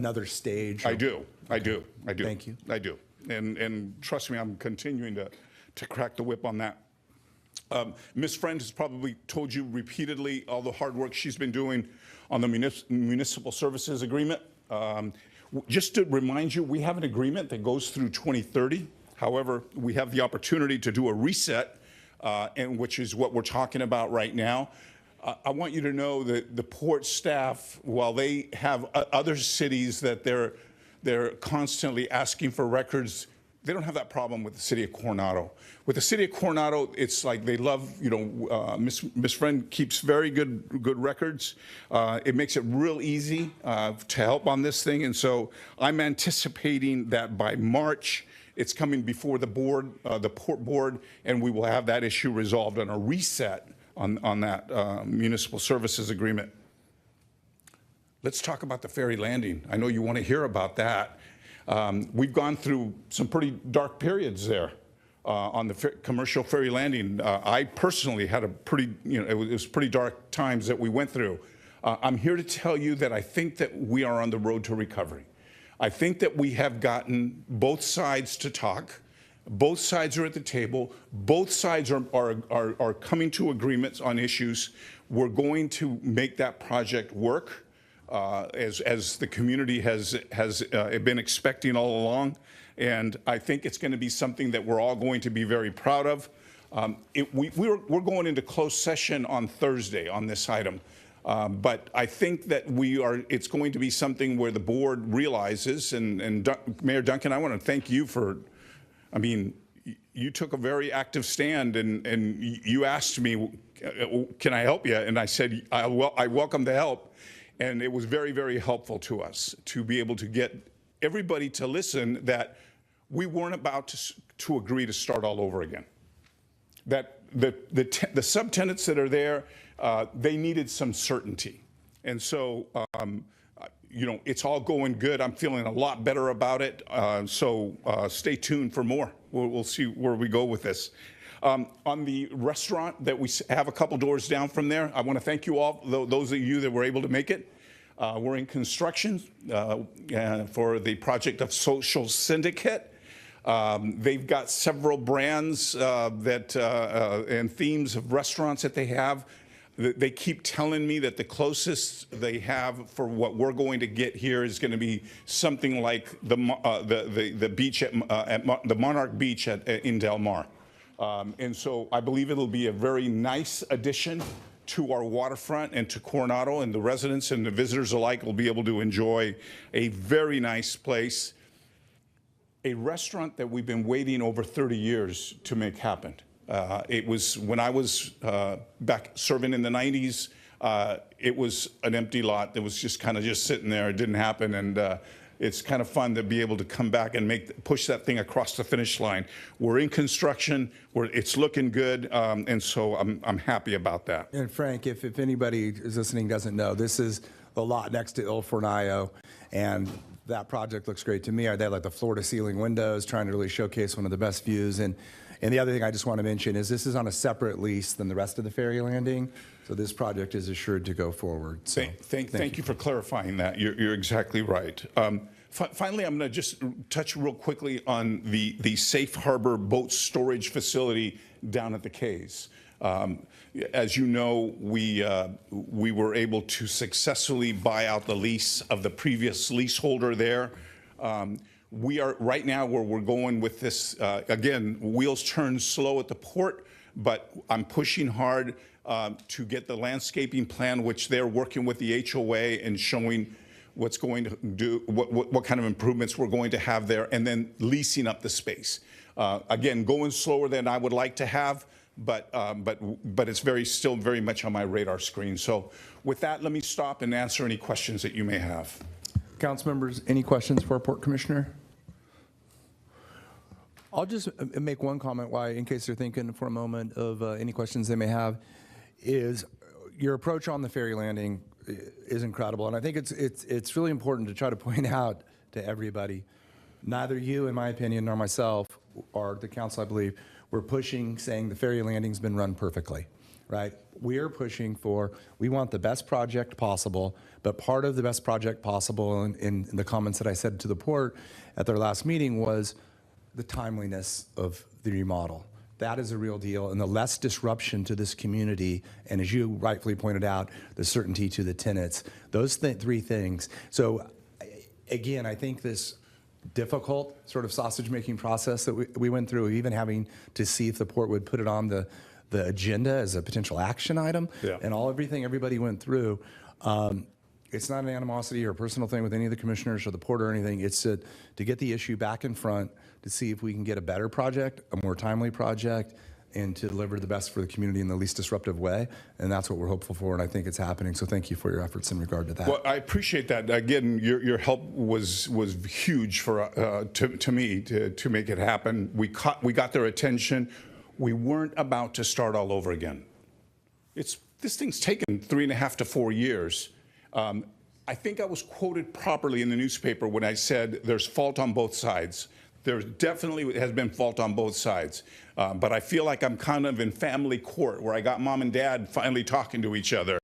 another stage? I do. I do. Thank you. I do. And trust me, I'm continuing to crack the whip on that. Ms. Friend has probably told you repeatedly all the hard work she's been doing on the municipal services agreement. Just to remind you, we have an agreement that goes through 2030. However, we have the opportunity to do a reset, and which is what we're talking about right now. I want you to know that the port staff, while they have other cities that they're constantly asking for records, they don't have that problem with the city of Coronado. With the city of Coronado, it's like they love, Ms. Friend keeps very good records. It makes it real easy to help on this thing. And so I'm anticipating that by March, it's coming before the board, the port board, and we will have that issue resolved on a reset on that municipal services agreement. Let's talk about the ferry landing. I know you want to hear about that. We've gone through some pretty dark periods there on the commercial ferry landing. I personally had a pretty, it was pretty dark times that we went through. I'm here to tell you that I think that we are on the road to recovery. I think that we have gotten both sides to talk. Both sides are at the table. Both sides are coming to agreements on issues. We're going to make that project work. As the community has been expecting all along. And I think it's going to be something that we're all going to be very proud of. We're going into closed session on Thursday on this item. But I think that it's going to be something where the board realizes, and Mayor Duncan, I want to thank you for, I mean, you took a very active stand and you asked me, can I help you? And I said, I welcome the help. And it was very, very helpful to us to be able to get everybody to listen that we weren't about to agree to start all over again. That the subtenants that are there, they needed some certainty. And so, it's all going good. I'm feeling a lot better about it. So stay tuned for more. We'll see where we go with this. On the restaurant that we have a couple doors down from there, I want to thank you all, those of you that were able to make it. We're in construction for the project of Social Syndicate. They've got several brands and themes of restaurants that they have. They keep telling me that the closest they have for what we're going to get here is going to be something like the beach at the Monarch Beach in Del Mar. And so I believe it'll be a very nice addition to our waterfront and to Coronado, and the residents and the visitors alike will be able to enjoy a very nice place. A restaurant that we've been waiting over 30 years to make happen. It was when I was back serving in the 90s, it was an empty lot that was just kind of sitting there. It didn't happen. And it's kind of fun to be able to come back and push that thing across the finish line. We're in construction, it's looking good, and so I'm happy about that. And Frank, if anybody is listening doesn't know, this is the lot next to Il Fornaio, and that project looks great to me. They had like the floor-to-ceiling windows, trying to really showcase one of the best views. And the other thing I just want to mention is this is on a separate lease than the rest of the ferry landing, so this project is assured to go forward. So thank you for clarifying that. You're exactly right. Finally, I'm going to just touch real quickly on the safe harbor boat storage facility down at the Cays. As you know, we were able to successfully buy out the lease of the previous leaseholder there. We are right now where we're going with this, again, wheels turn slow at the port, but I'm pushing hard to get the landscaping plan, which they're working with the HOA and showing what's going to do, what kind of improvements we're going to have there, and then leasing up the space. Again, going slower than I would like to have, but it's still very much on my radar screen. So with that, let me stop and answer any questions that you may have. Council members, any questions for our Port Commissioner? I'll just make one comment in case they're thinking for a moment of any questions they may have, is your approach on the ferry landing is incredible. And I think it's really important to try to point out to everybody, neither you, in my opinion, nor myself, or the council, I believe, we're pushing, saying the ferry landing's been run perfectly, right? We're pushing we want the best project possible, But part of the best project possible, in the comments that I said to the port at their last meeting, was the timeliness of the remodel. That is a real deal, and the less disruption to this community, and as you rightfully pointed out, the certainty to the tenants. Those three things. So again, I think this difficult sort of sausage-making process that we went through, even having to see if the port would put it on the agenda as a potential action item, and everything everybody went through. It's not an animosity or a personal thing with any of the commissioners or the port or anything. It's to get the issue back in front, to see if we can get a better project, a more timely project, and to deliver the best for the community in the least disruptive way. And that's what we're hopeful for, and I think it's happening. So thank you for your efforts in regard to that. Well, I appreciate that. Again, your help was huge for to me to make it happen. We got their attention. We weren't about to start all over again. This thing's taken 3.5 to 4 years. I think I was quoted properly in the newspaper when I said there's fault on both sides. There definitely has been fault on both sides. But I feel like I'm kind of in family court where I got mom and dad finally talking to each other.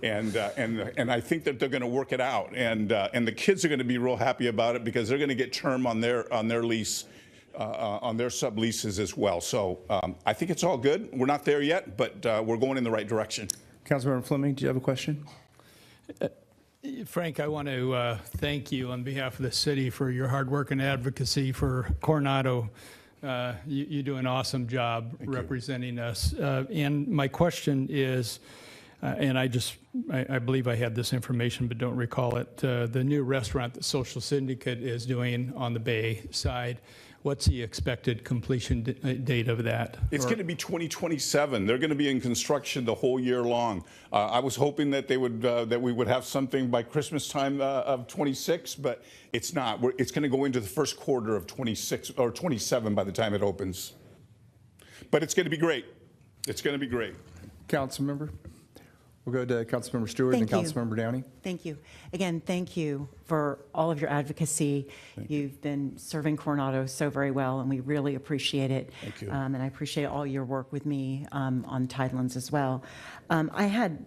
And I think that they're going to work it out. And the kids are going to be real happy about it because they're going to get term on their lease, on their subleases as well. So I think it's all good. We're not there yet, but we're going in the right direction. Councilmember Fleming, do you have a question? Frank, I want to thank you on behalf of the city for your hard work and advocacy for Coronado. You do an awesome job representing us. And my question is, and I believe I had this information but don't recall it, the new restaurant that Social Syndicate is doing on the Bay side, what's the expected completion date of that? It's going to be 2027. They're going to be in construction the whole year long. I was hoping that they would that we would have something by Christmas time of 26, but it's not. It's going to go into the first quarter of 26 or 27 by the time it opens. But it's going to be great. It's going to be great. Councilmember? We'll go to Councilmember Stewart and Councilmember Downey. Thank you. Again, thank you for all of your advocacy. You've been serving Coronado so very well, and we really appreciate it. Thank you. And I appreciate all your work with me on Tidelands as well. I had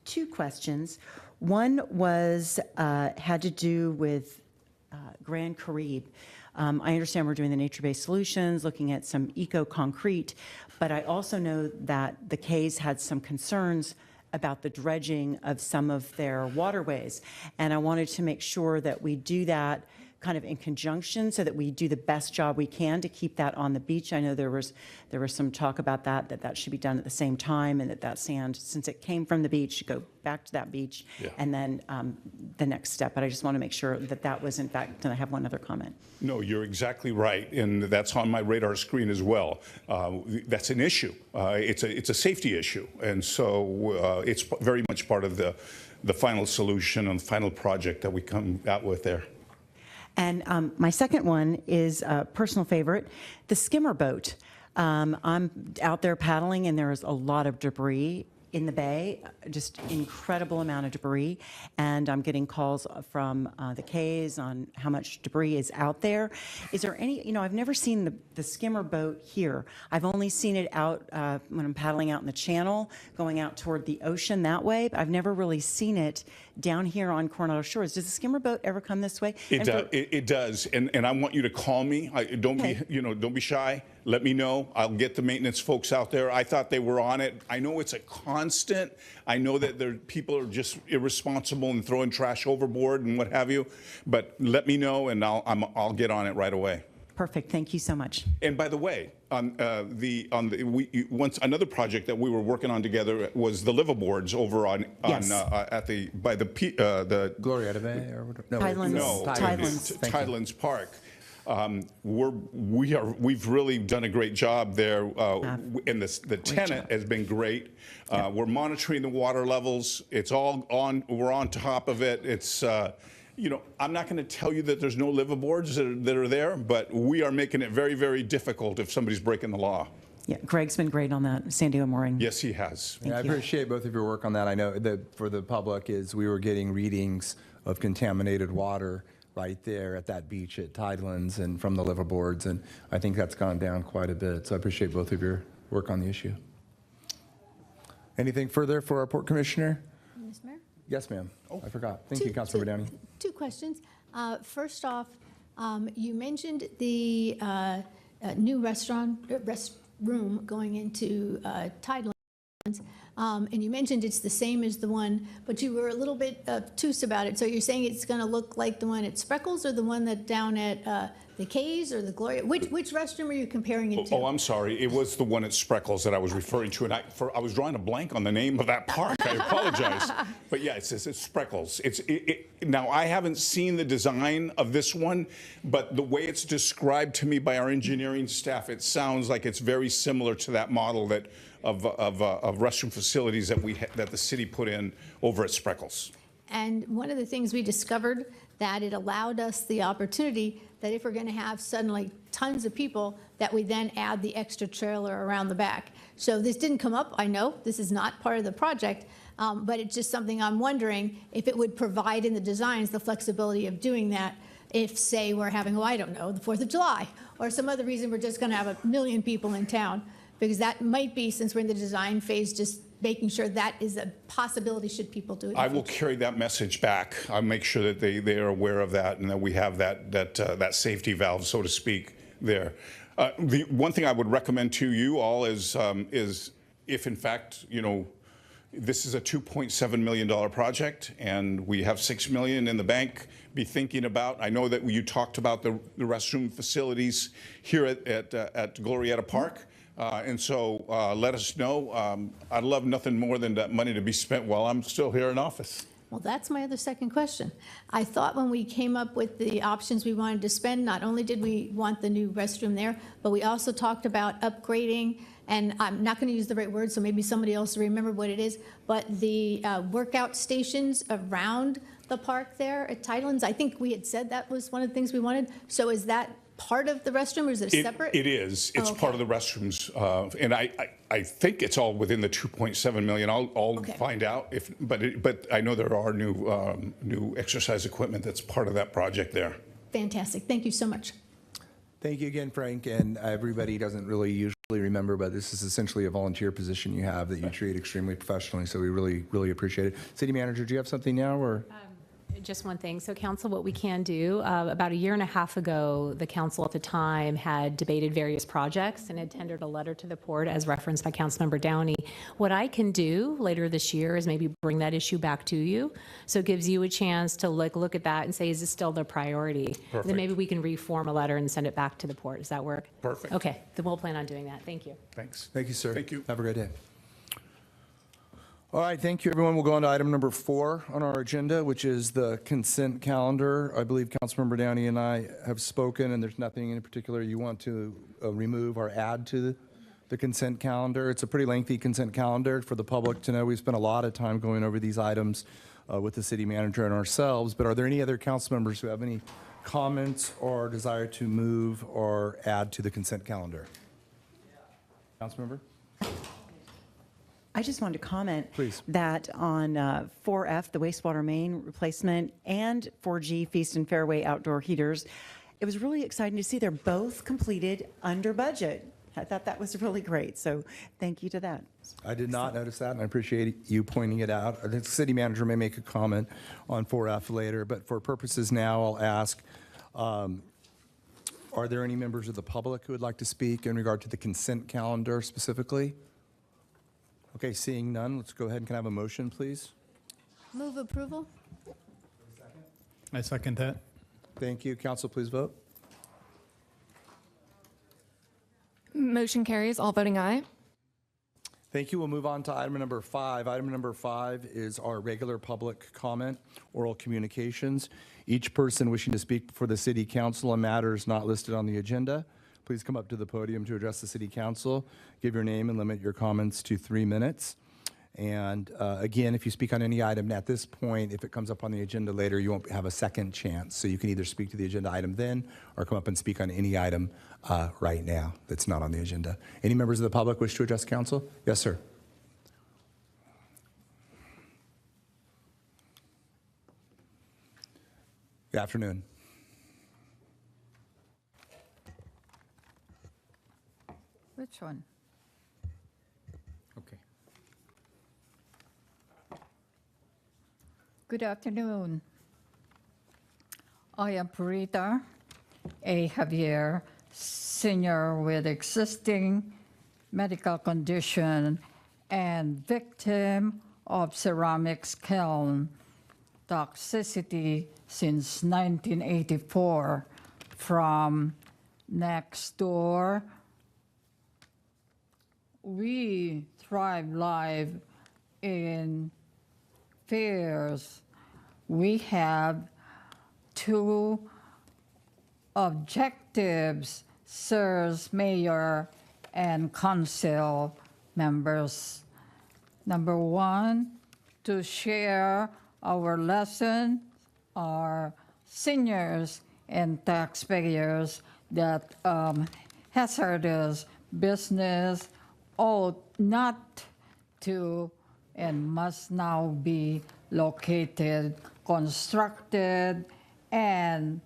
two questions. One was had to do with Grand Caribe. I understand we're doing the nature-based solutions, looking at some eco-concrete, but I also know that the Cays had some concerns about the dredging of some of their waterways. And I wanted to make sure that we do that kind of in conjunction so that we do the best job we can to keep that on the beach. I know there was some talk about that should be done at the same time, and that sand, since it came from the beach, should go back to that beach, and then the next step. But I just want to make sure that was in fact, and I have one other comment. No, you're exactly right, and that's on my radar screen as well. That's an issue. It's a safety issue, and so it's very much part of the final solution and the final project that we come out with there. And my second one is a personal favorite, the skimmer boat. I'm out there paddling, and there is a lot of debris in the bay, just incredible amount of debris. And I'm getting calls from the Cays on how much debris is out there. Is there any, I've never seen the skimmer boat here. I've only seen it out when I'm paddling out in the channel, going out toward the ocean that way. But I've never really seen it down here on Coronado Shores. Does the skimmer boat ever come this way? It does, and I want you to call me. Don't be shy. Let me know. I'll get the maintenance folks out there. I thought they were on it. I know it's a constant. I know that people are just irresponsible and throwing trash overboard and what have you. But let me know, and I'll get on it right away. Perfect. Thank you so much. And by the way, once another project that we were working on together was the liverboards over on Yes. by the Glorieta Bay or whatever? No, Tidelands. No, Tidelands. Tidelands Park. We've really done a great job there, and the tenant has been great. We're monitoring the water levels. It's all on. We're on top of it. It's I'm not going to tell you that there's no liveaboards that are there, but we are making it very, very difficult if somebody's breaking the law. Yeah, Greg's been great on that. San Diego Mooring. Yes, he has. I appreciate both of your work on that. I know that for the public we were getting readings of contaminated water right there at that beach at Tidelands and from the liverboards, and I think that's gone down quite a bit. So I appreciate both of your work on the issue. Anything further for our Port Commissioner? Mr. Mayor? Yes, ma'am. I forgot. Thank you, Councilmember Downey. Two questions. First off, you mentioned the new restroom going into Tidelands. And you mentioned it's the same as the one, but you were a little bit obtuse about it. So you're saying it's going to look like the one at Spreckles or the one that down at the K's or the Gloria? Which restroom are you comparing it to? Oh, I'm sorry. It was the one at Spreckles that I was referring to, and I was drawing a blank on the name of that park. I apologize. But yeah, it's Spreckles. Now, I haven't seen the design of this one, but the way it's described to me by our engineering staff, it sounds like it's very similar to that model that of restroom facilities that the city put in over at Spreckles. And one of the things we discovered that it allowed us the opportunity that if we're going to have suddenly tons of people, that we then add the extra trailer around the back. So this didn't come up, I know, this is not part of the project, but it's just something I'm wondering if it would provide in the designs the flexibility of doing that if, say, we're having, I don't know, the 4th of July, or some other reason we're just going to have 1 million people in town. Because that might be, since we're in the design phase, just making sure that is a possibility should people do it. I will carry that message back. I'll make sure that they are aware of that and that we have that safety valve, so to speak, there. The one thing I would recommend to you all is if in fact, this is a $2.7 million project and we have $6 million in the bank, be thinking about, I know that you talked about the restroom facilities here at Glorietta Park. And so let us know. I'd love nothing more than that money to be spent while I'm still here in office. Well, that's my other second question. I thought when we came up with the options we wanted to spend, not only did we want the new restroom there, but we also talked about upgrading, and I'm not going to use the right word, so maybe somebody else will remember what it is, but the workout stations around the park there at Tidelands, I think we had said that was one of the things we wanted. So is that part of the restroom, or is it separate? It is. It's okay. Part of the restrooms, and I think it's all within the 2.7 million. I'll okay. Find out but I know there are new exercise equipment that's part of that project there. Fantastic. Thank you so much. Thank you again, Frank. And everybody doesn't really usually remember, but this is essentially a volunteer position you have that you treat extremely professionally. So we really, really appreciate it. City Manager, do you have something now, or? Just one thing. So council, what we can do, about 1.5 years ago, the council at the time had debated various projects and had tendered a letter to the port as referenced by Councilmember Downey. What I can do later this year is maybe bring that issue back to you. So it gives you a chance to look at that and say, is this still the priority? Perfect. Then maybe we can reform a letter and send it back to the port. Does that work? Perfect. Okay, then we'll plan on doing that. Thank you. Thanks. Thank you, sir. Thank you. Have a great day. All right, thank you, everyone. We'll go on to item number 4 on our agenda, which is the consent calendar. I believe Councilmember Downey and I have spoken, and there's nothing in particular you want to remove or add to the consent calendar. It's a pretty lengthy consent calendar for the public to know. We spent a lot of time going over these items with the city manager and ourselves, but are there any other council members who have any comments or desire to move or add to the consent calendar? Councilmember? I just wanted to comment Please. that on 4F, the wastewater main replacement, and 4G Feast and Fairway outdoor heaters, it was really exciting to see they're both completed under budget. I thought that was really great, so thank you to that. I did not notice that, and I appreciate you pointing it out. The city manager may make a comment on 4F later, but for purposes now, I'll ask, are there any members of the public who would like to speak in regard to the consent calendar specifically? Okay, seeing none, let's go ahead and can I have a motion, please? Move approval? I second that. Thank you. Council, please vote. Motion carries, all voting aye. Thank you. We'll move on to item number 5. Item number 5 is our regular public comment, oral communications. Each person wishing to speak before the city council on matters not listed on the agenda, please come up to the podium to address the city council. Give your name and limit your comments to 3 minutes. And again, if you speak on any item at this point, if it comes up on the agenda later, you won't have a second chance. So you can either speak to the agenda item then or come up and speak on any item right now that's not on the agenda. Any members of the public wish to address council? Yes, sir. Good afternoon. Which one? Okay. Good afternoon. I am Purita A. Javier, senior with existing medical condition and victim of ceramics kiln toxicity since 1984 from next door. We thrive live in fairs. We have two objectives, sirs, mayor, and council members. Number one, to share our lesson, our seniors and taxpayers that hazardous business ought not to and must now be located, constructed, and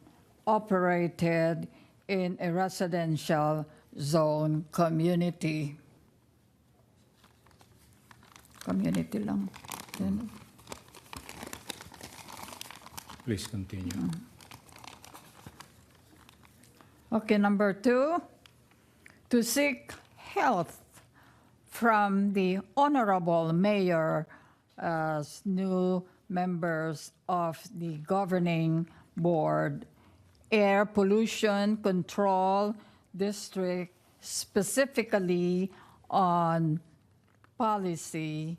operated in a residential zone community. Community lang. Yan. Please continue. Okay, number two, to seek help from the honorable mayor as new members of the governing board, air pollution control district, specifically on policy,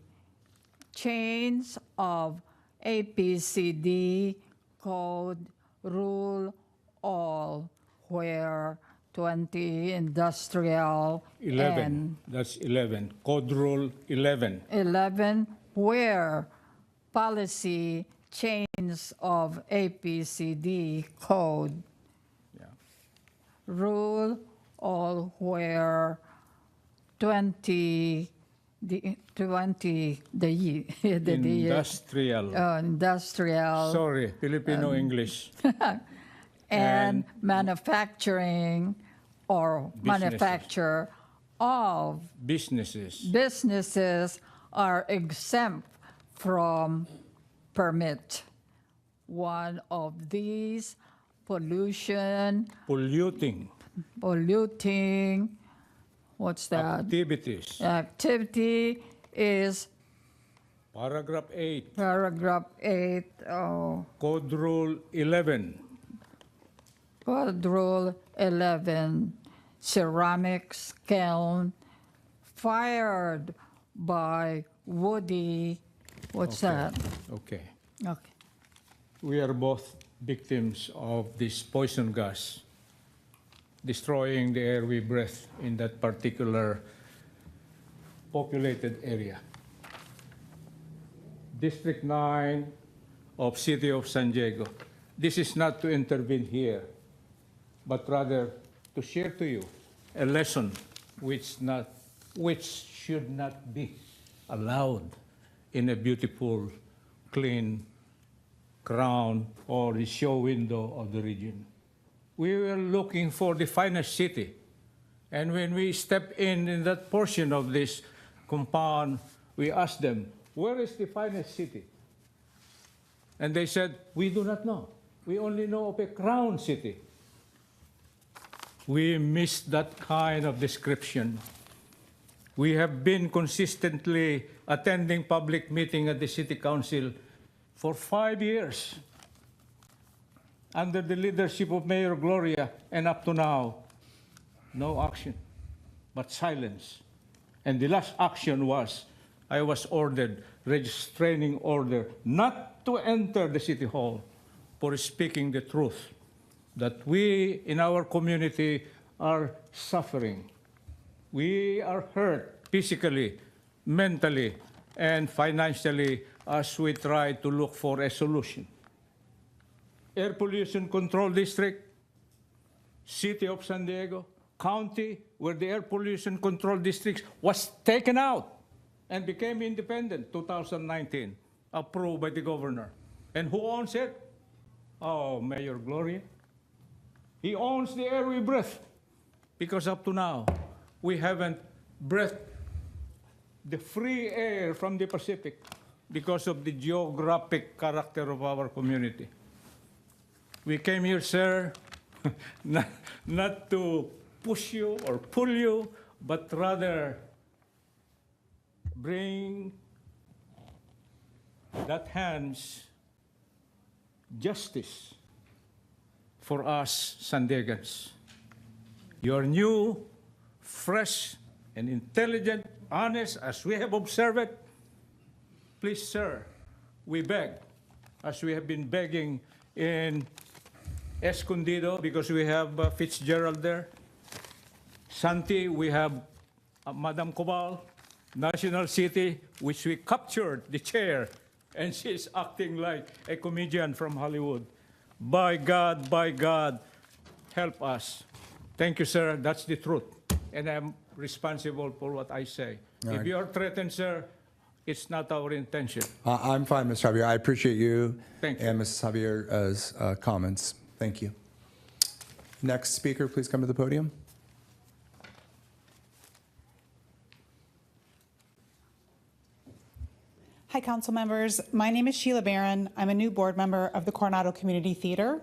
change of APCD code rule all where 20 industrial 11. and That's 11. Code Rule 11. 11 where policy change of APCD code Yeah. rule all where 20 the Industrial. industrial Sorry, Filipino English. and manufacturing or Businesses. manufacture of Businesses. are exempt from permit. One of these polluting, what's that? Activities. Activity is Paragraph 8. paragraph 8, Code Rule 11. Code Rule 11, ceramics kiln fired by Woody, what's that? Okay. Okay. We are both victims of this poison gas destroying the air we breathe in that particular populated area. District 9 of City of San Diego. This is not to intervene here, but rather to share to you a lesson which should not be allowed in a beautiful, clean crown or the show window of the region. We were looking for the finest city. And when we step in that portion of this compound, we asked them, where is the finest city? And they said, we do not know. We only know of a crown city. We missed that kind of description. We have been consistently attending public meeting at the City Council for 5 years under the leadership of Mayor Gloria, and up to now, no action, but silence. And the last action was, I was ordered, restraining order, not to enter the City Hall for speaking the truth, that we in our community are suffering. We are hurt physically, mentally, and financially as we try to look for a solution. Air Pollution Control District, City of San Diego, county where the Air Pollution Control District was taken out and became independent, 2019, approved by the governor. And who owns it? Oh, Mayor Gloria. He owns the air we breathe, because up to now, we haven't breathed the free air from the Pacific. because of the geographic character of our community. We came here, sir, not to push you or pull you, but rather bring that hands justice for us San Diegans. You are new, fresh, and intelligent, honest, as we have observed it. Please, sir, we beg, as we have been begging in Escondido, because we have Fitzgerald there. Santi, we have Madam Cobal, National City, which we captured the chair, and she's acting like a comedian from Hollywood. By God, help us. Thank you, sir. That's the truth. And I'm responsible for what I say. If you are threatened, sir, it's not our intention. I'm fine, Mr. Javier. I appreciate you Thank you. and Mrs. Javier's comments. Thank you. Next speaker, please come to the podium. Hi, council members. My name is Sheila Barron. I'm a new board member of the Coronado Community Theater,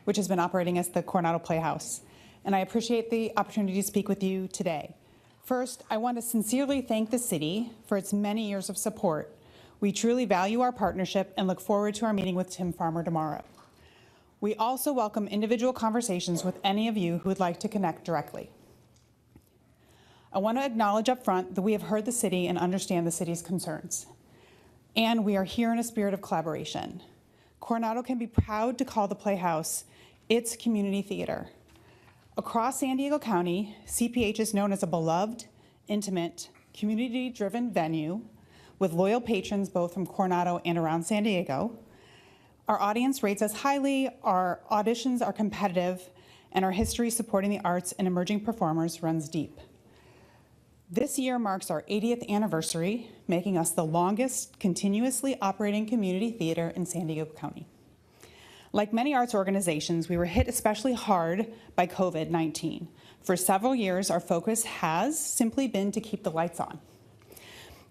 which has been operating as the Coronado Playhouse. And I appreciate the opportunity to speak with you today. First, I want to sincerely thank the city for its many years of support. We truly value our partnership and look forward to our meeting with Tim Farmer tomorrow. We also welcome individual conversations with any of you who would like to connect directly. I want to acknowledge up front that we have heard the city and understand the city's concerns. And we are here in a spirit of collaboration. Coronado can be proud to call the Playhouse its community theater. Across San Diego County, CPH is known as a beloved, intimate, community-driven venue with loyal patrons both from Coronado and around San Diego. Our audience rates us highly, our auditions are competitive, and our history supporting the arts and emerging performers runs deep. This year marks our 80th anniversary, making us the longest continuously operating community theater in San Diego County. Like many arts organizations, we were hit especially hard by COVID-19. For several years, our focus has simply been to keep the lights on.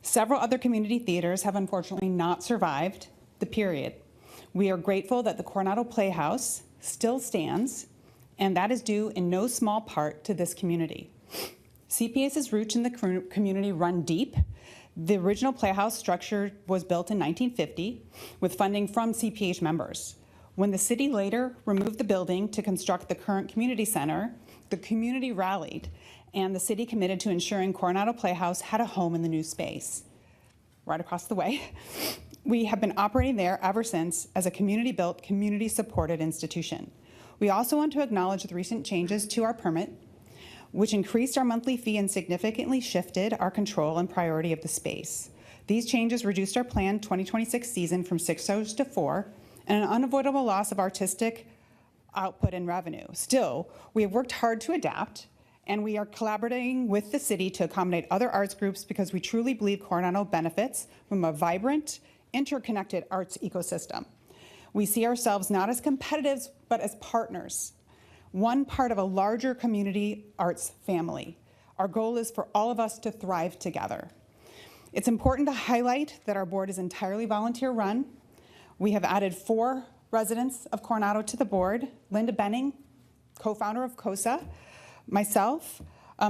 Several other community theaters have unfortunately not survived the period. We are grateful that the Coronado Playhouse still stands, and that is due in no small part to this community. CPH's roots in the community run deep. The original Playhouse structure was built in 1950 with funding from CPH members. When the city later removed the building to construct the current community center, the community rallied, and the city committed to ensuring Coronado Playhouse had a home in the new space. Right across the way. We have been operating there ever since as a community-built, community-supported institution. We also want to acknowledge the recent changes to our permit, which increased our monthly fee and significantly shifted our control and priority of the space. These changes reduced our planned 2026 season from 6 shows to 4, and an unavoidable loss of artistic output and revenue. Still, we have worked hard to adapt, and we are collaborating with the city to accommodate other arts groups because we truly believe Coronado benefits from a vibrant, interconnected arts ecosystem. We see ourselves not as competitors, but as partners, one part of a larger community arts family. Our goal is for all of us to thrive together. It's important to highlight that our board is entirely volunteer-run. We have added 4 residents of Coronado to the board: Linda Benning, co-founder of COSA, myself,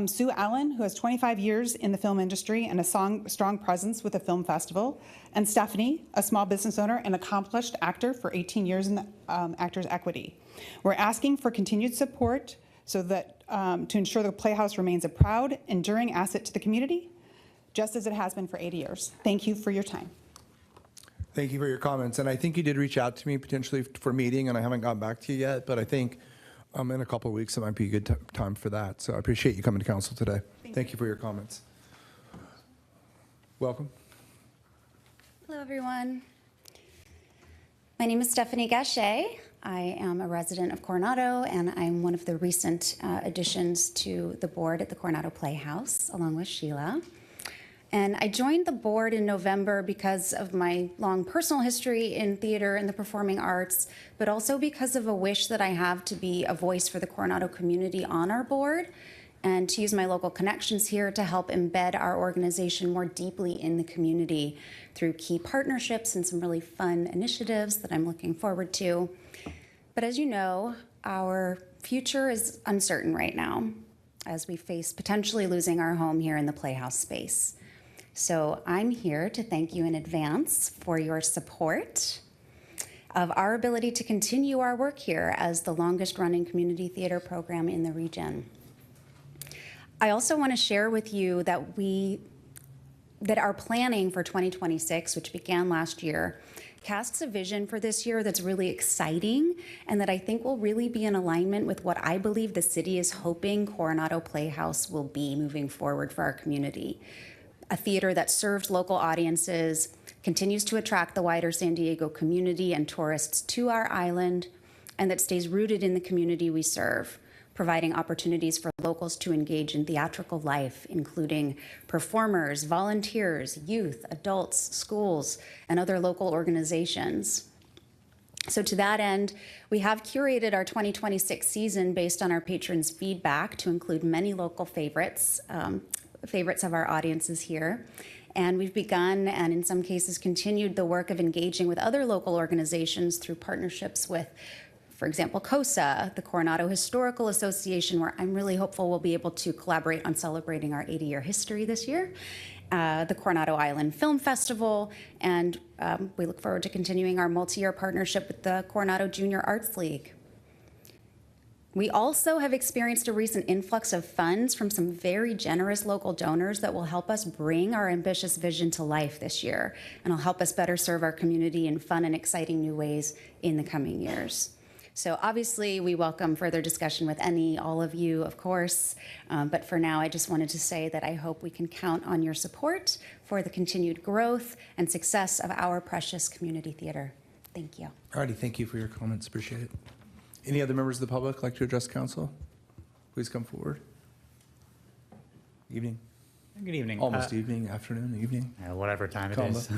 Sue Allen, who has 25 years in the film industry and a strong presence with a film festival, and Stephanie, a small business owner and accomplished actor for 18 years in the Actors Equity. We're asking for continued support so that to ensure the Playhouse remains a proud, enduring asset to the community, just as it has been for 80 years. Thank you for your time. Thank you for your comments. And I think you did reach out to me potentially for a meeting, and I haven't gotten back to you yet, but I think in a couple of weeks it might be a good time for that. So I appreciate you coming to council today. Thank you for your comments. Welcome. Hello, everyone. My name is Stephanie Gachet. I am a resident of Coronado, and I'm one of the recent additions to the board at the Coronado Playhouse, along with Sheila. And I joined the board in November because of my long personal history in theater and the performing arts, but also because of a wish that I have to be a voice for the Coronado community on our board. and to use my local connections here to help embed our organization more deeply in the community through key partnerships and some really fun initiatives that I'm looking forward to. But as you know, our future is uncertain right now as we face potentially losing our home here in the Playhouse space. So I'm here to thank you in advance for your support of our ability to continue our work here as the longest running community theater program in the region. I also want to share with you that our planning for 2026, which began last year, casts a vision for this year that's really exciting and that I think will really be in alignment with what I believe the city is hoping Coronado Playhouse will be moving forward for our community. A theater that serves local audiences, continues to attract the wider San Diego community and tourists to our island, and that stays rooted in the community we serve, providing opportunities for locals to engage in theatrical life, including performers, volunteers, youth, adults, schools, and other local organizations. So to that end, we have curated our 2026 season based on our patrons' feedback to include many local favorites of our audiences here. And we've begun, and in some cases continued, the work of engaging with other local organizations through partnerships with, for example, COSA, the Coronado Historical Association, where I'm really hopeful we'll be able to collaborate on celebrating our 80-year history this year, the Coronado Island Film Festival, and we look forward to continuing our multi-year partnership with the Coronado Junior Arts League. We also have experienced a recent influx of funds from some very generous local donors that will help us bring our ambitious vision to life this year and will help us better serve our community in fun and exciting new ways in the coming years. So obviously we welcome further discussion with all of you, of course, but for now I just wanted to say that I hope we can count on your support for the continued growth and success of our precious community theater. Thank you. All righty, thank you for your comments, appreciate it. Any other members of the public like to address council? Please come forward. Evening. Good evening. Almost evening, afternoon, evening. Whatever time it Combo. is.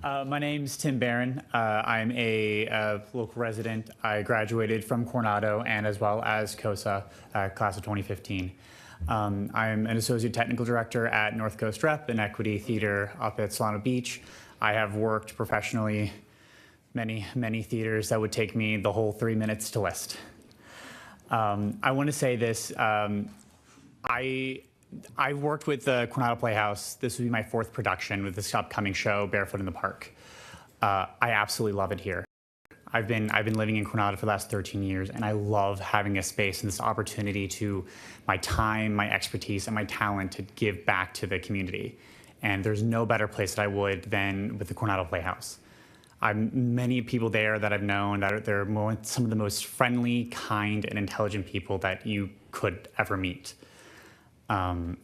My name's Tim Barron. I'm a local resident. I graduated from Coronado and as well as COSA, class of 2015. I'm an associate technical director at North Coast Rep and Equity Theater up at Solano Beach. I have worked professionally many theaters that would take me the whole 3 minutes to list. I want to say this. I worked with the Coronado Playhouse. This will be my 4th production with this upcoming show, Barefoot in the Park. I absolutely love it here. I've been living in Coronado for the last 13 years, and I love having a space and this opportunity to my time, my expertise, and my talent to give back to the community. And there's no better place that I would than with the Coronado Playhouse. Many people there that I've known, that they're some of the most friendly, kind, and intelligent people that you could ever meet. And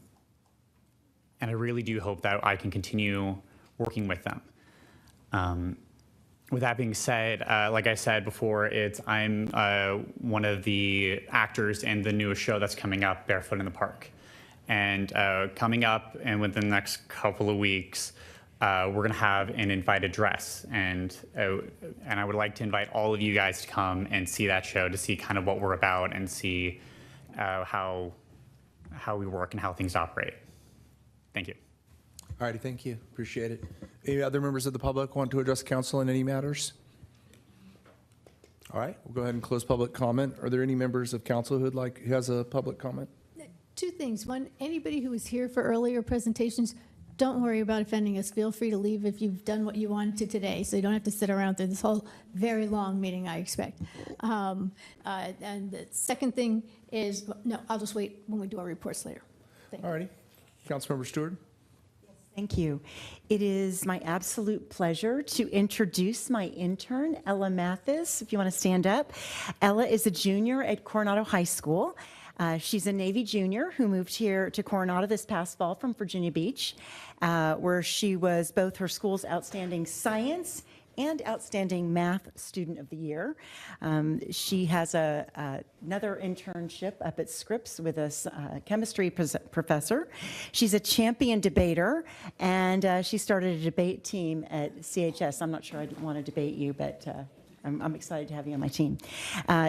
I really do hope that I can continue working with them. With that being said, like I said before, I'm one of the actors in the newest show that's coming up, Barefoot in the Park. And coming up and within the next couple of weeks, we're going to have an invited dress, and I would like to invite all of you guys to come and see that show, to see kind of what we're about and see how we work and how things operate. Thank you. All righty, thank you, appreciate it. Any other members of the public want to address council in any matters? All right, we'll go ahead and close public comment. Are there any members of council who has a public comment? 2 things. One, anybody who was here for earlier presentations, don't worry about offending us. Feel free to leave if you've done what you wanted to today, so you don't have to sit around through this whole very long meeting, I expect. And the second thing is, no, I'll just wait when we do our reports later. Thank you. All righty, Councilmember Stewart. Thank you. It is my absolute pleasure to introduce my intern, Ella Mathis, if you want to stand up. Ella is a junior at Coronado High School. She's a Navy junior who moved here to Coronado this past fall from Virginia Beach, where she was both her school's outstanding science and outstanding math student of the year. She has another internship up at Scripps with a chemistry professor. She's a champion debater, and she started a debate team at CHS. I'm not sure I want to debate you, but I'm excited to have you on my team.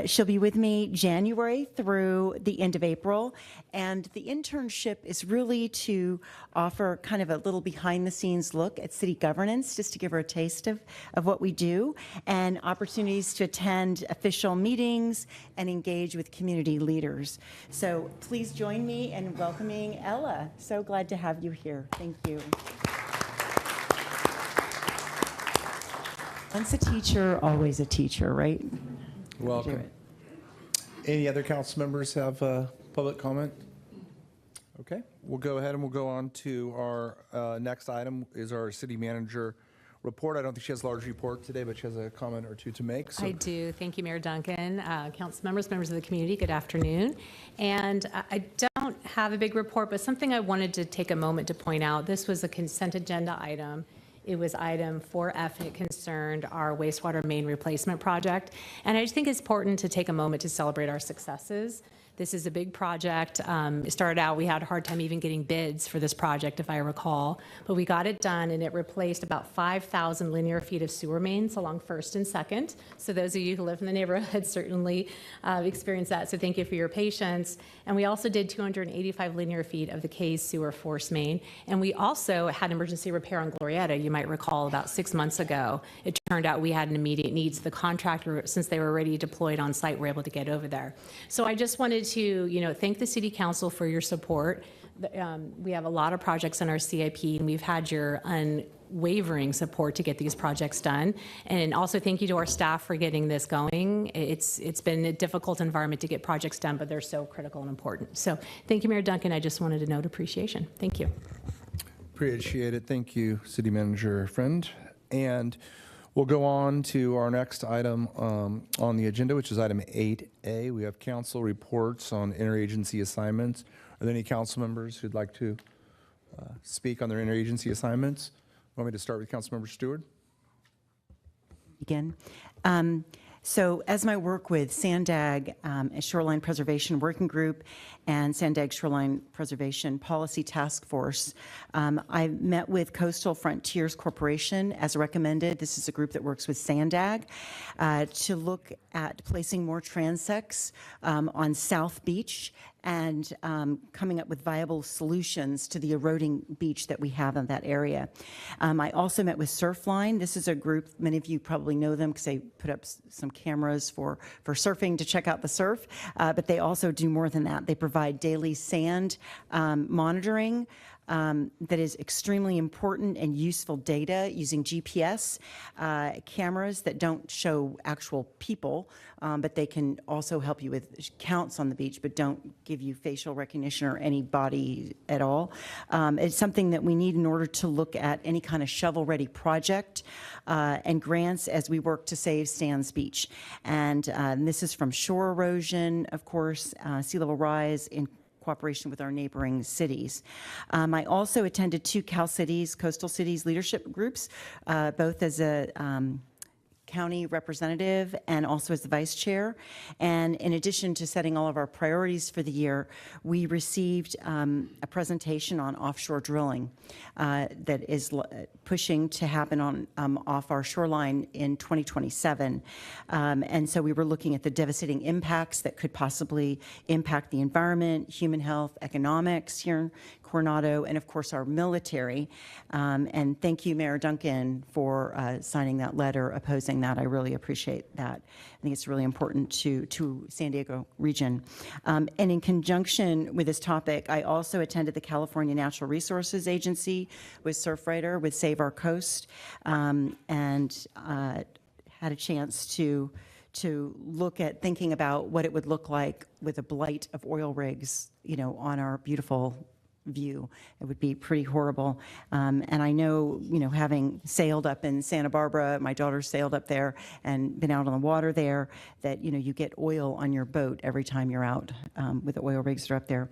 She'll be with me January through the end of April, and the internship is really to offer kind of a little behind-the-scenes look at city governance, just to give her a taste of what we do, and opportunities to attend official meetings and engage with community leaders. So please join me in welcoming Ella. So glad to have you here. Thank you. Once a teacher, always a teacher, right? Welcome. Any other council members have public comment? Okay, we'll go ahead and we'll go on to our next item is our city manager report. I don't think she has a large report today, but she has a comment or two to make. So. I do. Thank you, Mayor Duncan. Council members, members of the community, good afternoon. And I don't have a big report, but something I wanted to take a moment to point out. This was a consent agenda item. It was item 4F, and it concerned our wastewater main replacement project. And I just think it's important to take a moment to celebrate our successes. This is a big project. It started out, we had a hard time even getting bids for this project, if I recall, but we got it done, and it replaced about 5,000 linear feet of sewer mains along First and Second. So those of you who live in the neighborhood certainly experienced that, so thank you for your patience. And we also did 285 linear feet of the K's sewer force main, and we also had emergency repair on Glorieta, you might recall, about 6 months ago. It turned out we had an immediate need, so the contractor, since they were already deployed on site, were able to get over there. So I just wanted to, thank the City Council for your support. We have a lot of projects in our CIP, and we've had your unwavering support to get these projects done. And also thank you to our staff for getting this going. It's been a difficult environment to get projects done, but they're so critical and important. So thank you, Mayor Duncan. I just wanted to note appreciation. Thank you. Appreciate it. Thank you, City Manager Friend. And we'll go on to our next item on the agenda, which is item 8A. We have council reports on interagency assignments. Are there any council members who'd like to speak on their interagency assignments? Want me to start with Councilmember Stewart? Again. So as my work with Sandag Shoreline Preservation Working Group and Sandag Shoreline Preservation Policy Task Force, I met with Coastal Frontiers Corporation as recommended. This is a group that works with Sandag to look at placing more transects on South Beach and coming up with viable solutions to the eroding beach that we have in that area. I also met with Surfline. This is a group, many of you probably know them because they put up some cameras for surfing to check out the surf, but they also do more than that. They provide daily sand monitoring that is extremely important and useful data using GPS cameras that don't show actual people, but they can also help you with counts on the beach, but don't give you facial recognition or any body at all. It's something that we need in order to look at any kind of shovel-ready project and grants as we work to save Sands Beach. And this is from shore erosion, of course, sea level rise in cooperation with our neighboring cities. I also attended 2 Cal Cities, Coastal Cities leadership groups, both as a county representative and also as the vice chair. And in addition to setting all of our priorities for the year, we received a presentation on offshore drilling that is pushing to happen on off our shoreline in 2027. And so we were looking at the devastating impacts that could possibly impact the environment, human health, economics here in Coronado, and of course our military. And thank you, Mayor Duncan, for signing that letter opposing that. I really appreciate that. I think it's really important to San Diego region. And in conjunction with this topic, I also attended the California Natural Resources Agency with Surfrider with Save Our Coast, and had a chance to look at thinking about what it would look like with a blight of oil rigs, on our beautiful view. It would be pretty horrible. And I know, having sailed up in Santa Barbara, my daughter sailed up there and been out on the water there, that, you get oil on your boat every time you're out with the oil rigs that are up there.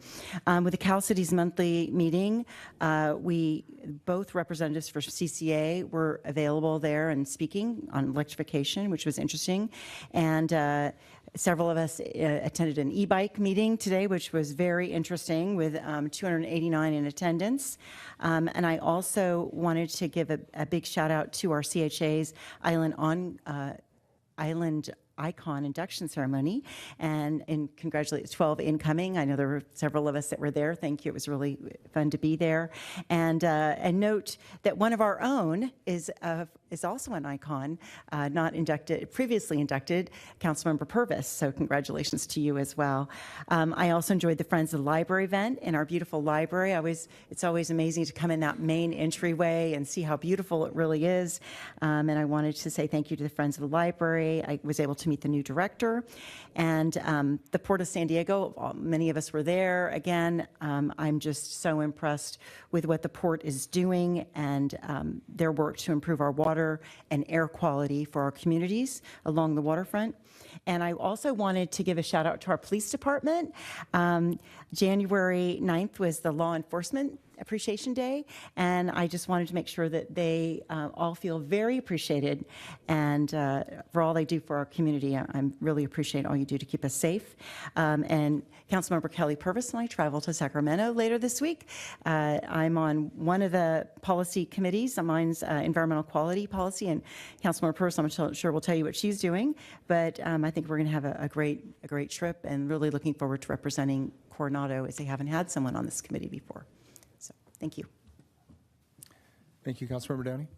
With the Cal Cities monthly meeting, both representatives for CCA were available there and speaking on electrification, which was interesting. And several of us attended an e-bike meeting today, which was very interesting, with 289 in attendance. And I also wanted to give a big shout out to our CHA's Island Island Icon induction ceremony, and congratulate 12 incoming. I know there were several of us that were there. Thank you. It was really fun to be there. And note that one of our own is also an icon, not inducted, previously inducted, Councilmember Purvis. So congratulations to you as well. I also enjoyed the Friends of the Library event in our beautiful library. It's always amazing to come in that main entryway and see how beautiful it really is. And I wanted to say thank you to the Friends of the Library. I was able to meet the new director, and the Port of San Diego. Many of us were there. Again, I'm just so impressed with what the port is doing and their work to improve our water and air quality for our communities along the waterfront. And I also wanted to give a shout out to our police department. January 9th was the Law Enforcement Appreciation Day, and I just wanted to make sure that they all feel very appreciated and for all they do for our community. I really appreciate all you do to keep us safe. And Councilmember Kelly Purvis and I travel to Sacramento later this week. I'm on one of the policy committees. Mine's environmental quality policy, and Councilmember Purvis, I'm sure will tell you what she's doing. But I think we're going to have a great trip, and really looking forward to representing Coronado, as they haven't had someone on this committee before. Thank you. Thank you, Councilmember Downey.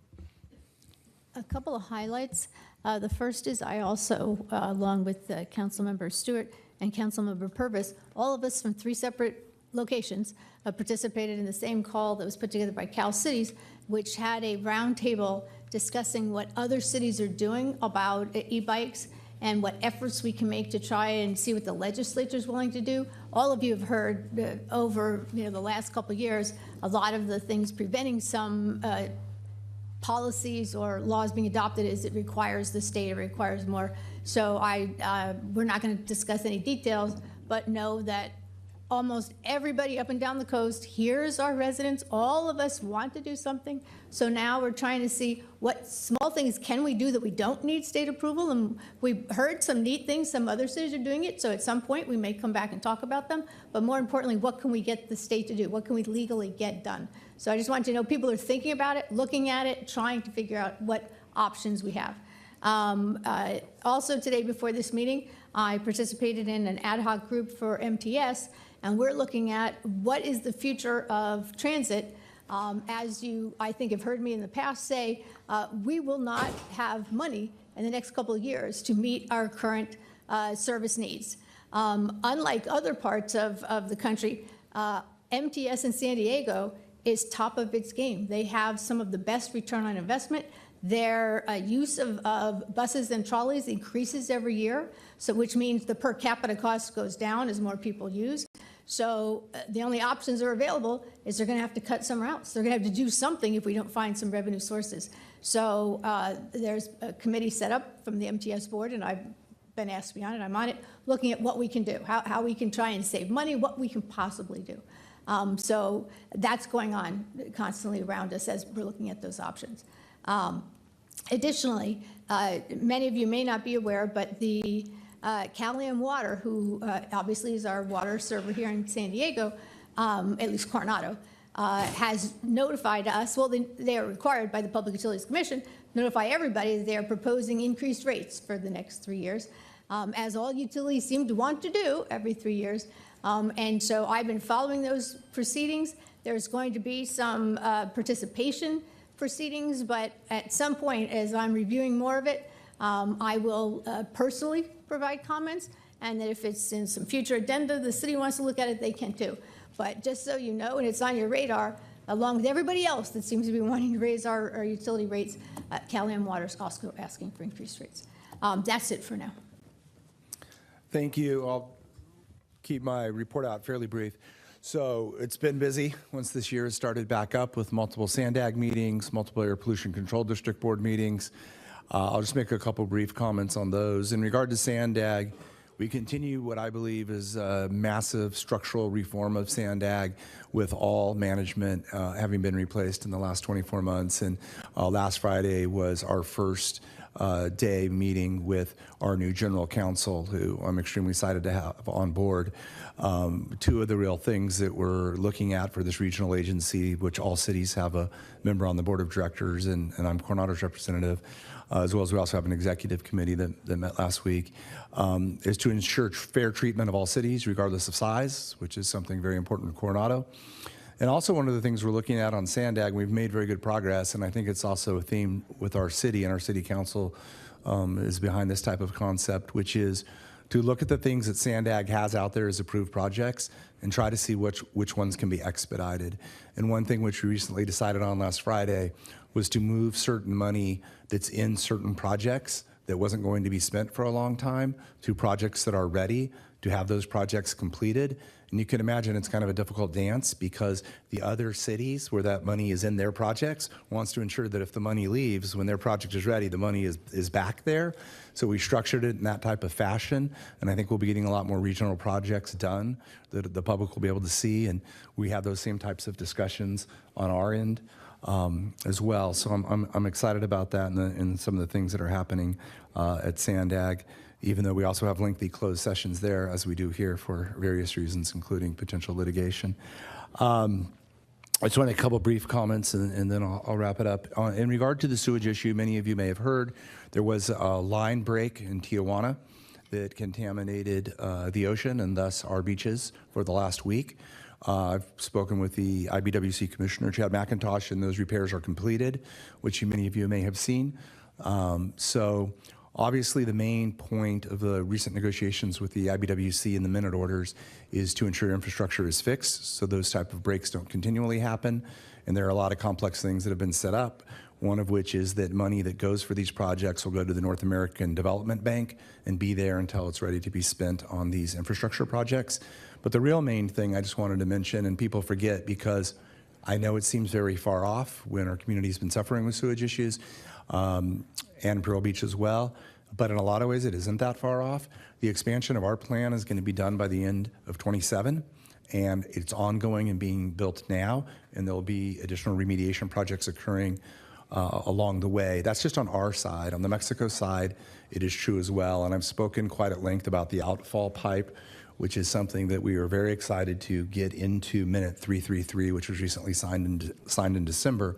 A couple of highlights. The first is I also, along with Councilmember Stewart and Councilmember Purvis, all of us from 3 separate locations, participated in the same call that was put together by Cal Cities, which had a roundtable discussing what other cities are doing about e-bikes and what efforts we can make to try and see what the legislature is willing to do. All of you have heard over the last couple of years a lot of the things preventing some policies or laws being adopted is it requires the state, it requires more. So we're not going to discuss any details, but know that almost everybody up and down the coast hears our residents. All of us want to do something. So now we're trying to see what small things can we do that we don't need state approval. And we've heard some neat things. Some other cities are doing it. So at some point we may come back and talk about them. But more importantly, what can we get the state to do? What can we legally get done? So I just want you to know people are thinking about it, looking at it, trying to figure out what options we have. Also today before this meeting, I participated in an ad hoc group for MTS. And we're looking at what is the future of transit. As you, I think, have heard me in the past say, we will not have money in the next couple of years to meet our current service needs. Unlike other parts of the country, MTS in San Diego is top of its game. They have some of the best return on investment. Their use of buses and trolleys increases every year, so which means the per capita cost goes down as more people use. So the only options that are available is they're going to have to cut somewhere else. They're going to have to do something if we don't find some revenue sources. So there's a committee set up from the MTS board, and I've been asked to be on it. I'm on it, looking at what we can do, how we can try and save money, what we can possibly do. So that's going on constantly around us as we're looking at those options. Additionally, many of you may not be aware, but the Caliam Water, who obviously is our water server here in San Diego, at least Coronado, has notified us, well, they are required by the Public Utilities Commission, notify everybody that they are proposing increased rates for the next 3 years, as all utilities seem to want to do every 3 years. And so I've been following those proceedings. There's going to be some participation proceedings, but at some point, as I'm reviewing more of it, I will personally provide comments, and that if it's in some future addenda, the city wants to look at it, they can too. But just so you know, and it's on your radar, along with everybody else that seems to be wanting to raise our utility rates, Caliam Water is also asking for increased rates. That's it for now. Thank you. I'll keep my report out fairly brief. So it's been busy once this year has started back up with multiple SANDAG meetings, multiple Air Pollution Control District Board meetings. I'll just make a couple brief comments on those. In regard to SANDAG, we continue what I believe is a massive structural reform of SANDAG, with all management having been replaced in the last 24 months. And last Friday was our first day meeting with our new general counsel, who I'm extremely excited to have on board. Two of the real things that we're looking at for this regional agency, which all cities have a member on the board of directors, and I'm Coronado's representative, as well as we also have an executive committee that met last week, is to ensure fair treatment of all cities, regardless of size, which is something very important in Coronado. And also one of the things we're looking at on Sandag, we've made very good progress, and I think it's also a theme with our city, and our city council is behind this type of concept, which is to look at the things that Sandag has out there as approved projects and try to see which ones can be expedited. And one thing which we recently decided on last Friday was to move certain money that's in certain projects that wasn't going to be spent for a long time to projects that are ready to have those projects completed. And you can imagine it's kind of a difficult dance because the other cities where that money is in their projects wants to ensure that if the money leaves, when their project is ready, the money is back there. So we structured it in that type of fashion. And I think we'll be getting a lot more regional projects done that the public will be able to see. And we have those same types of discussions on our end as well. So I'm excited about that and some of the things that are happening at Sandag, even though we also have lengthy closed sessions there, as we do here for various reasons, including potential litigation. I just want to make a couple brief comments, and then I'll wrap it up. In regard to the sewage issue, many of you may have heard there was a line break in Tijuana that contaminated the ocean and thus our beaches for the last week. I've spoken with the IBWC Commissioner, Chad McIntosh, and those repairs are completed, which many of you may have seen. So obviously the main point of the recent negotiations with the IBWC and the minute orders is to ensure infrastructure is fixed so those type of breaks don't continually happen. And there are a lot of complex things that have been set up, one of which is that money that goes for these projects will go to the North American Development Bank and be there until it's ready to be spent on these infrastructure projects. But the real main thing I just wanted to mention, and people forget because I know it seems very far off when our community's been suffering with sewage issues, and Imperial Beach as well, but in a lot of ways it isn't that far off. The expansion of our plan is going to be done by the end of 27, and it's ongoing and being built now, and there'll be additional remediation projects occurring along the way. That's just on our side. On the Mexico side, it is true as well, and I've spoken quite at length about the outfall pipe, which is something that we are very excited to get into Minute 333, which was recently signed in December.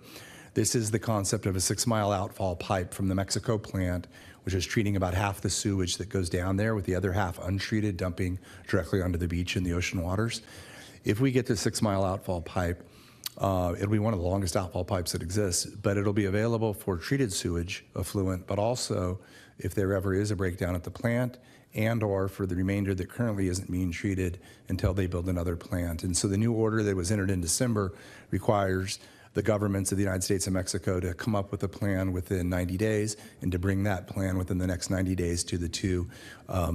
This is the concept of a 6-mile outfall pipe from the Mexico plant, which is treating about half the sewage that goes down there, with the other half untreated, dumping directly onto the beach in the ocean waters. If we get the 6-mile outfall pipe, it'll be one of the longest outfall pipes that exists, but it'll be available for treated sewage effluent, but also if there ever is a breakdown at the plant, and or for the remainder that currently isn't being treated until they build another plant. And so the new order that was entered in December requires the governments of the United States and Mexico to come up with a plan within 90 days and to bring that plan within the next 90 days to the two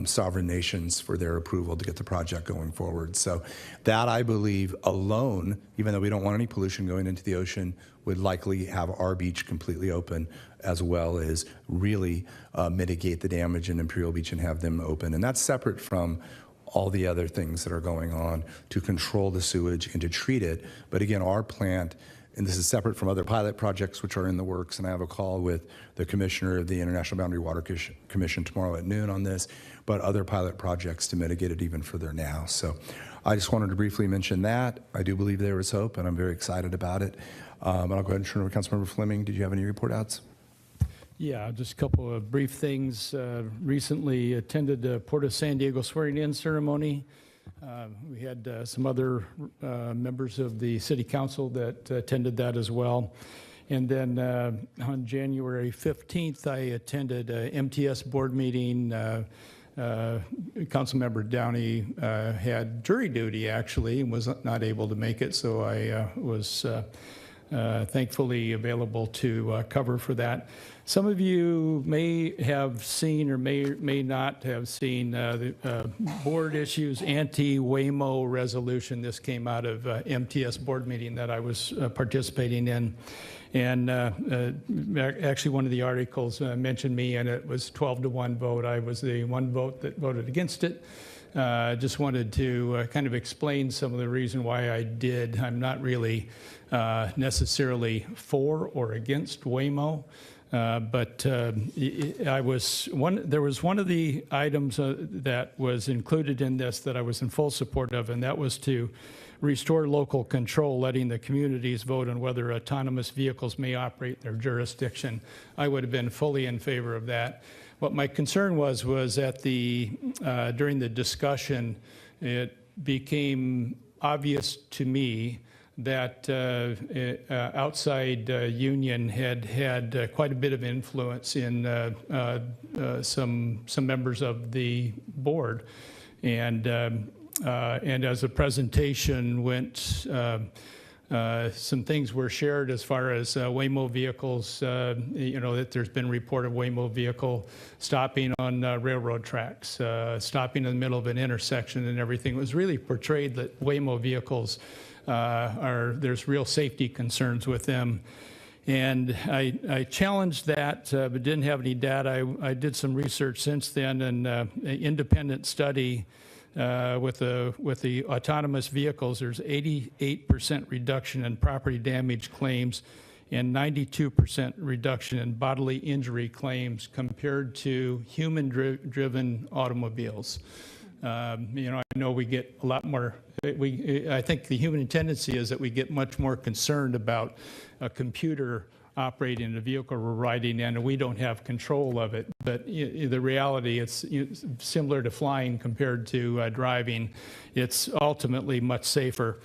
sovereign nations for their approval to get the project going forward. So that, I believe, alone, even though we don't want any pollution going into the ocean, would likely have our beach completely open, as well as really mitigate the damage in Imperial Beach and have them open. And that's separate from all the other things that are going on to control the sewage and to treat it. But again, our plant, and this is separate from other pilot projects which are in the works, and I have a call with the commissioner of the International Boundary Water Commission tomorrow at noon on this, but other pilot projects to mitigate it even further now. So I just wanted to briefly mention that. I do believe there is hope, and I'm very excited about it. And I'll go ahead and turn it over to Councilmember Fleming. Did you have any report outs? Yeah, just a couple of brief things. Recently attended the Port of San Diego swearing-in ceremony. We had some other members of the city council that attended that as well. And then on January 15th, I attended a MTS board meeting. Councilmember Downey had jury duty, actually, and was not able to make it, so I was thankfully available to cover for that. Some of you may have seen or may not have seen the board issues anti-Waymo resolution. This came out of MTS board meeting that I was participating in. And actually one of the articles mentioned me, and it was 12-1 vote. I was the one vote that voted against it. Just wanted to kind of explain some of the reason why I did. I'm not really necessarily for or against Waymo. There was one of the items that was included in this that I was in full support of, and that was to restore local control, letting the communities vote on whether autonomous vehicles may operate in their jurisdiction. I would have been fully in favor of that. What my concern was at during the discussion, it became obvious to me that outside union had quite a bit of influence in some members of the board, and as the presentation went, some things were shared as far as Waymo vehicles. That there's been report of Waymo vehicle stopping on railroad tracks, stopping in the middle of an intersection, and everything. It was really portrayed that Waymo vehicles there's real safety concerns with them. And I challenged that, but didn't have any data. I did some research since then, and an independent study with the autonomous vehicles, there's 88% reduction in property damage claims and 92% reduction in bodily injury claims compared to human-driven automobiles. I know we get a lot more. I think the human tendency is that we get much more concerned about a computer operating a vehicle we're riding in, and we don't have control of it. But the reality, it's similar to flying compared to driving. It's ultimately much safer.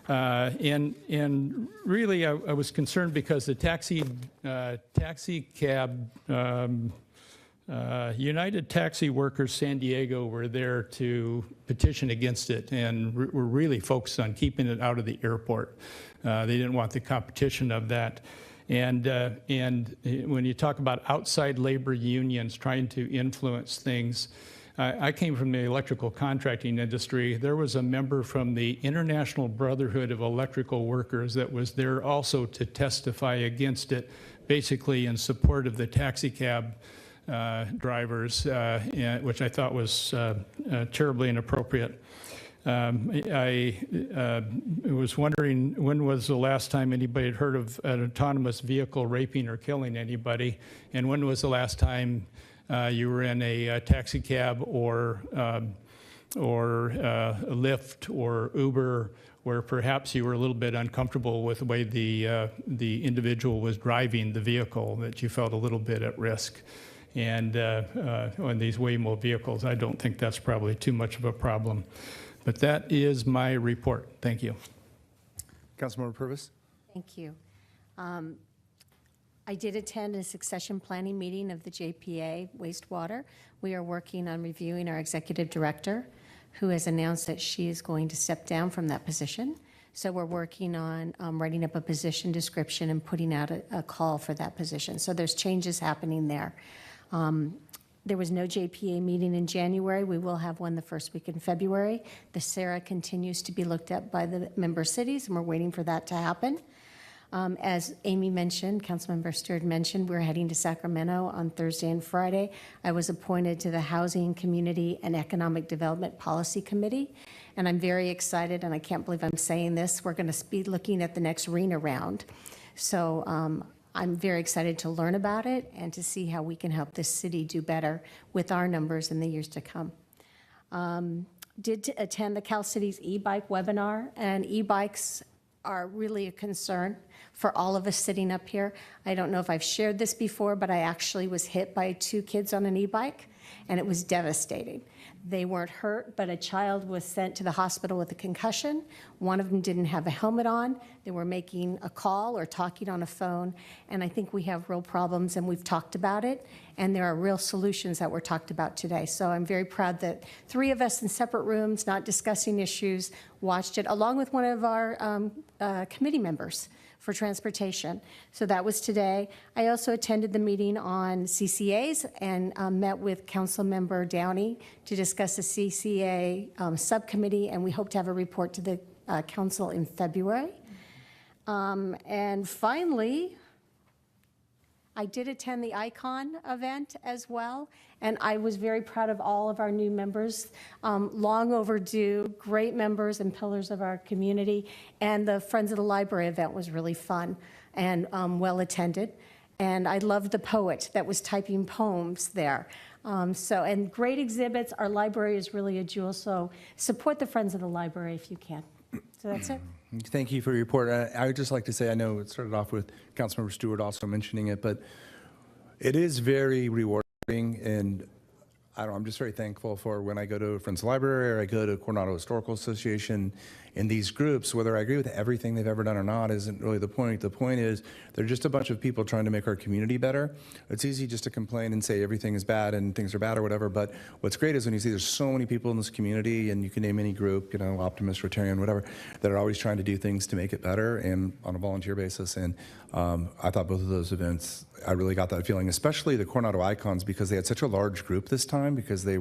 And really, I was concerned because the taxi cab. United Taxi Workers San Diego were there to petition against it, and were really focused on keeping it out of the airport. They didn't want the competition of that. And when you talk about outside labor unions trying to influence things, I came from the electrical contracting industry. There was a member from the International Brotherhood of Electrical Workers that was there also to testify against it, basically in support of the taxi cab drivers, which I thought was terribly inappropriate. I was wondering, when was the last time anybody had heard of an autonomous vehicle raping or killing anybody? And when was the last time you were in a taxi cab or Lyft or Uber, where perhaps you were a little bit uncomfortable with the way the individual was driving the vehicle, that you felt a little bit at risk? And on these Waymo vehicles, I don't think that's probably too much of a problem. But that is my report. Thank you. Councilmember Purvis? Thank you. I did attend a succession planning meeting of the JPA wastewater. We are working on reviewing our executive director, who has announced that she is going to step down from that position. So we're working on writing up a position description and putting out a call for that position. So there's changes happening there. There was no JPA meeting in January. We will have one the first week in February. The SARA continues to be looked at by the member cities, and we're waiting for that to happen. As Amy mentioned, Councilmember Stewart mentioned, we're heading to Sacramento on Thursday and Friday. I was appointed to the Housing, Community, and Economic Development Policy Committee, and I'm very excited, and I can't believe I'm saying this. We're going to be looking at the next RENA round. So I'm very excited to learn about it and to see how we can help this city do better with our numbers in the years to come. Did attend the Cal Cities e-bike webinar, and e-bikes are really a concern for all of us sitting up here. I don't know if I've shared this before, but I actually was hit by 2 kids on an e-bike, and it was devastating. They weren't hurt, but a child was sent to the hospital with a concussion. One of them didn't have a helmet on. They were making a call or talking on a phone, and I think we have real problems, and we've talked about it, and there are real solutions that were talked about today. So I'm very proud that 3 of us in separate rooms, not discussing issues, watched it, along with one of our committee members for transportation. So that was today. I also attended the meeting on CCAs and met with Councilmember Downey to discuss the CCA subcommittee, and we hope to have a report to the council in February. And finally, I did attend the ICON event as well, and I was very proud of all of our new members, long overdue, great members and pillars of our community, and the Friends of the Library event was really fun and well attended. And I loved the poet that was typing poems there. And great exhibits. Our library is really a jewel, so support the Friends of the Library if you can. So that's it. Thank you for your report. I would just like to say, I know it started off with Councilmember Stewart also mentioning it, but it is very rewarding, and I'm just very thankful for when I go to Friends Library or I go to Coronado Historical Association. In these groups, whether I agree with everything they've ever done or not isn't really the point. The point is they're just a bunch of people trying to make our community better. It's easy just to complain and say everything is bad and things are bad or whatever, but what's great is when you see there's so many people in this community, and you can name any group, optimist, Rotarian, whatever, that are always trying to do things to make it better and on a volunteer basis. And I thought both of those events, I really got that feeling, especially the Coronado Icons, because they had such a large group this time because they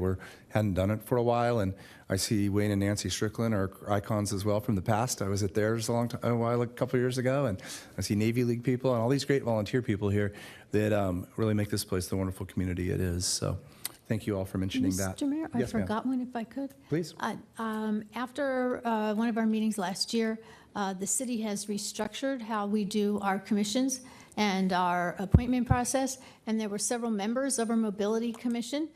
hadn't done it for a while. And I see Wayne and Nancy Strickland are icons as well from the past. I was at theirs a couple of years ago, and I see Navy League people and all these great volunteer people here that really make this place the wonderful community it is. So thank you all for mentioning that. Mr. Mayor, I Yes, ma'am. forgot one if I could. Please. After one of our meetings last year, the city has restructured how we do our commissions and our appointment process, and there were several members of our mobility commission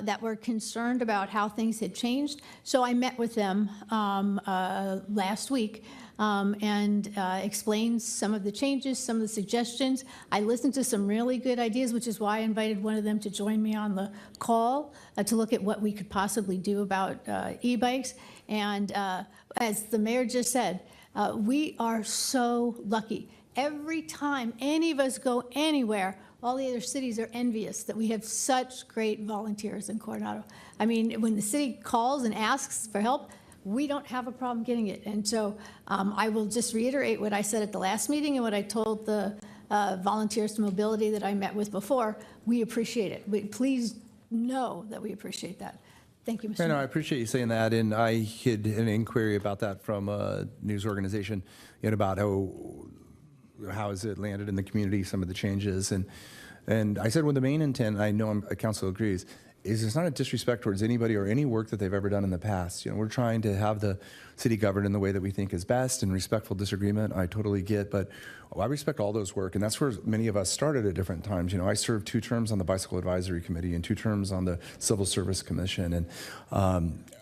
that were concerned about how things had changed. So I met with them last week and explained some of the changes, some of the suggestions. I listened to some really good ideas, which is why I invited one of them to join me on the call to look at what we could possibly do about e-bikes. And as the mayor just said, we are so lucky. Every time any of us go anywhere, all the other cities are envious that we have such great volunteers in Coronado. I mean, when the city calls and asks for help, we don't have a problem getting it. And so I will just reiterate what I said at the last meeting and what I told the volunteers to mobility that I met with before. We appreciate it. Please know that we appreciate that. Thank you, Mr. No, I Mayor. appreciate you saying that, and I had an inquiry about that from a news organization about how has it landed in the community, some of the changes, and I said, well, the main intent, I know council agrees, is it's not a disrespect towards anybody or any work that they've ever done in the past. We're trying to have the city governed in the way that we think is best, and respectful disagreement, I totally get, but I respect all those work, and that's where many of us started at different times. I served 2 terms on the Bicycle Advisory Committee and 2 terms on the Civil Service Commission, and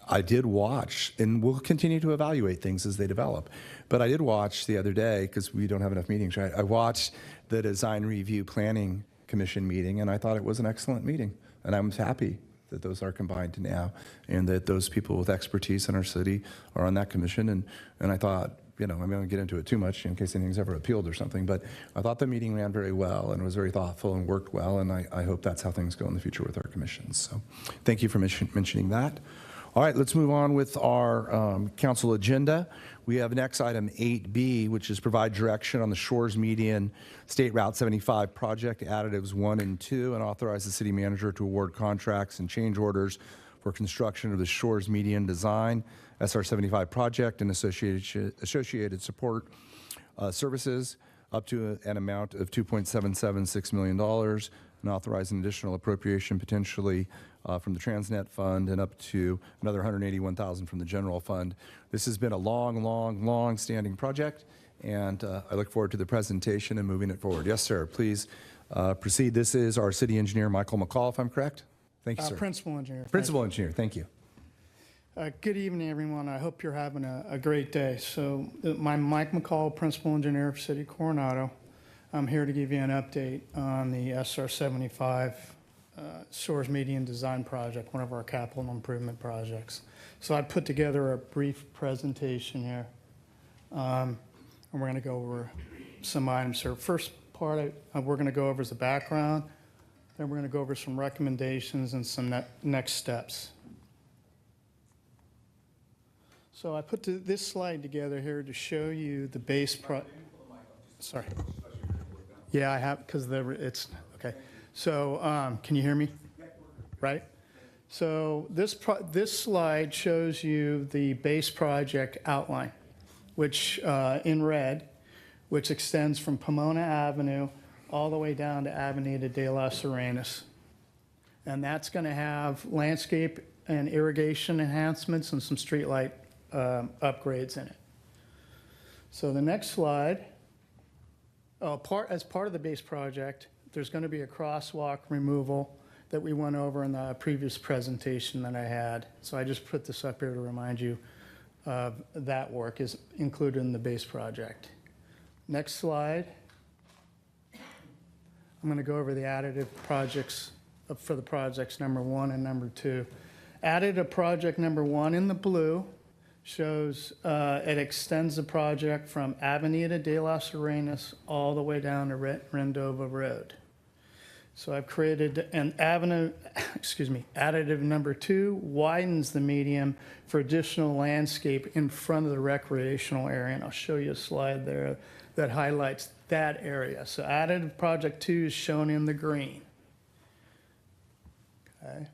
I did watch, and we'll continue to evaluate things as they develop, but I did watch the other day, because we don't have enough meetings, right? I watched the Design Review Planning Commission meeting, and I thought it was an excellent meeting. And I'm happy that those are combined now, and that those people with expertise in our city are on that commission. And I thought, I'm not going to get into it too much in case anything's ever appealed or something, but I thought the meeting ran very well and was very thoughtful and worked well, and I hope that's how things go in the future with our commissions. So thank you for mentioning that. All right, let's move on with our council agenda. We have next item 8B, which is provide direction on the Shores Median State Route 75 project additives 1 and 2, and authorize the city manager to award contracts and change orders for construction of the Shores Median Design SR 75 project and associated support services up to an amount of $2.776 million, and authorize an additional appropriation potentially from the Transnet Fund and up to another $181,000 from the general fund. This has been a long standing project, and I look forward to the presentation and moving it forward. Yes, sir, please proceed. This is our city engineer, Michael McCall, if I'm correct. Thank you, sir. Principal engineer. Principal engineer, thank you. Good evening, everyone. I hope you're having a great day. So I'm Mike McCall, Principal Engineer for City of Coronado. I'm here to give you an update on the SR 75 Shores Median Design Project, one of our capital improvement projects. So I put together a brief presentation here, and we're going to go over some items here. First part we're going to go over is the background, then we're going to go over some recommendations and some next steps. So I put this slide together here to show you the base sorry. Yeah, I have, because it's, okay. So can you hear me? Right? So this slide shows you the base project outline, which in red, which extends from Pomona Avenue all the way down to Avenida de las Arenas. And that's going to have landscape and irrigation enhancements and some street light upgrades in it. So the next slide, as part of the base project, there's going to be a crosswalk removal that we went over in the previous presentation that I had. So I just put this up here to remind you of that work is included in the base project. Next slide. I'm going to go over the additive projects for the projects number 1 and number 2. Additive project number 1 in the blue shows it extends the project from Avenida de las Arenas all the way down to Rendova Road. So I've created an additive number 2 widens the medium for additional landscape in front of the recreational area. And I'll show you a slide there that highlights that area. So additive project 2 is shown in the green. Okay.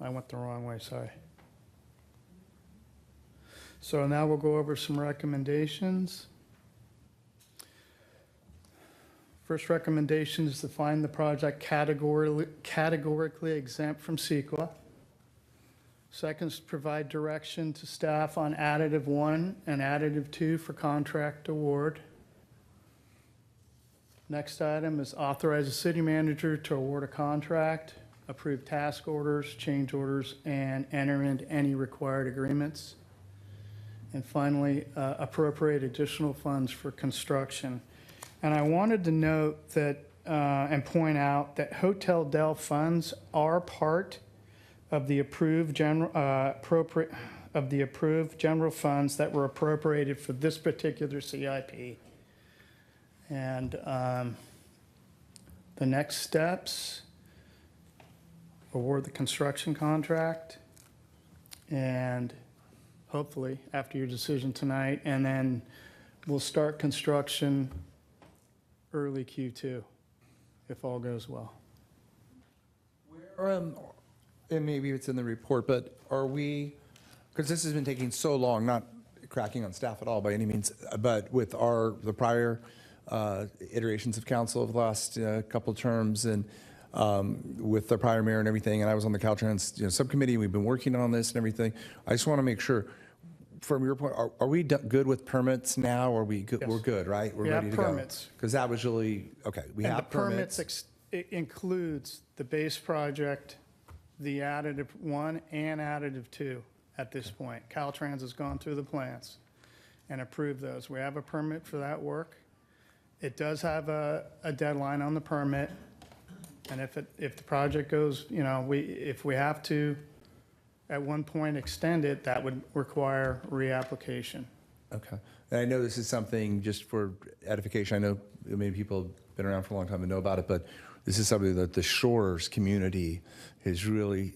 I went the wrong way, sorry. So now we'll go over some recommendations. First recommendation is to find the project categorically exempt from CEQA. Second is to provide direction to staff on additive 1 and additive 2 for contract award. Next item is authorize the city manager to award a contract, approve task orders, change orders, and enter into any required agreements. And finally, appropriate additional funds for construction. And I wanted to note that and point out that Hotel Del funds are part of the approved general funds that were appropriated for this particular CIP. And the next steps: award the construction contract, and hopefully after your decision tonight, and then we'll start construction early Q2, if all goes well. And maybe it's in the report, but are we, because this has been taking so long, not cracking on staff at all by any means, but with the prior iterations of council of the last couple terms, and with the prior mayor and everything, and I was on the Caltrans subcommittee, we've been working on this and everything. I just want to make sure, from your point, are we good with permits now? Or are we good? Yes. We're good, right? We're We ready have to permits. go. Because that was really, okay, we And have the permits it includes the base project, the additive 1 and additive 2 at this point. Caltrans has gone through the plans and approved those. We have a permit for that work. It does have a deadline on the permit, and if the project goes, if we have to at one point extend it, that would require reapplication. Okay. And I know this is something, just for edification, I know many people have been around for a long time and know about it, but this is something that the Shores community has really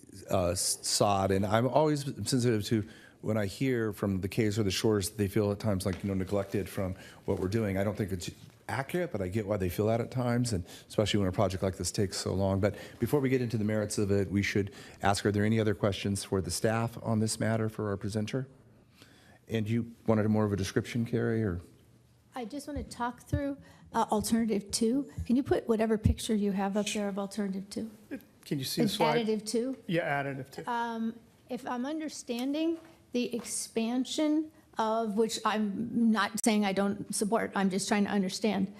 sought. And I'm always sensitive to when I hear from the Cays or the Shores, they feel at times like, neglected from what we're doing. I don't think it's accurate, but I get why they feel that at times, and especially when a project like this takes so long. But before we get into the merits of it, we should ask, are there any other questions for the staff on this matter for our presenter? And you wanted more of a description, Carrie, or? I just want to talk through alternative 2. Can you put whatever picture you have up there of alternative 2? Can you see the It's slide? additive 2? Yeah, additive 2. If I'm understanding, the expansion of which I'm not saying I don't support, I'm just trying to understand.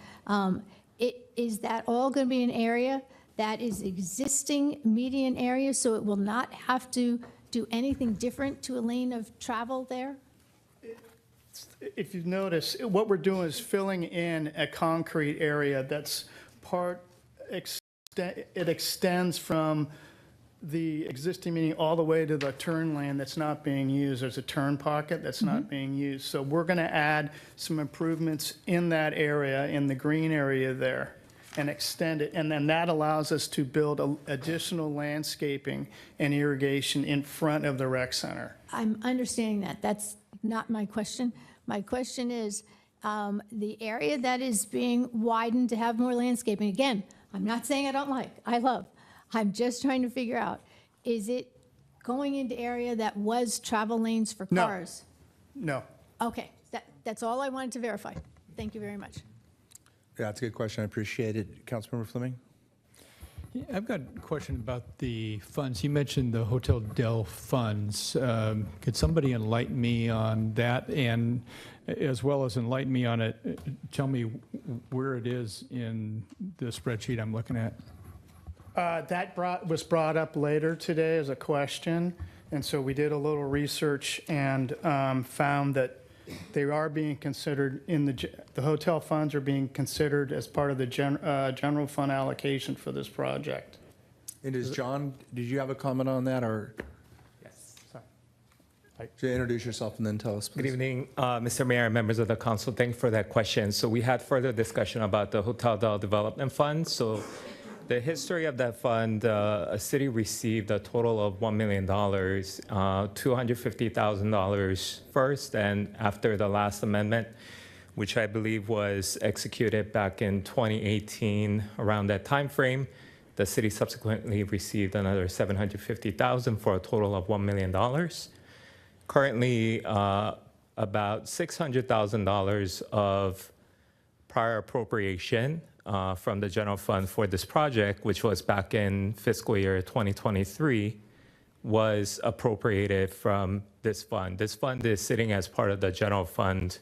Is that all going to be an area that is existing median area, so it will not have to do anything different to a lane of travel there? If you notice, what we're doing is filling in a concrete area that's it extends from the existing median all the way to the turn lane that's not being used. There's a turn pocket that's not being used. So we're going to add some improvements in that area, in the green area there, and extend it. And then that allows us to build additional landscaping and irrigation in front of the rec center. I'm understanding that. That's not my question. My question is, the area that is being widened to have more landscaping, again, I'm not saying I love. I'm just trying to figure out, is it going into area that was travel lanes for No. cars? No. Okay, that's all I wanted to verify. Thank you very much. Yeah, that's a good question. I appreciate it. Councilmember Fleming? I've got a question about the funds. You mentioned the Hotel Del funds. Could somebody enlighten me on that, and as well as enlighten me on it, tell me where it is in the spreadsheet I'm looking at? That was brought up later today as a question, and so we did a little research and found that they are being considered in the hotel funds are being considered as part of the general fund allocation for this project. And is John, did you have a comment on that, or? Yes. So introduce yourself and then tell us, please. Good evening, Mr. Mayor and members of the council. Thank you for that question. So we had further discussion about the Hotel Del Development Fund. So the history of that fund, a city received a total of $1 million, $250,000 first, and after the last amendment, which I believe was executed back in 2018, around that time frame, the city subsequently received another $750,000 for a total of $1 million. Currently, about $600,000 of prior appropriation from the general fund for this project, which was back in fiscal year 2023, was appropriated from this fund. This fund is sitting as part of the general fund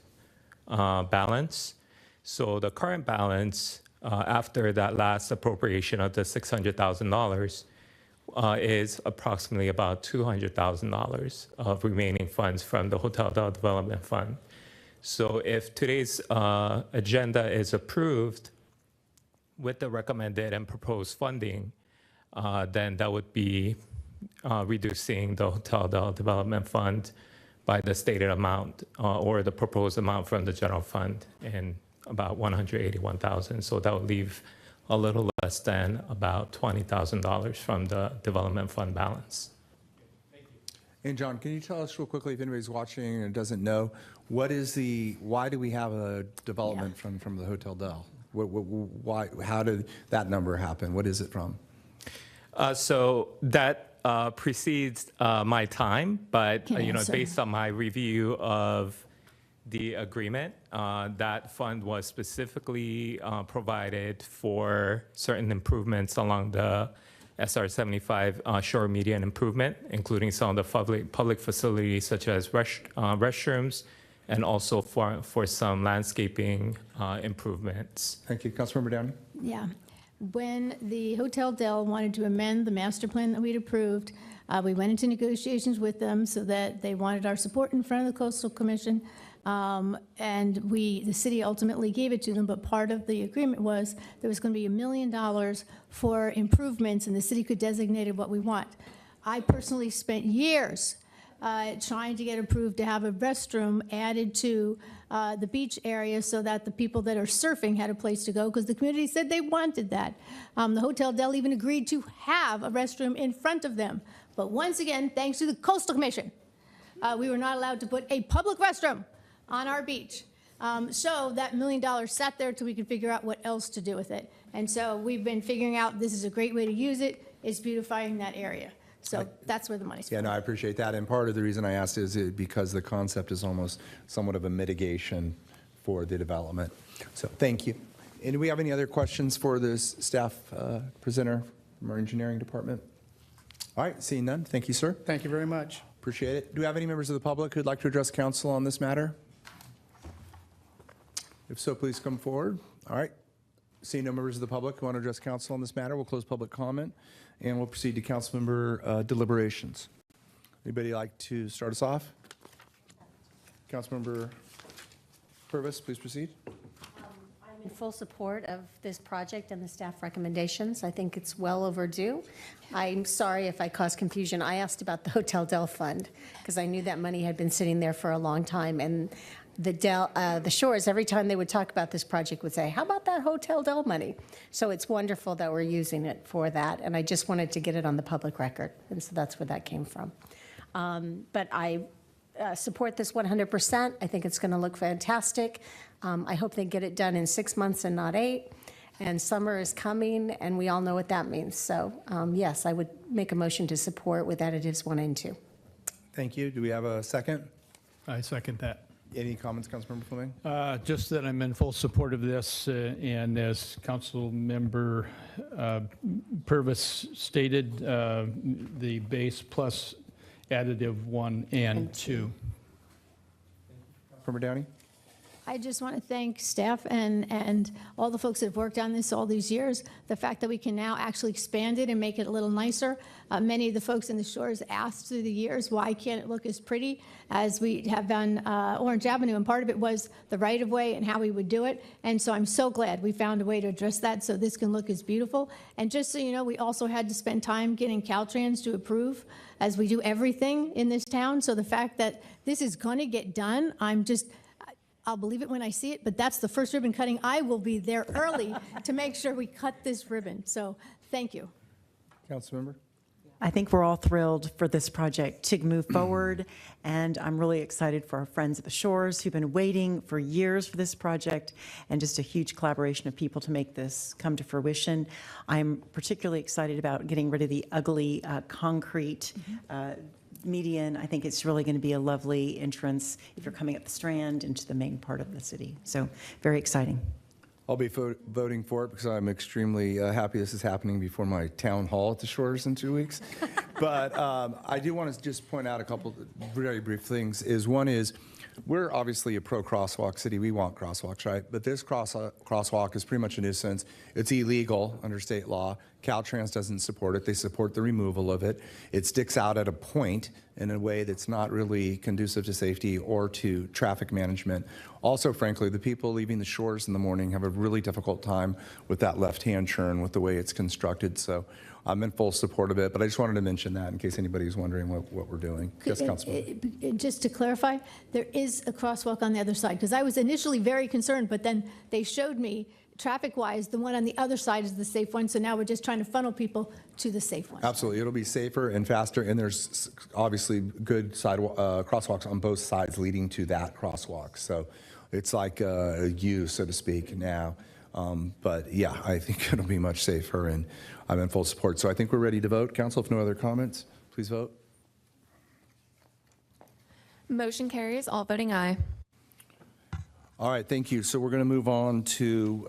balance. So the current balance after that last appropriation of the $600,000 is approximately about $200,000 of remaining funds from the Hotel Del Development Fund. So if today's agenda is approved with the recommended and proposed funding, then that would be reducing the Hotel Del Development Fund by the stated amount or the proposed amount from the general fund in about $181,000. So that would leave a little less than about $20,000 from the development fund balance. And John, can you tell us real quickly, if anybody's watching and doesn't know, why do we have a development from the Hotel Del? Why, how did that number happen? What is it from? So that precedes my time, but answer. based on my review of the agreement, that fund was specifically provided for certain improvements along the SR 75 shore median improvement, including some of the public facilities such as restrooms, and also for some landscaping improvements. Thank you. Councilmember Downey? Yeah. When the Hotel Del wanted to amend the master plan that we'd approved, we went into negotiations with them so that they wanted our support in front of the Coastal Commission. And the city ultimately gave it to them, but part of the agreement was there was going to be $1 million for improvements, and the city could designate what we want. I personally spent years trying to get approved to have a restroom added to the beach area so that the people that are surfing had a place to go, because the community said they wanted that. The Hotel Del even agreed to have a restroom in front of them. But once again, thanks to the Coastal Commission, we were not allowed to put a public restroom on our beach. So that $1 million sat there till we could figure out what else to do with it. And so we've been figuring out this is a great way to use it. It's beautifying that area. So that's where the money's Yeah, from. no, I appreciate that. And part of the reason I asked is because the concept is almost somewhat of a mitigation for the development. So thank you. And do we have any other questions for this staff presenter from our engineering department? All right, seeing none. Thank you, sir. Thank you very much. Appreciate it. Do we have any members of the public who'd like to address council on this matter? If so, please come forward. All right. Seeing no members of the public who want to address council on this matter, we'll close public comment and we'll proceed to council member deliberations. Anybody like to start us off? Councilmember Purvis, please proceed. I'm in full support of this project and the staff recommendations. I think it's well overdue. I'm sorry if I caused confusion. I asked about the Hotel Del Fund because I knew that money had been sitting there for a long time. And the Shores, every time they would talk about this project, would say, how about that Hotel Del money? So it's wonderful that we're using it for that. And I just wanted to get it on the public record. And so that's where that came from. But I support this 100%. I think it's going to look fantastic. I hope they get it done in 6 months and not 8. And summer is coming, and we all know what that means. So yes, I would make a motion to support with additives 1 and 2. Thank you. Do we have a second? I second that. Any comments, Councilmember Fleming? Just that I'm in full support of this, and as Councilmember Purvis stated, the base plus additive 1 and 2. Councilmember Downey? I just want to thank staff and all the folks that have worked on this all these years. The fact that we can now actually expand it and make it a little nicer. Many of the folks in the shores asked through the years, why can't it look as pretty as we have done Orange Avenue? And part of it was the right-of-way and how we would do it. And so I'm so glad we found a way to address that so this can look as beautiful. And just so you know, we also had to spend time getting Caltrans to approve, as we do everything in this town. So the fact that this is going to get done, I'll believe it when I see it, but that's the first ribbon cutting. I will be there early to make sure we cut this ribbon. So thank you. Councilmember? I think we're all thrilled for this project to move forward, and I'm really excited for our friends at the shores who've been waiting for years for this project, and just a huge collaboration of people to make this come to fruition. I'm particularly excited about getting rid of the ugly concrete median. I think it's really going to be a lovely entrance if you're coming up the Strand into the main part of the city. So very exciting. I'll be voting for it because I'm extremely happy this is happening before my town hall at the Shores in 2 weeks. But I do want to just point out a couple very brief things. One is, we're obviously a pro-crosswalk city. We want crosswalks, right? But this crosswalk is pretty much a nuisance. It's illegal under state law. Caltrans doesn't support it. They support the removal of it. It sticks out at a point in a way that's not really conducive to safety or to traffic management. Also, frankly, the people leaving the shores in the morning have a really difficult time with that left-hand turn with the way it's constructed. So I'm in full support of it, but I just wanted to mention that in case anybody's wondering what we're doing. Yes, Councilman. Just to clarify, there is a crosswalk on the other side, because I was initially very concerned, but then they showed me, traffic-wise, the one on the other side is the safe one, so now we're just trying to funnel people to the safe one. Absolutely. It'll be safer and faster, and there's obviously good crosswalks on both sides leading to that crosswalk. So it's like a U, so to speak, now. But yeah, I think it'll be much safer, and I'm in full support. So I think we're ready to vote. Council, if no other comments, please vote. Motion carries, all voting aye. All right, thank you. So we're going to move on to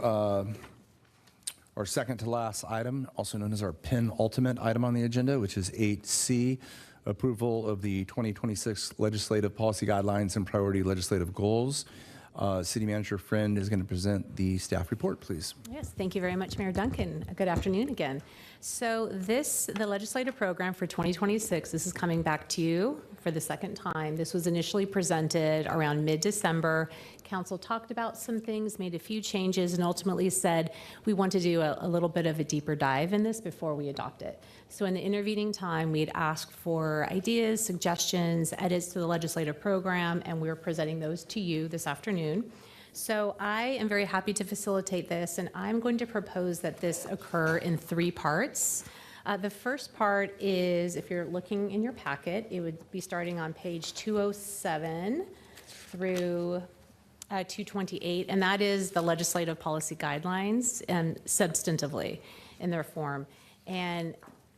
our second to last item, also known as our penultimate item on the agenda, which is 8C, approval of the 2026 legislative policy guidelines and priority legislative goals. City Manager Friend is going to present the staff report, please. Yes, thank you very much, Mayor Duncan. Good afternoon again. So the legislative program for 2026, this is coming back to you for the second time. This was initially presented around mid-December. Council talked about some things, made a few changes, and ultimately said we want to do a little bit of a deeper dive in this before we adopt it. So in the intervening time, we'd asked for ideas, suggestions, edits to the legislative program, and we're presenting those to you this afternoon. So I am very happy to facilitate this, and I'm going to propose that this occur in 3 parts. The first part is, if you're looking in your packet, it would be starting on page 207 through 228, and that is the legislative policy guidelines and substantively in their form. And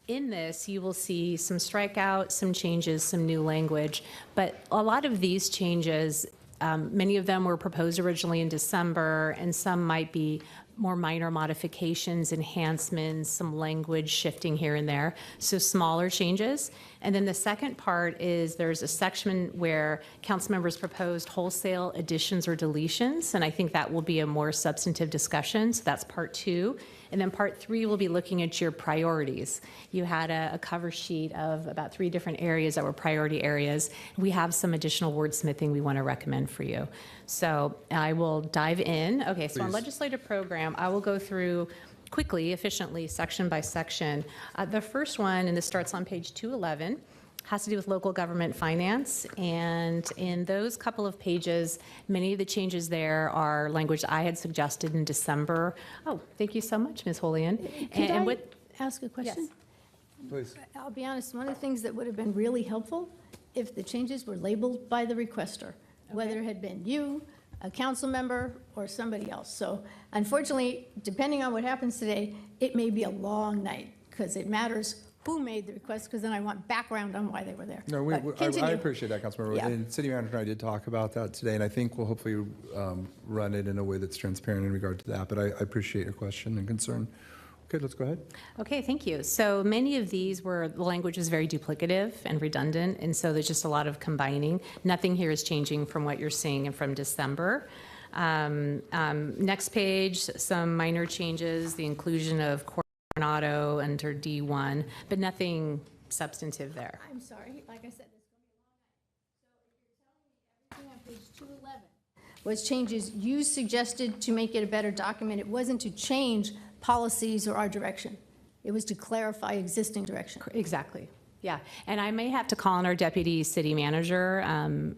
in this, you will see some strikeouts, some changes, some new language, but a lot of these changes, many of them were proposed originally in December, and some might be more minor modifications, enhancements, some language shifting here and there, so smaller changes. And then the second part is there's a section where council members proposed wholesale additions or deletions, and I think that will be a more substantive discussion, so that's part 2. And then part 3 will be looking at your priorities. You had a cover sheet of about 3 different areas that were priority areas. We have some additional wordsmithing we want to recommend for you. So I will dive in. Okay, so on legislative program, I will go through quickly, efficiently, section by section. The first one, and this starts on page 211, has to do with local government finance. And in those couple of pages, many of the changes there are language I had suggested in December. Oh, thank you so much, Ms. Holian. Could I ask a question? Yes. Please. I'll be honest, one of the things that would have been really helpful if the changes were labeled by the requester, whether it had been you, a council member, or somebody else. So unfortunately, depending on what happens today, it may be a long night because it matters who made the request, because then I want background on why they were there. No, But I continue. appreciate that, Councilmember. Yeah. And City Manager and I did talk about that today, and I think we'll hopefully run it in a way that's transparent in regard to that. But I appreciate your question and concern. Okay, let's go ahead. Okay, thank you. So many of these were, the language is very duplicative and redundant, and so there's just a lot of combining. Nothing here is changing from what you're seeing and from December. Next page, some minor changes, the inclusion of Coronado under D1, but nothing substantive there. I'm sorry, like I said, there's going to be a long night. So if you're telling me everything on page 211 was changes you suggested to make it a better document, it wasn't to change policies or our direction. It was to clarify existing direction. Exactly. Yeah, and I may have to call on our deputy city manager,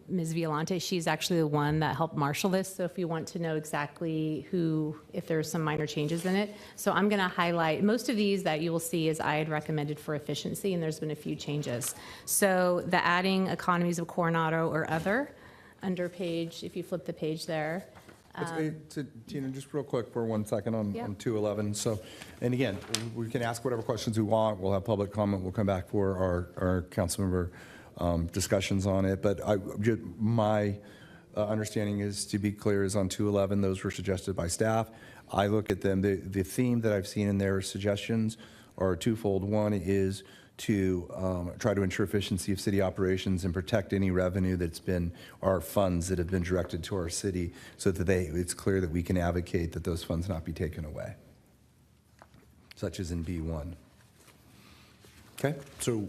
Ms. Violante. She's actually the one that helped marshal this, so if you want to know exactly who, if there's some minor changes in it. So I'm going to highlight, most of these that you will see is I had recommended for efficiency, and there's been a few changes. So the adding economies of Coronado or other, under page, if you flip the page there. Tina, just real quick for 1 second on, Yeah. on 211. So, and again, we can ask whatever questions we want. We'll have public comment. We'll come back for our council member discussions on it. But my understanding is, to be clear, is on 211, those were suggested by staff. I look at them, the theme that I've seen in their suggestions are twofold. One is to try to ensure efficiency of city operations and protect any revenue that's been, or funds that have been directed to our city, so that it's clear that we can advocate that those funds not be taken away, such as in B1. Okay, so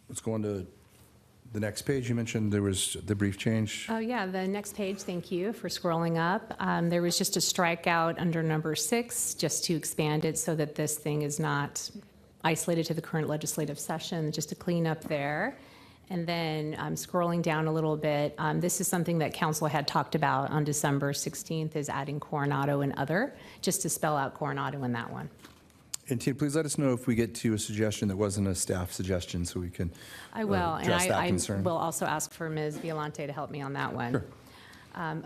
let's go on to the next page. You mentioned there was the brief change. Oh, yeah, the next page, thank you for scrolling up. There was just a strikeout under number 6, just to expand it so that this thing is not isolated to the current legislative session, just to clean up there. And then scrolling down a little bit, this is something that council had talked about on December 16th, is adding Coronado and other, just to spell out Coronado in that one. And Tina, please let us know if we get to a suggestion that wasn't a staff suggestion, so we can I will, and address that I concern. will also ask for Ms. Violante to help me on that one. Sure.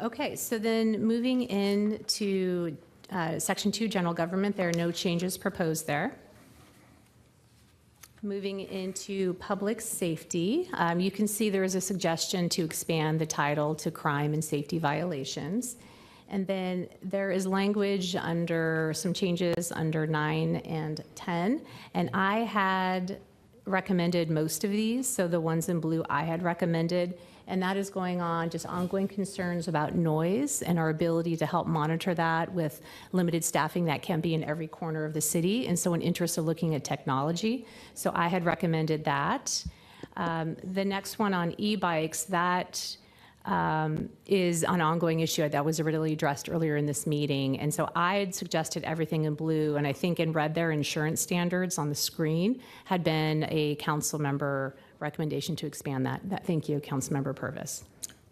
Okay, so then moving into Section 2, General Government, there are no changes proposed there. Moving into public safety, you can see there is a suggestion to expand the title to crime and safety violations. And then there is language under some changes under 9 and 10. And I had recommended most of these, so the ones in blue I had recommended. And that is going on, just ongoing concerns about noise and our ability to help monitor that with limited staffing that can be in every corner of the city. And so an interest of looking at technology. So I had recommended that. The next one on e-bikes, that is an ongoing issue that was really addressed earlier in this meeting. And so I had suggested everything in blue, and I think in red there, insurance standards on the screen had been a council member recommendation to expand that. Thank you, Councilmember Purvis.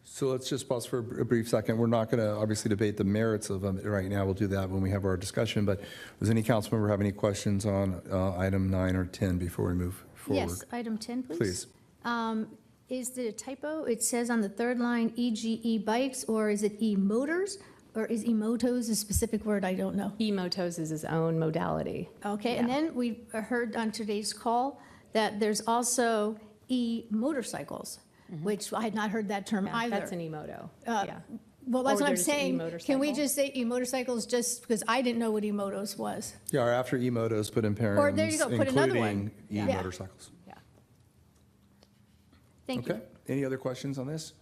So let's just pause for a brief second. We're not going to obviously debate the merits of them right now. We'll do that when we have our discussion. But does any council member have any questions on item 9 or 10 before we move forward? Yes, item 10, please. Please. Is there a typo? It says on the third line, EGE bikes, or is it e-motors? Or is e-motos a specific word? I don't know. E-motos is its own modality. Okay, and then we heard on today's call that there's also e-motorcycles, which I had not heard that term either. That's an e-moto, yeah. Well, that's Or what I'm there's saying. Can we e-motorcycle. just say e-motorcycles just because I didn't know what e-motos was? Yeah, or after e-motos, put in parentheses, Or there you go, put another one. including Yeah. e-motorcycles. Yeah. Thank you. Okay, any other questions on this?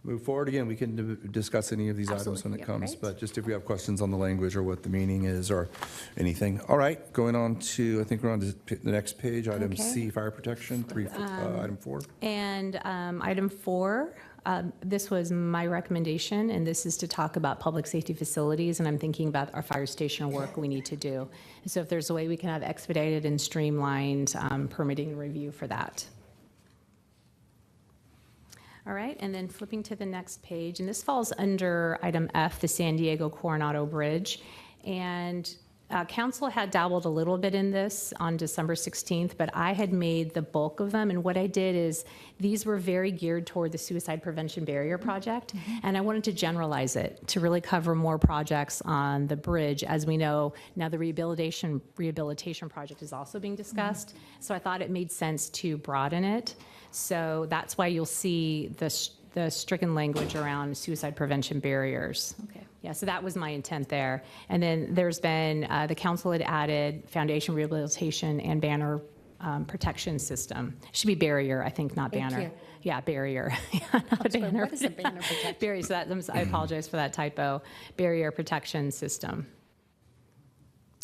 Move forward. Again, we can discuss any of these items Absolutely. when it Yeah, comes, great. but just if we have questions on the language or what the meaning is or anything. All right, going on to, I think we're on to the next page, item Okay. C, fire protection, item 4. And item 4, this was my recommendation, and this is to talk about public safety facilities, and I'm thinking about our fire station work we need to do. So if there's a way we can have expedited and streamlined permitting and review for that. All right, and then flipping to the next page, and this falls under item F, the San Diego Coronado Bridge. And Council had dabbled a little bit in this on December 16th, but I had made the bulk of them. And what I did is these were very geared toward the Suicide Prevention Barrier Project. And I wanted to generalize it to really cover more projects on the bridge. As we know, now the rehabilitation project is also being discussed. So I thought it made sense to broaden it. So that's why you'll see the stricken language around suicide prevention barriers. Okay. Yeah, so that was my intent there. And then there's been, the council had added foundation rehabilitation and banner protection system. It should be barrier, I think, not Thank banner. you. Yeah, barrier, not a banner. What is a banner protection? Barrier, so I apologize for that typo. Barrier protection system.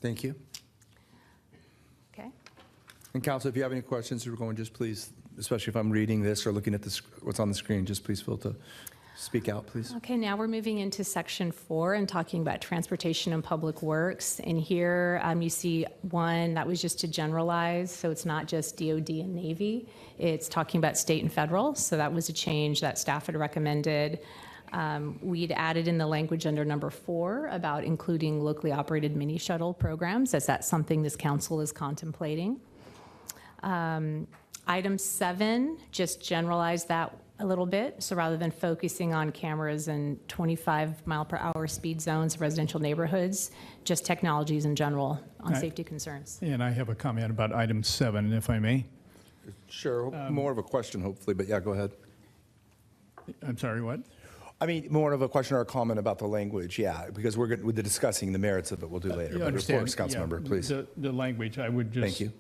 Thank you. Okay. And council, if you have any questions, we're going, just please, especially if I'm reading this or looking at what's on the screen, just please feel to speak out, please. Okay, now we're moving into section 4 and talking about transportation and public works. And here you see one that was just to generalize, so it's not just DOD and Navy. It's talking about state and federal, so that was a change that staff had recommended. We'd added in the language under number 4 about including locally operated mini shuttle programs, as that's something this council is contemplating. Item 7, just generalize that a little bit. So rather than focusing on cameras in 25-mile-per-hour speed zones, residential neighborhoods, just technologies in general on safety concerns. And I have a comment about item 7, if I may. Sure, more of a question, hopefully, but yeah, go ahead. I'm sorry, what? I mean, more of a question or a comment about the language, yeah, because we're with the discussing the merits of it, we'll do later. You But understand, of course, Councilmember, yeah, please. The language, I would just. Thank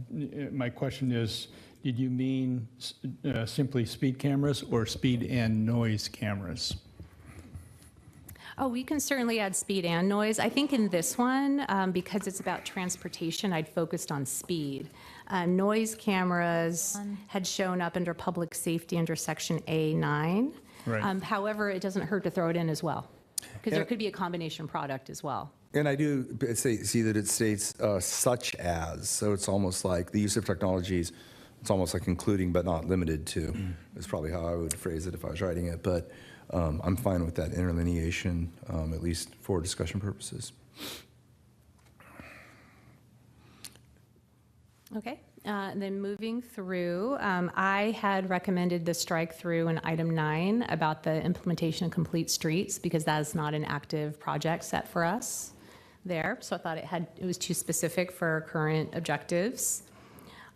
you. My question is, did you mean simply speed cameras or speed and noise cameras? Oh, we can certainly add speed and noise. I think in this one, because it's about transportation, I'd focused on speed. Noise cameras had shown up under public safety under section A9. Right. However, it doesn't hurt to throw it in as well, because there could be a combination product as well. And I do see that it states such as, so it's almost like the use of technologies, it's almost like including but not limited to, is probably how I would phrase it if I was writing it. But I'm fine with that interlineation, at least for discussion purposes. Okay, then moving through, I had recommended the strike through in item 9 about the implementation of complete streets, because that is not an active project set for us there. So I thought it was too specific for our current objectives.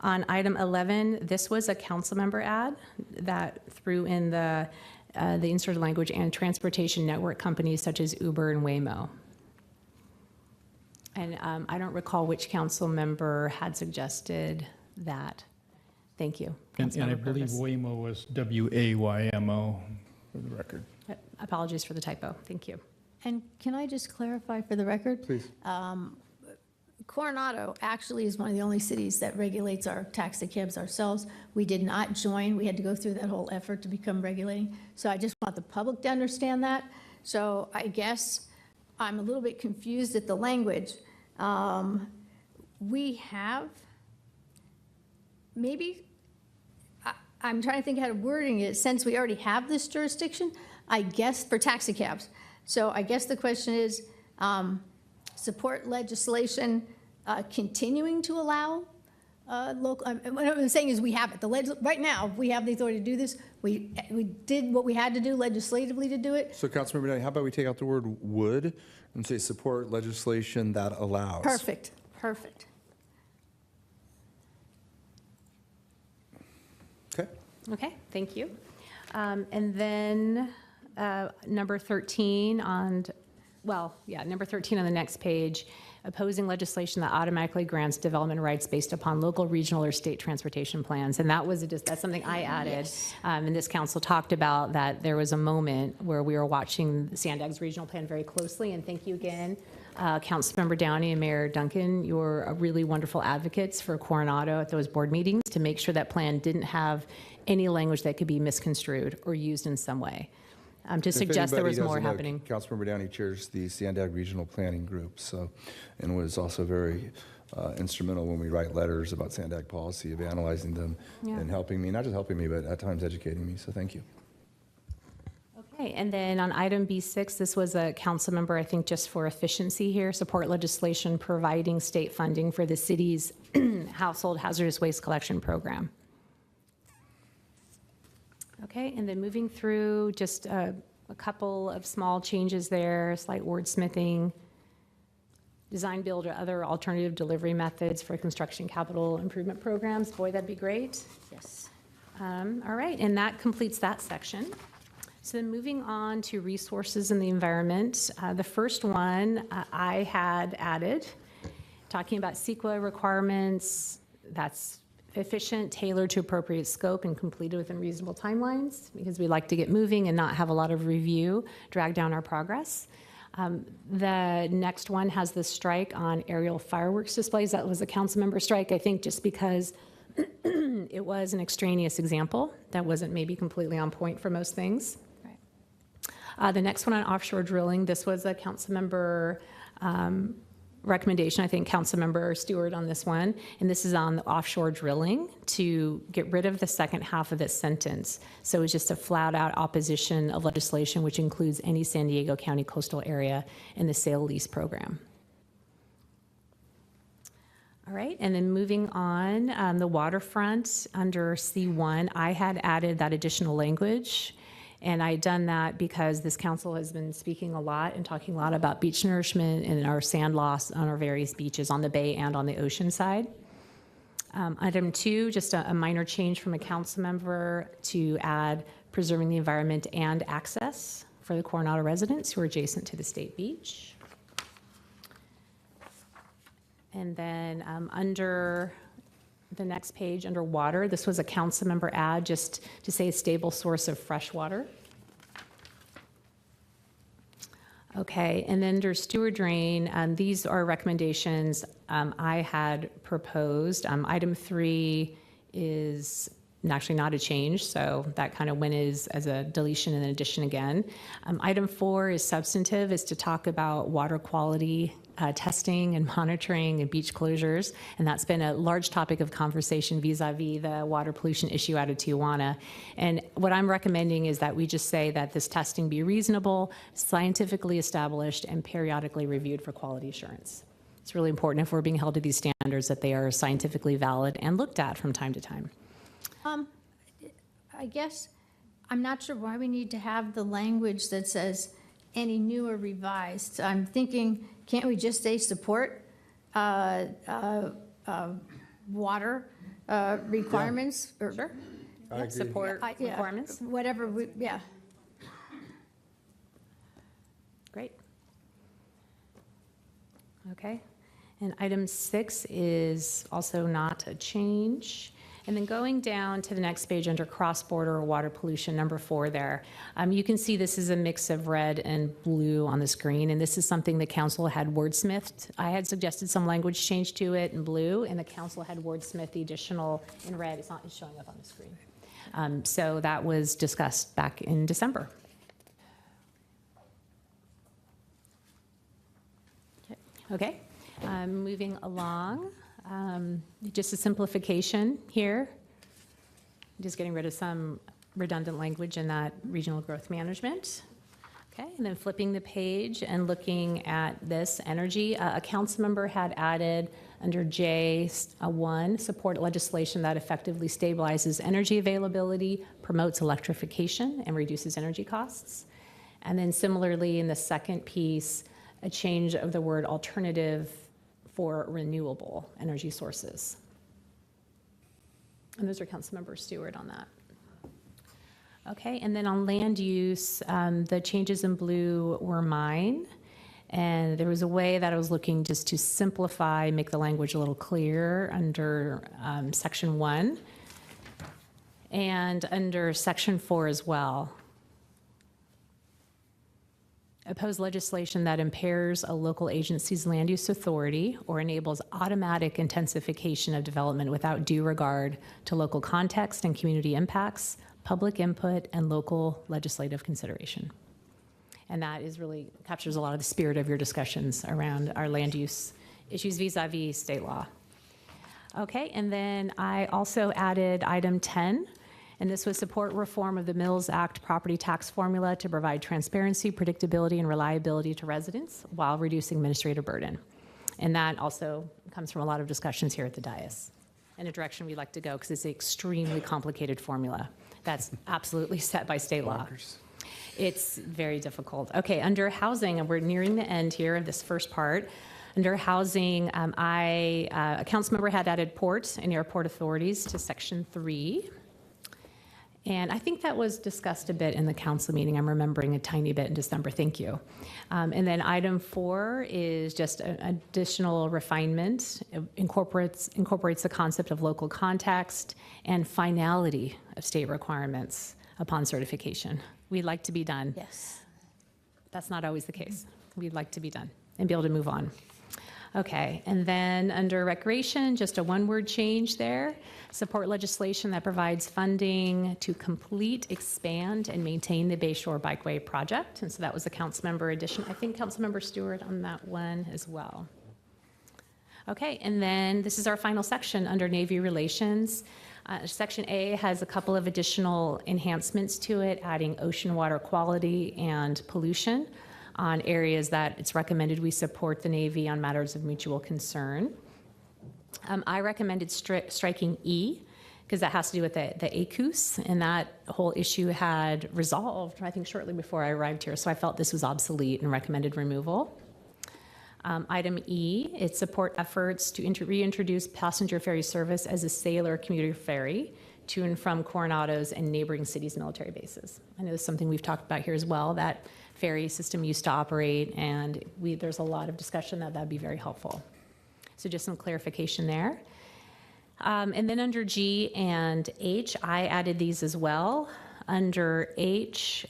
On item 11, this was a council member ad that threw in the inserted language and transportation network companies such as Uber and Waymo. And I don't recall which council member had suggested that. Thank you. And I Councilmember believe Purvis. Waymo was W-A-Y-M-O, for the record. Apologies for the typo. Thank you. And can I just clarify for the record? Please. Coronado actually is one of the only cities that regulates our taxi cabs ourselves. We did not join. We had to go through that whole effort to become regulating. So I just want the public to understand that. So I guess I'm a little bit confused at the language. We have, maybe, I'm trying to think how to wording it, since we already have this jurisdiction, I guess, for taxi cabs. So I guess the question is, support legislation continuing to allow local, what I'm saying is we have it. Right now, we have the authority to do this. We did what we had to do legislatively to do it. So Councilmember Downey, how about we take out the word would and say support legislation that allows? Perfect, perfect. Okay. Okay, thank you. And then number 13 on, number 13 on the next page, opposing legislation that automatically grants development rights based upon local, regional, or state transportation plans. And that was that's something I added. Yes. And this council talked about that there was a moment where we were watching Sandag's regional plan very closely. And thank you again, Councilmember Downey and Mayor Duncan. You were really wonderful advocates for Coronado at those board meetings to make sure that plan didn't have any language that could be misconstrued or used in some way. To If suggest there anybody was more doesn't know, happening. Councilmember Downey chairs the Sandag Regional Planning Group, and was also very instrumental when we write letters about Sandag policy, of analyzing them and helping me, not just helping me, but at times educating me. So thank you. Okay, and then on item B6, this was a council member, I think just for efficiency here, support legislation providing state funding for the city's household hazardous waste collection program. Okay, and then moving through just a couple of small changes there, slight wordsmithing, design, build, or other alternative delivery methods for construction capital improvement programs. Boy, that'd be great. Yes. All right, and that completes that section. So then moving on to resources and the environment. The first one I had added, talking about CEQA requirements, that's efficient, tailored to appropriate scope, and completed within reasonable timelines, because we like to get moving and not have a lot of review drag down our progress. The next one has the strike on aerial fireworks displays. That was a council member strike, I think, just because it was an extraneous example that wasn't maybe completely on point for most things. The next one on offshore drilling, this was a council member recommendation, I think council member Stewart on this one, and this is on the offshore drilling to get rid of the second half of this sentence. So it's just a flat out opposition of legislation which includes any San Diego County coastal area in the sale lease program. All right, and then moving on, the waterfront under C1, I had added that additional language. And I had done that because this council has been speaking a lot and talking a lot about beach nourishment and our sand loss on our various beaches on the bay and on the ocean side. Item 2, just a minor change from a council member to add preserving the environment and access for the Coronado residents who are adjacent to the state beach. And then under the next page, under water, this was a council member add just to say a stable source of fresh water. Okay, and then under sewer drain, these are recommendations I had proposed. Item 3 is actually not a change, so that kind of went as a deletion and an addition again. Item 4 is substantive, is to talk about water quality testing and monitoring and beach closures, and that's been a large topic of conversation vis-a-vis the water pollution issue out of Tijuana. And what I'm recommending is that we just say that this testing be reasonable, scientifically established, and periodically reviewed for quality assurance. It's really important if we're being held to these standards that they are scientifically valid and looked at from time to time. I guess I'm not sure why we need to have the language that says any new or revised. I'm thinking, can't we just say support water requirements? Sure. I agree. Support Yeah, requirements. whatever, yeah. Great. Okay. And item 6 is also not a change. And then going down to the next page under cross-border water pollution, number 4 there, you can see this is a mix of red and blue on the screen, and this is something the council had wordsmithed. I had suggested some language change to it in blue, and the council had wordsmithed the additional in red. It's not showing up on the screen. So that was discussed back in December. Okay, moving along. Just a simplification here, just getting rid of some redundant language in that regional growth management. Okay, and then flipping the page and looking at this energy, a council member had added under J1, support legislation that effectively stabilizes energy availability, promotes electrification, and reduces energy costs. And then similarly in the second piece, a change of the word alternative for renewable energy sources. And those are Councilmember Stewart on that. Okay, and then on land use, the changes in blue were mine. And there was a way that I was looking just to simplify, make the language a little clearer under section 1 and under section 4 as well. Oppose legislation that impairs a local agency's land use authority or enables automatic intensification of development without due regard to local context and community impacts, public input, and local legislative consideration. And that is really captures a lot of the spirit of your discussions around our land use issues vis-a-vis state law. Okay, and then I also added item 10, And this would support reform of the Mills Act property tax formula to provide transparency, predictability, and reliability to residents while reducing administrative burden. And that also comes from a lot of discussions here at the dais, in a direction we'd like to go, because it's an extremely complicated formula that's absolutely set by state law. It's very difficult. Okay, under housing, and we're nearing the end here of this first part. Under housing, a council member had added ports and airport authorities to section 3. And I think that was discussed a bit in the council meeting. I'm remembering a tiny bit in December. Thank you. And then item 4 is just an additional refinement. It incorporates the concept of local context and finality of state requirements upon certification. We'd like to be done. Yes. That's not always the case. We'd like to be done and be able to move on. Okay, and then under recreation, just a one-word change there. Support legislation that provides funding to complete, expand, and maintain the Bayshore Bikeway project. And so that was a council member addition. I think Councilmember Stewart on that one as well. Okay, and then this is our final section under Navy relations. Section A has a couple of additional enhancements to it, adding ocean water quality and pollution on areas that it's recommended we support the Navy on matters of mutual concern. I recommended striking E, because that has to do with the ACUS, and that whole issue had resolved, I think, shortly before I arrived here, so I felt this was obsolete and recommended removal. Item E, it support efforts to reintroduce passenger ferry service as a sailor commuter ferry to and from Coronado's and neighboring cities' military bases. I know it's something we've talked about here as well, that ferry system used to operate, and there's a lot of discussion that that'd be very helpful. So just some clarification there. And then under G and H, I added these as well. Under H,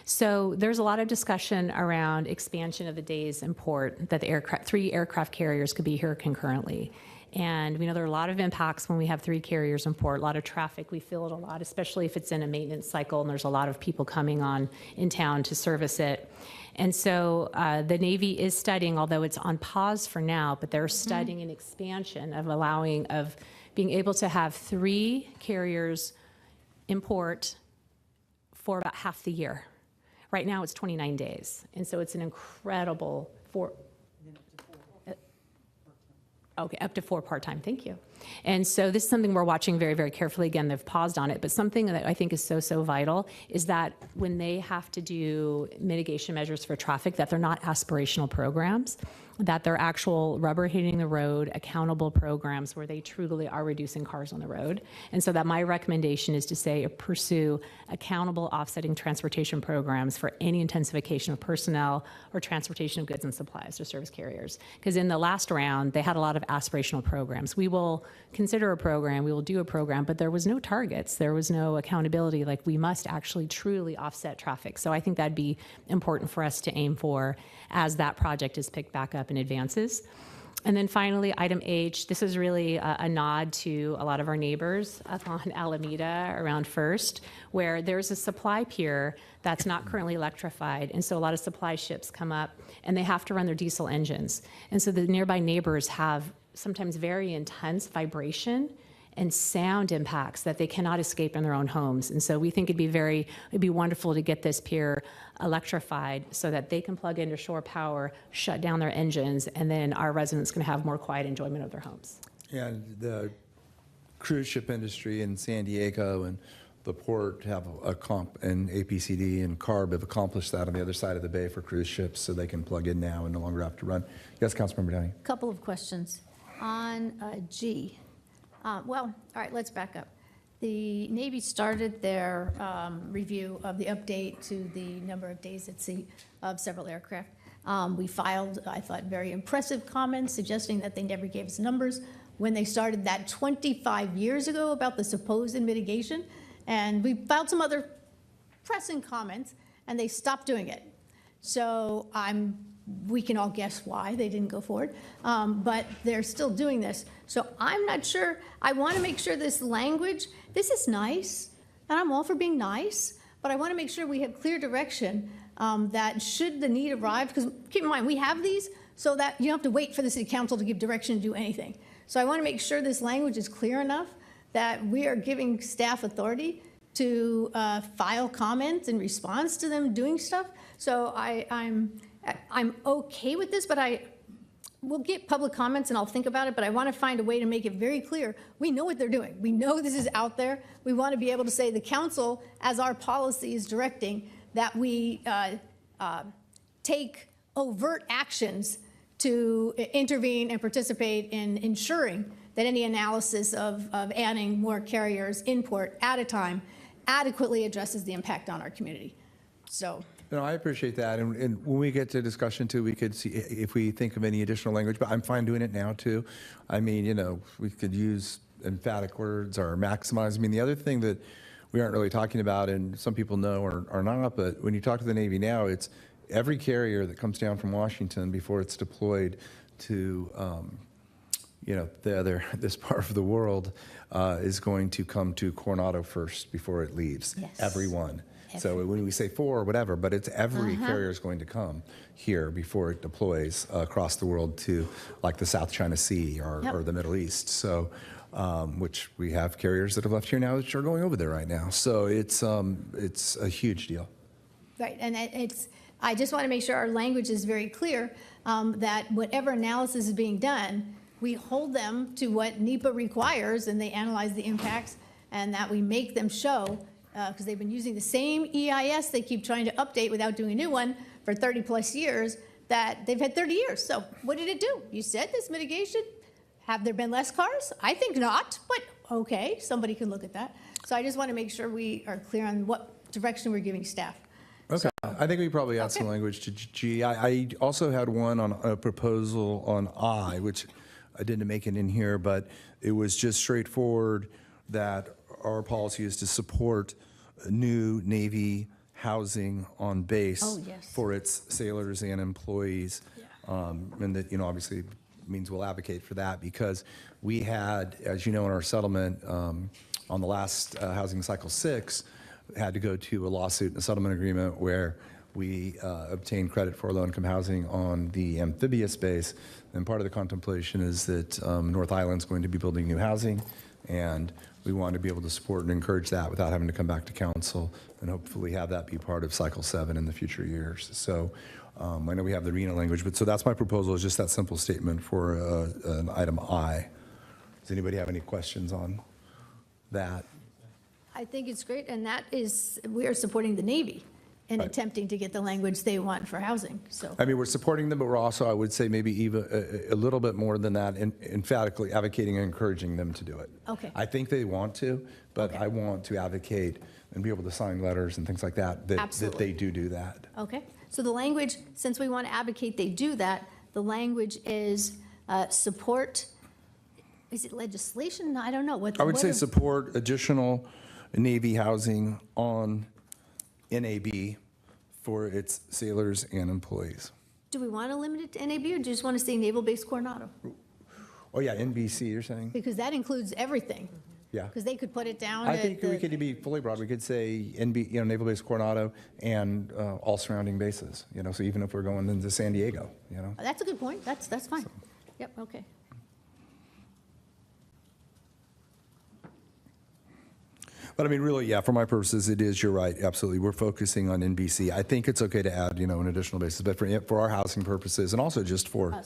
so there's a lot of discussion around expansion of the days in port, that the 3 aircraft carriers could be here concurrently. And we know there are a lot of impacts when we have 3 carriers in port, a lot of traffic. We feel it a lot, especially if it's in a maintenance cycle and there's a lot of people coming on in town to service it. And so the Navy is studying, although it's on pause for now, but they're studying an expansion of being able to have 3 carriers in port for about half the year. Right now it's 29 days. And so it's an incredible Okay, up to 4 part-time, thank you. And so this is something we're watching very, very carefully. Again, they've paused on it, but something that I think is so, so vital is that when they have to do mitigation measures for traffic, that they're not aspirational programs, that they're actual rubber hitting the road, accountable programs where they truly are reducing cars on the road. And so that my recommendation is to say pursue accountable offsetting transportation programs for any intensification of personnel or transportation of goods and supplies to service carriers. Because in the last round, they had a lot of aspirational programs. We will consider a program, we will do a program, but there was no targets, there was no accountability, like we must actually truly offset traffic. So I think that'd be important for us to aim for as that project is picked back up and advances. And then finally, item H, this is really a nod to a lot of our neighbors up on Alameda around First, where there's a supply pier that's not currently electrified. And so a lot of supply ships come up and they have to run their diesel engines. And so the nearby neighbors have sometimes very intense vibration and sound impacts that they cannot escape in their own homes. And so we think it'd be wonderful to get this pier electrified so that they can plug into shore power, shut down their engines, and then our residents can have more quiet enjoyment of their homes. Yeah, the cruise ship industry in San Diego and the port have a comp, and APCD and CARB have accomplished that on the other side of the bay for cruise ships, so they can plug in now and no longer have to run. Yes, Councilmember Downey. Couple of questions. On G, well, all right, let's back up. The Navy started their review of the update to the number of days at sea of several aircraft. We filed, I thought, very impressive comments suggesting that they never gave us numbers when they started that 25 years ago about the supposed mitigation. And we filed some other pressing comments, and they stopped doing it. So we can all guess why they didn't go forward, but they're still doing this. So I'm not sure. I want to make sure this language, this is nice, and I'm all for being nice, but I want to make sure we have clear direction that should the need arrive, because keep in mind, we have these so that you don't have to wait for the city council to give direction to do anything. So I want to make sure this language is clear enough that we are giving staff authority to file comments in response to them doing stuff. So I'm okay with this, but we'll get public comments and I'll think about it, but I want to find a way to make it very clear. We know what they're doing. We know this is out there. We want to be able to say the council, as our policy is directing, that we take overt actions to intervene and participate in ensuring that any analysis of adding more carriers in port at a time adequately addresses the impact on our community. So. No, I appreciate that. And when we get to discussion too, we could see if we think of any additional language, but I'm fine doing it now too. I mean, you know, we could use emphatic words or maximize. I mean, the other thing that we aren't really talking about, and some people know or not, but when you talk to the Navy now, it's every carrier that comes down from Washington before it's deployed to, you know, this part of the world is going to come to Coronado first before it leaves. Yes. Everyone. So when we say 4 or whatever, but it's every carrier is going to come here before it deploys across the world to like the South China Sea or the Middle East. So, which we have carriers that have left here now that are going over there right now. So it's a huge deal. Right, and I just want to make sure our language is very clear that whatever analysis is being done, we hold them to what NEPA requires and they analyze the impacts and that we make them show because they've been using the same EIS they keep trying to update without doing a new one for 30 plus years, that they've had 30 years. So what did it do? You said this mitigation. Have there been less cars? I think not, but okay, somebody can look at that. So I just want to make sure we are clear on what direction we're giving staff. Okay, I think we probably add some language to G. I also had one on a proposal on I, which I didn't make it in here, but it was just straightforward that our policy is to support new Navy housing on base for its sailors and employees. And that, you know, obviously means we'll advocate for that because we had, as you know, in our settlement on the last housing cycle 6, had to go to a lawsuit and a settlement agreement where we obtained credit for low-income housing on the amphibious base. And part of the contemplation is that North Island's going to be building new housing, and we want to be able to support and encourage that without having to come back to council and hopefully have that be part of cycle 7 in the future years. So I know we have the RENA language, but so that's my proposal, is just that simple statement for an item I. Does anybody have any questions on that? I think it's great, and that is, we are supporting the Navy in attempting to get the language they want for housing, so. I mean, we're supporting them, but we're also, I would say, maybe even a little bit more than that, emphatically advocating and encouraging them to do it. Okay. I think they want to, but I want to advocate and be able to sign letters and things like that, that they do that. Okay, so the language, since we want to advocate they do that, the language is support, is it legislation? I don't know. I would say support additional Navy housing on NAB for its sailors and employees. Do we want to limit it to NAB, or do you just want to say Naval Base Coronado? Oh yeah, NBC, you're saying? Because that includes everything. Yeah. Because they could put it down. I think we could be fully broad. We could say Naval Base Coronado and all surrounding bases. You know, so even if we're going into San Diego, you know. That's a good point. That's fine. Yep. Okay. But I mean, really, yeah, for my purposes, it is, you're right, absolutely. We're focusing on NBC. I think it's okay to add, you know, an additional basis, but for our housing purposes and also just for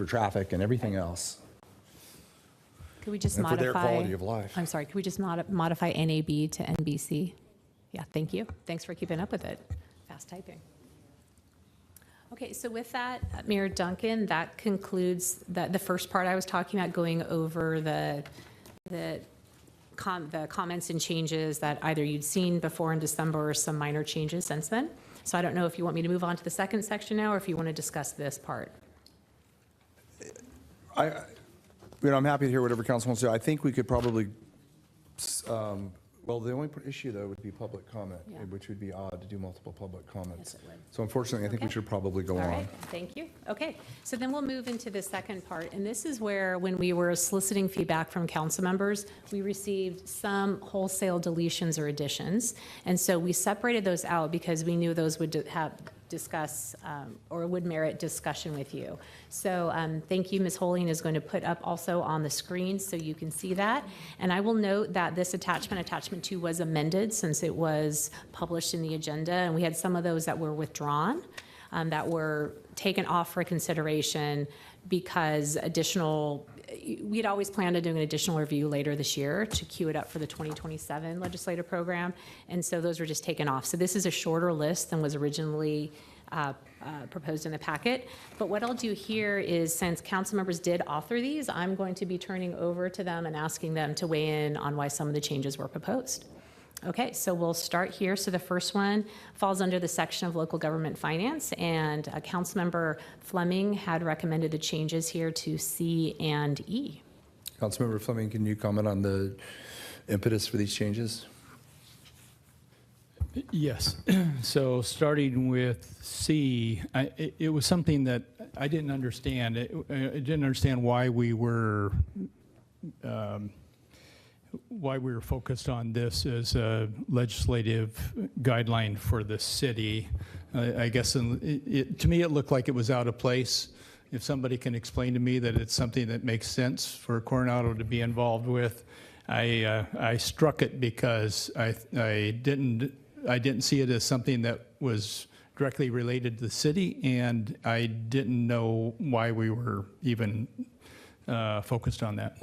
traffic and everything else. Could we just and modify? For their quality of life. I'm sorry, could we just modify NAB to NBC? Yeah, thank you. Thanks for keeping up with it. Fast typing. Okay, so with that, Mayor Duncan, that concludes the first part I was talking about, going over the comments and changes that either you'd seen before in December or some minor changes since then. So I don't know if you want me to move on to the second section now, or if you want to discuss this part. I'm happy to hear whatever council wants to do. I think we could probably, well, the only issue though would be public comment, which would be odd to do multiple public comments. Yes, it would. So unfortunately, I think we should probably go on. All right, thank you. Okay, so then we'll move into the second part. And this is where, when we were soliciting feedback from council members, we received some wholesale deletions or additions. And so we separated those out because we knew those would have discuss or would merit discussion with you. So thank you. Ms. Holing is going to put up also on the screen so you can see that. And I will note that this attachment 2 was amended since it was published in the agenda, and we had some of those that were withdrawn, that were taken off for consideration because we had always planned on doing an additional review later this year to queue it up for the 2027 legislative program, and so those were just taken off. So this is a shorter list than was originally proposed in the packet. But what I'll do here is, since council members did author these, I'm going to be turning over to them and asking them to weigh in on why some of the changes were proposed. Okay, so we'll start here. So the first one falls under the section of local government finance, and Councilmember Fleming had recommended the changes here to C and E. Councilmember Fleming, can you comment on the impetus for these changes? Yes. So starting with C, it was something that I didn't understand. I didn't understand why we were focused on this as a legislative guideline for the city. I guess to me it looked like it was out of place. If somebody can explain to me that it's something that makes sense for Coronado to be involved with, I struck it because I didn't see it as something that was directly related to the city, and I didn't know why we were even focused on that.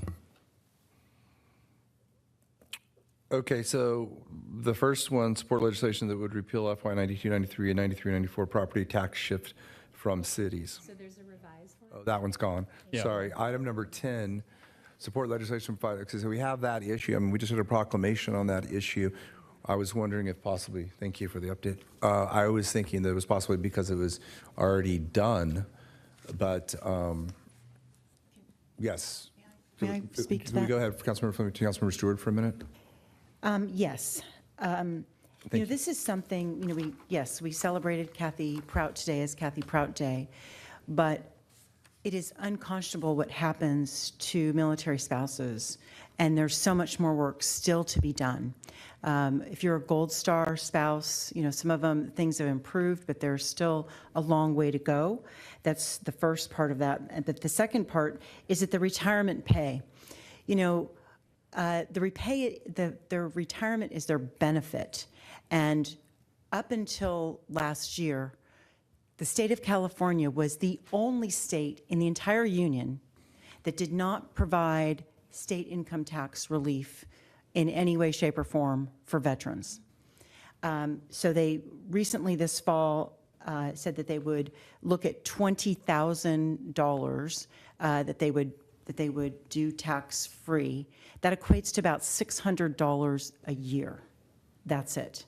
Okay, so the first one, support legislation that would repeal FY 92, 93, and 93, 94 property tax shift from cities. So there's a revised one? Oh, that one's gone. Yeah. Sorry. Item number 10, support legislation. So we have that issue. I mean, we just had a proclamation on that issue. I was wondering if possibly, thank you for the update. I was thinking that it was possibly because it was already done, but yes. May I speak to Can we that? go ahead, Councilmember Fleming, to Councilmember Stewart for a minute? Yes. This is something, we celebrated Kathy Prout today as Kathy Prout Day, but it is unconscionable what happens to military spouses, and there's so much more work still to be done. If you're a Gold Star spouse, some of them, things have improved, but there's still a long way to go. That's the first part of that. But the second part is that the retirement pay. Their retirement is their benefit. And up until last year, the state of California was the only state in the entire union that did not provide state income tax relief in any way, shape, or form for veterans. So they recently this fall said that they would look at $20,000 that they would do tax-free. That equates to about $600 a year. That's it.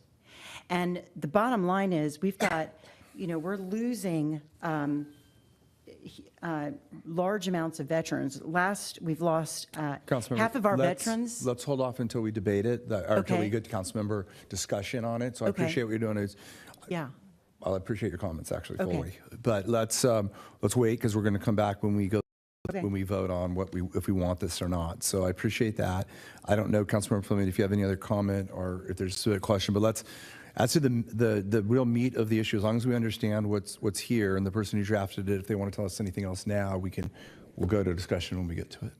And the bottom line is we've got, we're losing large amounts of veterans. We've lost Councilmember, half of our veterans. Let's hold off until we debate it, or until we Okay. get to councilmember discussion on it. So I Okay. appreciate what you're doing. Yeah. I'll appreciate your comments actually Okay. fully. But let's wait, because we're going to come back when we go. Okay. When we vote on if we want this or not. So I appreciate that. I don't know, Councilmember Fleming, if you have any other comment or if there's a question, but let's, as to the real meat of the issue, as long as we understand what's here and the person who drafted it, if they want to tell us anything else now, we'll go to discussion when we get to it.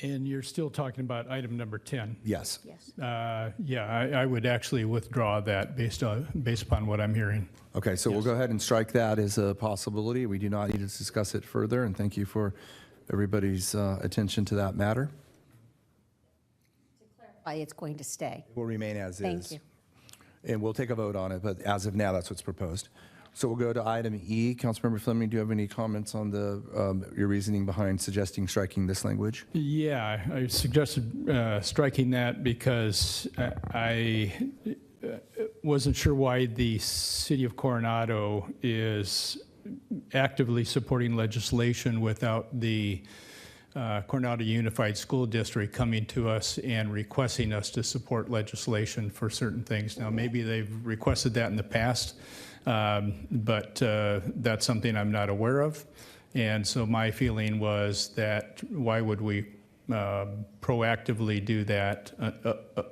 And you're still talking about item number 10? Yes. I would actually withdraw that based upon what I'm hearing. Okay, so we'll go ahead and strike that as a possibility. We do not need to discuss it further, and thank you for everybody's attention to that matter. Why it's going to stay. It will remain as is. Thank you. And we'll take a vote on it, but as of now, that's what's proposed. So we'll go to item E. Councilmember Fleming, do you have any comments on your reasoning behind suggesting striking this language? Yeah, I suggested striking that because I wasn't sure why the city of Coronado is actively supporting legislation without the Coronado Unified School District coming to us and requesting us to support legislation for certain things. Now, maybe they've requested that in the past, but that's something I'm not aware of. And so my feeling was that why would we proactively do that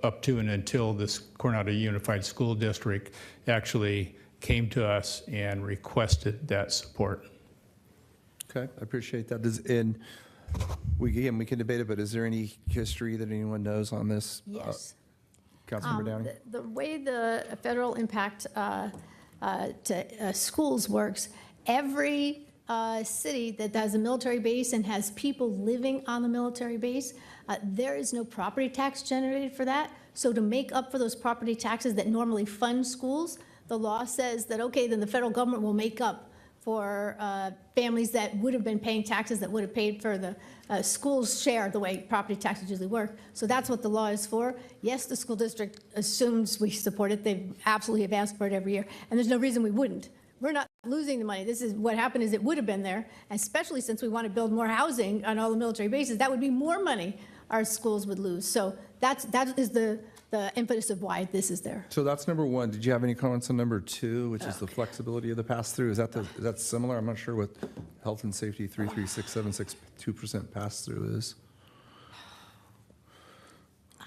up to and until this Coronado Unified School District actually came to us and requested that support. Okay, I appreciate that. And we can debate it, but is there any history that anyone knows on this? Yes. Councilmember Downey? The way the federal impact to schools works, every city that has a military base and has people living on the military base, there is no property tax generated for that. So to make up for those property taxes that normally fund schools, the law says that, okay, then the federal government will make up for families that would have been paying taxes that would have paid for the school's share, the way property taxes usually work. So that's what the law is for. Yes, the school district assumes we support it. They absolutely have asked for it every year, and there's no reason we wouldn't. We're not losing the money. This is what happened is it would have been there, especially since we want to build more housing on all the military bases. That would be more money our schools would lose. So that is the impetus of why this is there. So that's number one. Did you have any comments on number two, which is the flexibility of the pass-through? Is that similar? I'm not sure what health and safety 33676 2% pass-through is.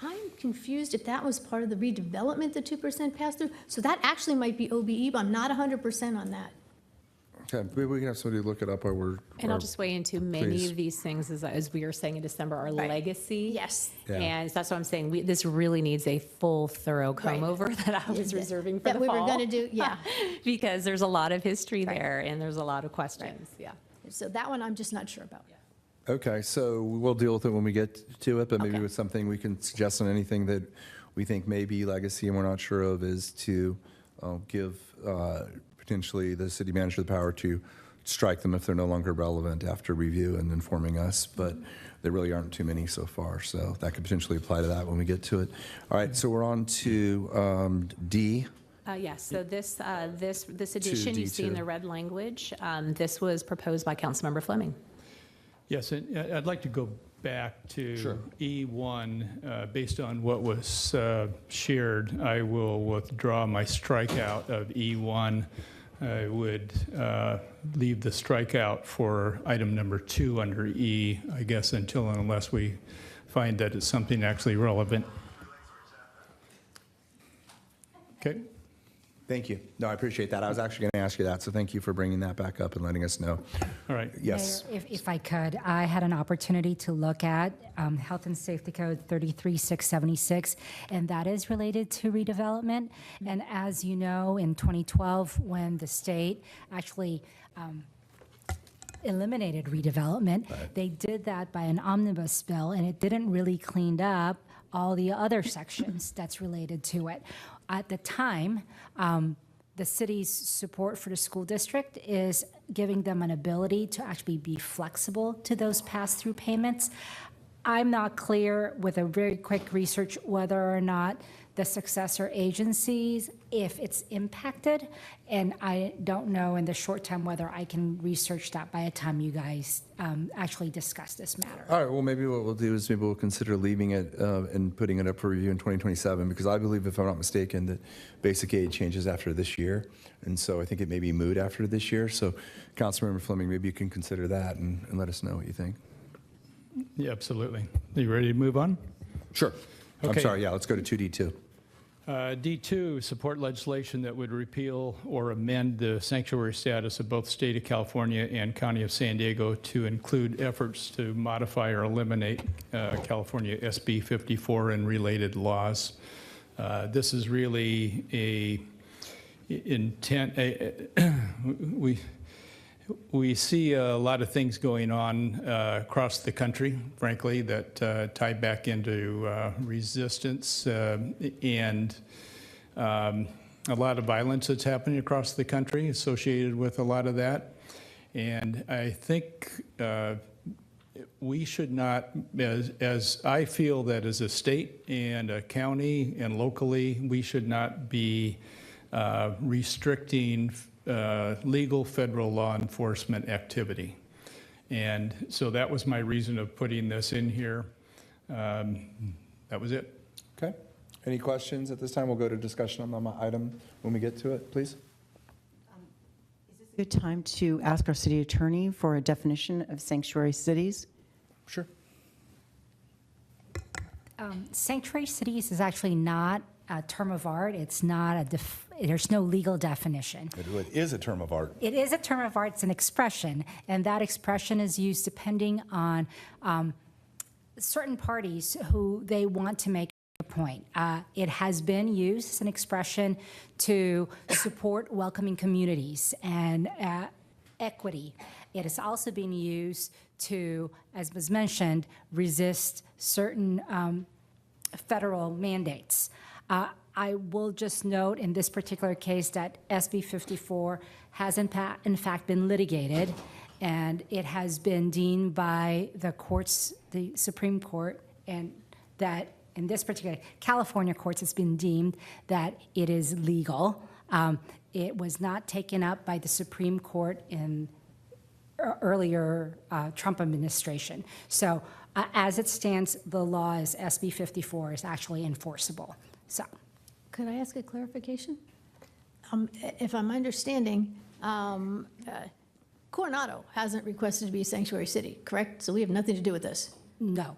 I'm confused if that was part of the redevelopment, the 2% pass-through. So that actually might be OBE, but I'm not 100% on that. Okay, maybe we can have somebody look it up while we're. And I'll just weigh into many Please. of these things, as we were saying in December, are legacy. Yes. Yeah. And that's what I'm saying. This really needs a full, thorough comb over that I was reserving for That the we were fall. going to do, yeah. Because there's a lot of history there and there's a lot of questions. Yeah. So that one I'm just not sure about. Okay, so we'll deal with it when we get to it, but maybe Okay. with something we can suggest on anything that we think may be legacy and we're not sure of is to give potentially the city manager the power to strike them if they're no longer relevant after review and informing us, but there really aren't too many so far, so that could potentially apply to that when we get to it. All right, so we're on to D. Yes, so this edition you see in D2. the red language, this was proposed by Councilmember Fleming. Yes, and I'd like to go back to Sure. E1. Based on what was shared, I will withdraw my strikeout of E1. I would leave the strikeout for item number 2 under E, I guess, until and unless we find that it's something actually relevant. Okay. Thank you. No, I appreciate that. I was actually going to ask you that, so thank you for bringing that back up and letting us know. All right. Yes. Mayor, if I could, I had an opportunity to look at Health and Safety Code 33676, and that is related to redevelopment. And as you know, in 2012, when the state actually eliminated redevelopment, they did that by an omnibus bill, and it didn't really clean up all the other sections that's related to it. At the time, the city's support for the school district is giving them an ability to actually be flexible to those pass-through payments. I'm not clear with a very quick research whether or not the successor agencies, if it's impacted, and I don't know in the short time whether I can research that by the time you guys actually discuss this matter. All right, well, maybe what we'll do is maybe we'll consider leaving it and putting it up for review in 2027, because I believe, if I'm not mistaken, that basic aid changes after this year, and so I think it may be moot after this year. So, Councilmember Fleming, maybe you can consider that and let us know what you think. Yeah, absolutely. Are you ready to move on? Sure. I'm Okay. sorry, yeah, let's go to 2D2. D2, support legislation that would repeal or amend the sanctuary status of both State of California and County of San Diego to include efforts to modify or eliminate California SB 54 and related laws. This is really a intent. We see a lot of things going on across the country, frankly, that tie back into resistance and a lot of violence that's happening across the country associated with a lot of that. And I think we should not, as I feel that as a state and a county and locally, we should not be restricting legal federal law enforcement activity. And so that was my reason of putting this in here. That was it. Okay. Any questions at this time? We'll go to discussion on the item when we get to it, please. Is this a good time to ask our city attorney for a definition of sanctuary cities? Sure. Sanctuary cities is actually not a term of art. It's not There's no legal definition. It is a term of art. It is a term of art, it's an expression, and that expression is used depending on certain parties who they want to make a point. It has been used as an expression to support welcoming communities and equity. It has also been used to, as was mentioned, resist certain federal mandates. I will just note in this particular case that SB 54 has in fact been litigated, and it has been deemed by the courts, the Supreme Court, and that in this particular California courts, it's been deemed that it is legal. It was not taken up by the Supreme Court in earlier Trump administration. So as it stands, the law is SB 54 is actually enforceable. So, Could I ask a clarification? If I'm understanding, Coronado hasn't requested to be a sanctuary city, correct? So we have nothing to do with this. no,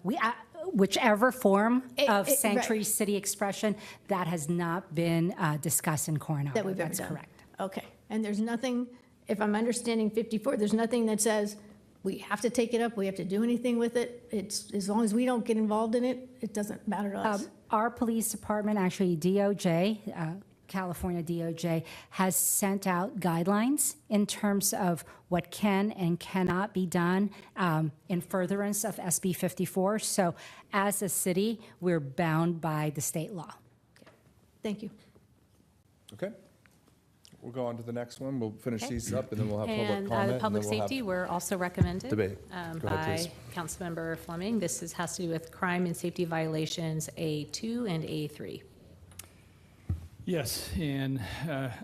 whichever form of right. sanctuary city expression, that has not been discussed in Coronado. That we've ever That's done. correct. Okay, and there's nothing, if I'm understanding 54, there's nothing that says we have to take it up, we have to do anything with it. It's, as long as we don't get involved in it, it doesn't matter to us. Our police department, actually DOJ, California DOJ, has sent out guidelines in terms of what can and cannot be done in furtherance of SB 54. So as a city, we're bound by the state law. Thank you. Okay. We'll go on to the next one. We'll finish Okay. these up, and then we'll have public And comment. the and public then we'll have safety were also recommended debate. Go ahead, by please. Councilmember Fleming. This has to do with crime and safety violations A2 and A3. Yes, and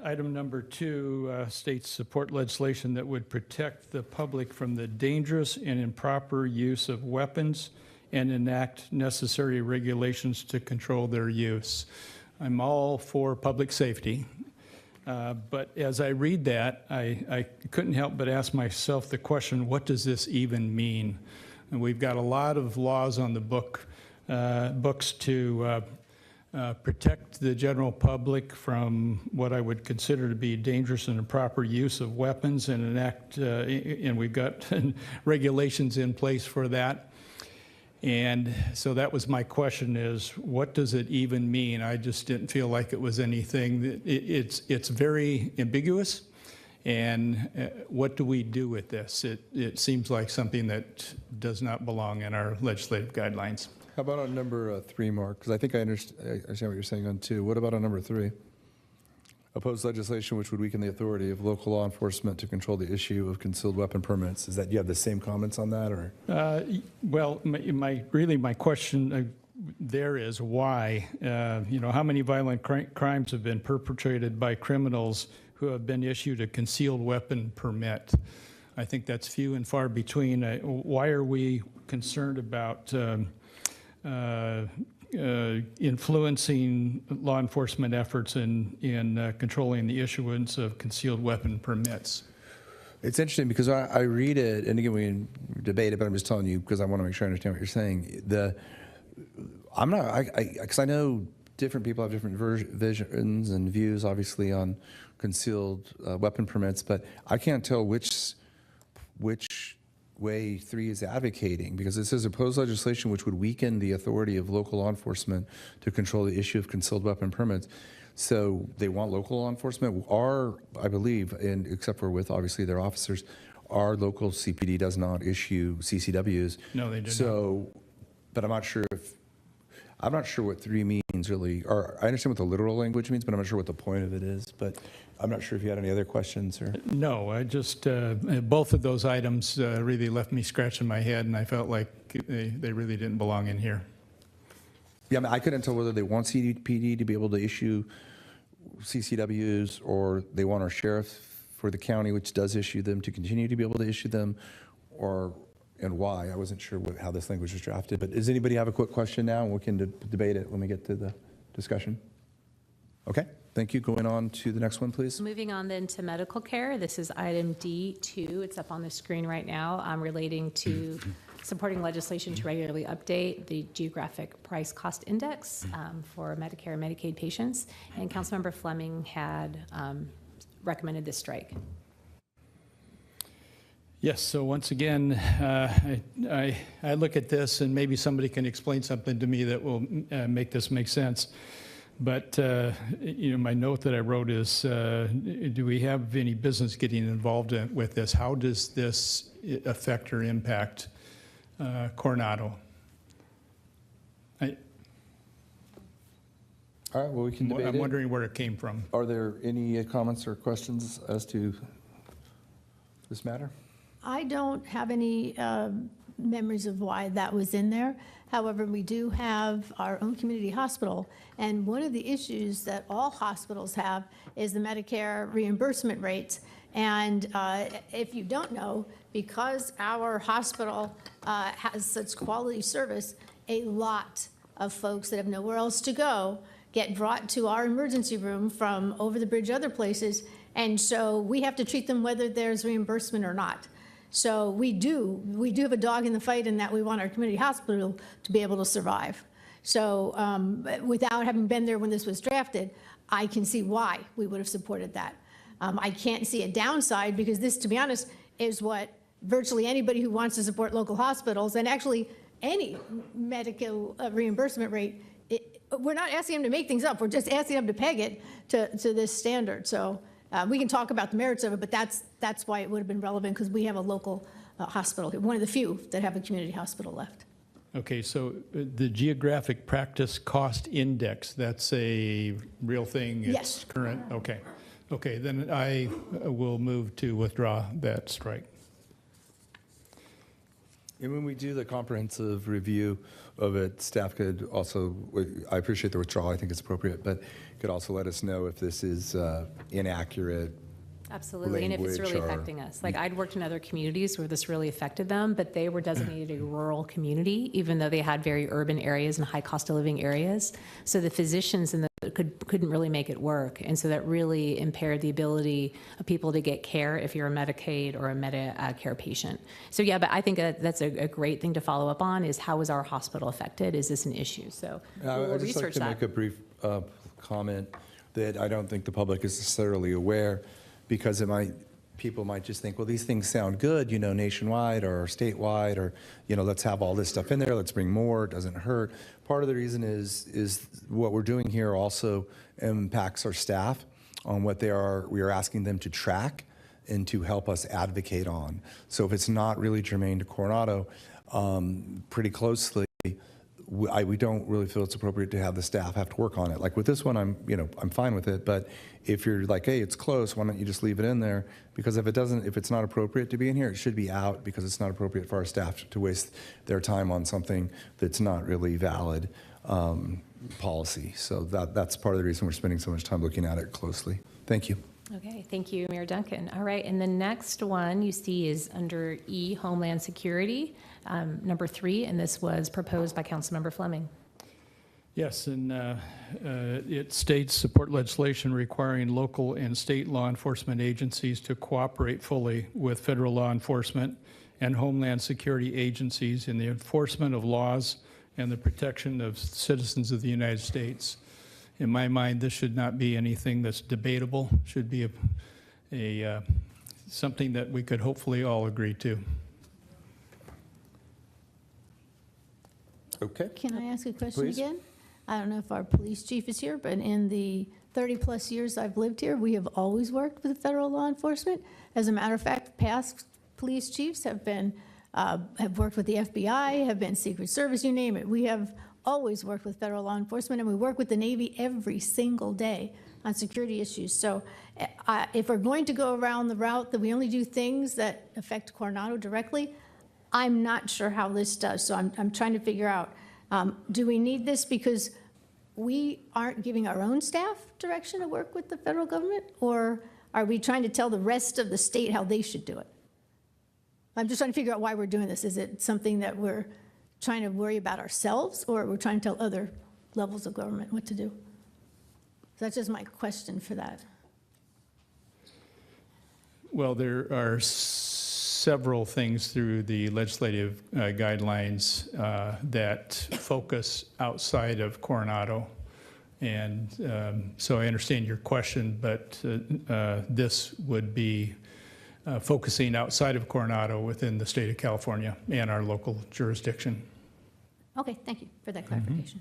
item number 2 states support legislation that would protect the public from the dangerous and improper use of weapons and enact necessary regulations to control their use. I'm all for public safety, but as I read that, I couldn't help but ask myself the question, what does this even mean? And we've got a lot of laws on the books to protect the general public from what I would consider to be dangerous and improper use of weapons and enact, and we've got regulations in place for that. And so that was my question is, what does it even mean? I just didn't feel like it was anything. It's very ambiguous. And what do we do with this? It seems like something that does not belong in our legislative guidelines. How about on number 3, Mark? Because I think I understand what you're saying on 2. What about on number 3? Oppose legislation which would weaken the authority of local law enforcement to control the issue of concealed weapon permits. Is that, you have the same comments on that, or? Well, my question there is why, how many violent crimes have been perpetrated by criminals who have been issued a concealed weapon permit? I think that's few and far between. Why are we concerned about influencing law enforcement efforts in controlling the issuance of concealed weapon permits? It's interesting because I read it, and again, we can debate it, but I'm just telling you because I want to make sure I understand what you're saying. Because I know different people have different visions and views, obviously, on concealed weapon permits, but I can't tell which way 3 is advocating, because it says oppose legislation which would weaken the authority of local law enforcement to control the issue of concealed weapon permits. So they want local law enforcement. I believe, and except for with obviously their officers, our local CPD does not issue CCWs. No, they do not. But I'm not sure what 3 means really, or I understand what the literal language means, but I'm not sure what the point of it is. But I'm not sure if you had any other questions or. No, I just, both of those items really left me scratching my head, and I felt like they really didn't belong in here. Yeah, I mean, I couldn't tell whether they want CPD to be able to issue CCWs, or they want our sheriff for the county, which does issue them, to continue to be able to issue them, and why. I wasn't sure how this language was drafted. But does anybody have a quick question now? We can debate it when we get to the discussion. Okay, thank you. Going on to the next one, please. Moving on then to medical care. This is item D2. It's up on the screen right now, relating to supporting legislation to regularly update the geographic price cost index for Medicare and Medicaid patients. And Councilmember Fleming had recommended this strike. Yes, so once again, I look at this, and maybe somebody can explain something to me that will make this make sense. But, my note that I wrote is, do we have any business getting involved with this? How does this affect or impact Coronado? All right, well, we can debate I'm it. wondering where it came from. Are there any comments or questions as to this matter? I don't have any memories of why that was in there. However, we do have our own community hospital, and one of the issues that all hospitals have is the Medicare reimbursement rates. And if you don't know, because our hospital has such quality service, a lot of folks that have nowhere else to go get brought to our emergency room from over the bridge other places, and so we have to treat them whether there's reimbursement or not. So we do have a dog in the fight in that we want our community hospital to be able to survive. So without having been there when this was drafted, I can see why we would have supported that. I can't see a downside, because this, to be honest, is what virtually anybody who wants to support local hospitals, and actually any medical reimbursement rate, we're not asking them to make things up. We're just asking them to peg it to this standard. So we can talk about the merits of it, but that's why it would have been relevant, because we have a local hospital, one of the few that have a community hospital left. Okay, so the geographic practice cost index, that's a real thing? Yes. It's current? Okay. Okay, then I will move to withdraw that strike. And when we do the comprehensive review of it, staff could also, I appreciate the withdrawal, I think it's appropriate, but could also let us know if this is inaccurate. Absolutely, and if it's really language or- affecting us. Like, I'd worked in other communities where this really affected them, but they were designated a rural community, even though they had very urban areas and high cost of living areas. So the physicians couldn't really make it work, and so that really impaired the ability of people to get care if you're a Medicaid or a Medicare patient. So yeah, but I think that's a great thing to follow up on, is how was our hospital affected? Is this an issue? So we'll I'd just like research to that. make a brief comment that I don't think the public is necessarily aware, because people might just think, well, these things sound good, nationwide or statewide, or, let's have all this stuff in there, let's bring more, it doesn't hurt. Part of the reason is what we're doing here also impacts our staff on what we are asking them to track and to help us advocate on. So if it's not really germane to Coronado, pretty closely, we don't really feel it's appropriate to have the staff have to work on it. Like with this one, I'm fine with it, but if you're like, hey, it's close, why don't you just leave it in there? Because if it's not appropriate to be in here, it should be out, because it's not appropriate for our staff to waste their time on something that's not really valid policy. So that's part of the reason we're spending so much time looking at it closely. Thank you. Okay, thank you, Mayor Duncan. All right, and the next one you see is under E, Homeland Security, number 3, and this was proposed by Councilmember Fleming. Yes, and it states support legislation requiring local and state law enforcement agencies to cooperate fully with federal law enforcement and Homeland Security agencies in the enforcement of laws and the protection of citizens of the United States. In my mind, this should not be anything that's debatable. It should be something that we could hopefully all agree to. Okay. Can I ask a question Please. again? I don't know if our police chief is here, but in the 30-plus years I've lived here, we have always worked with federal law enforcement. As a matter of fact, past police chiefs have worked with the FBI, have been Secret Service, you name it. We have always worked with federal law enforcement, and we work with the Navy every single day on security issues. So if we're going to go around the route that we only do things that affect Coronado directly, I'm not sure how this does. So I'm trying to figure out, do we need this because we aren't giving our own staff direction to work with the federal government? Or are we trying to tell the rest of the state how they should do it? I'm just trying to figure out why we're doing this. Is it something that we're trying to worry about ourselves, or we're trying to tell other levels of government what to do? So that's just my question for that. Well, there are several things through the legislative guidelines that focus outside of Coronado. And so I understand your question, but this would be focusing outside of Coronado within the state of California and our local jurisdiction. Okay, thank you for that clarification.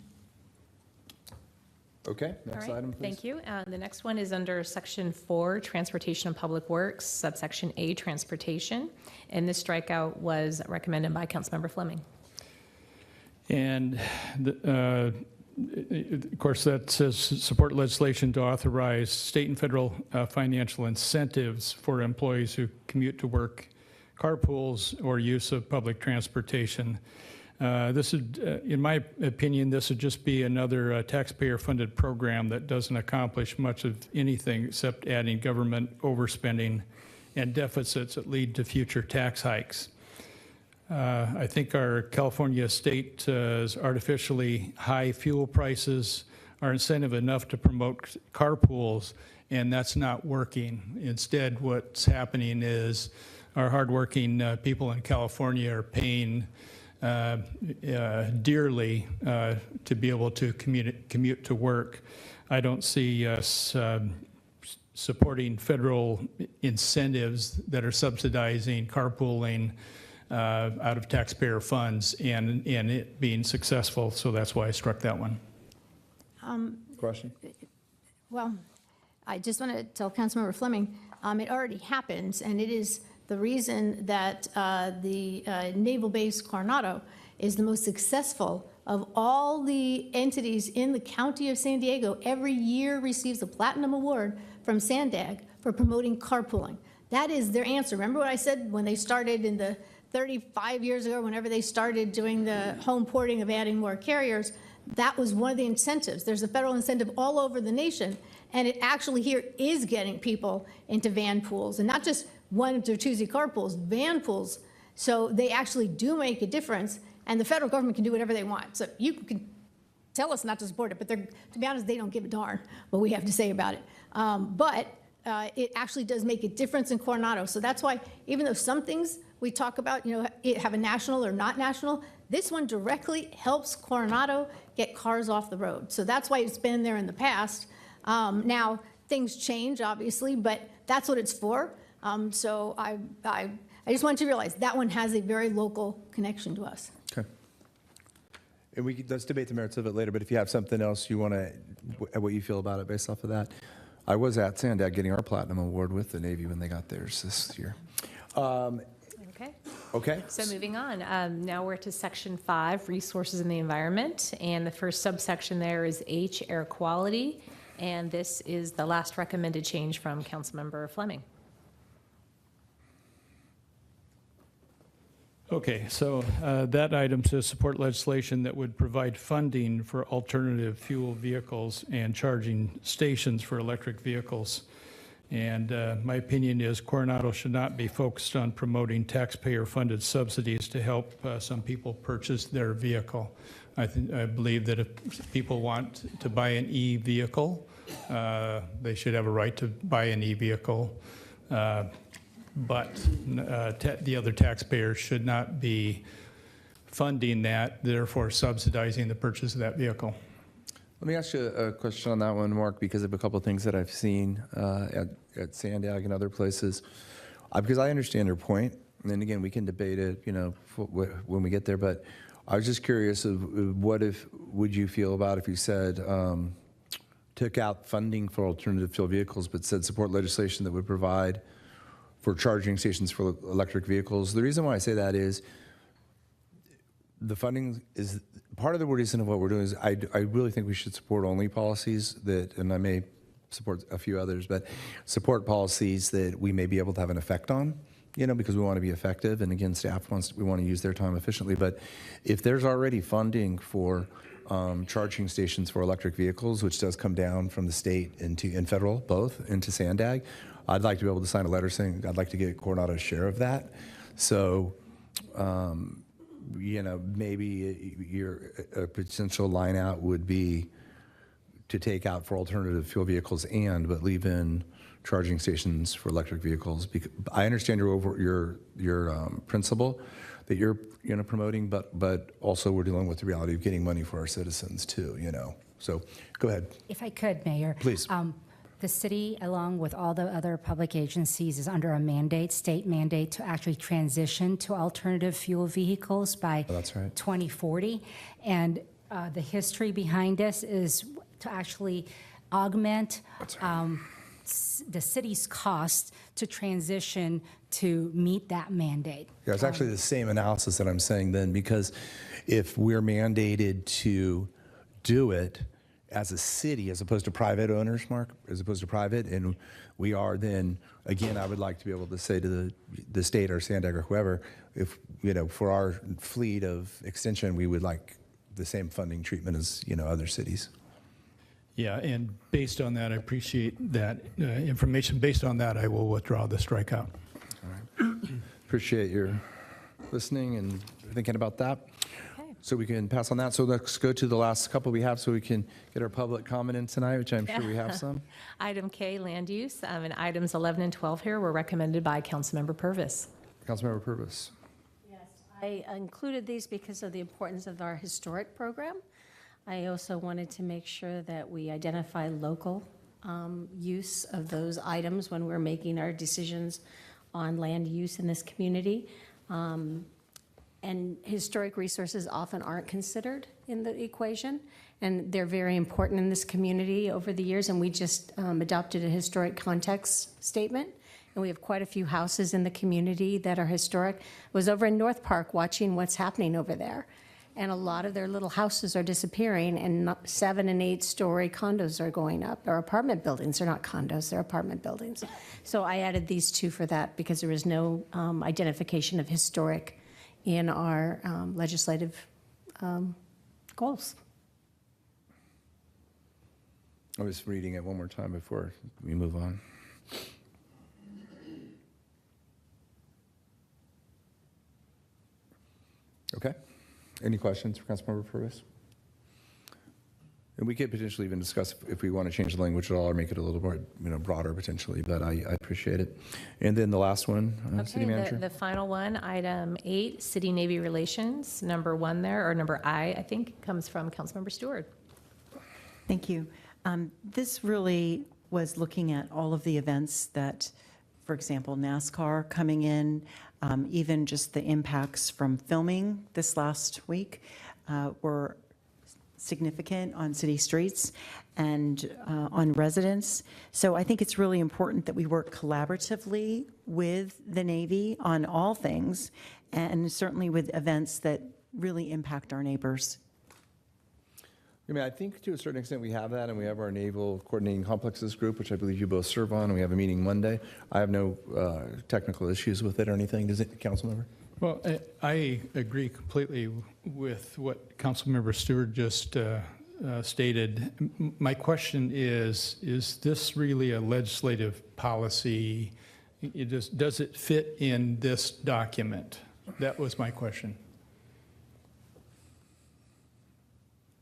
Okay, All next right, item, please. thank you. The next one is under Section 4, Transportation and Public Works, subsection A, Transportation. And this strikeout was recommended by Councilmember Fleming. And of course, that says support legislation to authorize state and federal financial incentives for employees who commute to work, carpools, or use of public transportation. This would, in my opinion, this would just be another taxpayer-funded program that doesn't accomplish much of anything except adding government overspending and deficits that lead to future tax hikes. I think our California state's artificially high fuel prices are incentive enough to promote carpools, and that's not working. Instead, what's happening is our hardworking people in California are paying dearly to be able to commute to work. I don't see us supporting federal incentives that are subsidizing carpooling out of taxpayer funds and it being successful, so that's why I struck that one. Question? Well, I just want to tell Councilmember Fleming, it already happens, and it is the reason that the Naval Base Coronado is the most successful of all the entities in the county of San Diego. Every year receives a platinum award from SANDAG for promoting carpooling. That is their answer. Remember what I said when they started in the 35 years ago, whenever they started doing the home porting of adding more carriers? That was one of the incentives. There's a federal incentive all over the nation, and it actually here is getting people into van pools, and not just one or two-seat carpools, van pools. So they actually do make a difference, and the federal government can do whatever they want. So you can tell us not to support it, but to be honest, they don't give a darn what we have to say about it. But it actually does make a difference in Coronado. So that's why, even though some things we talk about, have a national or not national, this one directly helps Coronado get cars off the road. So that's why it's been there in the past. Now, things change, obviously, but that's what it's for. So I just want you to realize that one has a very local connection to us. Okay. And let's debate the merits of it later, but if you have something else you want to, what you feel about it based off of that. I was at SANDAG getting our Platinum Award with the Navy when they got theirs this year. Okay. Okay. So moving on, now we're to Section 5, Resources in the Environment, and the first subsection there is H, Air Quality, and this is the last recommended change from Councilmember Fleming. Okay, so that item says support legislation that would provide funding for alternative fuel vehicles and charging stations for electric vehicles. And my opinion is Coronado should not be focused on promoting taxpayer-funded subsidies to help some people purchase their vehicle. I believe that if people want to buy an e-vehicle, they should have a right to buy an e-vehicle. But the other taxpayers should not be funding that, therefore subsidizing the purchase of that vehicle. Let me ask you a question on that one, Mark, because of a couple of things that I've seen at SANDAG and other places. Because I understand your point, and then again, we can debate it, when we get there. But I was just curious of would you feel about if you said took out funding for alternative fuel vehicles, but said support legislation that would provide for charging stations for electric vehicles? The reason why I say that is the funding is part of the reason of what we're doing is I really think we should support only policies that, and I may support a few others, but support policies that we may be able to have an effect on, because we want to be effective. And again, we want to use their time efficiently. But if there's already funding for charging stations for electric vehicles, which does come down from the state and federal, both into SANDAG, I'd like to be able to sign a letter saying I'd like to get Coronado's share of that. So, maybe a potential line out would be to take out for alternative fuel vehicles but leave in charging stations for electric vehicles. I understand your principle that you're promoting, but also we're dealing with the reality of getting money for our citizens too. So go ahead. If I could, Mayor. Please. The city, along with all the other public agencies, is under a mandate, state mandate, to actually transition to alternative fuel vehicles by 2040. And the history behind this is to actually augment the city's cost to transition to meet that mandate. Yeah, it's actually the same analysis that I'm saying then, because if we're mandated to do it as a city, as opposed to private owners, Mark, as opposed to private, and we are then, again, I would like to be able to say to the state or Sandag or whoever, if, for our fleet of extension, we would like the same funding treatment as, other cities. Yeah, and based on that, I appreciate that information. Based on that, I will withdraw the strikeout. All right. Appreciate your listening and thinking about that. So we can pass on that. So let's go to the last couple we have so we can get our public comment in tonight, which I'm sure we have some. Item K, land use, and items 11 and 12 here were recommended by Councilmember Purvis. Councilmember Purvis. Yes, I included these because of the importance of our historic program. I also wanted to make sure that we identify local use of those items when we're making our decisions on land use in this community. And historic resources often aren't considered in the equation, and they're very important in this community over the years, and we just adopted a historic context statement, and we have quite a few houses in the community that are historic. I was over in North Park watching what's happening over there, and a lot of their little houses are disappearing, and 7- and 8-story condos are going up, or apartment buildings. They're not condos, they're apartment buildings. So I added these two for that because there was no identification of historic in our legislative goals. I was reading it one more time before we move on. Okay. Any questions for Councilmember Purvis? And we could potentially even discuss if we want to change the language at all or make it a little more, broader potentially, but I appreciate it. And then the last one, City Manager. The final one, item 8, City-Navy relations, number 1 there, or number I think, comes from Councilmember Stewart. Thank you. This really was looking at all of the events that, for example, NASCAR coming in, even just the impacts from filming this last week were significant on city streets and on residents. So I think it's really important that we work collaboratively with the Navy on all things, and certainly with events that really impact our neighbors. I think to a certain extent we have that, and we have our Naval Coordinating Complexes group, which I believe you both serve on, and we have a meeting Monday. I have no technical issues with it or anything. Does it, Councilmember? Well, I agree completely with what Councilmember Stewart just stated. My question is this really a legislative policy? Does it fit in this document? That was my question.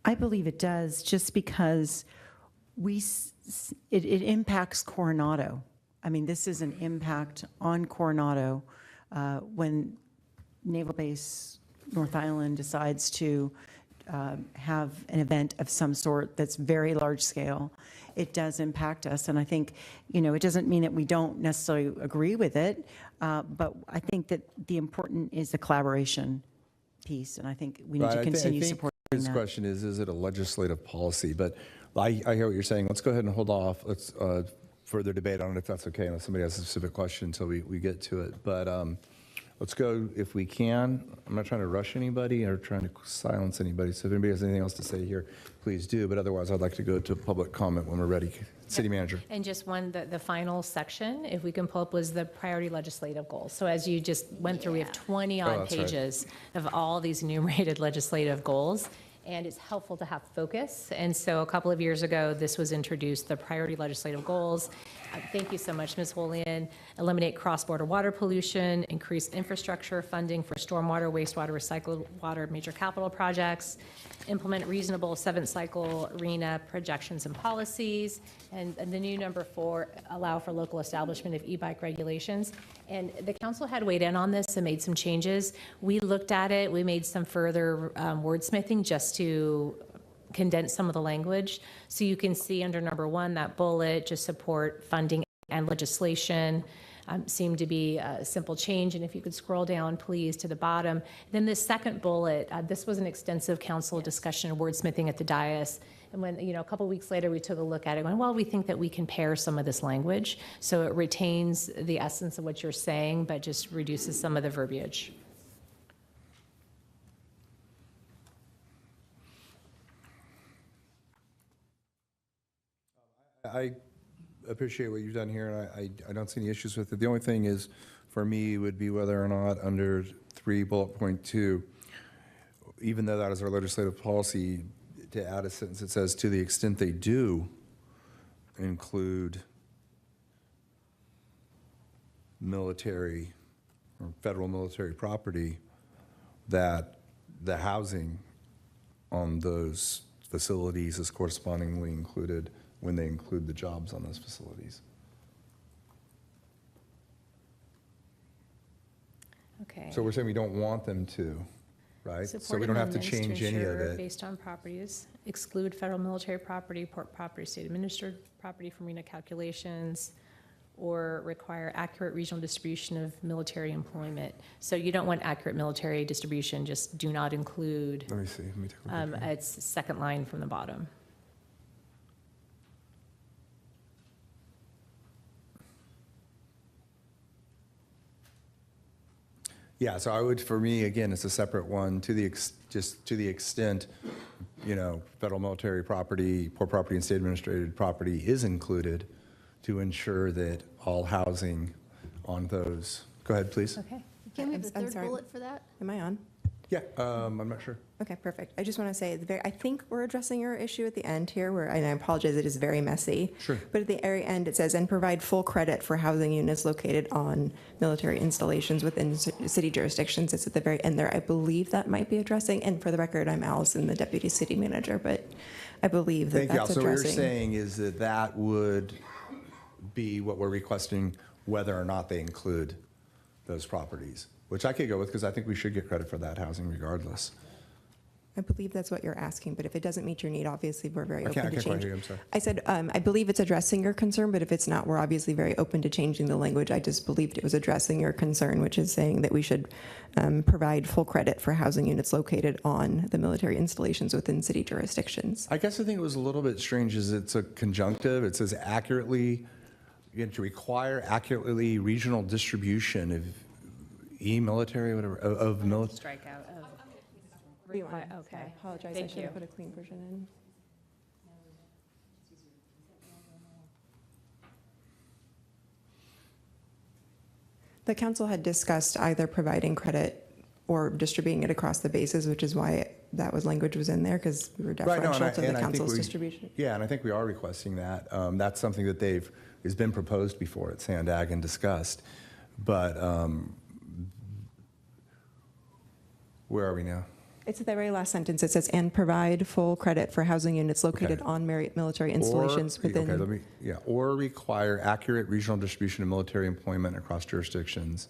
I believe it does, just because it impacts Coronado. I mean, this is an impact on Coronado when Naval Base North Island decides to have an event of some sort that's very large scale. It does impact us, and I think, it doesn't mean that we don't necessarily agree with it, but I think that the important is the collaboration piece, and I think we need to continue supporting that. His question is it a legislative policy? But I hear what you're saying. Let's go ahead and hold off. Let's further debate on it if that's okay, unless somebody has a specific question until we get to it. But let's go if we can. I'm not trying to rush anybody or trying to silence anybody. So if anybody has anything else to say here, please do. But otherwise, I'd like to go to public comment when we're ready. City Manager. And just the final section, if we can pull up, was the priority legislative goals. So as you just went through, we have 20 odd pages of all these enumerated legislative goals. and it's helpful to have focus. And so a couple of years ago, this was introduced, the priority legislative goals. Thank you so much, Ms. Holian. Eliminate cross-border water pollution, increase infrastructure funding for stormwater, wastewater, recycled water, major capital projects, implement reasonable seventh cycle RENA projections and policies, and the new number 4, allow for local establishment of e-bike regulations. And the council had weighed in on this and made some changes. We looked at it, we made some further wordsmithing just to condense some of the language. So you can see under number 1, that bullet, just support funding and legislation. Seemed to be a simple change. And if you could scroll down, please, to the bottom. Then this second bullet, this was an extensive council discussion and wordsmithing at the dais. And when, a couple weeks later, we took a look at it, and well, we think that we can pair some of this language so it retains the essence of what you're saying, but just reduces some of the verbiage. I appreciate what you've done here, and I don't see any issues with it. The only thing is, for me, would be whether or not under 3 bullet point 2, even though that is our legislative policy, to add a sentence that says, to the extent they do include military or federal military property, that the housing on those facilities is correspondingly included when they include the jobs on those facilities. Okay. So we're saying we don't want them to, right? So Support we don't have to amendments change any of ensure it. Based on properties, exclude federal military property, port property, state administered property from RENA calculations, or require accurate regional distribution of military employment. So you don't want accurate military distribution, just do not include. Let me see, let me take a look. It's second line from the bottom. Yeah, so I would, for me, again, it's a separate one, just to the extent, federal military property, port property, and state administrated property is included, to ensure that all housing on those. Go ahead, please. Okay. Can we have the I'm third sorry. bullet for that? Am I on? Yeah, I'm not sure. Okay, perfect. I just want to say, I think we're addressing your issue at the end here, and I apologize, it is very messy. Sure. But at the very end, it says, and provide full credit for housing units located on military installations within city jurisdictions. It's at the very end there. I believe that might be addressing, and for the record, I'm Allison, the deputy city manager, but I believe that Thank you. that's So what you're addressing. saying is that that would be what we're requesting, whether or not they include those properties, which I could go with, because I think we should get credit for that housing regardless. I believe that's what you're asking, but if it doesn't meet your need, obviously, we're very I open can't to quite change. hear you, I'm sorry. I said, I believe it's addressing your concern, but if it's not, we're obviously very open to changing the language. I just believed it was addressing your concern, which is saying that we should provide full credit for housing units located on the military installations within city jurisdictions. I guess I think it was a little bit strange is it's a conjunctive. It says accurately, you have to require accurately regional distribution of military, whatever, of military. Strike out of. Okay. Okay. I apologize. Thank I should have you. put a clean version in. The council had discussed either providing credit or distributing it across the bases, which is why that language was in there, because we were Right, no, deferential to the and I think council's we- distribution. Yeah, and I think we are requesting that. That's something that has been proposed before at Sandag and discussed. But where are we now? It's at the very last sentence. It says, and provide full credit for housing units located on military installations within. Okay, or require accurate regional distribution of military employment across jurisdictions.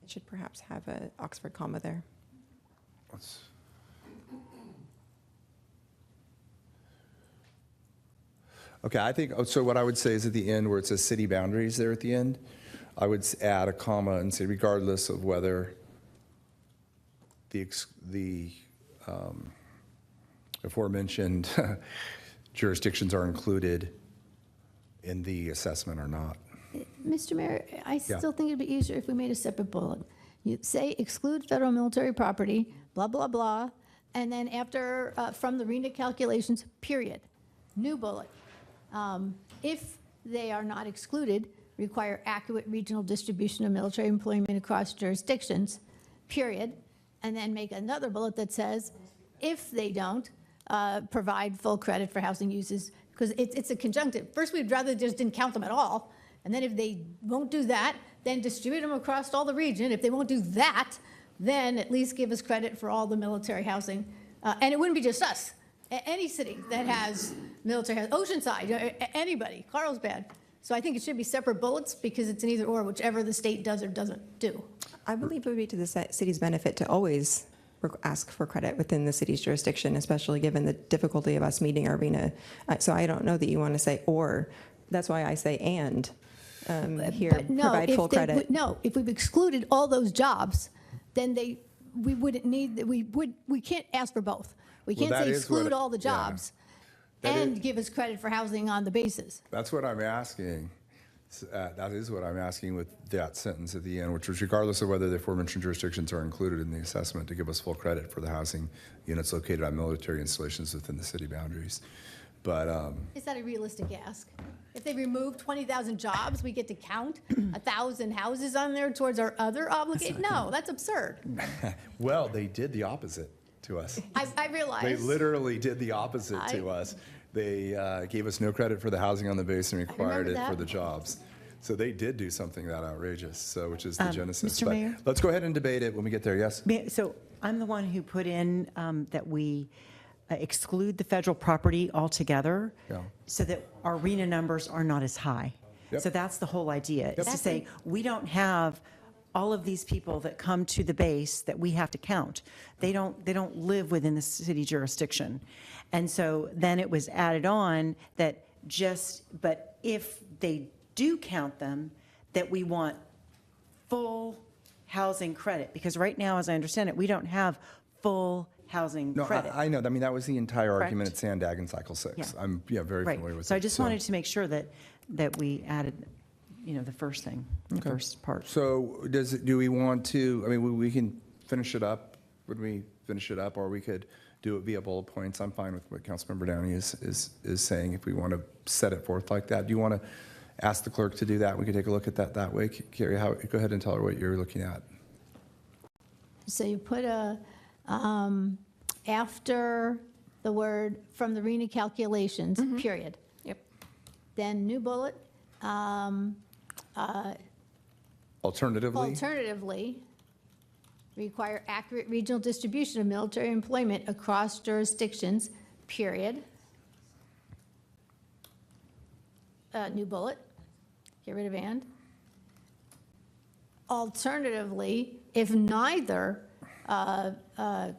It should perhaps have an Oxford comma there. Okay, I think, so what I would say is at the end where it says city boundaries there at the end, I would add a comma and say regardless of whether the aforementioned jurisdictions are included in the assessment or not. Mr. Mayor, I still think it'd be easier if we made a separate bullet. You say exclude federal military property, blah, blah, blah, and then after, from the RENA calculations, period. New bullet. If they are not excluded, require accurate regional distribution of military employment across jurisdictions, period. and then make another bullet that says, if they don't provide full credit for housing uses, because it's a conjunctive. First, we'd rather just didn't count them at all, and then if they won't do that, then distribute them across all the region. If they won't do that, then at least give us credit for all the military housing. And it wouldn't be just us. Any city that has military housing, Oceanside, anybody, Carlsbad. So I think it should be separate bullets because it's an either or, whichever the state does or doesn't do. I believe it would be to the city's benefit to always ask for credit within the city's jurisdiction, especially given the difficulty of us meeting our RENA. So I don't know that you want to say or. That's why I say and here, But no, provide full credit. No, if we've excluded all those jobs, then we wouldn't need, we can't ask for both. We Well, can't that say is what exclude it- all the yeah. jobs and give us credit for housing on the basis. That's what I'm asking. That is what I'm asking with that sentence at the end, which was regardless of whether the aforementioned jurisdictions are included in the assessment to give us full credit for the housing units located on military installations within the city boundaries. But Is that a realistic ask? If they remove 20,000 jobs, we get to count 1,000 houses on there towards our other obligation? No, that's absurd. well, they did the opposite to us. I realize. They literally did the opposite to I- us. They gave us no credit for the housing on the base and required it remember for that. the jobs. So they did do something that outrageous, so which is the genesis. Mr. But Mayor? let's go ahead and debate it when we get there. Yes. So I'm the one who put in that we exclude the federal property altogether Yeah. so that our RENA numbers are not as high. Yep. So that's the whole idea, is to say, we don't have all of these people that come to the base that we have to count. They don't live within the city jurisdiction. And so then it was added on that but if they do count them, that we want full housing credit. Because right now, as I understand it, we don't have full housing No, credit. I know. I mean, that was the entire Correct. argument at Sandag and Cycle 6. Yeah. I'm very Right. familiar with So it. I just wanted to make sure that we added, the first thing, the first part. So do we want to, I mean, we can finish it up. Would we finish it up, or we could do it via bullet points? I'm fine with what Councilmember Downey is saying, if we want to set it forth like that. Do you want to ask the clerk to do that? We could take a look at that way. Carrie, go ahead and tell her what you're looking at. So you put after the word from the RENA calculations, period. Yep. Then new bullet, alternatively, require accurate regional distribution of military employment across jurisdictions, period. New bullet, get rid of and. Alternatively, if neither a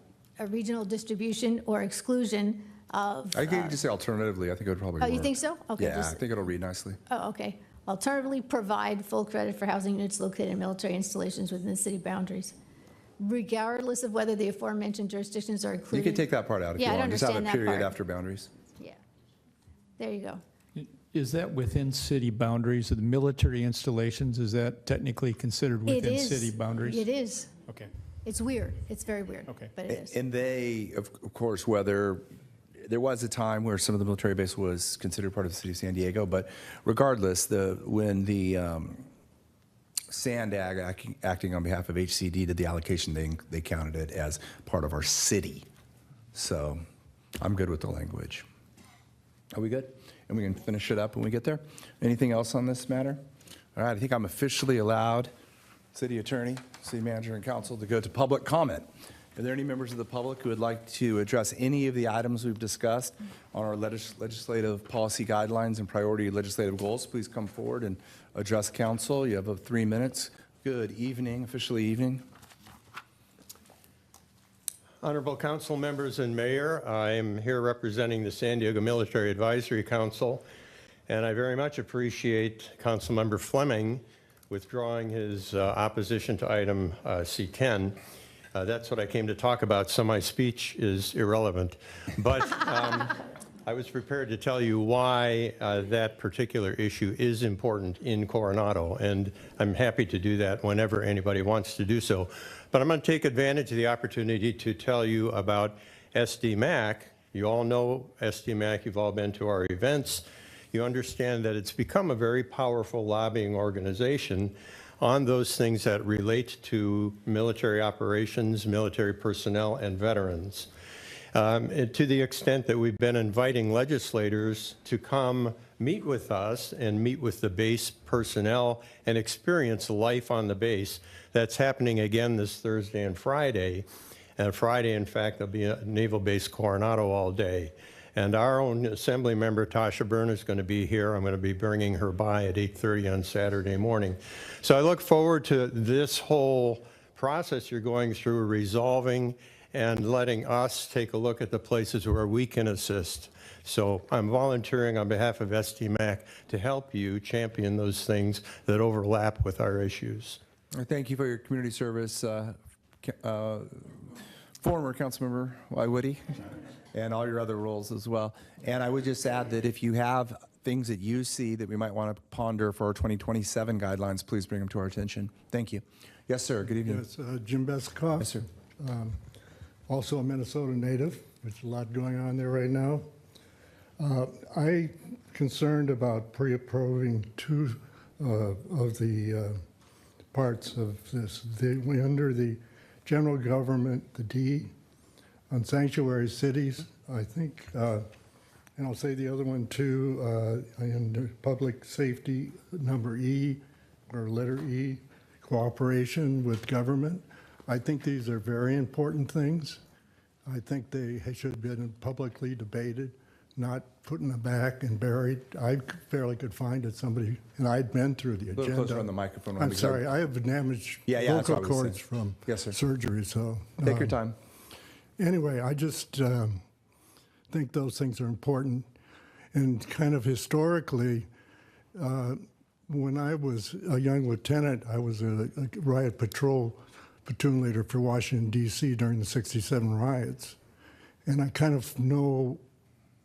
regional distribution or exclusion of. I think you could just say alternatively. I think it would probably Oh, work. you think so? Okay, Yeah, I just- think it'll read nicely. Oh, okay. Alternatively, provide full credit for housing units located in military installations within the city boundaries, regardless of whether the aforementioned jurisdictions are included. You can take that part out if Yeah, you I want. Just have a understand that period part. after boundaries. Yeah. There you go. Is that within city boundaries? The military installations, is that technically considered It within is. city boundaries? It is. Okay. It's weird. It's very weird. Okay. But it is. And they, of course, whether there was a time where some of the military base was considered part of the city of San Diego, but regardless, when the Sandag acting on behalf of HCD did the allocation, they counted it as part of our city. So I'm good with the language. Are we good? And we can finish it up when we get there. Anything else on this matter? All right, I think I'm officially allowed, city attorney, city manager, and council, to go to public comment. Are there any members of the public who would like to address any of the items we've discussed on our legislative policy guidelines and priority legislative goals? Please come forward and address council. You have 3 minutes. Good evening, officially evening. Honorable council members and mayor, I am here representing the San Diego Military Advisory Council, and I very much appreciate Councilmember Fleming withdrawing his opposition to item C10. That's what I came to talk about, so my speech is irrelevant. But I was prepared to tell you why that particular issue is important in Coronado, and I'm happy to do that whenever anybody wants to do so. But I'm going to take advantage of the opportunity to tell you about SDMAC. You all know SDMAC. You've all been to our events. You understand that it's become a very powerful lobbying organization on those things that relate to military operations, military personnel, and veterans. And to the extent that we've been inviting legislators to come meet with us and meet with the base personnel and experience life on the base. That's happening again this Thursday and Friday. And Friday, in fact, there'll be a Naval Base Coronado all day. And our own Assembly member, Tasha Byrne, is going to be here. I'm going to be bringing her by at 8:30 on Saturday morning. So I look forward to this whole process you're going through, resolving and letting us take a look at the places where we can assist. So I'm volunteering on behalf of STMAC to help you champion those things that overlap with our issues. Thank you for your community service, former Councilmember Woody, and all your other roles as well. And I would just add that if you have things that you see that we might want to ponder for our 2027 guidelines, please bring them to our attention. Thank you. Yes, sir. Good evening. Yes, Jim Beskoff. Yes, sir. Also a Minnesota native. There's a lot going on there right now. I'm concerned about pre-approving two of the parts of this. Under the general government, the D, on sanctuary cities, I think, and I'll say the other one too, in public safety, number E, or letter E, cooperation with government. I think these are very important things. I think they should have been publicly debated, not put in the back and buried. I fairly could find it, somebody, and I'd been through the agenda. A little closer on the microphone. I'm sorry, I have damaged that's vocal what I was cords saying. from surgery, so. Take your time. Anyway, I just think those things are important. And kind of historically, when I was a young lieutenant, I was a riot patrol platoon leader for Washington, D.C. during the 67 riots. And I kind of know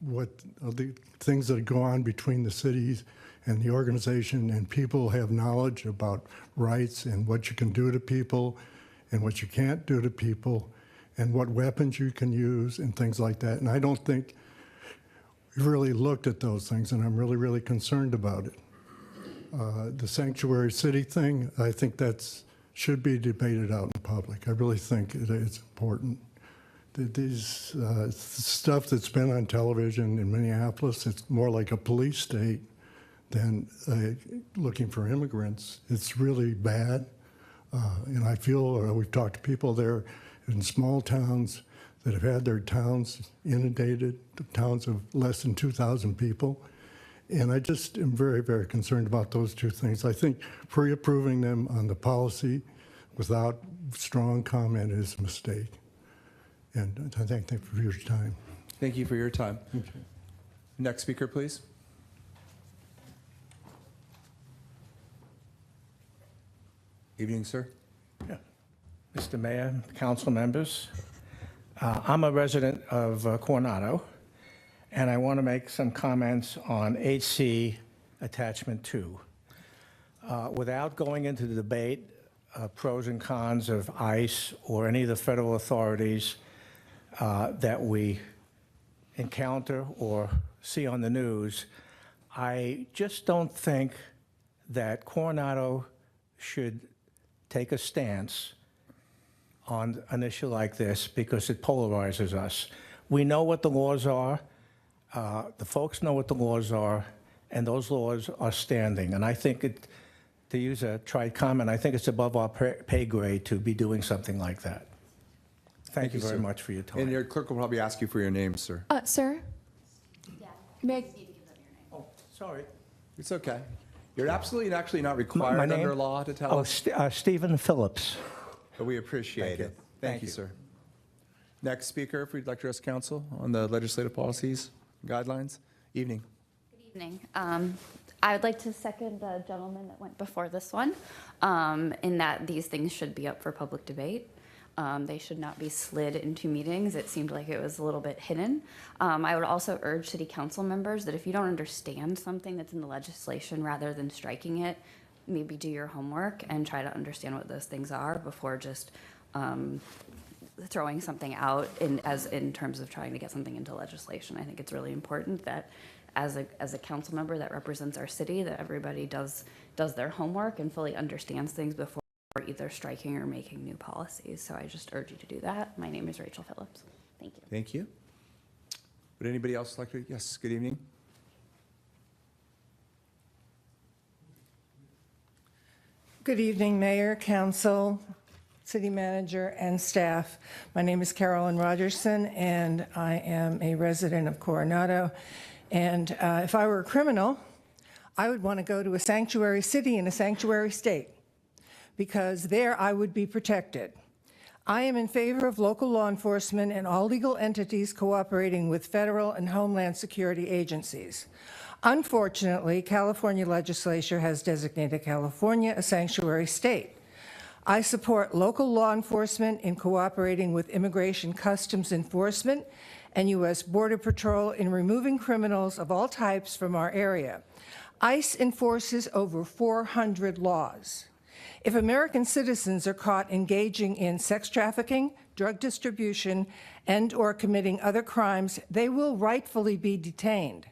what the things that go on between the cities and the organization, and people have knowledge about rights and what you can do to people and what you can't do to people and what weapons you can use and things like that. And I don't think we really looked at those things, and I'm really, really concerned about it. The sanctuary city thing, I think should be debated out in public. I really think it's important. These stuff that's been on television in Minneapolis, it's more like a police state than looking for immigrants. It's really bad. And I feel, we've talked to people there in small towns that have had their towns inundated, towns of less than 2,000 people. And I just am very, very concerned about those two things. I think pre-approving them on the policy without strong comment is a mistake. And I thank you for your time. Thank you for your time. Okay. Next speaker, please. Evening, sir. Yeah. Mr. Mayor, council members, I'm a resident of Coronado, and I want to make some comments on 8C Attachment 2. Without going into the debate, pros and cons of ICE or any of the federal authorities that we encounter or see on the news, I just don't think that Coronado should take a stance on an issue like this because it polarizes us. We know what the laws are. The folks know what the laws are, and those laws are standing. And I think to use a trite comment, I think it's above our pay grade to be doing something like that. Thank you very much for your time. And your clerk will probably ask you for your name, sir. Sir? Meg? Oh, sorry. It's okay. You're absolutely actually not required under law to tell us. Stephen Phillips. But we appreciate it. Thank you, sir. Next speaker, if we'd like to address council on the legislative policies, guidelines. Evening. Good evening. I would like to second the gentleman that went before this one, in that these things should be up for public debate. They should not be slid into meetings. It seemed like it was a little bit hidden. I would also urge city council members that if you don't understand something that's in the legislation, rather than striking it, maybe do your homework and try to understand what those things are before just throwing something out in terms of trying to get something into legislation. I think it's really important that as a council member that represents our city, that everybody does their homework and fully understands things before either striking or making new policies. So I just urge you to do that. My name is Rachel Phillips. Thank you. Thank you. Would anybody else like to? Yes, good evening. Good evening, Mayor, Council, City Manager, and staff. My name is Carolyn Rogerson, and I am a resident of Coronado. And if I were a criminal, I would want to go to a sanctuary city and a sanctuary state, because there I would be protected. I am in favor of local law enforcement and all legal entities cooperating with federal and homeland security agencies. Unfortunately, California legislature has designated California a sanctuary state. I support local law enforcement in cooperating with Immigration Customs Enforcement and U.S. Border Patrol in removing criminals of all types from our area. ICE enforces over 400 laws. If American citizens are caught engaging in sex trafficking, drug distribution, and/or committing other crimes, they will rightfully be detained.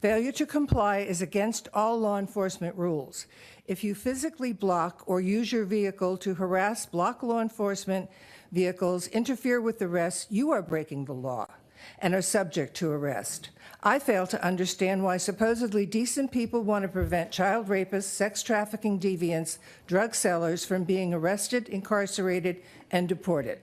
Failure to comply is against all law enforcement rules. If you physically block or use your vehicle to harass, block law enforcement vehicles, interfere with arrests, you are breaking the law and are subject to arrest. I fail to understand why supposedly decent people want to prevent child rapists, sex trafficking deviants, drug sellers from being arrested, incarcerated, and deported.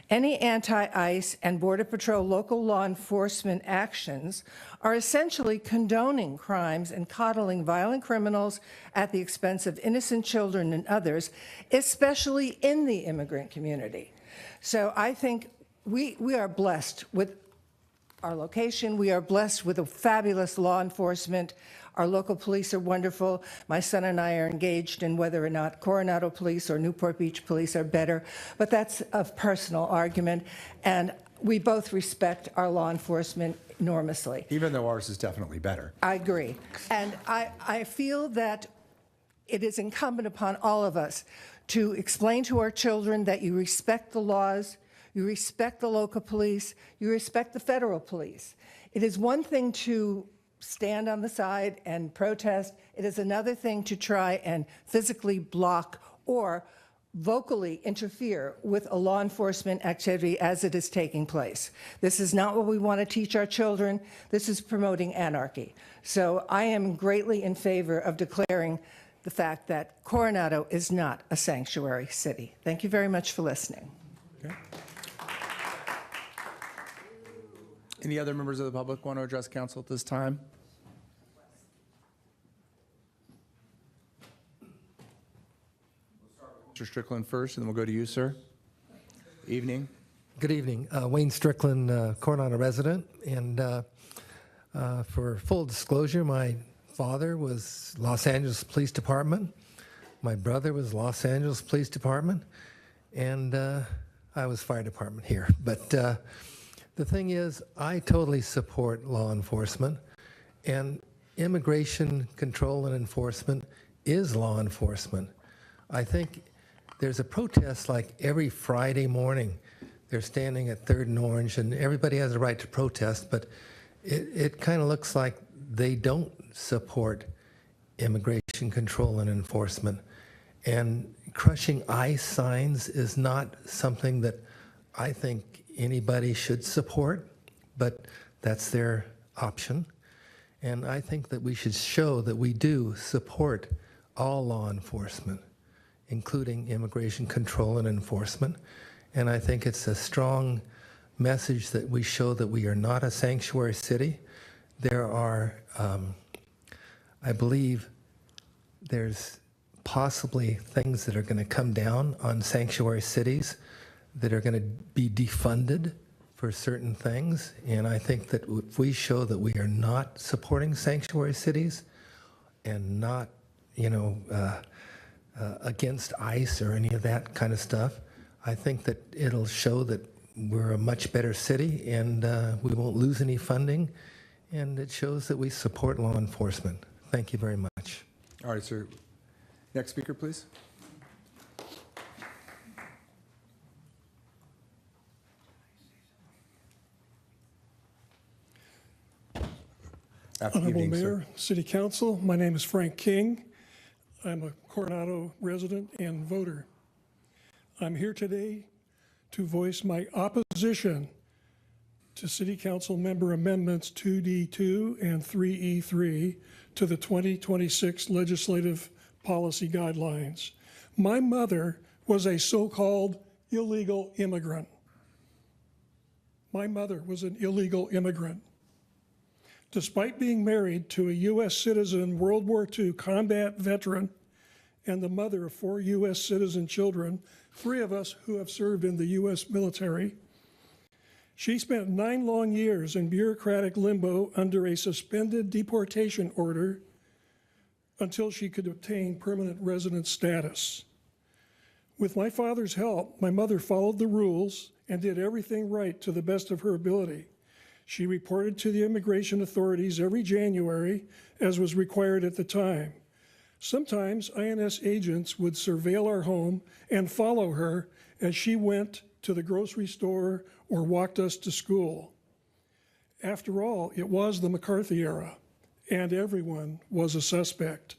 Any anti-ICE and Border Patrol local law enforcement actions are essentially condoning crimes and coddling violent criminals at the expense of innocent children and others, especially in the immigrant community. So I think we are blessed with our location. We are blessed with a fabulous law enforcement. Our local police are wonderful. My son and I are engaged in whether or not Coronado Police or Newport Beach Police are better, but that's a personal argument, and we both respect our law enforcement enormously. Even though ours is definitely better. I agree. And I feel that it is incumbent upon all of us to explain to our children that you respect the laws, you respect the local police, you respect the federal police. It is one thing to stand on the side and protest. It is another thing to try and physically block or vocally interfere with a law enforcement activity as it is taking place. This is not what we want to teach our children. This is promoting anarchy. So I am greatly in favor of declaring the fact that Coronado is not a sanctuary city. Thank you very much for listening. Okay. Any other members of the public want to address council at this time? Mr. Strickland first, and then we'll go to you, sir. Evening. Good evening. Wayne Strickland, Coronado resident. And for full disclosure, my father was Los Angeles Police Department. My brother was Los Angeles Police Department. And I was fire department here. But the thing is, I totally support law enforcement. And immigration control and enforcement is law enforcement. I think there's a protest like every Friday morning. They're standing at 3rd and Orange, and everybody has a right to protest, but it kind of looks like they don't support immigration control and enforcement. And crushing ICE signs is not something that I think anybody should support, but that's their option. And I think that we should show that we do support all law enforcement, including immigration control and enforcement. And I think it's a strong message that we show that we are not a sanctuary city. There are, I believe, there's possibly things that are going to come down on sanctuary cities that are going to be defunded for certain things. And I think that if we show that we are not supporting sanctuary cities and not, against ICE or any of that kind of stuff, I think that it'll show that we're a much better city and we won't lose any funding, and it shows that we support law enforcement. Thank you very much. All right, sir. Next speaker, please. Afternoon, Honorable sir. Mayor, City Council, my name is Frank King. I'm a Coronado resident and voter. I'm here today to voice my opposition to City Council member amendments 2D2 and 3E3 to the 2026 legislative policy guidelines. My mother was a so-called illegal immigrant. My mother was an illegal immigrant. Despite being married to a U.S. citizen, World War II combat veteran, and the mother of 4 U.S. citizen children, 3 of us who have served in the U.S. military, she spent 9 long years in bureaucratic limbo under a suspended deportation order until she could obtain permanent resident status. With my father's help, my mother followed the rules and did everything right to the best of her ability. She reported to the immigration authorities every January, as was required at the time. Sometimes INS agents would surveil our home and follow her as she went to the grocery store or walked us to school. After all, it was the McCarthy era, and everyone was a suspect.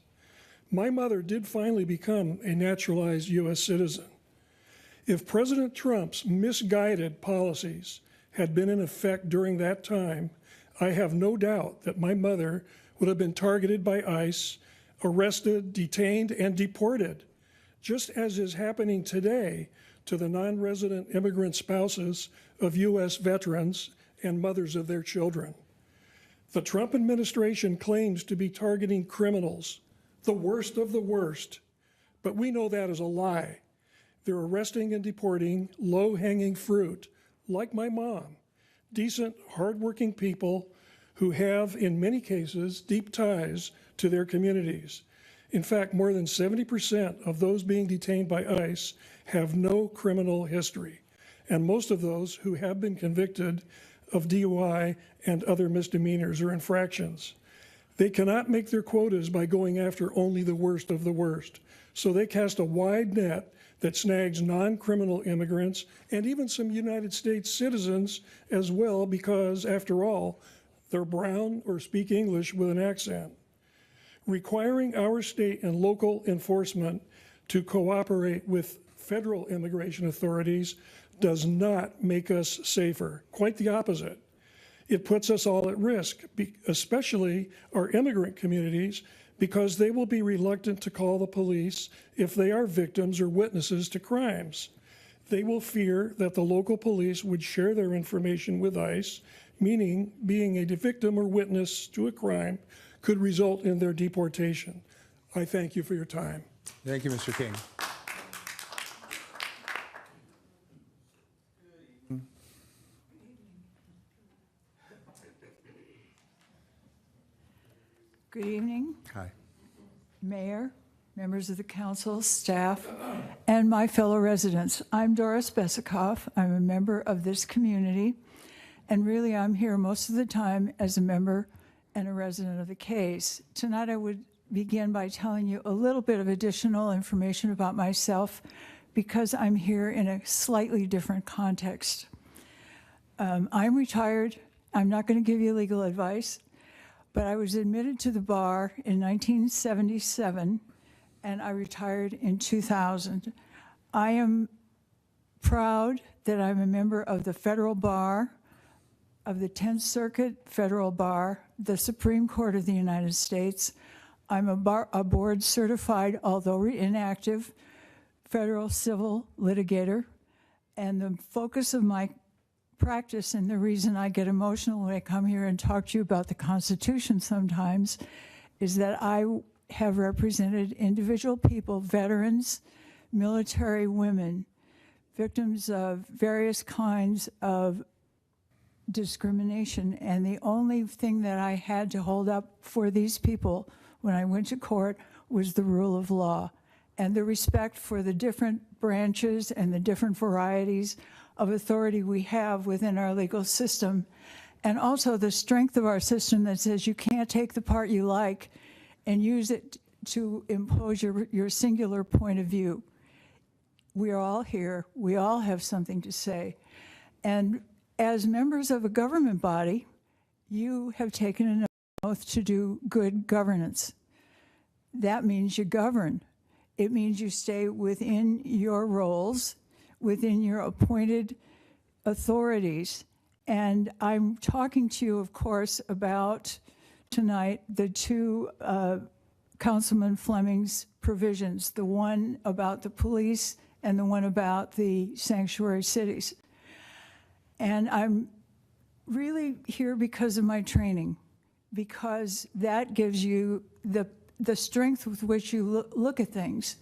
My mother did finally become a naturalized U.S. citizen. If President Trump's misguided policies had been in effect during that time, I have no doubt that my mother would have been targeted by ICE, arrested, detained, and deported, just as is happening today to the non-resident immigrant spouses of U.S. veterans and mothers of their children. The Trump administration claims to be targeting criminals, the worst of the worst, but we know that is a lie. They're arresting and deporting low-hanging fruit, like my mom, decent, hardworking people who have, in many cases, deep ties to their communities. In fact, more than 70% of those being detained by ICE have no criminal history, and most of those who have been convicted of DUI and other misdemeanors or infractions. They cannot make their quotas by going after only the worst of the worst, so they cast a wide net that snags non-criminal immigrants and even some United States citizens as well, because, after all, they're brown or speak English with an accent. Requiring our state and local enforcement to cooperate with federal immigration authorities does not make us safer. Quite the opposite. It puts us all at risk, especially our immigrant communities, because they will be reluctant to call the police if they are victims or witnesses to crimes. They will fear that the local police would share their information with ICE, meaning being a victim or witness to a crime could result in their deportation. I thank you for your time. Thank you, Mr. King. Good evening, Hi. Mayor, members of the council, staff, and my fellow residents. I'm Doris Besikoff. I'm a member of this community, and really I'm here most of the time as a member and a resident of the case. Tonight I would begin by telling you a little bit of additional information about myself because I'm here in a slightly different context. I'm retired. I'm not going to give you legal advice, but I was admitted to the bar in 1977, and I retired in 2000. I am proud that I'm a member of the federal bar, of the 10th Circuit Federal Bar, the Supreme Court of the United States. I'm a board certified, although inactive, federal civil litigator, and the focus of my practice, and the reason I get emotional when I come here and talk to you about the Constitution sometimes, is that I have represented individual people, veterans, military women, victims of various kinds of discrimination, and the only thing that I had to hold up for these people when I went to court was the rule of law and the respect for the different branches and the different varieties of authority we have within our legal system, and also the strength of our system that says you can't take the part you like and use it to impose your singular point of view. We are all here. We all have something to say. And as members of a government body, you have taken an oath to do good governance. That means you govern. It means you stay within your roles, within your appointed authorities. And I'm talking to you, of course, about tonight the two Councilman Fleming's provisions, the one about the police and the one about the sanctuary cities. And I'm really here because of my training, because that gives you the strength with which you look at things.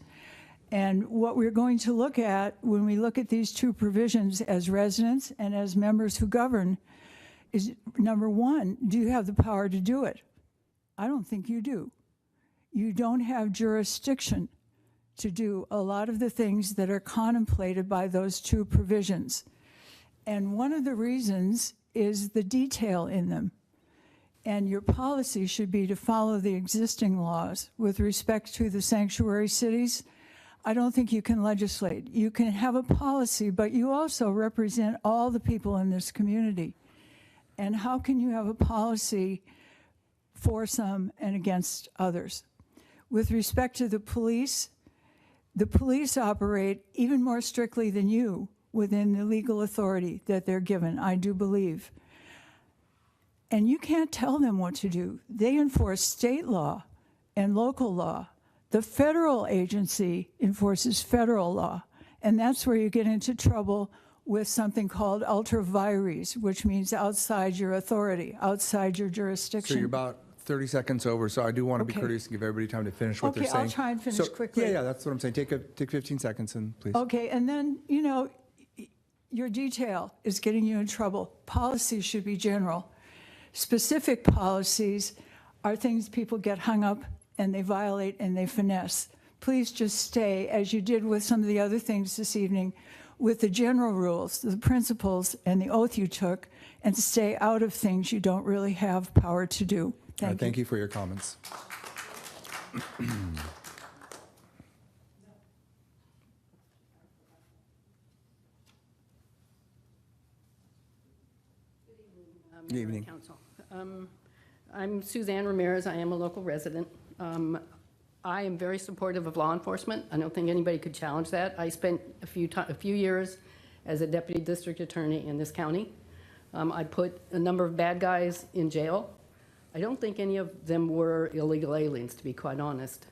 And what we're going to look at when we look at these two provisions as residents and as members who govern is, number one, do you have the power to do it? I don't think you do. You don't have jurisdiction to do a lot of the things that are contemplated by those two provisions. And one of the reasons is the detail in them. And your policy should be to follow the existing laws. With respect to the sanctuary cities, I don't think you can legislate. You can have a policy, but you also represent all the people in this community. And how can you have a policy for some and against others? With respect to the police operate even more strictly than you within the legal authority that they're given, I do believe. And you can't tell them what to do. They enforce state law and local law. The federal agency enforces federal law. And that's where you get into trouble with something called ultra vires, which means outside your authority, outside your jurisdiction. So you're about 30 seconds over, so I do want to be Okay. courteous and give everybody time to finish what they're Okay, saying. I'll try and finish So- quickly. Yeah, that's what I'm saying. Take 15 seconds and please. Okay, and then, your detail is getting you in trouble. Policies should be general. Specific policies are things people get hung up and they violate and they finesse. Please just stay, as you did with some of the other things this evening, with the general rules, the principles, and the oath you took, and stay out of things you don't really have power to do. All right, Thank you. thank you for your comments. Good evening. Council. I'm Suzanne Ramirez. I am a local resident. I am very supportive of law enforcement. I don't think anybody could challenge that. I spent a few years as a deputy district attorney in this county. I put a number of bad guys in jail. I don't think any of them were illegal aliens, to be quite honest.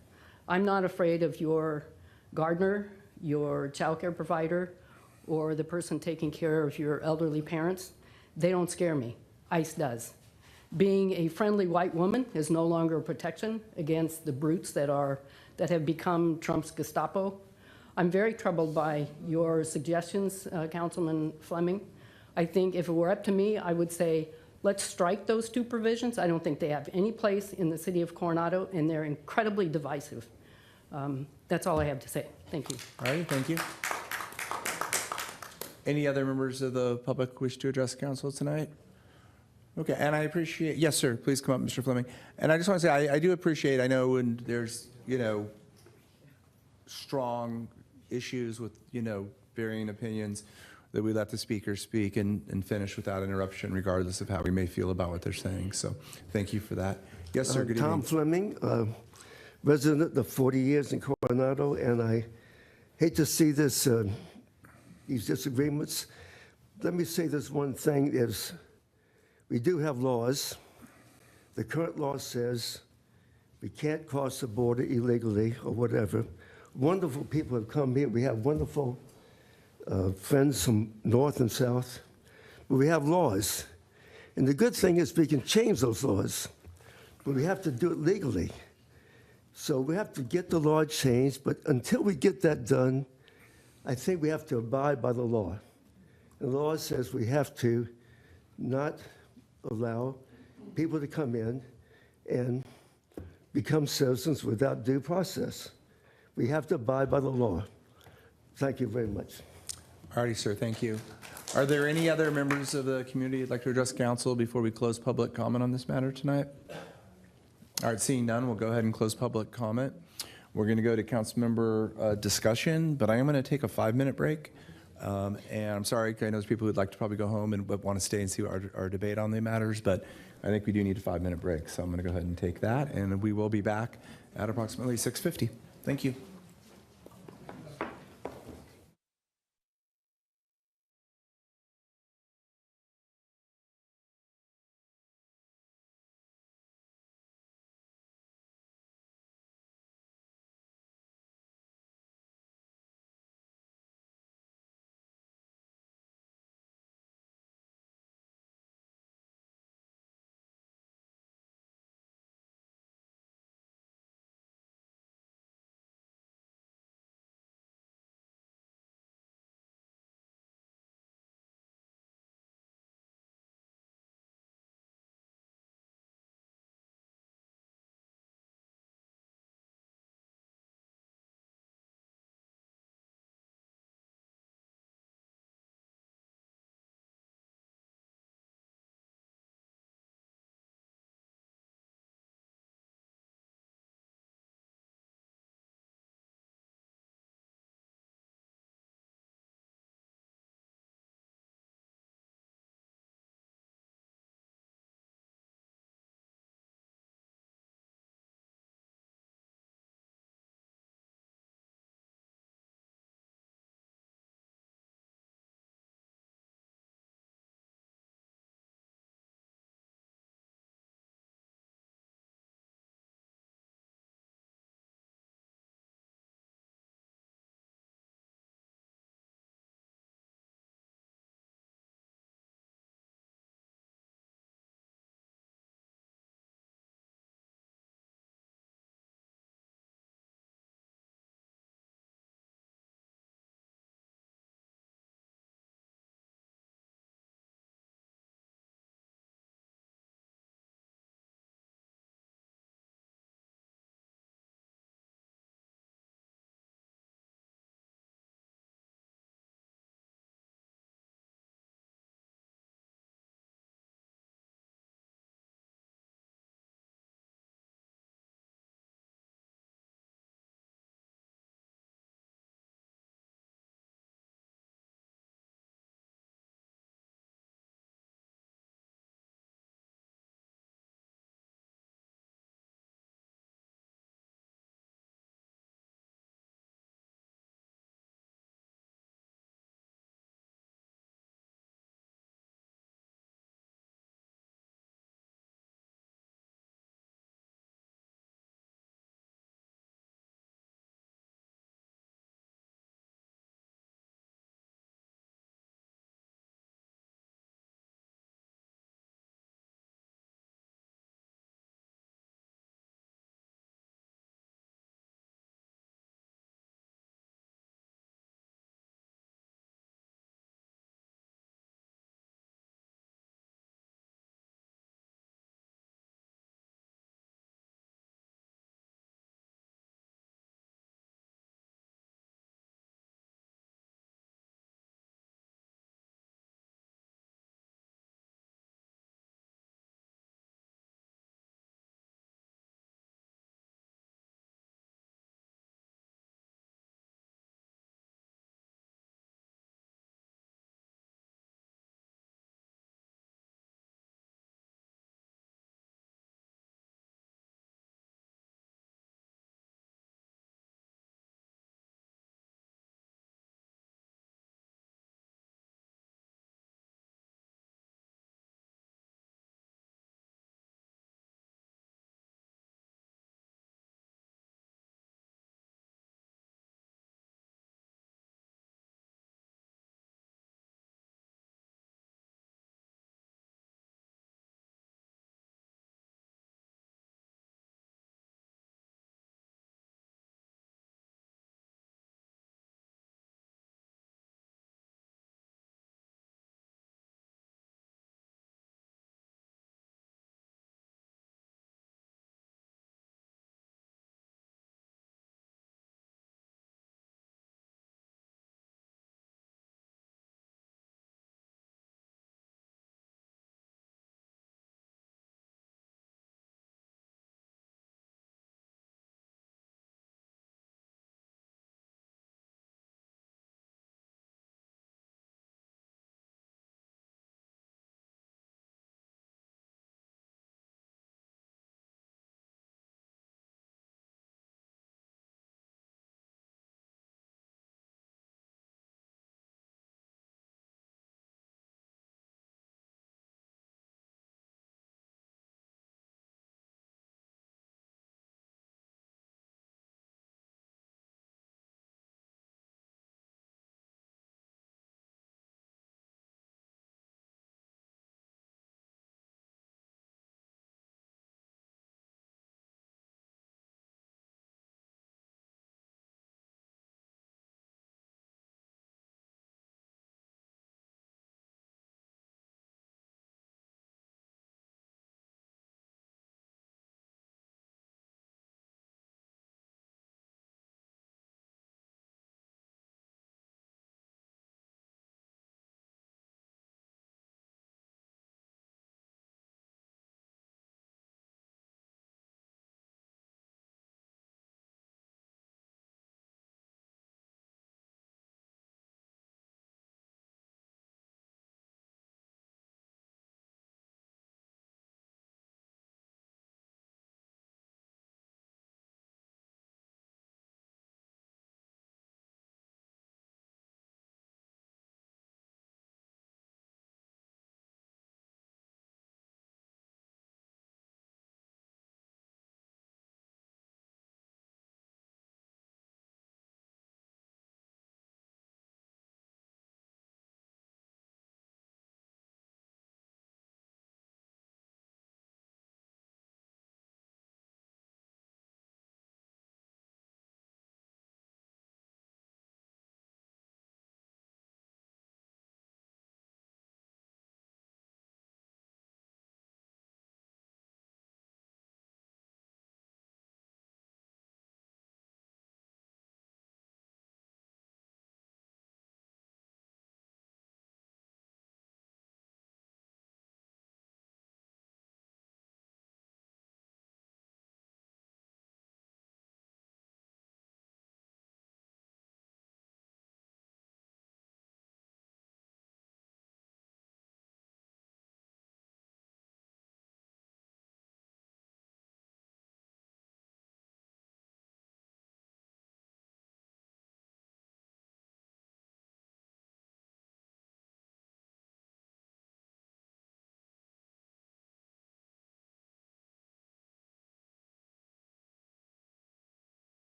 I'm not afraid of your gardener, your child care provider, or the person taking care of your elderly parents. They don't scare me. ICE does. Being a friendly white woman is no longer a protection against the brutes that have become Trump's Gestapo. I'm very troubled by your suggestions, Councilman Fleming. I think if it were up to me, I would say, let's strike those two provisions. I don't think they have any place in the city of Coronado, and they're incredibly divisive. That's all I have to say. Thank you. All right, thank you. Any other members of the public wish to address council tonight? Okay, and I appreciate, yes, sir, please come up, Mr. Fleming. And I just want to say, I do appreciate, I know when there's, strong issues with, varying opinions, that we let the speaker speak and finish without interruption, regardless of how we may feel about what they're saying. So thank you for that. Yes, sir, good Tom evening. Fleming, resident of 40 years in Coronado, and I hate to see this, these disagreements. Let me say this one thing is, we do have laws. The current law says we can't cross the border illegally or whatever. Wonderful people have come here. We have wonderful friends from north and south. But we have laws. And the good thing is we can change those laws, but we have to do it legally. So we have to get the law changed, but until we get that done, I think we have to abide by the law. The law says we have to not allow people to come in and become citizens without due process. We have to abide by the law. Thank you very much. All righty, sir, thank you. Are there any other members of the community who'd like to address council before we close public comment on this matter tonight? All right, seeing none, we'll go ahead and close public comment. We're going to go to council member discussion, but I am going to take a 5-minute break. And I'm sorry, I know there's people who'd like to probably go home and but want to stay and see our debate on the matters, but I think we do need a 5-minute break, so I'm going to go ahead and take that, and we will be back at approximately 6:50. Thank you.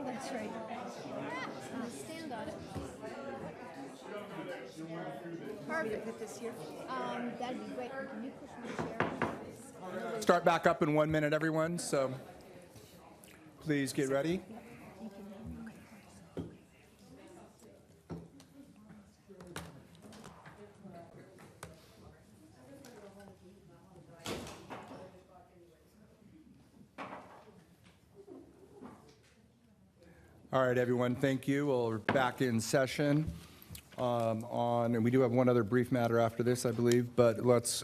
that's right. Stand on it. Perfect. Put this here. That'd be great. Can you push my chair? Start back up in 1 minute, everyone. So please get ready. All right, everyone, thank you. We're back in session and we do have one other brief matter after this, I believe, but let's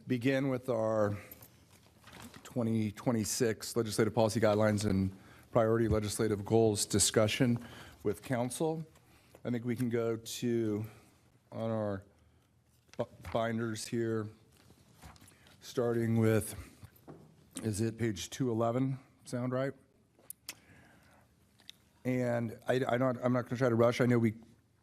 begin with our 2026 legislative policy guidelines and priority legislative goals discussion with council. I think we can go to, on our binders here, starting with, is it page 211? Sound right? And I'm not going to try to rush.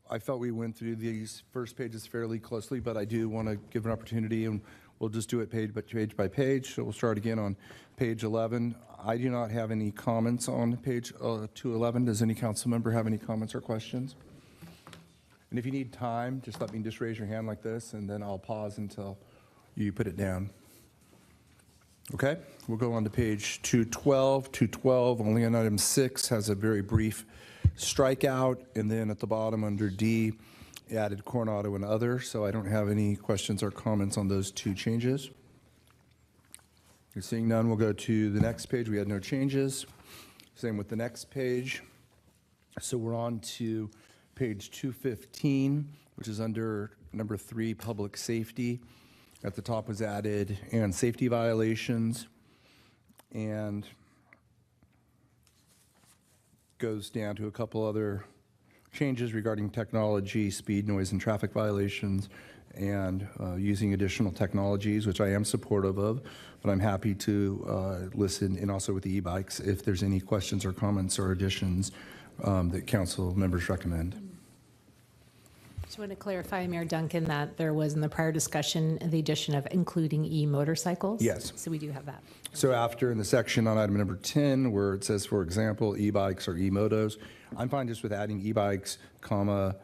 I felt we went through these first pages fairly closely, but I do want to give an opportunity, and we'll just do it page by page. So we'll start again on page 11. I do not have any comments on page 211. Does any council member have any comments or questions? And if you need time, just raise your hand like this, and then I'll pause until you put it down. Okay, we'll go on to page 212. 212, only on item 6, has a very brief strikeout, and then at the bottom under D, added Coronado and other, so I don't have any questions or comments on those two changes. You're seeing none, we'll go to the next page. We had no changes. Same with the next page. So we're on to page 215, which is under number 3, public safety. At the top was added, and safety violations, and goes down to a couple other changes regarding technology, speed, noise, and traffic violations, and using additional technologies, which I am supportive of, but I'm happy to listen, and also with the e-bikes, if there's any questions or comments or additions that council members recommend. Just want to clarify, Mayor Duncan, that there was in the prior discussion the addition of including e-motorcycles? Yes. So we do have that. So after in the section on item number 10, where it says, for example, e-bikes or e-motos, I'm fine just with adding e-bikes, comma,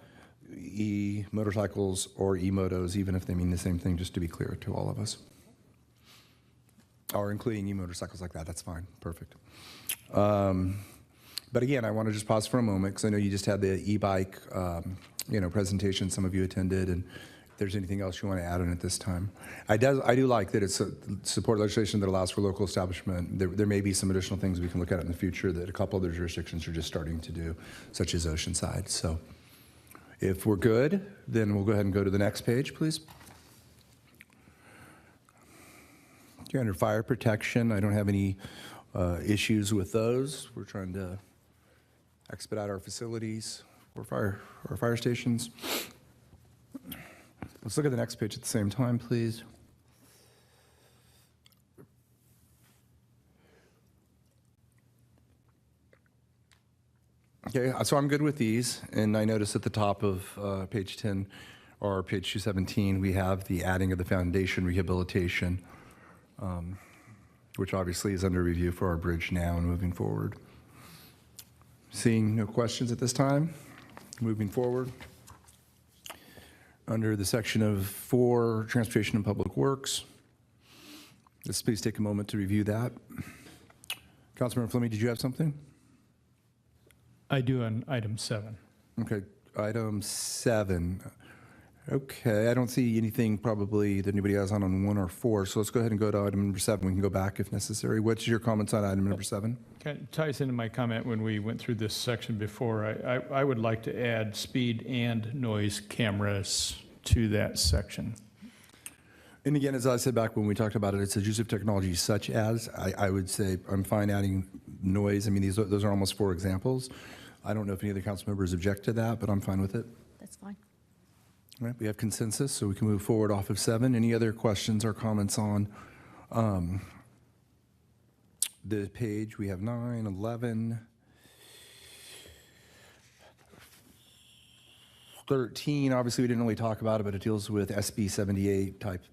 e-motorcycles or e-motos, even if they mean the same thing, just to be clear to all of us. Or including e-motorcycles like that, that's fine, perfect. But again, I want to just pause for a moment, because I know you just had the e-bike presentation some of you attended, and if there's anything else you want to add on at this time. I do like that it's a support legislation that allows for local establishment. There may be some additional things we can look at in the future that a couple other jurisdictions are just starting to do, such as Oceanside. So if we're good, then we'll go ahead and go to the next page, please. You're under fire protection. I don't have any issues with those. We're trying to expedite our facilities or our fire stations. Let's look at the next page at the same time, please. Okay, so I'm good with these, and I notice at the top of page 10 or page 217, we have the adding of the foundation rehabilitation, which obviously is under review for our bridge now and moving forward. Seeing no questions at this time, moving forward. Under the section of 4, Transportation and Public Works, let's please take a moment to review that. Councilmember Fleming, did you have something? I do on item 7. Okay, item 7. Okay, I don't see anything probably that anybody has on 1 or 4, so let's go ahead and go to item number 7. We can go back if necessary. What's your comments on item number 7? Kind of ties into my comment when we went through this section before. I would like to add speed and noise cameras to that section. And again, as I said back when we talked about it, it's a use of technology such as, I would say, I'm fine adding noise. I mean, those are almost 4 examples. I don't know if any other council members object to that, but I'm fine with it. That's fine. All right, we have consensus, so we can move forward off of 7. Any other questions or comments on the page? We have 9, 11, 13. Obviously, we didn't really talk about it, but it deals with SB 78 type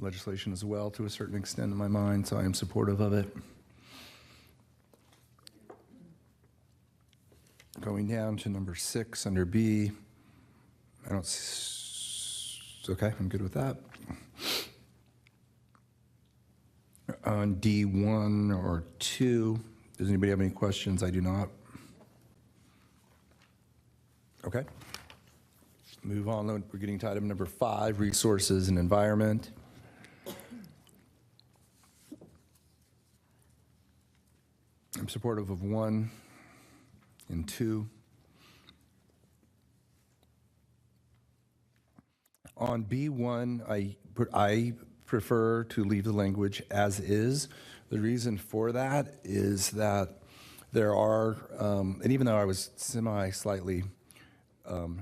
legislation as well to a certain extent in my mind, so I am supportive of it. Going down to number 6 under B, okay, I'm good with that. On D1 or 2, does anybody have any questions? I do not. Okay. Move on, we're getting to item number 5, resources and environment. I'm supportive of 1 and 2. On B1, I prefer to leave the language as is. The reason for that is that there are, and even though I was slightly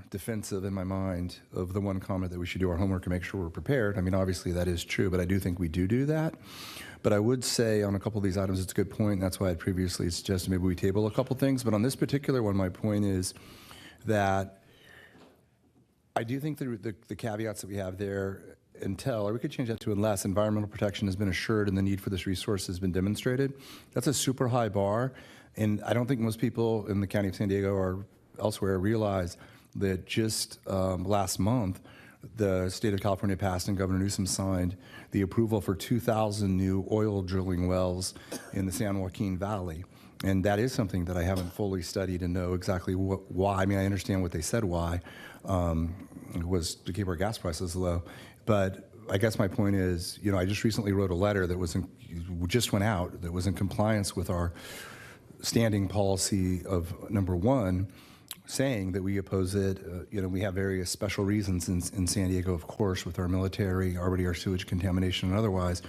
defensive in my mind of the one comment that we should do our homework and make sure we're prepared, I mean, obviously that is true, but I do think we do that. But I would say on a couple of these items, it's a good point. That's why I previously suggested maybe we table a couple things. But on this particular one, my point is that I do think the caveats that we have there until, or we could change that to unless, environmental protection has been assured and the need for this resource has been demonstrated. That's a super high bar. And I don't think most people in the county of San Diego or elsewhere realize that just last month, the state of California passed and Governor Newsom signed the approval for 2,000 new oil drilling wells in the San Joaquin Valley. And that is something that I haven't fully studied and know exactly why. I mean, I understand what they said why. It was to keep our gas prices low. But I guess my point is, you know, I just recently wrote a letter that just went out that was in compliance with our standing policy of number 1, saying that we oppose it. You know, we have various special reasons in San Diego, of course, with our military, already our sewage contamination and otherwise,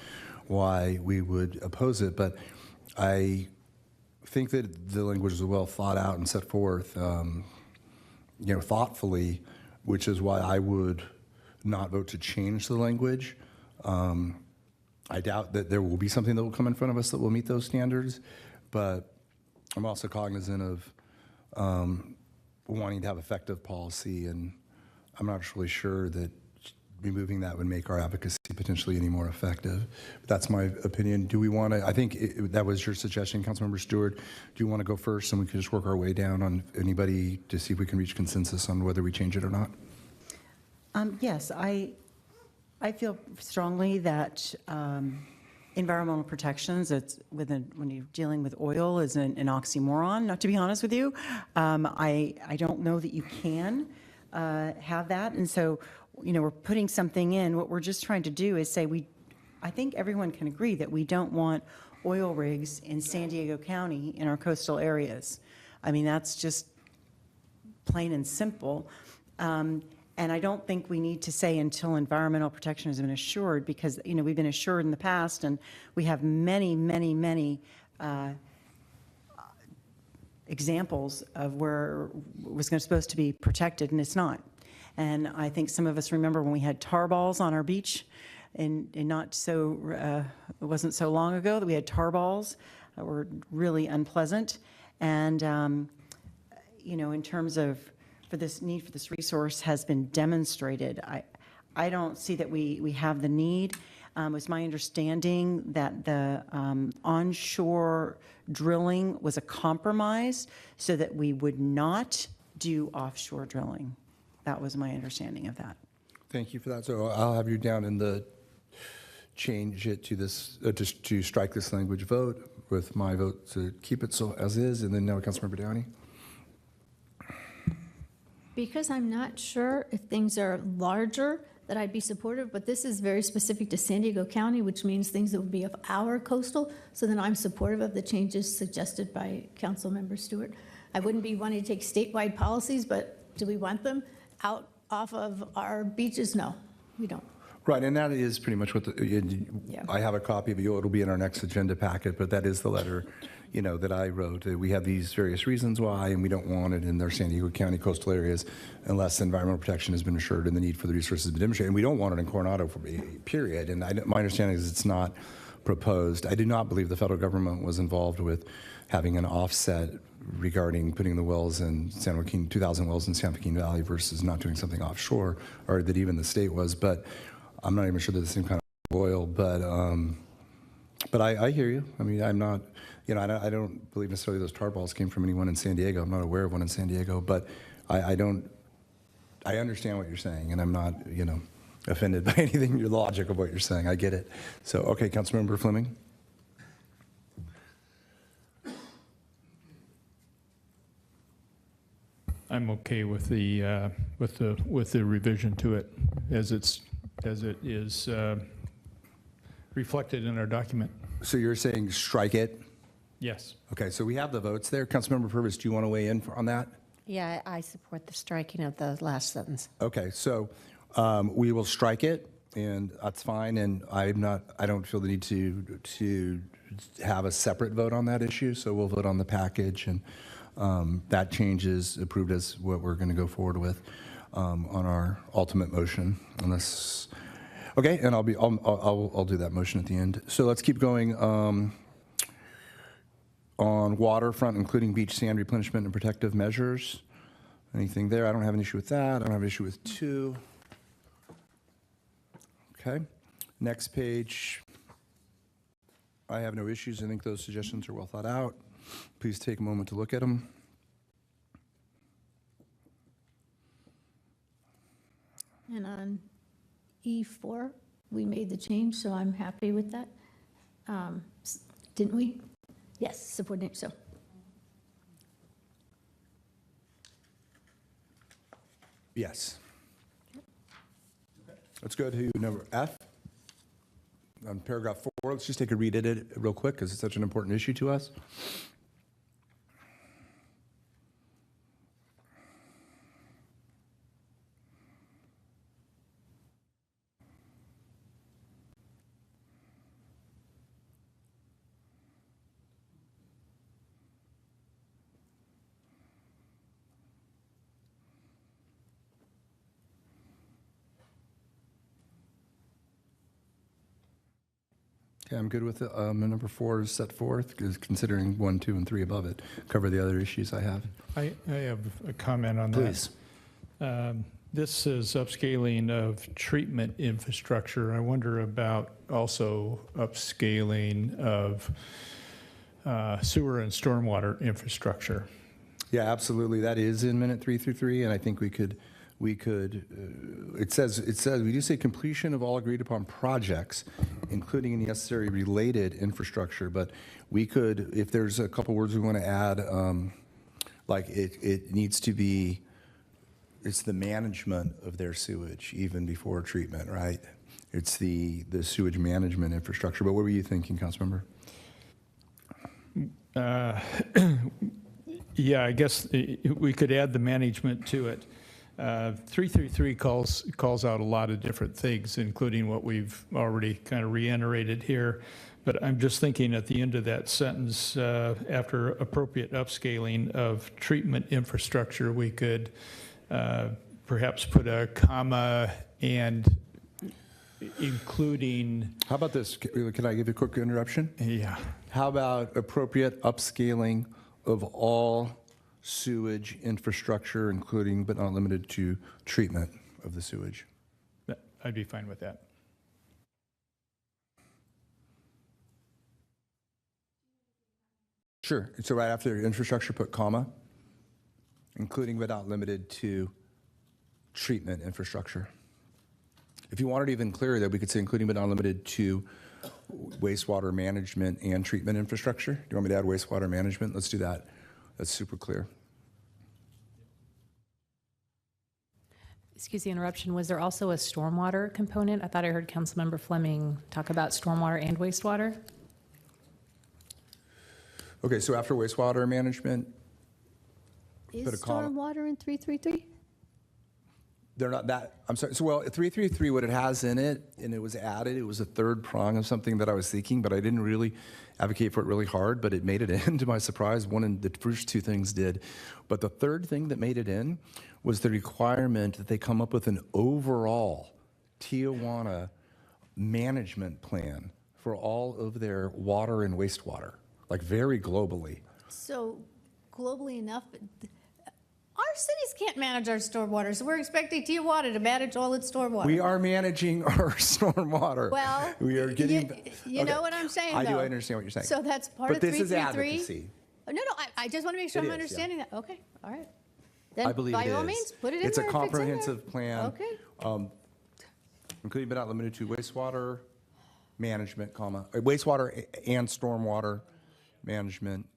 why we would oppose it. But I think that the language is well thought out and set forth, you know, thoughtfully, which is why I would not vote to change the language. I doubt that there will be something that will come in front of us that will meet those standards, but I'm also cognizant of wanting to have effective policy, and I'm not really sure that removing that would make our advocacy potentially any more effective. But that's my opinion. Do we want to, I think that was your suggestion, Councilmember Stewart. Do you want to go first and we can just work our way down on anybody to see if we can reach consensus on whether we change it or not? Yes, I feel strongly that environmental protections, when you're dealing with oil, is an oxymoron, not to be honest with you. I don't know that you can have that. And so, you know, we're putting something in. What we're just trying to do is say I think everyone can agree that we don't want oil rigs in San Diego County in our coastal areas. I mean, that's just plain and simple. And I don't think we need to say until environmental protection has been assured, because, you know, we've been assured in the past, and we have many, many, many examples of where it was supposed to be protected, and it's not. And I think some of us remember when we had tar balls on our beach, and not so, it wasn't so long ago that we had tar balls that were really unpleasant. And, you know, in terms of for this need for this resource has been demonstrated. I don't see that we have the need. It was my understanding that the onshore drilling was a compromise so that we would not do offshore drilling. That was my understanding of that. Thank you for that. So I'll have you down in the change it to this, just to strike this language vote, with my vote to keep it so as is, and then now Councilmember Downey. Because I'm not sure if things are larger that I'd be supportive, but this is very specific to San Diego County, which means things that would be of our coastal. So then I'm supportive of the changes suggested by Councilmember Stewart. I wouldn't be wanting to take statewide policies, but do we want them out off of our beaches? No, we don't. Right, and that is pretty much what I have a copy of it. It'll be in our next agenda packet, but that is the letter, you know, that I wrote. We have these various reasons why, and we don't want it in their San Diego County coastal areas unless environmental protection has been assured and the need for the resources has been demonstrated. And we don't want it in Coronado, period. And my understanding is it's not proposed. I do not believe the federal government was involved with having an offset regarding putting the wells in San Joaquin, 2,000 wells in San Joaquin Valley versus not doing something offshore, or that even the state was. But I'm not even sure they're the same kind of oil, but But I hear you. I mean, I'm not, I don't believe necessarily those tar balls came from anyone in San Diego. I'm not aware of one in San Diego, but I understand what you're saying, and I'm not, offended by anything, your logic of what you're saying. I get it. So, okay, Councilmember Fleming. I'm okay with the revision to it as it is reflected in our document. So you're saying strike it? Yes. Okay, so we have the votes there. Councilmember Purvis, do you want to weigh in on that? Yeah, I support the striking of the last sentence. Okay, so we will strike it, and that's fine. And I don't feel the need to have a separate vote on that issue. So we'll vote on the package, and that change is approved as what we're going to go forward with on our ultimate motion. Unless, okay, and I'll do that motion at the end. So let's keep going. On waterfront, including beach sand replenishment and protective measures. Anything there? I don't have an issue with that. I don't have an issue with 2. Okay. Next page. I have no issues. I think those suggestions are well thought out. Please take a moment to look at them. And on E4, we made the change, so I'm happy with that. Didn't we? Yes, supporting, so. Yes. Let's go to number F. On paragraph 4, let's just take a read at it real quick because it's such an important issue to us. Okay, I'm good with it. Number 4 is set forth, because considering 1, 2, and 3 above it cover the other issues I have. I have a comment on that. Please. This is upscaling of treatment infrastructure. I wonder about also upscaling of sewer and stormwater infrastructure. Yeah, absolutely. That is in minute 3 through 3, and I think we could. It says we do say completion of all agreed upon projects, including any necessary related infrastructure. But we could, if there's a couple words we want to add, like it needs to be. It's the management of their sewage even before treatment, right? It's the sewage management infrastructure. But what were you thinking, Councilmember? Yeah, I guess we could add the management to it. 333 calls out a lot of different things, including what we've already kind of reiterated here. But I'm just thinking at the end of that sentence, after appropriate upscaling of treatment infrastructure, we could perhaps put a comma and including. How about this? Can I give you a quick interruption? Yeah. How about appropriate upscaling of all sewage infrastructure, including but not limited to treatment of the sewage? I'd be fine with that. Sure. So right after infrastructure, put comma, including but not limited to treatment infrastructure. If you wanted even clearer, that we could say including but not limited to wastewater management and treatment infrastructure. Do you want me to add wastewater management? Let's do that. That's super clear. Excuse the interruption. Was there also a stormwater component? I thought I heard Councilmember Fleming talk about stormwater and wastewater. Okay, so after wastewater management, Is put a comma. stormwater in 333? They're not that, I'm sorry. So, well, 333, what it has in it, and it was added, it was a third prong of something that I was thinking, but I didn't really advocate for it really hard, but it made it in to my surprise. One and the first 2 things did. But the third thing that made it in was the requirement that they come up with an overall Tijuana management plan for all of their water and wastewater, like very globally. So globally enough, our cities can't manage our stormwater, so we're expecting Tijuana to manage all its stormwater. We are managing our stormwater. Well, we are getting. you know what I'm saying, I do though. understand what you're saying. So that's part but of this 333. is advocacy. No, I just want to make sure It I'm is, understanding that. Okay, all right. Then I believe by it all is. means, put it in It's there a if in there. comprehensive plan. Okay. Including but not limited to wastewater management, wastewater and stormwater management,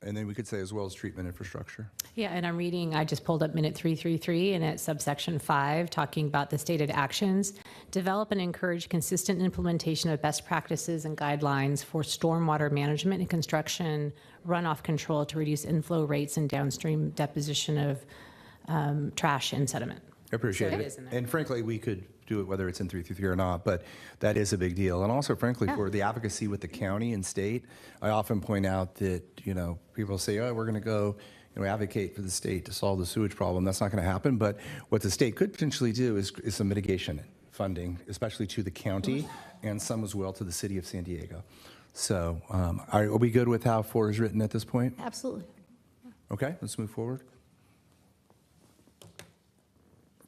and then we could say as well as treatment infrastructure. Yeah, and I'm reading, I just pulled up minute 333 and it's subsection 5, talking about the stated actions. Develop and encourage consistent implementation of best practices and guidelines for stormwater management and construction runoff control to reduce inflow rates and downstream deposition of trash and sediment. I appreciate So it it. is in there. And frankly, we could do it whether it's in 333 or not, but that is a big deal. And also, frankly, for the advocacy with the county and state, I often point out that, people say, oh, we're going to go, advocate for the state to solve the sewage problem. That's not going to happen. But what the state could potentially do is some mitigation funding, especially to the county and some as well to the city of San Diego. So are we good with how 4 is written at this point? Absolutely. Okay, let's move forward.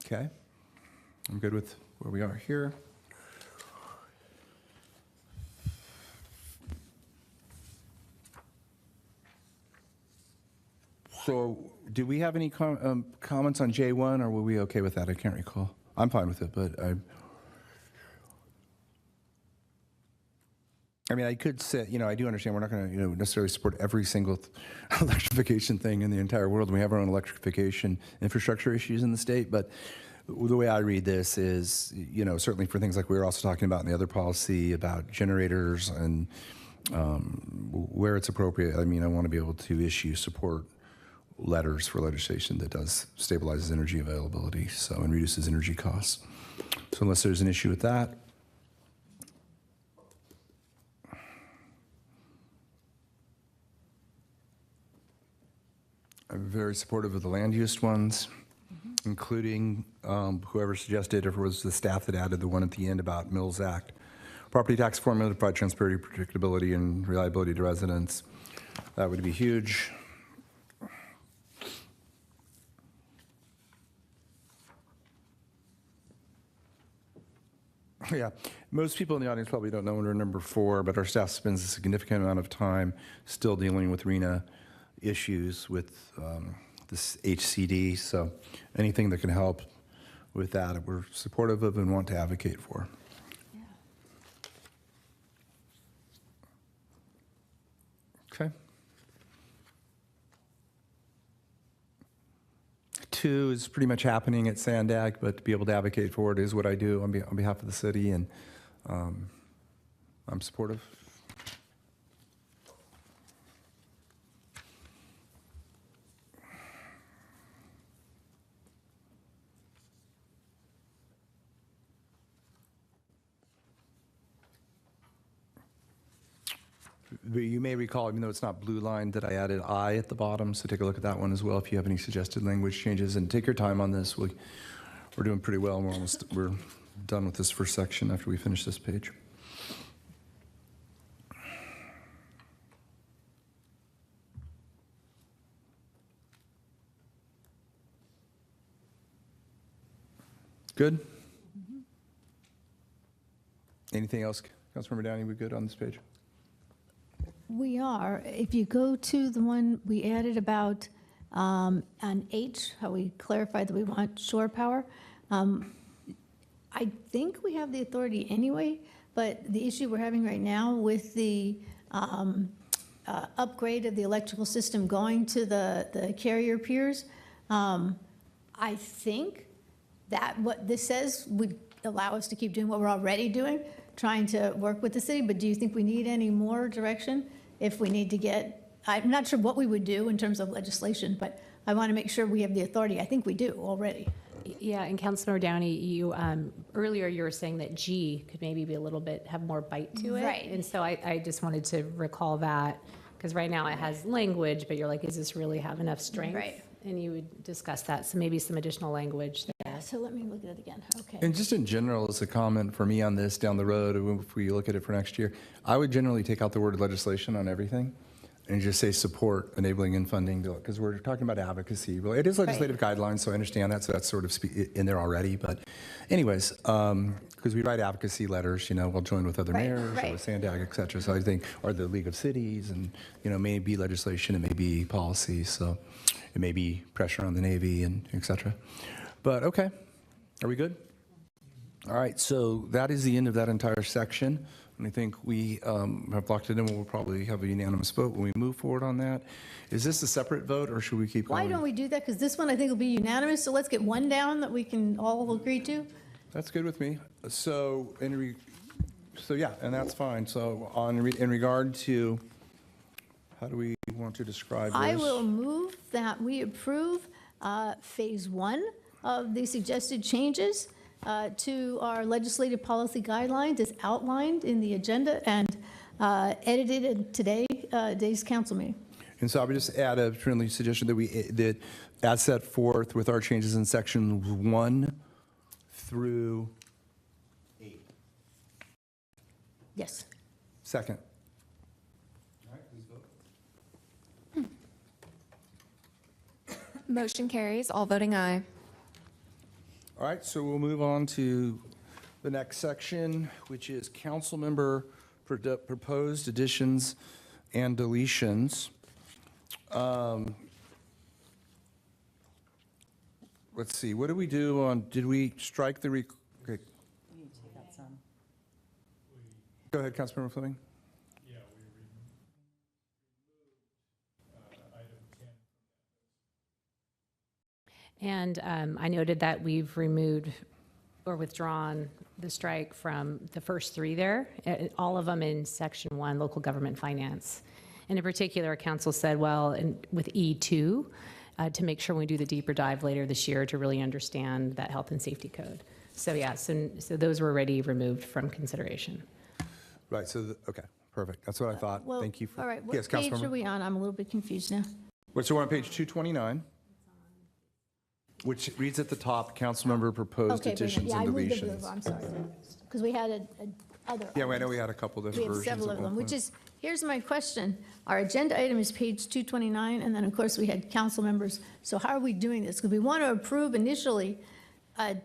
Okay, I'm good with where we are here. So, do we have any comments on J1, or were we okay with that? I can't recall. I'm fine with it, but I could say, I do understand we're not going to, necessarily support every single electrification thing in the entire world. We have our own electrification infrastructure issues in the state, but the way I read this is, certainly for things like we were also talking about in the other policy about generators and where it's appropriate. I want to be able to issue support letters for legislation that does stabilizes energy availability, and reduces energy costs. So unless there's an issue with that. I'm very supportive of the land use ones, including whoever suggested, if it was the staff that added the one at the end about Mills Act. Property tax formula to provide transparency, predictability, and reliability to residents. That would be huge. Yeah, most people in the audience probably don't know under number 4, but our staff spends a significant amount of time still dealing with RENA issues with this HCD. So anything that can help with that, we're supportive of and want to advocate for. Okay. 2 is pretty much happening at Sandag, but to be able to advocate for it is what I do on behalf of the city, and I'm supportive. But you may recall, even though it's not blue line, that I added I at the bottom, so take a look at that one as well if you have any suggested language changes. And take your time on this. We're doing pretty well. We're done with this first section after we finish this page. Good? Anything else, Councilmember Downey, we good on this page? We are. If you go to the one we added about on H, how we clarified that we want shore power, I think we have the authority anyway, but the issue we're having right now with the upgrade of the electrical system going to the carrier piers, I think that what this says would allow us to keep doing what we're already doing, trying to work with the city, but do you think we need any more direction if we need to get, I'm not sure what we would do in terms of legislation, but I want to make sure we have the authority. I think we do already. Yeah, and Councilmember Downey, you earlier you were saying that G could maybe be a little bit, have more bite to it. Right. And so I just wanted to recall that, because right now it has language, but you're like, is this really have enough strength? Right. And you would discuss that, so maybe some additional language there. Yeah, so let me look at it again. Okay. And just in general, as a comment for me on this down the road, if we look at it for next year, I would generally take out the word legislation on everything. and just say support enabling and funding, because we're talking about advocacy. Well, it is legislative guidelines, so I understand that, so that's sort of in there already. But anyways, because we write advocacy letters, we'll join with other mayors or with Sandag, et cetera. So I think, or the League of Cities, and, it may be legislation, it may be policy, so it may be pressure on the Navy and et cetera. But okay, are we good? All right, so that is the end of that entire section. And I think we have locked it in. We'll probably have a unanimous vote when we move forward on that. Is this a separate vote, or should we keep going? Why don't we do that? Because this one I think will be unanimous, so let's get one down that we can all agree to. That's good with me. So, yeah, and that's fine. So, in regard to, how do we want to describe this? I will move that we approve Phase 1 of the suggested changes to our legislative policy guidelines as outlined in the agenda and edited in today's council meeting. And so I would just add a friendly suggestion that as set forth with our changes in sections 1 through 8. Yes. Second. Motion carries, all voting aye. All right, so we'll move on to the next section, which is council member proposed additions and deletions. Let's see, what did we do on, did we strike the, okay. Go ahead, Councilmember Fleming. And I noted that we've removed or withdrawn the strike from the first 3 there, all of them in Section 1, Local Government Finance. And in particular, Council said, well, with E2, to make sure when we do the deeper dive later this year to really understand that health and safety code. So yeah, so those were already removed from consideration. Right, so, okay, perfect. That's what I thought. Well, Thank you for. All right, what Yes, page Councilmember. are we on? I'm a little bit confused now. So we're on page 229, which reads at the top, councilmember proposed additions yeah, and I moved it deletions. over, I'm sorry. Because we had other. Yeah, I know we had a couple We different have versions. several at of one them, point. which is, here's my question. Our agenda item is page 229, and then, of course, we had council members. So how are we doing this? Because we want to approve initially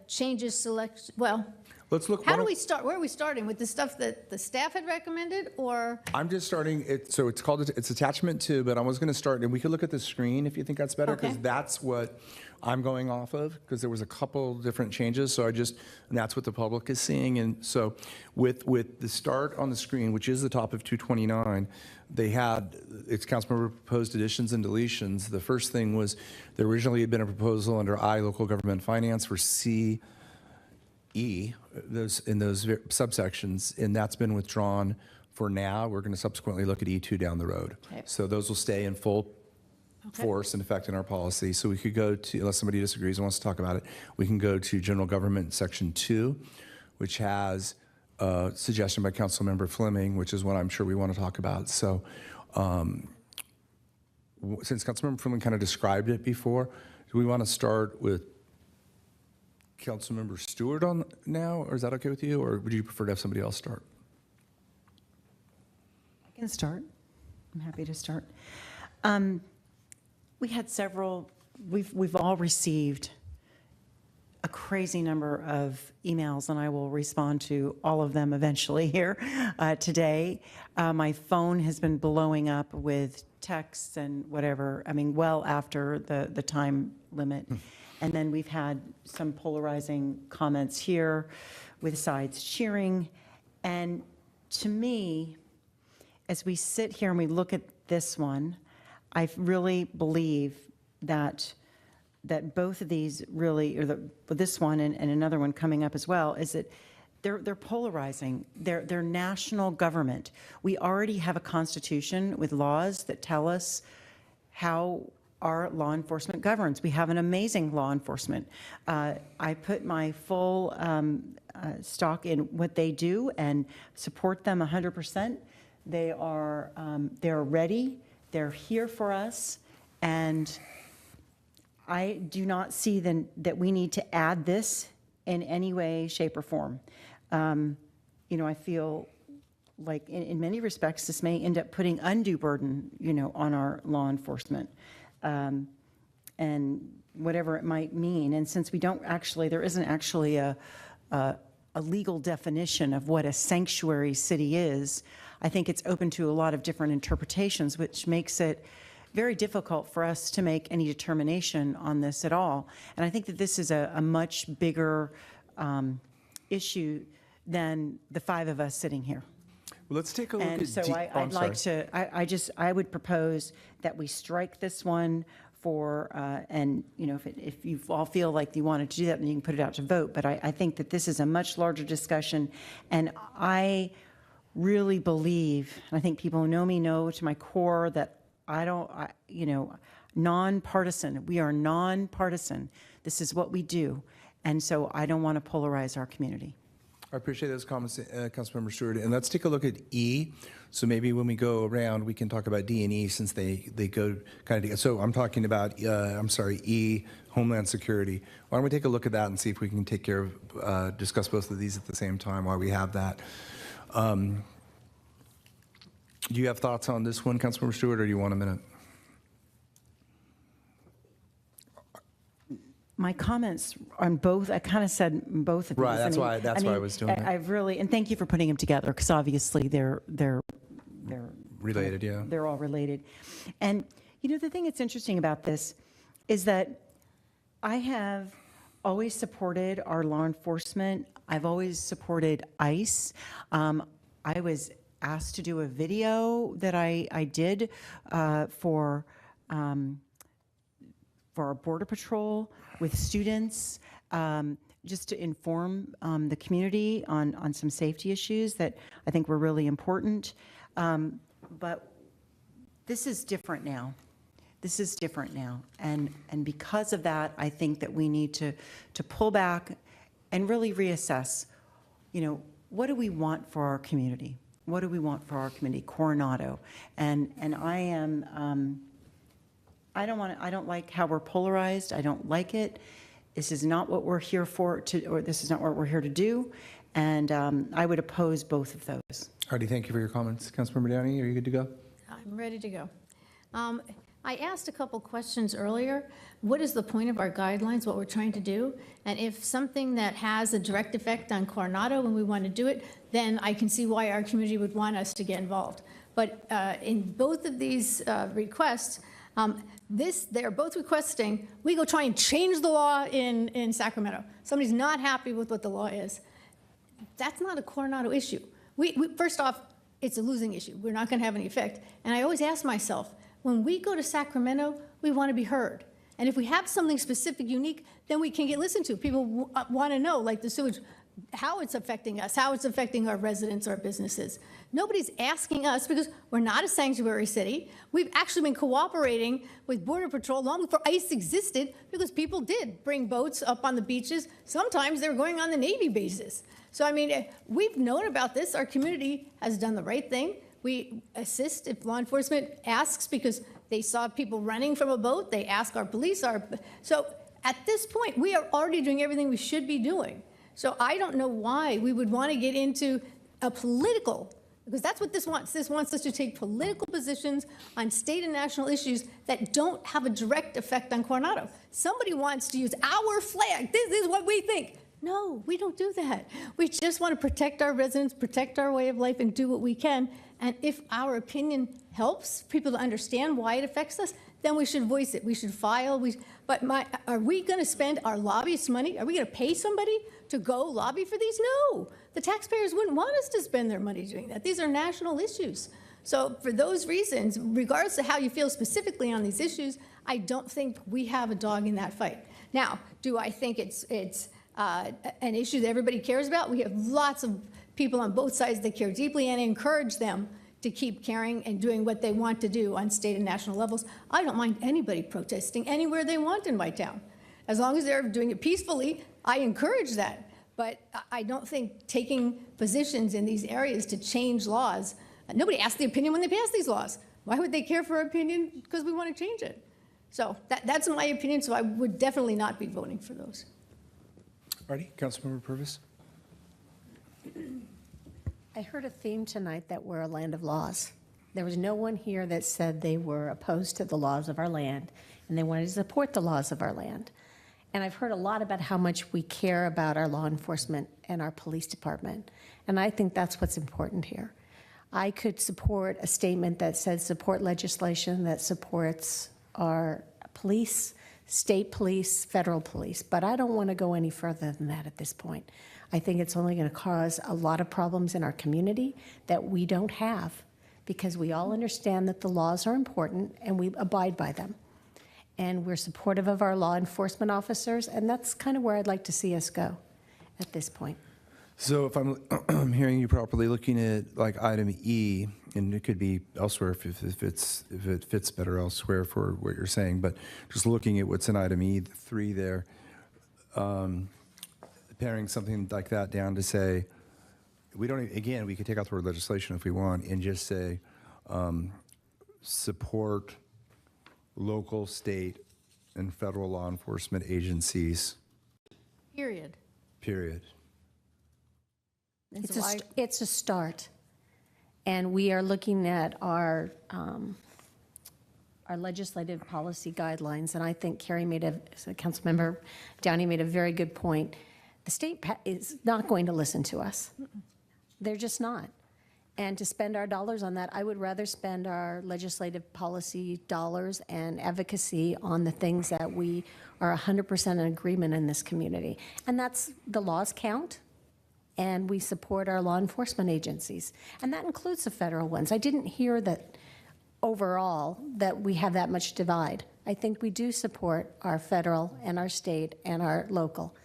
changes select, well, Let's look. how do we start? Where are we starting? With the stuff that the staff had recommended, or? I'm just starting it, so it's called, it's attachment 2, but I was gonna start, and we could look at the screen if you think that's better, because Okay. that's what I'm going off of, because there was a couple different changes, so and that's what the public is seeing, and so with the start on the screen, which is the top of 229, it's councilmember proposed additions and deletions. The first thing was, there originally had been a proposal under I, local government finance, for C, E, in those subsections, and that's been withdrawn for now. We're going to subsequently look at E2 down the road. Okay. So those will stay in full force and effect in our policy. So we could go to, unless somebody disagrees and wants to talk about it, we can go to General Government Section 2, which has a suggestion by Councilmember Fleming, which is what I'm sure we want to talk about. So since Councilmember Fleming kind of described it before, do we want to start with Councilmember Stewart on now, or is that okay with you, or would you prefer to have somebody else start? I can start. I'm happy to start. We had several, we've all received a crazy number of emails, and I will respond to all of them eventually here today. My phone has been blowing up with texts and whatever, I mean, well after the time limit. And then we've had some polarizing comments here with sides cheering. And to me, as we sit here and we look at this one, I really believe that both of these really, or this one and another one coming up as well, is that they're polarizing. They're national government. We already have a constitution with laws that tell us how our law enforcement governs. We have an amazing law enforcement. I put my full stock in what they do and support them 100%. They're ready. They're here for us, and I do not see that we need to add this in any way, shape, or form. I feel like, in many respects, this may end up putting undue burden, on our law enforcement, and whatever it might mean. And since there isn't actually a legal definition of what a sanctuary city is, I think it's open to a lot of different interpretations, which makes it very difficult for us to make any determination on this at all. And I think that this is a much bigger issue than the five of us sitting here. Well, let's take a look And at so I'm I'd like sorry. to, I would propose that we strike this one for, and, if you all feel like you wanted to do that, then you can put it out to vote. But I think that this is a much larger discussion, and I really believe, and I think people who know me know to my core that nonpartisan, we are nonpartisan. This is what we do. And so I don't want to polarize our community. I appreciate those comments, Councilmember Stewart. And let's take a look at E. So maybe when we go around, we can talk about D and E since they go kind of together. So I'm talking about, E, Homeland Security. Why don't we take a look at that and see if we can take care of, discuss both of these at the same time while we have that. Do you have thoughts on this one, Councilmember Stewart, or do you want a minute? My comments on both, I kind of said both of these. Right, that's why I was doing it. I've really, and thank you for putting them together, because obviously they're related, yeah. They're all related. And, the thing that's interesting about this is that I have always supported our law enforcement. I've always supported ICE. I was asked to do a video that I did for our Border Patrol with students, just to inform the community on some safety issues that I think were really important. But this is different now. This is different now. And because of that, I think that we need to pull back and really reassess, what do we want for our community? What do we want for our community, Coronado? And I am, I don't like how we're polarized. I don't like it. This is not what we're here for, or this is not what we're here to do. And I would oppose both of those. Artie, thank you for your comments. Councilmember Downey, are you good to go? I'm ready to go. I asked a couple questions earlier. What is the point of our guidelines, what we're trying to do? And if something that has a direct effect on Coronado and we want to do it, then I can see why our community would want us to get involved. But in both of these requests, they're both requesting we go try and change the law in Sacramento. Somebody's not happy with what the law is. That's not a Coronado issue. First off, it's a losing issue. We're not going to have any effect. And I always ask myself, when we go to Sacramento, we want to be heard. And if we have something specific, unique, then we can get listened to. People want to know, like the sewage, how it's affecting us, how it's affecting our residents, our businesses. Nobody's asking us because we're not a sanctuary city. We've actually been cooperating with Border Patrol long before ICE existed because people did bring boats up on the beaches. Sometimes they were going on the Navy bases. So, I mean, we've known about this. Our community has done the right thing. We assist if law enforcement asks because they saw people running from a boat. They ask our police. So at this point, we are already doing everything we should be doing. So I don't know why we would want to get into a political, because that's what this wants. This wants us to take political positions on state and national issues that don't have a direct effect on Coronado. Somebody wants to use our flag. This is what we think. No, we don't do that. We just want to protect our residents, protect our way of life, and do what we can. And if our opinion helps people to understand why it affects us, then we should voice it. We should file. Are we going to spend our lobbyists' money? Are we going to pay somebody to go lobby for these? No. The taxpayers wouldn't want us to spend their money doing that. These are national issues. So for those reasons, regardless of how you feel specifically on these issues, I don't think we have a dog in that fight. Now, do I think it's an issue that everybody cares about? We have lots of people on both sides that care deeply and encourage them to keep caring and doing what they want to do on state and national levels. I don't mind anybody protesting anywhere they want in my town. As long as they're doing it peacefully, I encourage that. But I don't think taking positions in these areas to change laws, nobody asked the opinion when they passed these laws. Why would they care for our opinion? Because we want to change it. So that's my opinion, so I would definitely not be voting for those. Artie, Councilmember Purvis. I heard a theme tonight that we're a land of laws. There was no one here that said they were opposed to the laws of our land and they wanted to support the laws of our land. And I've heard a lot about how much we care about our law enforcement and our police department. And I think that's what's important here. I could support a statement that says support legislation that supports our police, state police, federal police, but I don't want to go any further than that at this point. I think it's only going to cause a lot of problems in our community that we don't have, because we all understand that the laws are important and we abide by them. And we're supportive of our law enforcement officers, and that's kind of where I'd like to see us go at this point. So if I'm hearing you properly, looking at like item E, and it could be elsewhere if it fits better elsewhere for what you're saying, but just looking at what's in item E3 there, paring something like that down to say, we don't, again, we could take out the word legislation if we want and just say support local, state, and federal law enforcement agencies. Period. Period. It's a start. And we are looking at our legislative policy guidelines, and I think Councilmember Downey made a very good point. The state is not going to listen to us. They're just not. And to spend our dollars on that, I would rather spend our legislative policy dollars and advocacy on the things that we are 100% in agreement in this community. And that's the laws count, and we support our law enforcement agencies. And that includes the federal ones. I didn't hear that overall that we have that much divide. I think we do support our federal and our state and our local.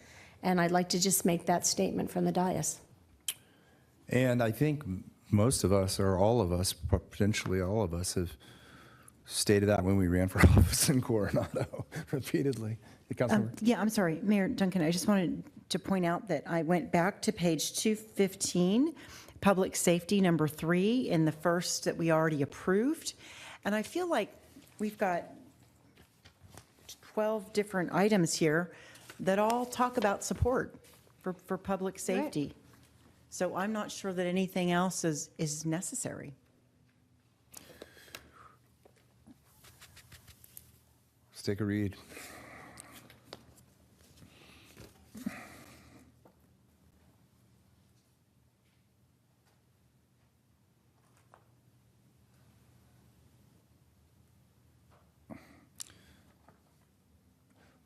And I'd like to just make that statement from the dais. And I think most of us, or all of us, potentially all of us, have stated that when we ran for office in Coronado repeatedly. Yeah, I'm sorry, Mayor Duncan, I just wanted to point out that I went back to page 215, public safety number 3, in the first that we already approved. And I feel like we've got 12 different items here that all talk about support for public safety. Right. So I'm not sure that anything else is necessary. Let's take a read.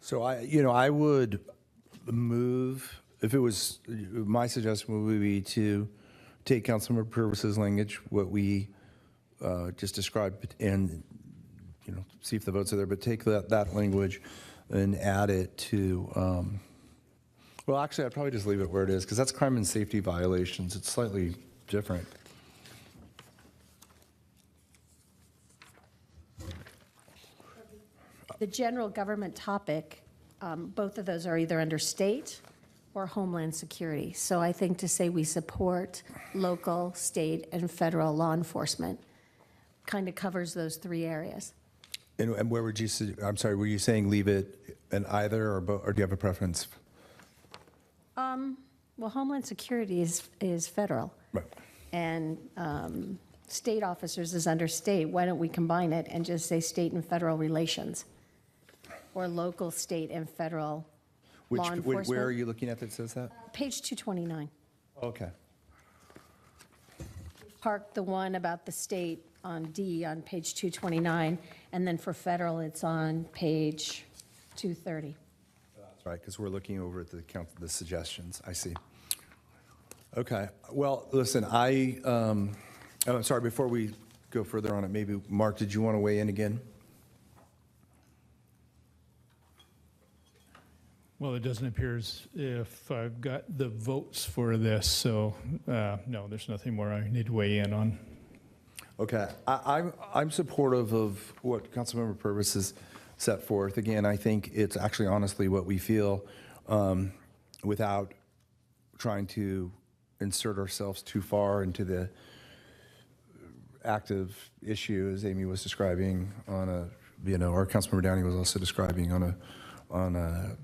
So I would move, if it was, my suggestion would be to take Councilmember Purvis's language, what we just described, and see if the votes are there, but take that language and add it to, well, actually, I'd probably just leave it where it is, because that's crime and safety violations. It's slightly different. The general government topic, both of those are either under state or Homeland Security. So I think to say we support local, state, and federal law enforcement kind of covers those 3 areas. And where would you, I'm sorry, were you saying leave it in either or both, or do you have a preference? Well, Homeland Security is federal. Right. And state officers is under state. Why don't we combine it and just say state and federal relations? Or local, state, and federal law enforcement. Where are you looking at that says that? Page 229. Okay. Park the one about the state on D on page 229, and then for federal, it's on page 230. That's right, because we're looking over at the suggestions. I see. Okay. Well, listen, I'm sorry, before we go further on it, maybe, Mark, did you want to weigh in again? Well, it doesn't appear as if I've got the votes for this, so no, there's nothing more I need to weigh in on. Okay, I'm supportive of what Councilmember Purvis has set forth. Again, I think it's actually honestly what we feel, without trying to insert ourselves too far into the active issue, as Amy was describing on a, or Councilmember Downey was also describing on a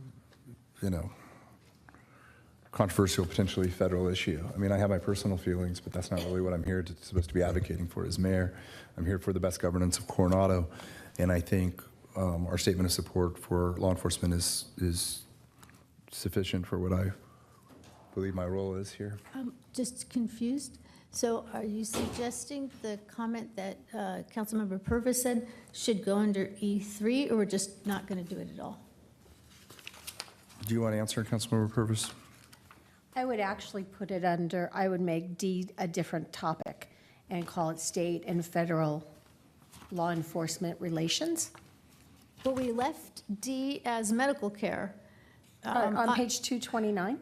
controversial, potentially federal issue. I mean, I have my personal feelings, but that's not really what I'm here to, supposed to be advocating for as mayor. I'm here for the best governance of Coronado, and I think our statement of support for law enforcement is sufficient for what I believe my role is here. I'm just confused. So are you suggesting the comment that Councilmember Purvis said should go under E3, or we're just not going to do it at all? Do you want to answer, Councilmember Purvis? I would actually put it under, I would make D a different topic and call it state and federal law enforcement relations. But we left D as medical care. On page 229,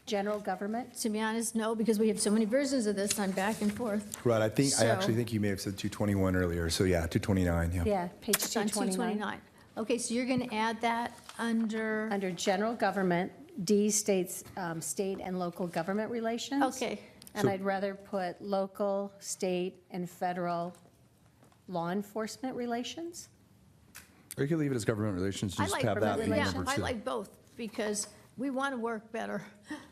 general government. To be honest, no, because we have so many versions of this, I'm back and forth. Right, I So- actually think you may have said 221 earlier, so yeah, 229, yeah. Yeah, page It's on 229. Okay, so you're going to add that under, Under general government, D states state and local government relations. okay. And I'd rather put local, state, and federal law enforcement relations. Or you could leave it as government relations, I just like, have that be yeah, number I two. like both, because we want to work better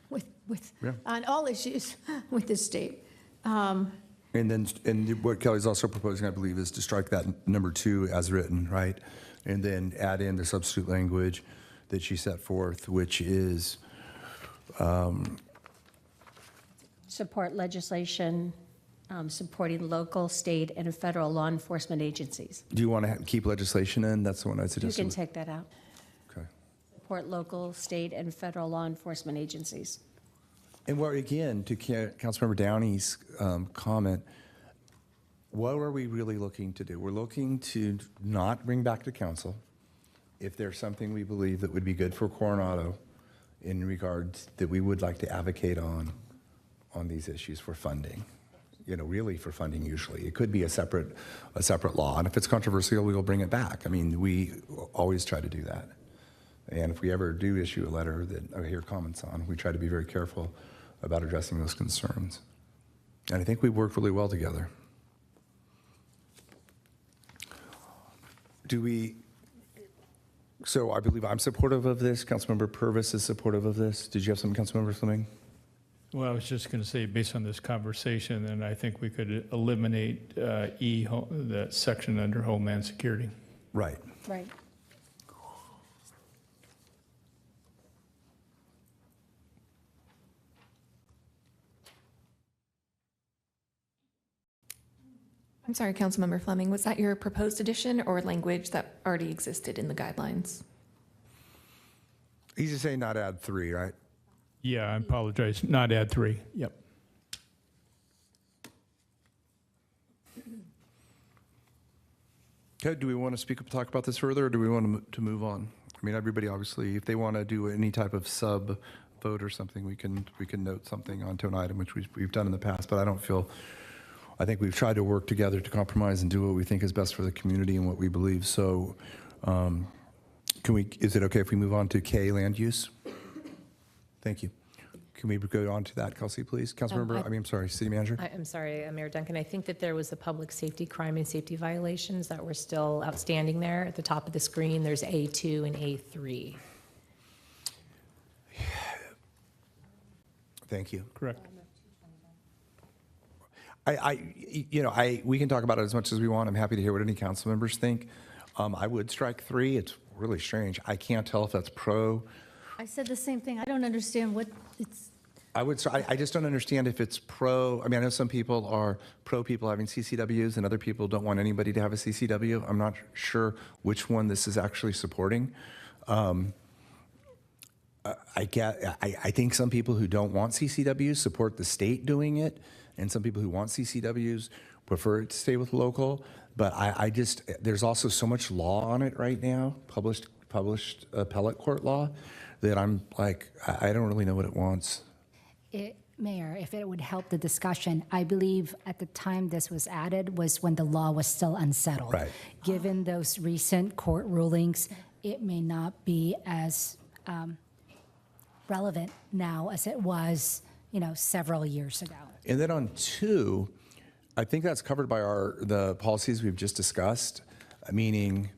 with, Yeah. on all issues with the state. And then, and what Kelly's also proposing, I believe, is to strike that number 2 as written, right? And then add in the substitute language that she set forth, which is, Support legislation supporting local, state, and federal law enforcement agencies. do you want to keep legislation in? That's the one I You suggested. can take that out. Okay. Support local, state, and federal law enforcement agencies. And what, again, to Councilmember Downey's comment, what are we really looking to do? We're looking to not bring back to council if there's something we believe that would be good for Coronado in regards that we would like to advocate on these issues for funding. You know, really for funding usually. It could be a separate law, and if it's controversial, we will bring it back. I mean, we always try to do that. And if we ever do issue a letter that I hear comments on, we try to be very careful about addressing those concerns. And I think we work really well together. So I believe I'm supportive of this. Councilmember Purvis is supportive of this. Did you have something, Councilmember Fleming? Well, I was just going to say, based on this conversation, then I think we could eliminate E, that section under Homeland Security. Right. Right. I'm sorry, Councilmember Fleming, was that your proposed addition or language that already existed in the guidelines? He's just saying not add 3, right? Yeah, I apologize, not add 3, yep. Okay, do we want to talk about this further, or do we want to move on? I mean, everybody obviously, if they want to do any type of sub vote or something, we can note something onto an item, which we've done in the past, but I think we've tried to work together to compromise and do what we think is best for the community and what we believe. So is it okay if we move on to K, land use? Thank you. Can we go on to that, Kelsey, please? Councilmember, I'm sorry, City Manager? I'm sorry, Mayor Duncan. I think that there was a public safety crime and safety violations that were still outstanding there. At the top of the screen, there's A2 and A3. Thank you. Correct. We can talk about it as much as we want. I'm happy to hear what any council members think. I would strike 3. It's really strange. I can't tell if that's pro. I said the same thing. I don't understand what it's, I just don't understand if it's pro. I mean, I know some people are pro people having CCWs and other people don't want anybody to have a CCW. I'm not sure which one this is actually supporting. I think some people who don't want CCWs support the state doing it, and some people who want CCWs prefer it to stay with local. But there's also so much law on it right now, published appellate court law, that I'm like, I don't really know what it wants. Mayor, if it would help the discussion, I believe at the time this was added was when the law was still unsettled. Right. Given those recent court rulings, it may not be as relevant now as it was, several years ago. And then on 2, I think that's covered by the policies we've just discussed, meaning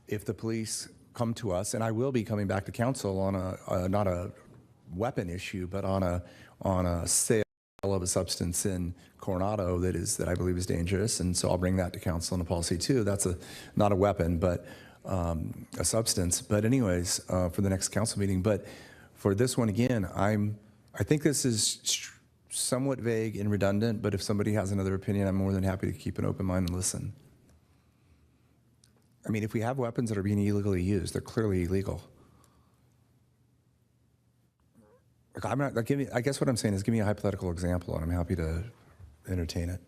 if the police come to us, and I will be coming back to council on not a weapon issue, but on a sale of a substance in Coronado that I believe is dangerous, and so I'll bring that to council in a policy too. That's not a weapon, but a substance. But anyways, for the next council meeting. But for this one again, I think this is somewhat vague and redundant. But if somebody has another opinion, I'm more than happy to keep an open mind and listen. I mean, if we have weapons that are being illegally used, they're clearly illegal. Like, I'm not like, I guess what I'm saying is give me a hypothetical example, and I'm happy to entertain it.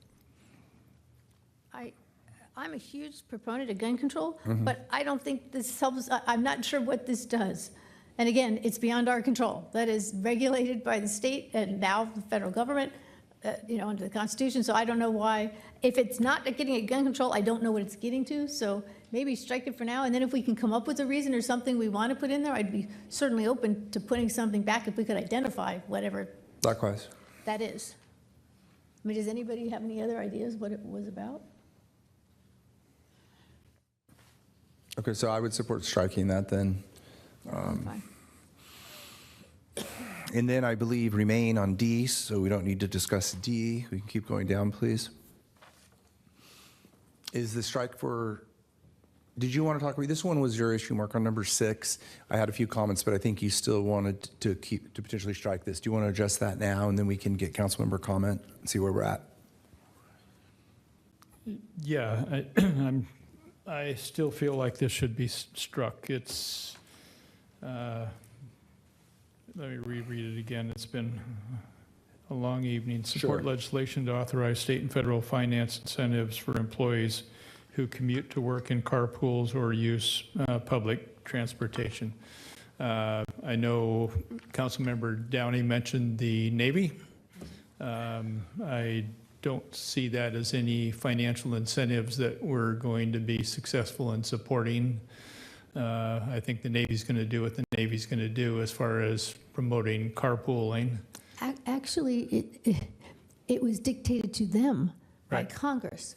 I'm a huge proponent of gun control, Mm-hmm. but I don't think this helps. I'm not sure what this does. And again, it's beyond our control. That is regulated by the state and now the federal government, under the Constitution. So I don't know why. If it's not getting at gun control, I don't know what it's getting to. So maybe strike it for now. And then if we can come up with a reason or something we want to put in there, I'd be certainly open to putting something back if we could identify whatever Likewise. that is. I mean, does anybody have any other ideas what it was about? Okay, so I would support striking that then. Fine. And then I believe remain on D, so we don't need to discuss D. We can keep going down, please. Is the strike for, did you want to talk about, this one was your issue, Mark, on number 6. I had a few comments, but I think you still wanted to potentially strike this. Do you want to address that now, and then we can get council member comment and see where we're at? Yeah, I still feel like this should be struck. It's, let me reread it again. It's been a long evening. Support Sure. legislation to authorize state and federal finance incentives for employees who commute to work in carpools or use public transportation. I know Councilmember Downey mentioned the Navy. I don't see that as any financial incentives that we're going to be successful in supporting. I think the Navy's going to do what the Navy's going to do as far as promoting carpooling. Actually, it was dictated to them by Right. Congress.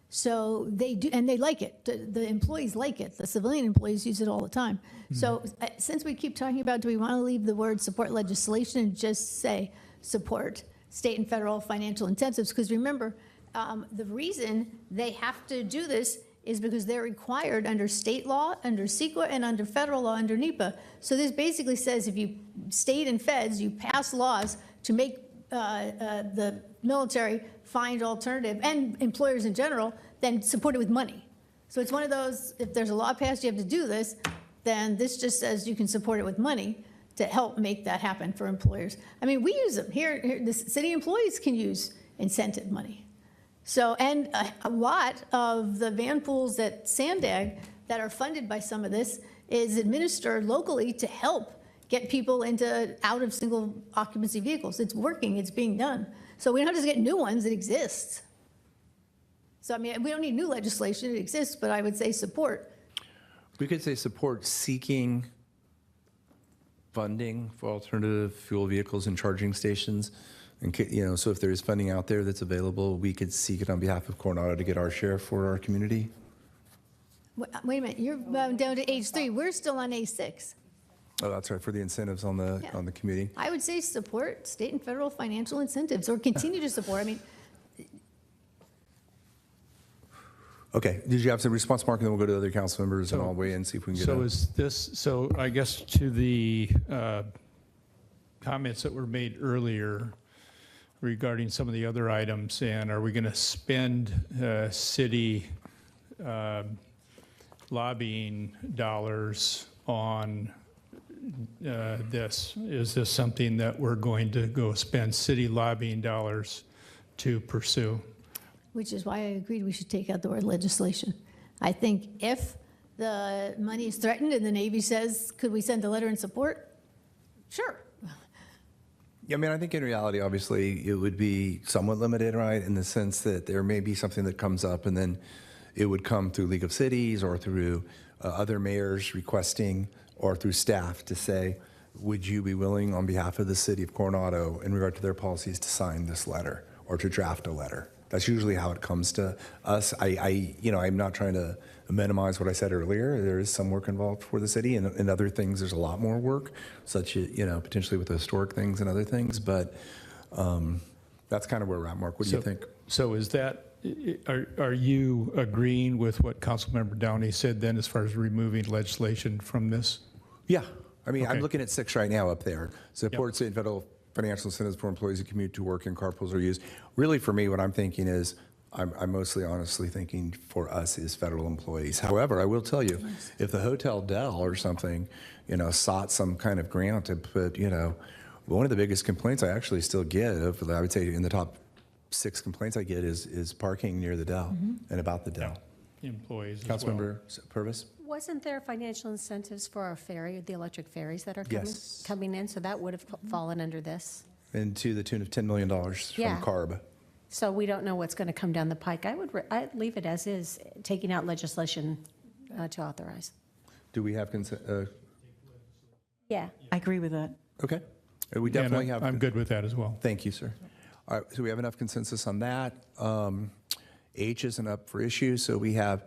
So they do, and they like it. The employees like it. The civilian employees use it all the time. So since we keep talking about, do we want to leave the word support legislation and just say support state and federal financial incentives? Because remember, the reason they have to do this is because they're required under state law, under CEQA, and under federal law, under NEPA. So this basically says if you, state and feds, you pass laws to make the military find alternative, and employers in general, then support it with money. So it's one of those, if there's a law passed, you have to do this, then this just says you can support it with money to help make that happen for employers. I mean, we use them. Here the city employees can use incentive money. So, and a lot of the van pools at Sandag that are funded by some of this is administered locally to help get people out of single occupancy vehicles. It's working, it's being done. So we don't have to get new ones, it exists. So I mean, we don't need new legislation, it exists, but I would say support. We could say support seeking funding for alternative fuel vehicles and charging stations. And, so if there is funding out there that's available, we could seek it on behalf of Coronado to get our share for our community. Wait a minute, you're down to H3, we're still on A6. Oh, that's right, for the incentives on the committee. I would say support state and federal financial incentives, or continue to support. I mean, Okay, did you have some response, Mark, and then we'll go to other council members and I'll weigh in and see if we can get So a... is this, so I guess to the comments that were made earlier regarding some of the other items, and are we going to spend city lobbying dollars on this? Is this something that we're going to go spend city lobbying dollars to pursue? which is why I agreed we should take out the word legislation. I think if the money is threatened and the Navy says, could we send a letter in support? Sure. Yeah, I mean, I think in reality, obviously, it would be somewhat limited, right, in the sense that there may be something that comes up and then it would come through League of Cities or through other mayors requesting or through staff to say, would you be willing on behalf of the city of Coronado in regard to their policies to sign this letter or to draft a letter? That's usually how it comes to us. I'm not trying to minimize what I said earlier. There is some work involved for the city, and in other things, there's a lot more work, such as, potentially with historic things and other things. But that's kind of where we're at, Mark. What do you think? So is that, are you agreeing with what Councilmember Downey said then as far as removing legislation from this? Yeah. I mean, I'm Okay. looking at 6 right now up there. Support state and federal financial incentives for employees who commute to work and carpools are used. Really, for me, what I'm thinking is, I'm mostly honestly thinking for us is federal employees. However, I will tell you, if the Hotel Dell or something, sought some kind of grant to put, one of the biggest complaints I actually still get, I would say in the top 6 complaints I get is parking near the Dell and about the Dell. Employees as well. Councilmember Purvis? Wasn't there financial incentives for our ferry, the electric ferries that are Yes. coming in? So that would have fallen under this. And to the tune of $10 million Yeah. from CARB. So we don't know what's going to come down the pike. I'd leave it as is, taking out legislation to authorize. Do we have consent? Yeah. I agree with that. Okay. We definitely have. I'm good with that as well. Thank you, sir. All right, so we have enough consensus on that. H isn't up for issue, so we have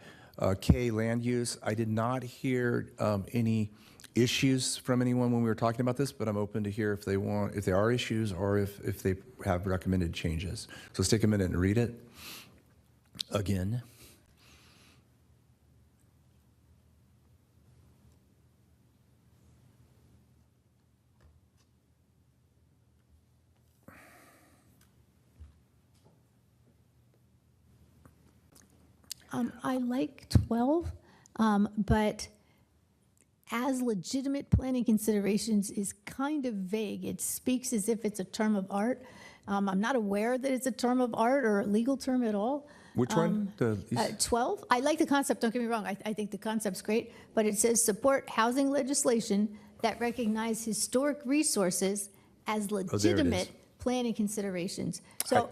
K, land use. I did not hear any issues from anyone when we were talking about this, but I'm open to hear if there are issues or if they have recommended changes. So let's take a minute and read it again. I like 12, but as legitimate planning considerations is kind of vague. It speaks as if it's a term of art. I'm not aware that it's a term of art or a legal term at all. Which one? 12. I like the concept, don't get me wrong. I think the concept's great, but it says support housing legislation that recognize historic resources as legitimate planning considerations. So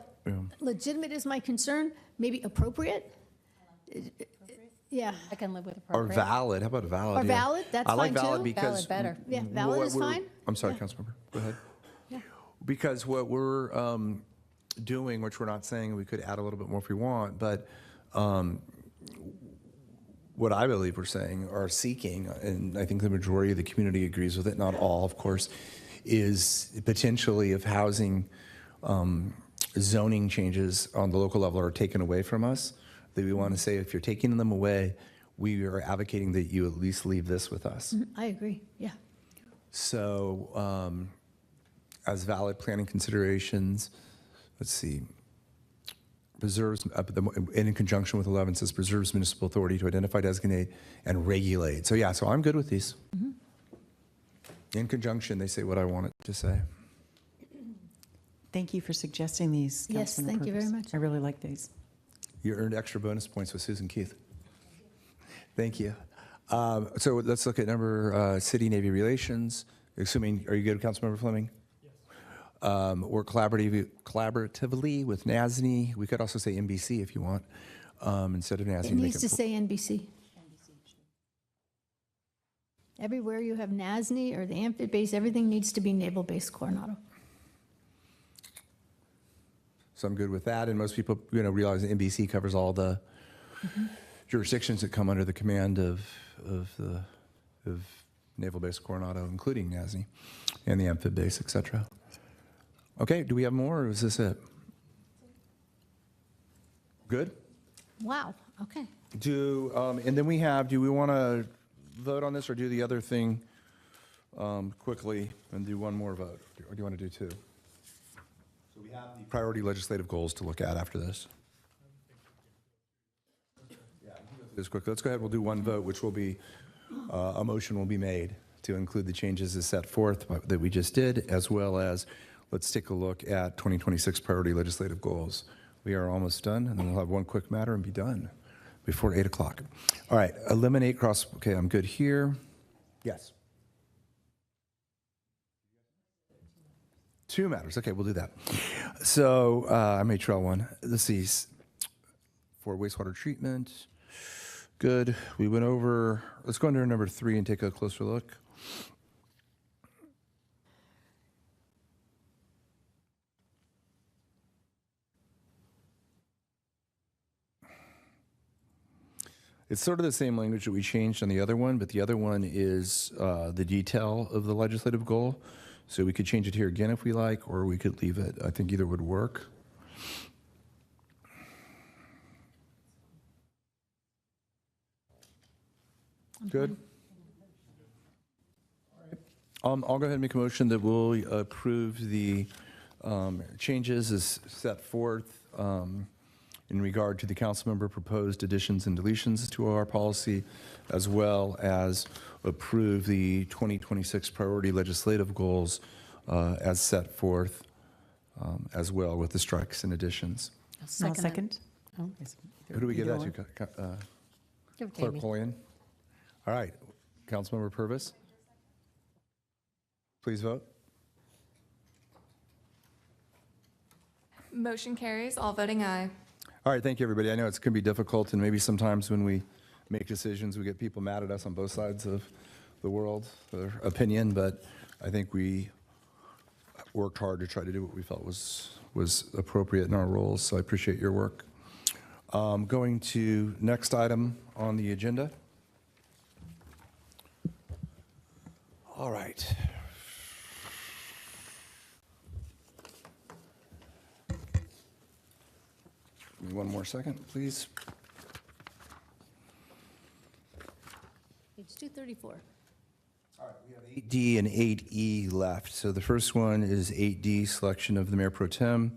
legitimate is my concern, maybe appropriate. Yeah. I can live with Or appropriate. valid. How about valid? Or Yeah. valid, that's I like fine, valid too. because Valid better. Yeah, valid what is we're- fine. I'm sorry, Yeah. Councilmember. Go ahead. Yeah. Because what we're doing, which we're not saying, we could add a little bit more if we want, but what I believe we're saying or seeking, and I think the majority of the community agrees with it, not all, of course, is potentially if housing zoning changes on the local level are taken away from us, that we want to say if you're taking them away, we are advocating that you at least leave this with us. I agree, yeah. So as valid planning considerations, let's see, preserves, in conjunction with 11, says preserves municipal authority to identify, designate, and regulate. So yeah, so I'm good with these. In conjunction, they say what I want it to say. Thank you for suggesting these. Yes, Councilmember thank you very Purvis. much. I really like these. You earned extra bonus points with Susan Keith. Thank you. So let's look at number city Navy relations. Assuming, are you good, Councilmember Fleming? Yes. Work collaboratively with NASNY. We could also say NBC if you want, instead of NASNY. It needs to say NBC. Everywhere you have NASNY or the amphib base, everything needs to be naval-based Coronado. So I'm good with that, and most people, realize that NBC covers all the jurisdictions that come under the command of Naval Base Coronado, including NASNY and the amphib base, et cetera. Okay, do we have more, or is this it? Good? Wow, okay. And then we have, do we want to vote on this or do the other thing quickly and do one more vote? Or do you want to do two? So we have the priority legislative goals to look at after this. Yeah, this quickly. Let's go ahead. We'll do one vote, which will be a motion will be made to include the changes as set forth that we just did, as well as let's take a look at 2026 priority legislative goals. We are almost done, and then we'll have one quick matter and be done before 8 o'clock. All right, eliminate cross, okay, I'm good here. Yes. Two matters, okay, we'll do that. So I may trail one. Let's see, for wastewater treatment, good. We went over, let's go under number 3 and take a closer look. It's sort of the same language that we changed on the other one, but the other one is the detail of the legislative goal. So we could change it here again if we like, or we could leave it. I think either would work. Good. I'll go ahead and make a motion that we'll approve the changes as set forth in regard to the council member proposed additions and deletions to our policy, as well as approve the 2026 priority legislative goals as set forth as well with the strikes and additions. I'll second. Oh, Who do we give that to? Give it to Clerk Amy. Polian? All right. Councilmember Purvis? Please vote. Motion carries, all voting aye. All right, thank you, everybody. I know it's going to be difficult, and maybe sometimes when we make decisions, we get people mad at us on both sides of the world, their opinion, but I think we worked hard to try to do what we felt was appropriate in our roles, so I appreciate your work. Going to next item on the agenda. All right. Give me one more second, please. Page 234. All right, we have 8D and 8E left. So the first one is 8D, selection of the mayor pro tem.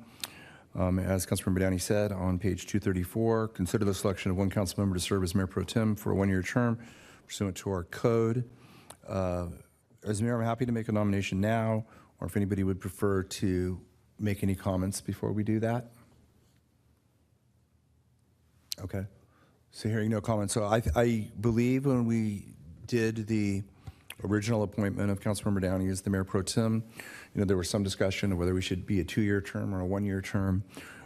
As Councilmember Downey said on page 234, consider the selection of one council member to serve as mayor pro tem for a one-year term pursuant to our code. As mayor, I'm happy to make a nomination now, or if anybody would prefer to make any comments before we do that. Okay. So hearing no comments. So I believe when we did the original appointment of Councilmember Downey as the mayor pro tem, there was some discussion of whether we should be a two-year term or a one-year term.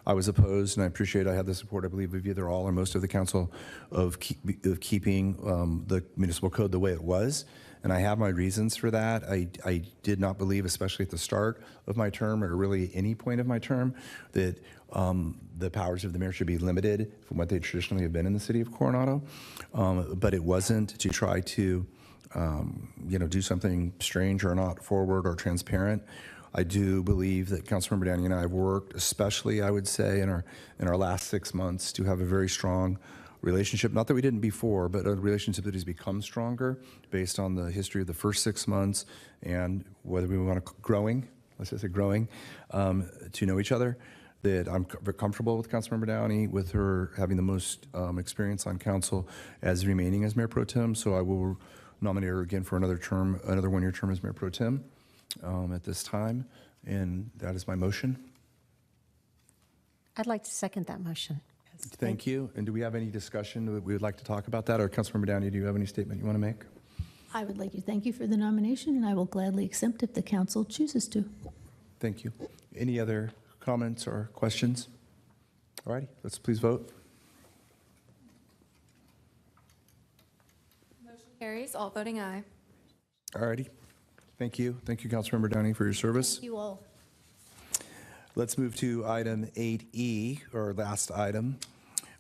I was opposed, and I appreciate I had the support, I believe, of either all or most of the council of keeping the municipal code the way it was. And I have my reasons for that. I did not believe, especially at the start of my term or really any point of my term, that the powers of the mayor should be limited from what they traditionally have been in the city of Coronado. But it wasn't to try to do something strange or not forward or transparent. I do believe that Councilmember Downey and I have worked, especially I would say in our last 6 months, to have a very strong relationship. Not that we didn't before, but a relationship that has become stronger based on the history of the first 6 months and whether we want to growing to know each other. That I'm very comfortable with Councilmember Downey, with her having the most experience on council as remaining as mayor pro tem. So I will nominate her again for another term, another one-year term as mayor pro tem at this time. And that is my motion. I'd like to second that motion. Thank you. And do we have any discussion that we would like to talk about that? Or Councilmember Downey, do you have any statement you want to make? I would like to thank you for the nomination, and I will gladly accept if the council chooses to. Thank you. Any other comments or questions? All righty, let's please vote. Motion carries, all voting aye. All righty. Thank you. Thank you, Councilmember Downey, for your service. Thank you all. Let's move to item 8E, or last item,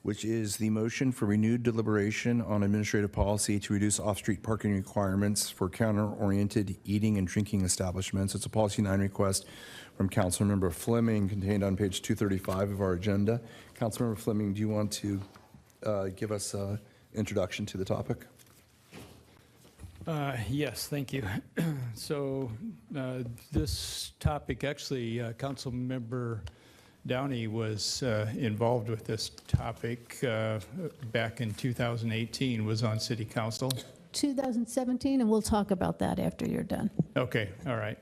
which is the motion for renewed deliberation on administrative policy to reduce off-street parking requirements for counter-oriented eating and drinking establishments. It's a Policy 9 request from Councilmember Fleming contained on page 235 of our agenda. Councilmember Fleming, do you want to give us an introduction to the topic? Yes, thank you. So this topic, actually, Councilmember Downey was involved with this topic back in 2018, was on City Council. 2017, and we'll talk about that after you're done. Okay, all right.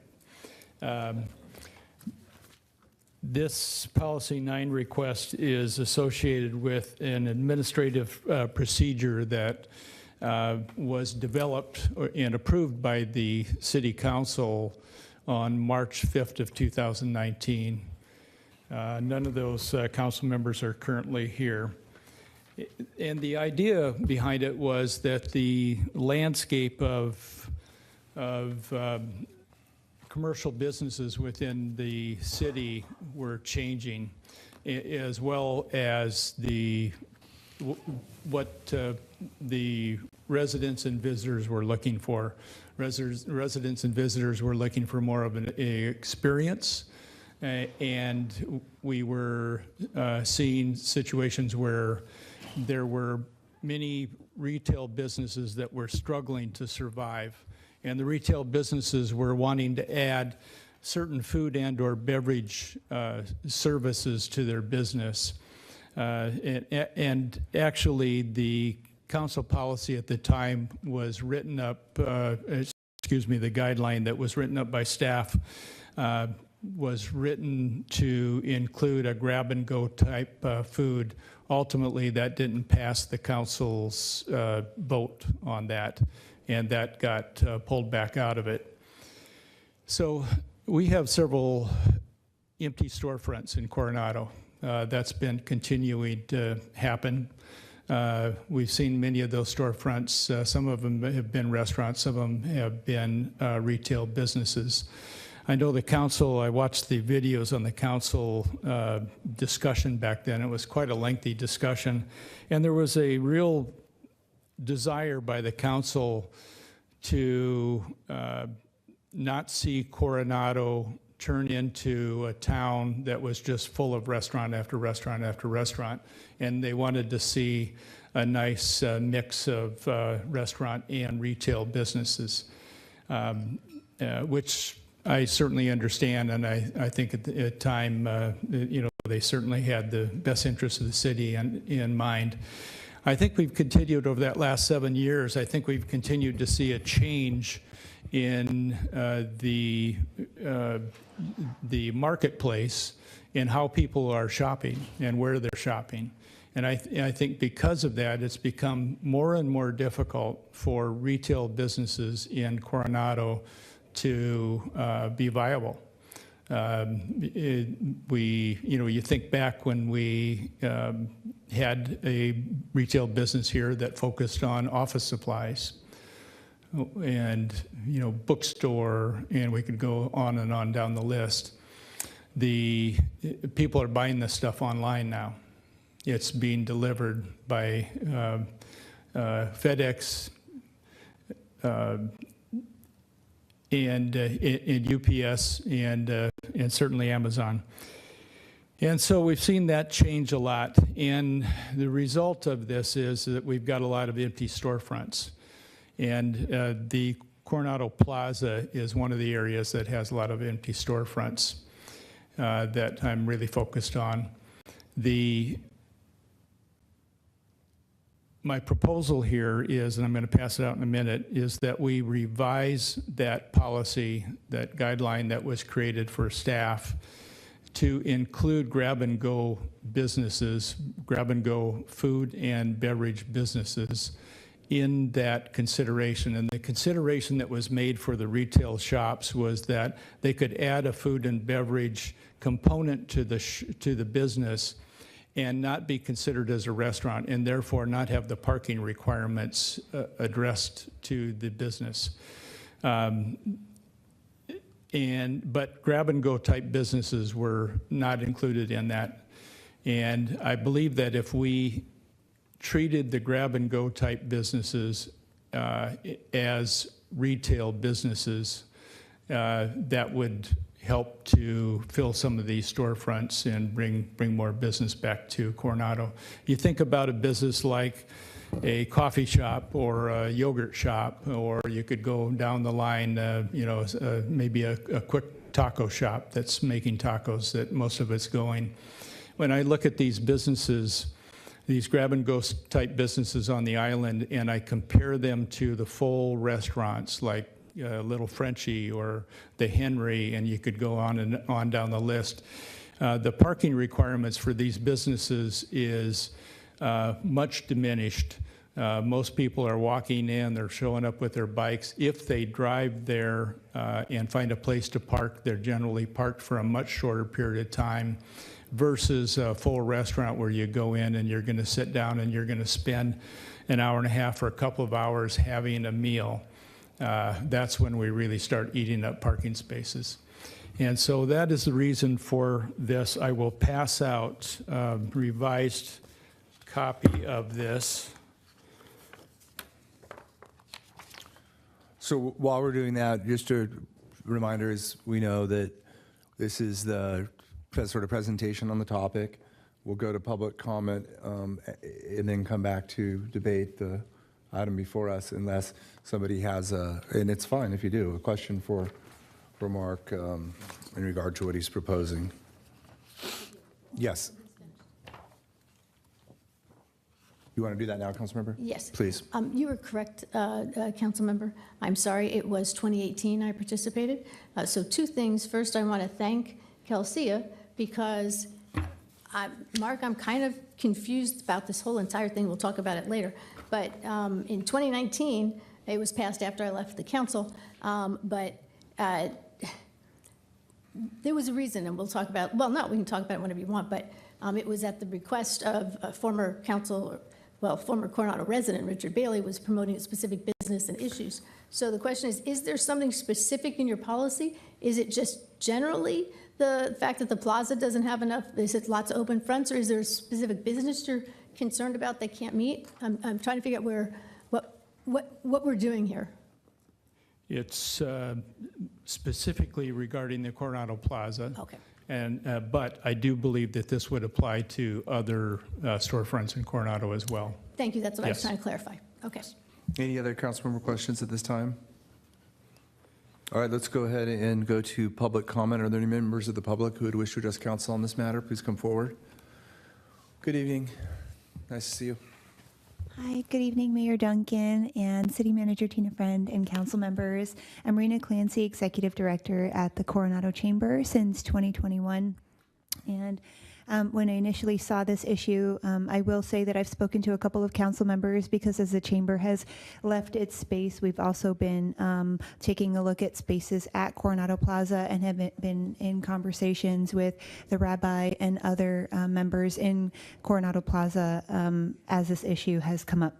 This Policy 9 request is associated with an administrative procedure that was developed and approved by the City Council on March 5th of 2019. None of those council members are currently here. And the idea behind it was that the landscape of commercial businesses within the city were changing, as well as the what the residents and visitors were looking for. Residents and visitors were looking for more of an experience, and we were seeing situations where there were many retail businesses that were struggling to survive, and the retail businesses were wanting to add certain food and/or beverage services to their business. And actually, the council policy at the time was written up, the guideline that was written up by staff was written to include a grab-and-go type food. Ultimately, that didn't pass the council's vote on that, and that got pulled back out of it. So we have several empty storefronts in Coronado. That's been continuing to happen. We've seen many of those storefronts. Some of them have been restaurants, some of them have been retail businesses. I know the council, I watched the videos on the council discussion back then. It was quite a lengthy discussion. And there was a real desire by the council to not see Coronado turn into a town that was just full of restaurant after restaurant after restaurant. And they wanted to see a nice mix of restaurant and retail businesses, which I certainly understand, and I think at the time, they certainly had the best interests of the city in mind. I think we've continued over that last 7 years, I think we've continued to see a change in the marketplace and how people are shopping and where they're shopping. And I think because of that, it's become more and more difficult for retail businesses in Coronado to be viable. You think back when we had a retail business here that focused on office supplies and, bookstore, and we could go on and on down the list. The people are buying this stuff online now. It's being delivered by FedEx, and UPS and certainly Amazon. And so we've seen that change a lot. And the result of this is that we've got a lot of empty storefronts. And the Coronado Plaza is one of the areas that has a lot of empty storefronts that I'm really focused on. My proposal here is, and I'm going to pass it out in a minute, is that we revise that policy, that guideline that was created for staff to include grab-and-go businesses, grab-and-go food and beverage businesses in that consideration. And the consideration that was made for the retail shops was that they could add a food and beverage component to the business and not be considered as a restaurant, and therefore not have the parking requirements addressed to the business. But grab-and-go type businesses were not included in that. And I believe that if we treated the grab-and-go type businesses as retail businesses, that would help to fill some of these storefronts and bring more business back to Coronado. You think about a business like a coffee shop or a yogurt shop, or you could go down the line, maybe a quick taco shop that's making tacos, that most of it's going. When I look at these businesses, these grab-and-go type businesses on the island, and I compare them to the full restaurants like Little Frenchy or the Henry, and you could go on and on down the list. The parking requirements for these businesses is much diminished. Most people are walking in, they're showing up with their bikes. If they drive there and find a place to park, they're generally parked for a much shorter period of time versus a full restaurant where you go in and you're going to sit down and you're going to spend an hour and a half or a couple of hours having a meal. That's when we really start eating up parking spaces. And so that is the reason for this. I will pass out revised copy of this. So while we're doing that, just a reminder is we know that this is the sort of presentation on the topic. We'll go to public comment and then come back to debate the item before us unless somebody has and it's fine if you do, a question for Mark in regard to what he's proposing. Yes. You want to do that now, Councilmember? Yes. Please. You were correct, Councilmember. I'm sorry, it was 2018 I participated. So two things. First, I want to thank Kelsia because, Mark, I'm kind of confused about this whole entire thing. We'll talk about it later. But in 2019, it was passed after I left the council, but there was a reason, and we'll talk about, well, no, we can talk about it whenever you want, but it was at the request of a former former Coronado resident, Richard Bailey, was promoting a specific business and issues. So the question is there something specific in your policy? Is it just generally the fact that the plaza doesn't have enough, is it lots of open fronts, or is there a specific business you're concerned about that can't meet? I'm trying to figure out what we're doing here. It's specifically regarding the Coronado Plaza. Okay. And, but I do believe that this would apply to other storefronts in Coronado as well. Thank you, that's what I was Yes. trying to clarify. Okay. Any other council member questions at this time? All right, let's go ahead and go to public comment. Are there any members of the public who would wish to address council on this matter? Please come forward. Good evening. Nice to see you. Hi, good evening, Mayor Duncan and City Manager Tina Friend and council members. I'm Marina Clancy, Executive Director at the Coronado Chamber since 2021. And when I initially saw this issue, I will say that I've spoken to a couple of council members because as the chamber has left its space, we've also been taking a look at spaces at Coronado Plaza and have been in conversations with the rabbi and other members in Coronado Plaza as this issue has come up.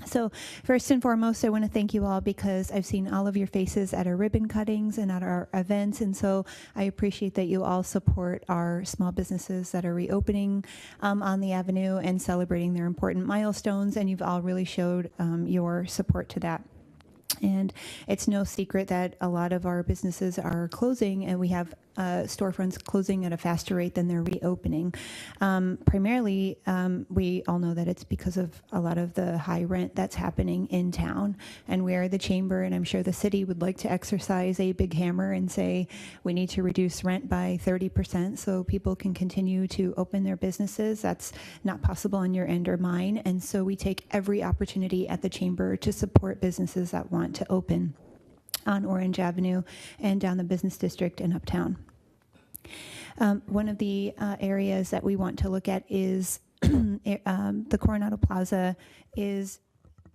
So first and foremost, I want to thank you all because I've seen all of your faces at our ribbon cuttings and at our events. And so I appreciate that you all support our small businesses that are reopening on the avenue and celebrating their important milestones. And you've all really showed your support to that. And it's no secret that a lot of our businesses are closing, and we have storefronts closing at a faster rate than they're reopening. Primarily, we all know that it's because of a lot of the high rent that's happening in town, and where the chamber and I'm sure the city would like to exercise a big hammer and say we need to reduce rent by 30% so people can continue to open their businesses. That's not possible on your end or mine, and so we take every opportunity at the chamber to support businesses that want to open on Orange Avenue and down the business district and uptown. One of the areas that we want to look at is the Coronado Plaza is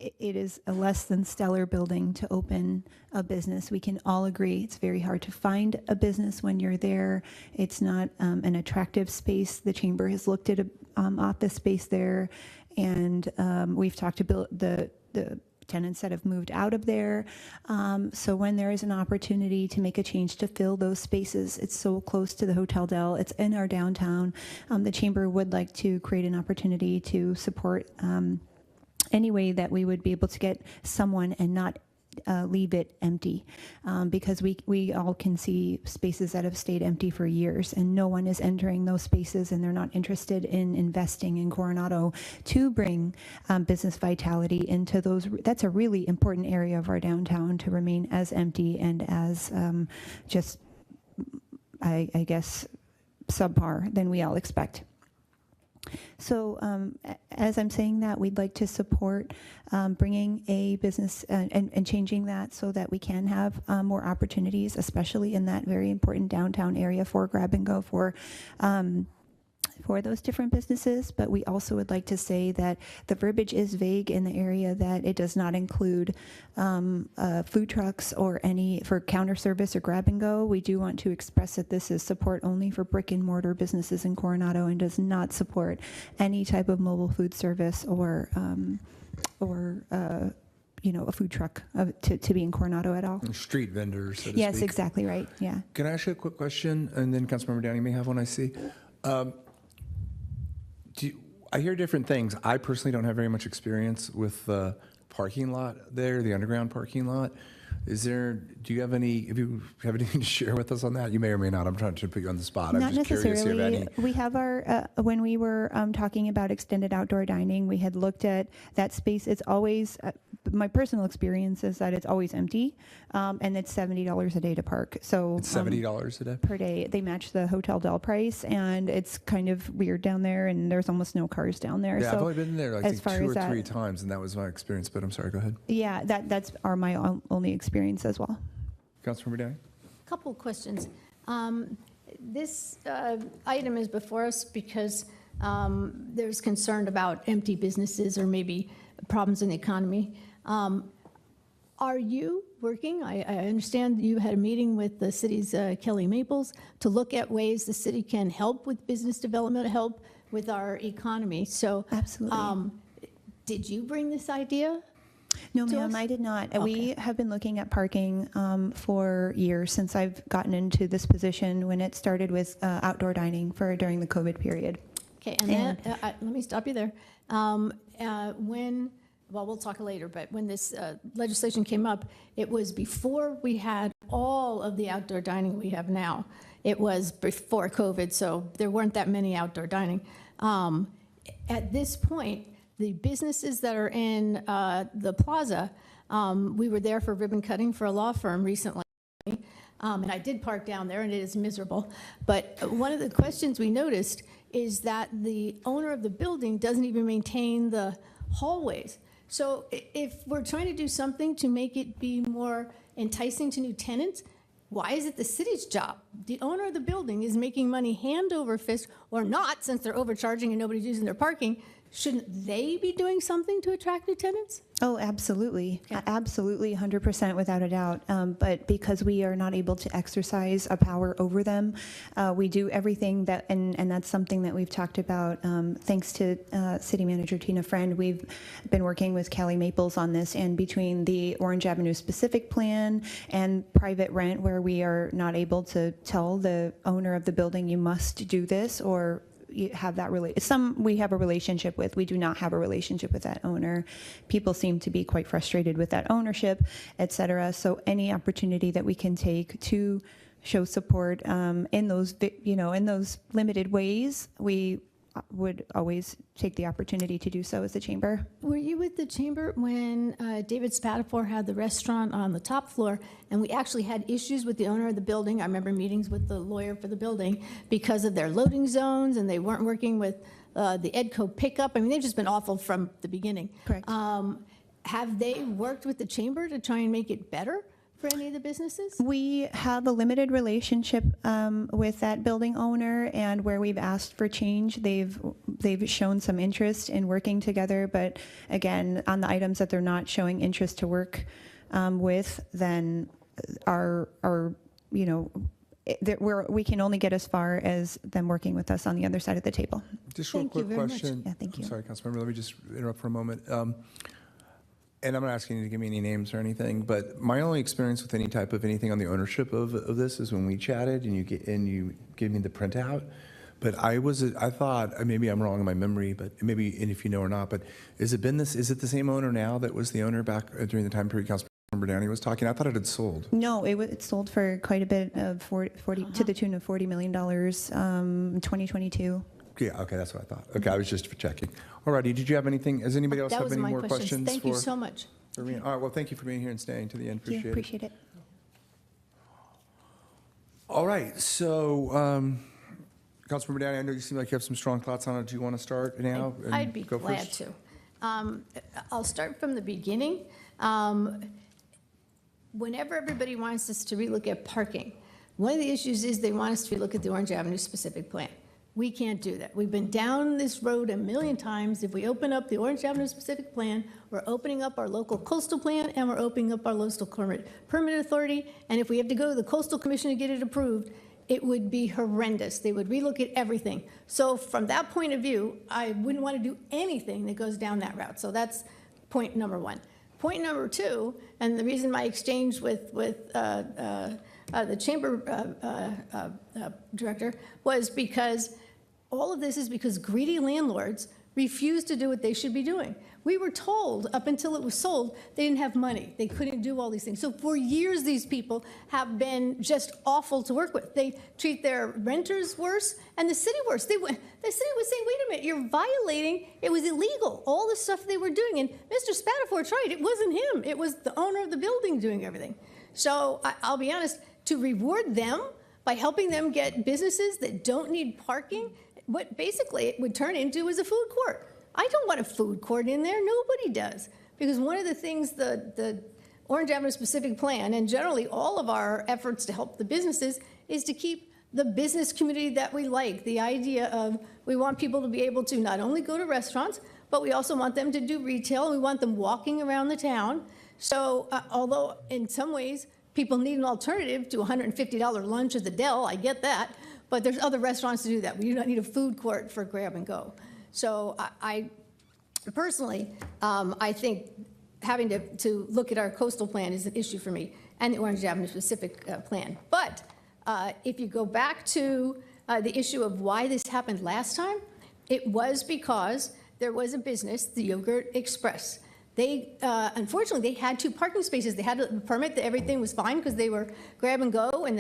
a less than stellar building to open a business. We can all agree it's very hard to find a business when you're there. It's not an attractive space. The chamber has looked at office space there, and we've talked to the tenants that have moved out of there. So when there is an opportunity to make a change to fill those spaces, it's so close to the Hotel Del, it's in our downtown. The chamber would like to create an opportunity to support any way that we would be able to get someone and not leave it empty, because we all can see spaces that have stayed empty for years and no one is entering those spaces, and they're not interested in investing in Coronado to bring business vitality into those. That's a really important area of our downtown to remain as empty and as just, I guess, subpar than we all expect. So as I'm saying that, we'd like to support bringing a business and changing that so that we can have more opportunities, especially in that very important downtown area for grab and go for those different businesses. But we also would like to say that the verbiage is vague in the area, that it does not include food trucks or any for counter service or grab and go. We do want to express that this is support only for brick and mortar businesses in Coronado and does not support any type of mobile food service or a food truck to be in Coronado at all. Street vendors, so to Yes, speak. exactly right. Yeah. Can I ask you a quick question? And then Councilmember Downey may have one, I see. I hear different things. I personally don't have very much experience with the parking lot there, the underground parking lot. Do you have anything to share with us on that? You may or may not. I'm trying to put you on the spot. Not I'm just curious if you have necessarily. any. We have our, when we were talking about extended outdoor dining, we had looked at that space. It's always, my personal experience is that it's always empty, and it's $70 a day to park. So It's $70 a day? per day. They match the Hotel Del price, and it's kind of weird down there, and there's almost no cars down there. Yeah, so I've only been there, I as think, far 2 as or that, 3 times, and that was my experience. But I'm sorry, go ahead. Yeah, that's my only experience as well. Councilmember Downey? Couple of questions. This item is before us because there's concern about empty businesses or maybe problems in the economy. Are you working? I understand you had a meeting with the city's Kelly Maples to look at ways the city can help with business development, help with our economy. So, absolutely. Did you bring this idea? No, ma'am, I did not. Okay. We have been looking at parking for years since I've gotten into this position when it started with outdoor dining during the COVID period. Okay, and then, let me stop you there. Well, we'll talk later, but when this legislation came up, it was before we had all of the outdoor dining we have now. It was before COVID, so there weren't that many outdoor dining. At this point, the businesses that are in the plaza, we were there for ribbon cutting for a law firm recently. And I did park down there, and it is miserable. But one of the questions we noticed is that the owner of the building doesn't even maintain the hallways. So if we're trying to do something to make it be more enticing to new tenants, why is it the city's job? The owner of the building is making money hand over fist, or not, since they're overcharging and nobody's using their parking. Shouldn't they be doing something to attract new tenants? Oh, absolutely. Absolutely, 100% without a doubt. But because we are not able to exercise a power over them, we do everything that, and that's something that we've talked about. Thanks to City Manager Tina Friend, we've been working with Kelly Maples on this, and between the Orange Avenue specific plan and private rent, where we are not able to tell the owner of the building, you must do this, or you have that we have a relationship with. We do not have a relationship with that owner. People seem to be quite frustrated with that ownership, et cetera. So any opportunity that we can take to show support in those limited ways, we would always take the opportunity to do so as the chamber. Were you with the chamber when David Spatafor had the restaurant on the top floor, and we actually had issues with the owner of the building? I remember meetings with the lawyer for the building because of their loading zones, and they weren't working with the EDCO pickup. I mean, they've just been awful from the beginning. Correct. Have they worked with the chamber to try and make it better for any of the businesses? We have a limited relationship with that building owner, and where we've asked for change, they've shown some interest in working together. But again, on the items that they're not showing interest to work with, then we can only get as far as them working with us on the other side of the table. Just a real quick question. Yeah, thank you. I'm sorry, Councilmember, let me just interrupt for a moment. And I'm not asking you to give me any names or anything, but my only experience with any type of anything on the ownership of this is when we chatted and you gave me the printout. But I thought, maybe I'm wrong in my memory, but maybe, and if you know or not, but is it the same owner now that was the owner back during the time period Councilmember Downey was talking? I thought it had sold. No, it sold for quite a bit of 40 to the tune of $40 million in 2022. Yeah, okay, that's what I thought. Okay, I was just checking. All righty, did you have anything, does anybody else have any more questions? Thank you so much. For me? All right, well, thank you for being here and staying to the end. Thank you. Appreciate it. All right, so, Councilmember Downey, I know you seem like you have some strong thoughts on it. Do you want to start now? and I'd be go glad first? to. I'll start from the beginning. Whenever everybody wants us to relook at parking, one of the issues is they want us to relook at the Orange Avenue specific plan. We can't do that. We've been down this road a million times. If we open up the Orange Avenue specific plan, we're opening up our local coastal plan, and we're opening up our local permit authority. And if we have to go to the coastal commission to get it approved, it would be horrendous. They would relook at everything. So from that point of view, I wouldn't want to do anything that goes down that route. So that's point number one. Point number two, and the reason my exchange with the chamber director was because all of this is because greedy landlords refused to do what they should be doing. We were told up until it was sold, they didn't have money. They couldn't do all these things. So for years, these people have been just awful to work with. They treat their renters worse and the city worse. The city was saying, wait a minute, you're violating, it was illegal, all the stuff they were doing. And Mr. Spatafort's right, it wasn't him. It was the owner of the building doing everything. So I'll be honest, to reward them by helping them get businesses that don't need parking, what basically it would turn into is a food court. I don't want a food court in there. Nobody does. Because one of the things the Orange Avenue Specific Plan, and generally all of our efforts to help the businesses, is to keep the business community that we like. The idea of we want people to be able to not only go to restaurants, but we also want them to do retail, and we want them walking around the town. So although in some ways people need an alternative to a $150 lunch at the Dell, I get that, but there's other restaurants to do that. We do not need a food court for grab and go. So I personally, I think having to look at our coastal plan is an issue for me, and the Orange Avenue Specific Plan. But if you go back to the issue of why this happened last time, it was because there was a business, the Yogurt Express. They, unfortunately, they had 2 parking spaces. They had a permit that everything was fine because they were grab and go, and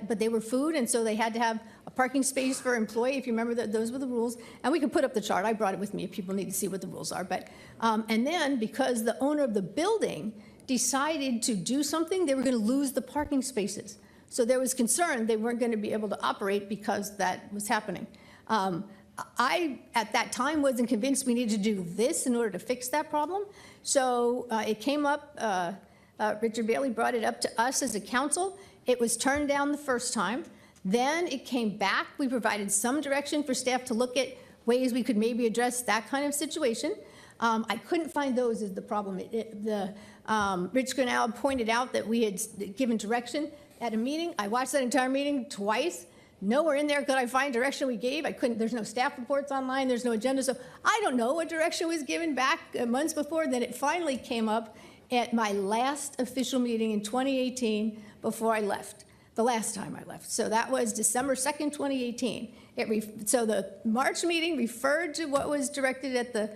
but they were food, and so they had to have a parking space for employee. If you remember, those were the rules. And we can put up the chart. I brought it with me if people need to see what the rules are. But and then because the owner of the building decided to do something, they were going to lose the parking spaces. So there was concern they weren't going to be able to operate because that was happening. I, at that time, wasn't convinced we needed to do this in order to fix that problem. So it came up, Richard Bailey brought it up to us as a council. It was turned down the first time. Then it came back. We provided some direction for staff to look at ways we could maybe address that kind of situation. I couldn't find those as the problem. Rich Coronado pointed out that we had given direction at a meeting. I watched that entire meeting twice. Nowhere in there could I find direction we gave. I couldn't, there's no staff reports online, there's no agenda, so I don't know what direction was given back months before. Then it finally came up at my last official meeting in 2018 before I left, the last time I left. So that was December 2nd, 2018. So the March meeting referred to what was directed at the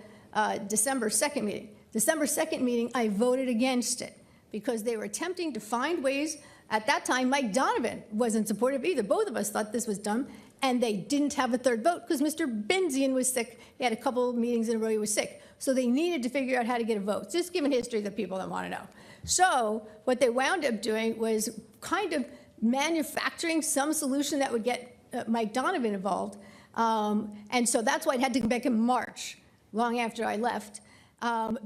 December 2nd meeting. December 2nd meeting, I voted against it because they were attempting to find ways. At that time, Mike Donovan wasn't supportive either. Both of us thought this was dumb, and they didn't have a third vote because Mr. Benzian was sick. He had a couple of meetings in a row he was sick. So they needed to figure out how to get a vote, just given history that people don't want to know. So what they wound up doing was kind of manufacturing some solution that would get Mike Donovan involved. And so that's why it had to come back in March, long after I left.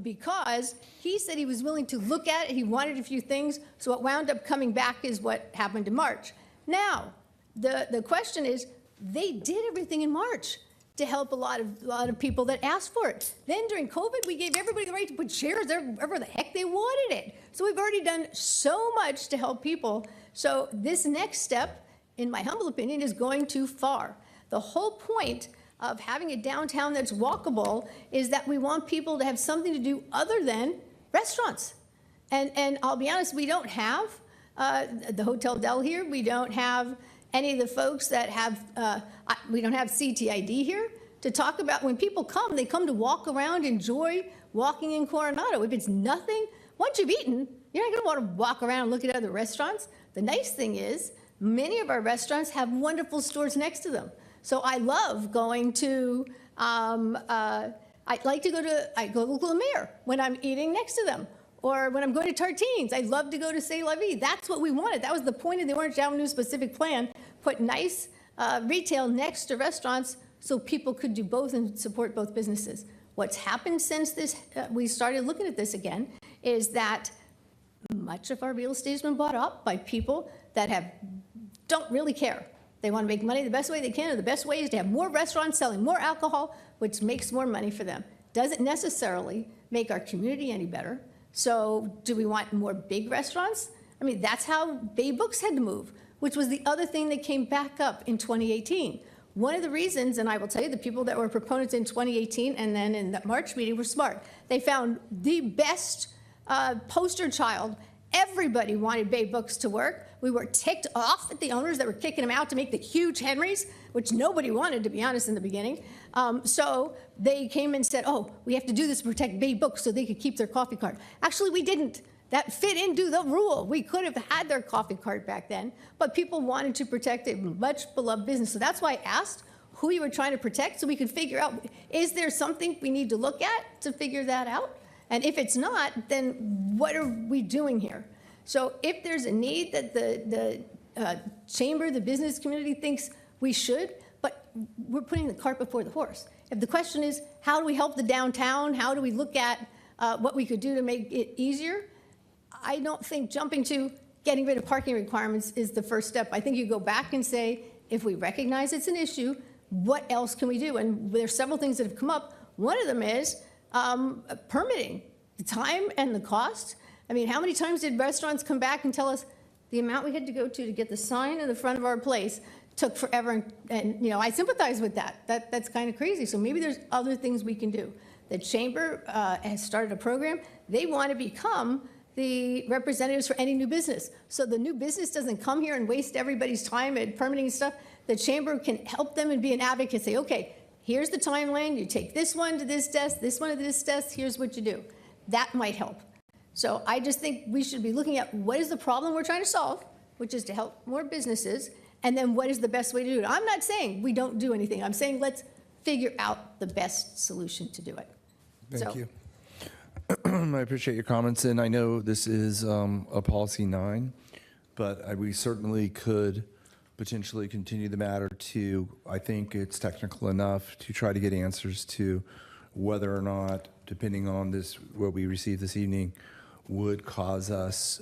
Because he said he was willing to look at it, he wanted a few things, so what wound up coming back is what happened in March. Now, the question is, they did everything in March to help a lot of people that asked for it. Then during COVID, we gave everybody the right to put chairs wherever the heck they wanted it. So we've already done so much to help people. So this next step, in my humble opinion, is going too far. The whole point of having a downtown that's walkable is that we want people to have something to do other than restaurants. And I'll be honest, we don't have the Hotel Del here. We don't have any of the folks that have, we don't have CTID here to talk about. When people come, they come to walk around, enjoy walking in Coronado. If it's nothing, once you've eaten, you're not gonna want to walk around and look at other restaurants. The nice thing is, many of our restaurants have wonderful stores next to them. So I love going to, I go to La Mer when I'm eating next to them. Or when I'm going to Tartines, I love to go to C'est La Vie. That's what we wanted. That was the point of the Orange Avenue Specific Plan. Put nice retail next to restaurants so people could do both and support both businesses. What's happened since this, we started looking at this again, is that much of our real estate has been bought up by people that don't really care. They want to make money the best way they can, and the best way is to have more restaurants selling more alcohol, which makes more money for them. Doesn't necessarily make our community any better. So do we want more big restaurants? I mean, that's how Bay Books had to move, which was the other thing that came back up in 2018. One of the reasons, and I will tell you, the people that were proponents in 2018 and then in the March meeting were smart. They found the best poster child. Everybody wanted Bay Books to work, We were ticked off at the owners that were kicking them out to make the huge Henrys, which nobody wanted, to be honest, in the beginning. So they came and said, oh, we have to do this to protect Bay Books so they could keep their coffee cart. Actually, we didn't. That fit into the rule. We could have had their coffee cart back then, but people wanted to protect a much beloved business. So that's why I asked who you were trying to protect so we could figure out, is there something we need to look at to figure that out? And if it's not, then what are we doing here? So if there's a need that the chamber, the business community thinks we should, but we're putting the cart before the horse. If the question is, how do we help the downtown? How do we look at what we could do to make it easier? I don't think jumping to getting rid of parking requirements is the first step. I think you go back and say, if we recognize it's an issue, what else can we do? And there's several things that have come up. One of them is permitting, the time and the cost. I mean, how many times did restaurants come back and tell us the amount we had to go to get the sign in the front of our place took forever? And you know, I sympathize with that. That's kind of crazy. So maybe there's other things we can do. The chamber has started a program. They want to become the representatives for any new business. So the new business doesn't come here and waste everybody's time at permitting and stuff. The chamber can help them and be an advocate, say, okay, here's the timeline, you take this one to this desk, this one to this desk, here's what you do. That might help. So I just think we should be looking at what is the problem we're trying to solve, which is to help more businesses, and then what is the best way to do it. I'm not saying we don't do anything. I'm saying let's figure out the best solution to do it. Thank you. I appreciate your comments, and I know this is a policy 9, but we certainly could potentially continue the matter to, I think it's technical enough to try to get answers to whether or not, depending on this, what we receive this evening, would cause us,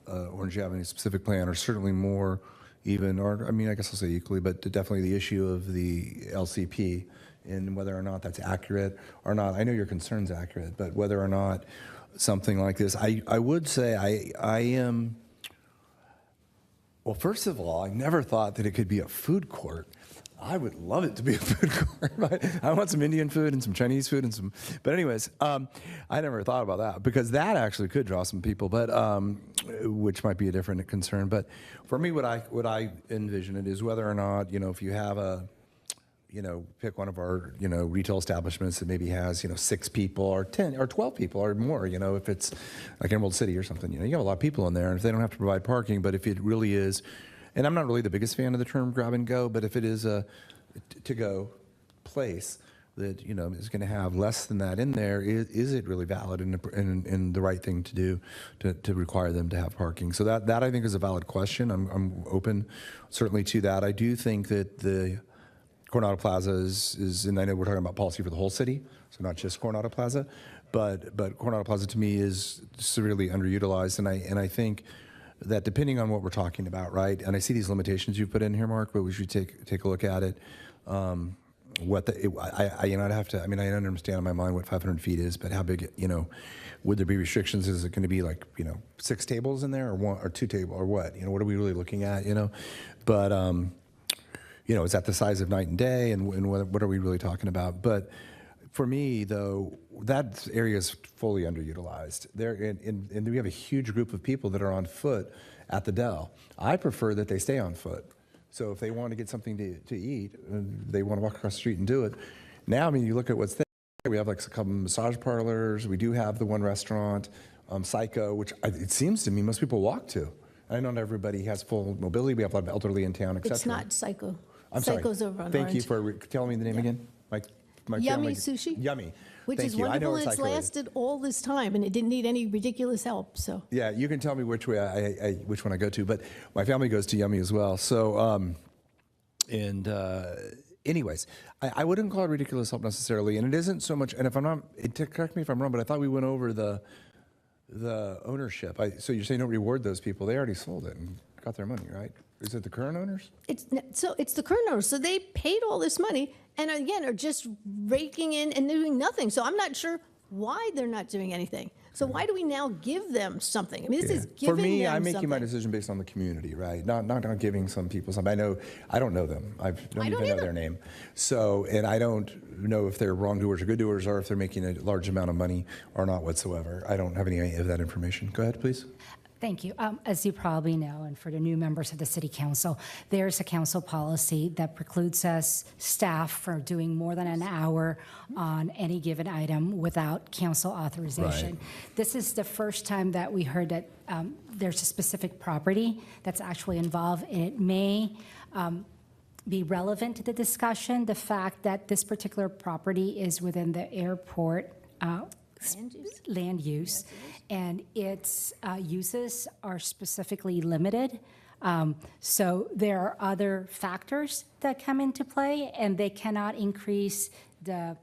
Orange Avenue specific plan, or certainly more even, or I mean, I guess I'll say equally, but definitely the issue of the LCP and whether or not that's accurate or not. I know your concern's accurate, but whether or not something like this, I would say I am, well, first of all, I never thought that it could be a food court. I would love it to be a food court. Right? I want some Indian food and some Chinese food and some, but anyways, I never thought about that because that actually could draw some people, but which might be a different concern. But for me, what I envision it is whether or not, you know, if you have a, you know, pick one of our, you know, retail establishments that maybe has, you know, 6 people or 10 or 12 people or more, you know, if it's like Emerald City or something, you know, you have a lot of people in there, and if they don't have to provide parking, but if it really is, and I'm not really the biggest fan of the term grab and go, but if it is a to-go place that, you know, is going to have less than that in there, is it really valid and the right thing to do to require them to have parking? So that I think is a valid question. I'm open certainly to that. I do think that the Coronado Plaza is, and I know we're talking about policy for the whole city, so not just Coronado Plaza, but Coronado Plaza to me is severely underutilized, and I think that depending on what we're talking about, right? And I see these limitations you've put in here, Mark, but we should take a look at it. I'd have to. I mean, I don't understand in my mind what 500 feet is, but how big? You know, would there be restrictions? Is it going to be like, you know, 6 tables in there, or 1 or 2 tables, or what? You know, what are we really looking at? You know, but you know, is that the size of night and day, and what are we really talking about? But for me, though, that area is fully underutilized. And we have a huge group of people that are on foot at the Dell. I prefer that they stay on foot. So if they want to get something to eat, they want to walk across the street and do it. Now, I mean, you look at what's there. We have like a couple massage parlors. We do have the one restaurant, Psycho, which it seems to me most people walk to. I know not everybody has full mobility. We have a lot of elderly in town, et cetera. It's not Psycho. I'm Psycho's sorry. over on Thank Orange. you for telling me the name again. My Yummy family, Sushi. Yummy. Which Thank is you. I know wonderful, it's and it's Psycho. lasted all this time, and it didn't need any ridiculous help, so. Yeah, you can tell me which way which one I go to, but my family goes to Yummy as well. So, anyways, I wouldn't call it ridiculous help necessarily, and it isn't so much. And if I'm not, correct me if I'm wrong, but I thought we went over the ownership. So you're saying don't reward those people? They already sold it and got their money, right? Is it the current owners? It's the current owners. So they paid all this money and again are just raking in and doing nothing. So I'm not sure why they're not doing anything. So why do we now give them something? I mean, this is For giving me, them I'm making something. my decision based on the community, right? Not giving some people something. I don't know them. I don't even know their name. So, and I don't know if they're wrongdoers or good doers, or if they're making a large amount of money or not whatsoever. I don't have any of that information. Go ahead, please. Thank you. As you probably know, and for the new members of the City Council, there's a council policy that precludes us staff from doing more than an hour on any given item without council authorization. Right. This is the first time that we heard that there's a specific property that's actually involved, and it may be relevant to the discussion, the fact that this particular property is within the airport land use, and its uses are specifically limited. So there are other factors that come into play, and they cannot increase the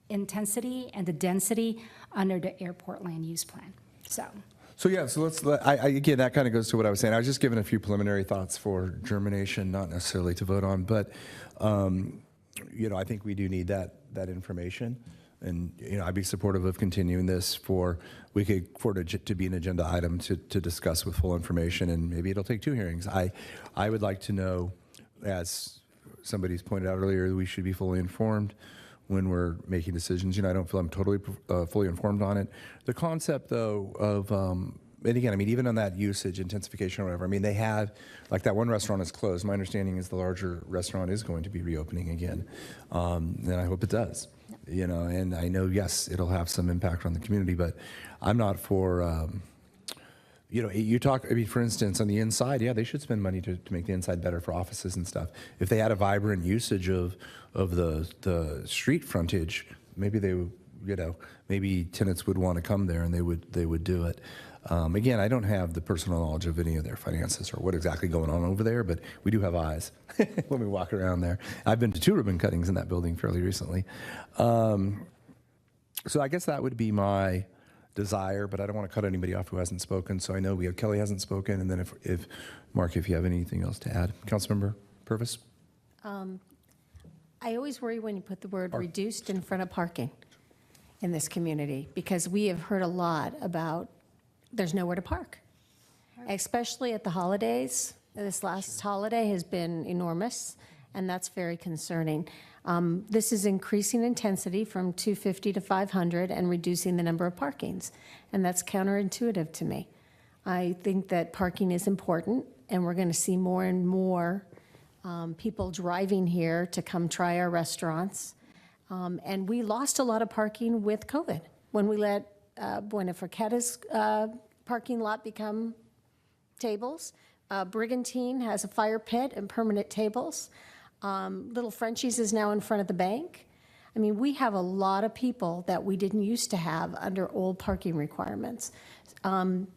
intensity and the density under the airport land use plan. So yeah, so again, that kind of goes to what I was saying. I was just giving a few preliminary thoughts for germination, not necessarily to vote on, but I think we do need that information. And I'd be supportive of continuing this we could afford it to be an agenda item to discuss with full information, and maybe it'll take 2 hearings. I would like to know, as somebody's pointed out earlier, we should be fully informed when we're making decisions. I don't feel I'm totally fully informed on it. The concept, though, of and again, even on that usage intensification or whatever, they have, like that one restaurant is closed. My understanding is the larger restaurant is going to be reopening again, and I hope it does. And I know, yes, it'll have some impact on the community, but I'm not for, you talk, for instance, on the inside, yeah, they should spend money to make the inside better for offices and stuff. If they had a vibrant usage of the street frontage, maybe maybe tenants would want to come there and they would do it. Again, I don't have the personal knowledge of any of their finances or what exactly going on over there, but we do have eyes when we walk around there. I've been to 2 ribbon cuttings in that building fairly recently. So I guess that would be my desire, but I don't want to cut anybody off who hasn't spoken. So I know we have Kelly hasn't spoken, and then if Mark, if you have anything else to add. Councilmember Purvis? I always worry when you put the word reduced in front of parking in this community, because we have heard a lot about there's nowhere to park, especially at the holidays. This last holiday has been enormous, and that's very concerning. This is increasing intensity from 250 to 500 and reducing the number of parkings, and that's counterintuitive to me. I think that parking is important, and we're going to see more and more people driving here to come try our restaurants. And we lost a lot of parking with COVID when we let Buena Forquetta's parking lot become tables. Brigantine has a fire pit and permanent tables. Little Frenchie's is now in front of the bank. We have a lot of people that we didn't used to have under old parking requirements.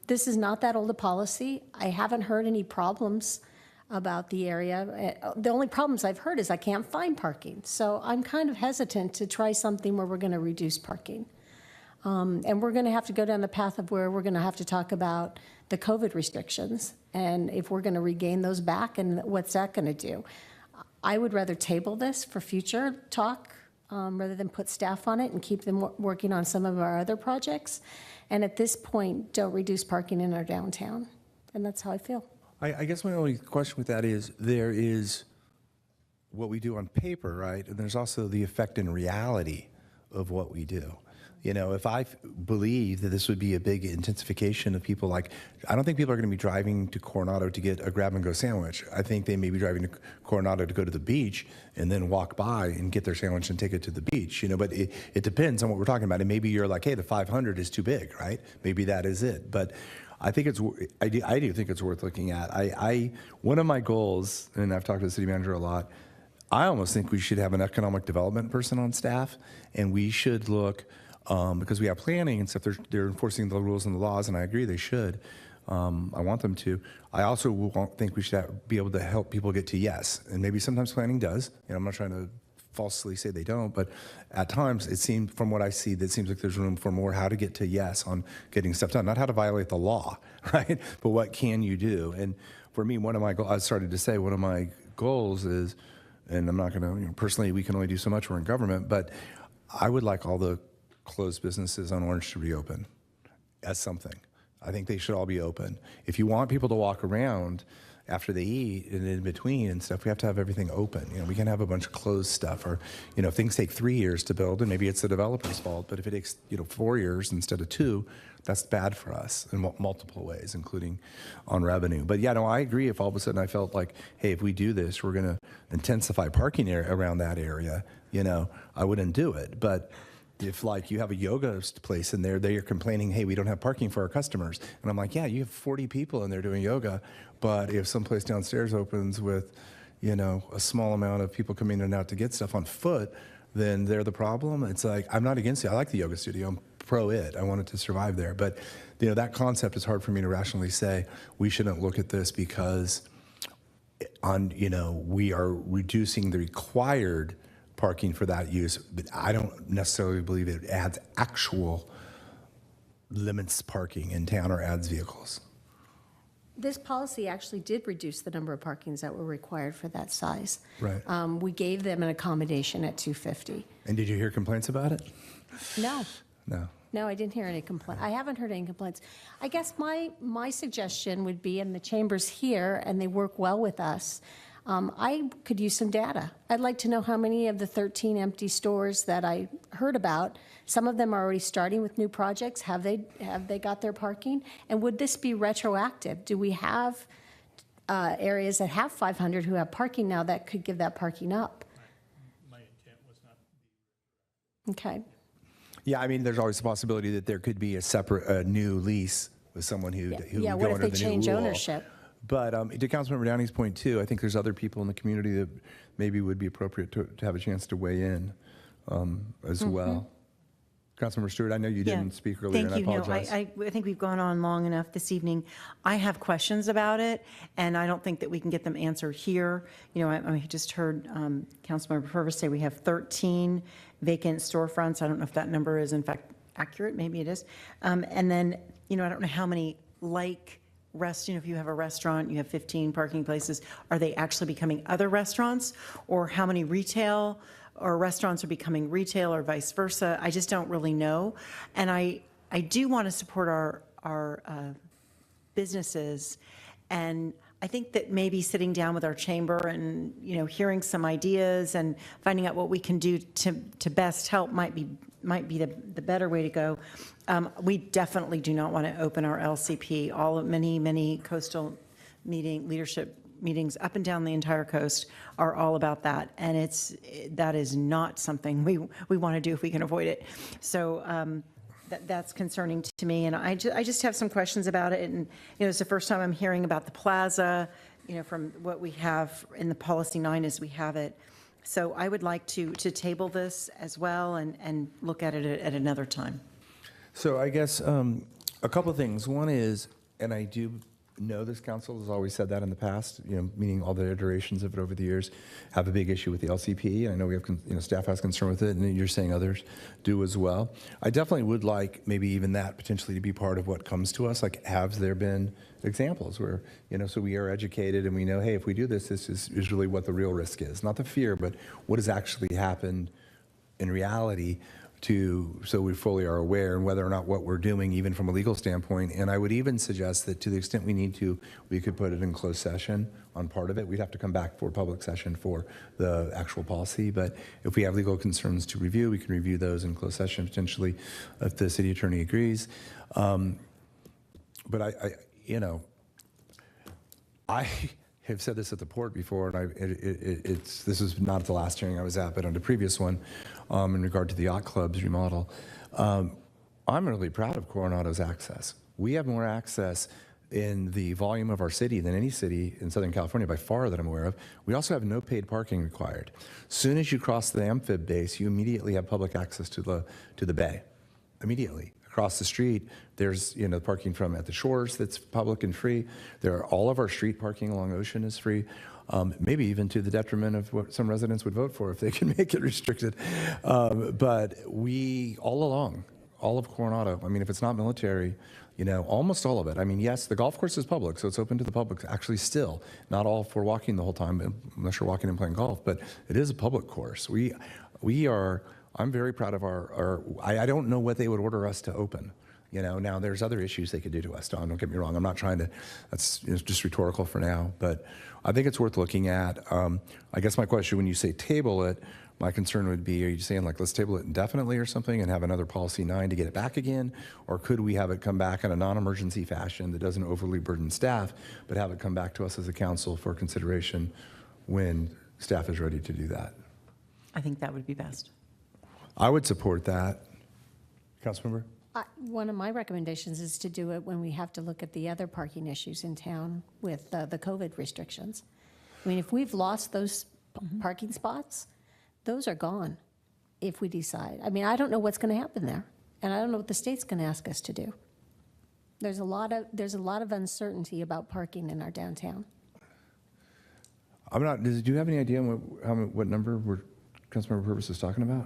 This is not that old a policy. I haven't heard any problems about the area. The only problems I've heard is I can't find parking. So I'm kind of hesitant to try something where we're going to reduce parking. And we're going to have to go down the path of where we're going to have to talk about the COVID restrictions and if we're going to regain those back and what's that going to do. I would rather table this for future talk rather than put staff on it and keep them working on some of our other projects. And at this point, don't reduce parking in our downtown. And that's how I feel. I guess my only question with that is there is what we do on paper, right? And there's also the effect in reality of what we do. If I believe that this would be a big intensification of people, I don't think people are going to be driving to Coronado to get a grab-and-go sandwich. I think they may be driving to Coronado to go to the beach and then walk by and get their sandwich and take it to the beach. But it depends on what we're talking about. And maybe you're like, hey, the 500 is too big, right? Maybe that is it. But I think I do think it's worth looking at. One of my goals, and I've talked to the city manager a lot, I almost think we should have an economic development person on staff, and we should look. Because we have planning and stuff, they're enforcing the rules and the laws, and I agree they should. I want them to. I also think we should be able to help people get to yes, and maybe sometimes planning does. I'm not trying to falsely say they don't, but at times it seems, from what I see, that it seems like there's room for more how to get to yes on getting stuff done, not how to violate the law, right? But what can you do? And for me, one of my goals, I started to say, one of my goals is, and I'm not going to, personally, we can only do so much. We're in government, but I would like all the closed businesses on Orange to reopen. as something. I think they should all be open. If you want people to walk around after they eat and in between and stuff, we have to have everything open. We can't have a bunch of closed stuff, or, if things take 3 years to build, and maybe it's the developer's fault, but if it takes, 4 years instead of 2, that's bad for us in multiple ways, including on revenue. But yeah, no, I agree. If all of a sudden I felt like, hey, if we do this, we're going to intensify parking around that area, I wouldn't do it. But if like you have a yoga place in there, they're complaining, hey, we don't have parking for our customers. And I'm like, yeah, you have 40 people in there doing yoga. But if someplace downstairs opens with, a small amount of people coming in and out to get stuff on foot, then they're the problem. It's like, I'm not against it. I like the yoga studio. I'm pro it. I want it to survive there. But, that concept is hard for me to rationally say we shouldn't look at this because we are reducing the required parking for that use, but I don't necessarily believe it adds actual limits parking in town or adds vehicles. This policy actually did reduce the number of parkings that were required for that size. Right. We gave them an accommodation at 250. And did you hear complaints about it? No. No. I didn't hear any complaints. I haven't heard any complaints. I guess my suggestion would be, and the chamber's here, and they work well with us, I could use some data. I'd like to know how many of the 13 empty stores that I heard about, some of them are already starting with new projects. Have they got their parking? And would this be retroactive? Do we have areas that have 500 who have parking now that could give that parking up? My intent was not. Okay. Yeah, I mean, there's always the possibility that there could be a separate, new lease with someone who Yeah, would go what if under they the change new rule. ownership? But to Councilmember Downey's point too, I think there's other people in the community that maybe would be appropriate to have a chance to weigh in as well. Councilmember Stewart, I know you didn't speak earlier, and I Thank you. apologize. No, I think we've gone on long enough this evening. I have questions about it, and I don't think that we can get them answered here. I just heard Councilmember Purvis say we have 13 vacant storefronts. I don't know if that number is in fact accurate. Maybe it is. And then, I don't know how many if you have a restaurant, you have 15 parking places, are they actually becoming other restaurants? Or how many retail or restaurants are becoming retail or vice versa? I just don't really know. And I do want to support our businesses. And I think that maybe sitting down with our chamber and, hearing some ideas and finding out what we can do to best help might be the better way to go. We definitely do not want to open our LCP. Many coastal leadership meetings up and down the entire coast are all about that. And that is not something we want to do if we can avoid it. So that's concerning to me. And I just have some questions about it. And, it's the first time I'm hearing about the plaza, from what we have in the policy 9 as we have it. So I would like to table this as well and look at it at another time. So I guess a couple of things. One is, and I do know this council has always said that in the past, meaning all the iterations of it over the years, have a big issue with the LCP. I know we have, staff has concern with it, and you're saying others do as well. I definitely would like maybe even that potentially to be part of what comes to us. Like, have there been examples where, so we are educated and we know, hey, if we do this, this is really what the real risk is. Not the fear, but what has actually happened in reality, so we fully are aware and whether or not what we're doing, even from a legal standpoint. And I would even suggest that to the extent we need to, we could put it in closed session on part of it. We'd have to come back for public session for the actual policy. But if we have legal concerns to review, we can review those in closed session potentially if the city attorney agrees. But I have said this at the port before, and this is not the last hearing I was at, but on the previous one, in regard to the yacht club's remodel. I'm really proud of Coronado's access. We have more access in the volume of our city than any city in Southern California by far that I'm aware of. We also have no paid parking required. Soon as you cross the amphib base, you immediately have public access to the bay. Immediately. Across the street, there's parking from at the shores that's public and free. All of our street parking along Ocean is free, maybe even to the detriment of what some residents would vote for if they can make it restricted. But we, all along, all of Coronado, I mean, if it's not military, almost all of it. I mean, yes, the golf course is public, so it's open to the public, actually still. Not all for walking the whole time, unless you're walking and playing golf, but it is a public course. I'm very proud of I don't know what they would order us to open. Now there's other issues they could do to us, Don. Don't get me wrong. I'm not trying to. That's just rhetorical for now. But I think it's worth looking at. I guess my question, when you say table it, my concern would be: are you saying like let's table it indefinitely or something, and have another policy 9 to get it back again, or could we have it come back in a non-emergency fashion that doesn't overly burden staff, but have it come back to us as a council for consideration when staff is ready to do that? I think that would be best. I would support that. Councilmember? One of my recommendations is to do it when we have to look at the other parking issues in town with the COVID restrictions. I mean, if we've lost those parking spots, those are gone if we decide. I mean, I don't know what's going to happen there, and I don't know what the state's going to ask us to do. There's a lot of uncertainty about parking in our downtown. I'm not. Do you have any idea what number Councilmember Purvis is talking about?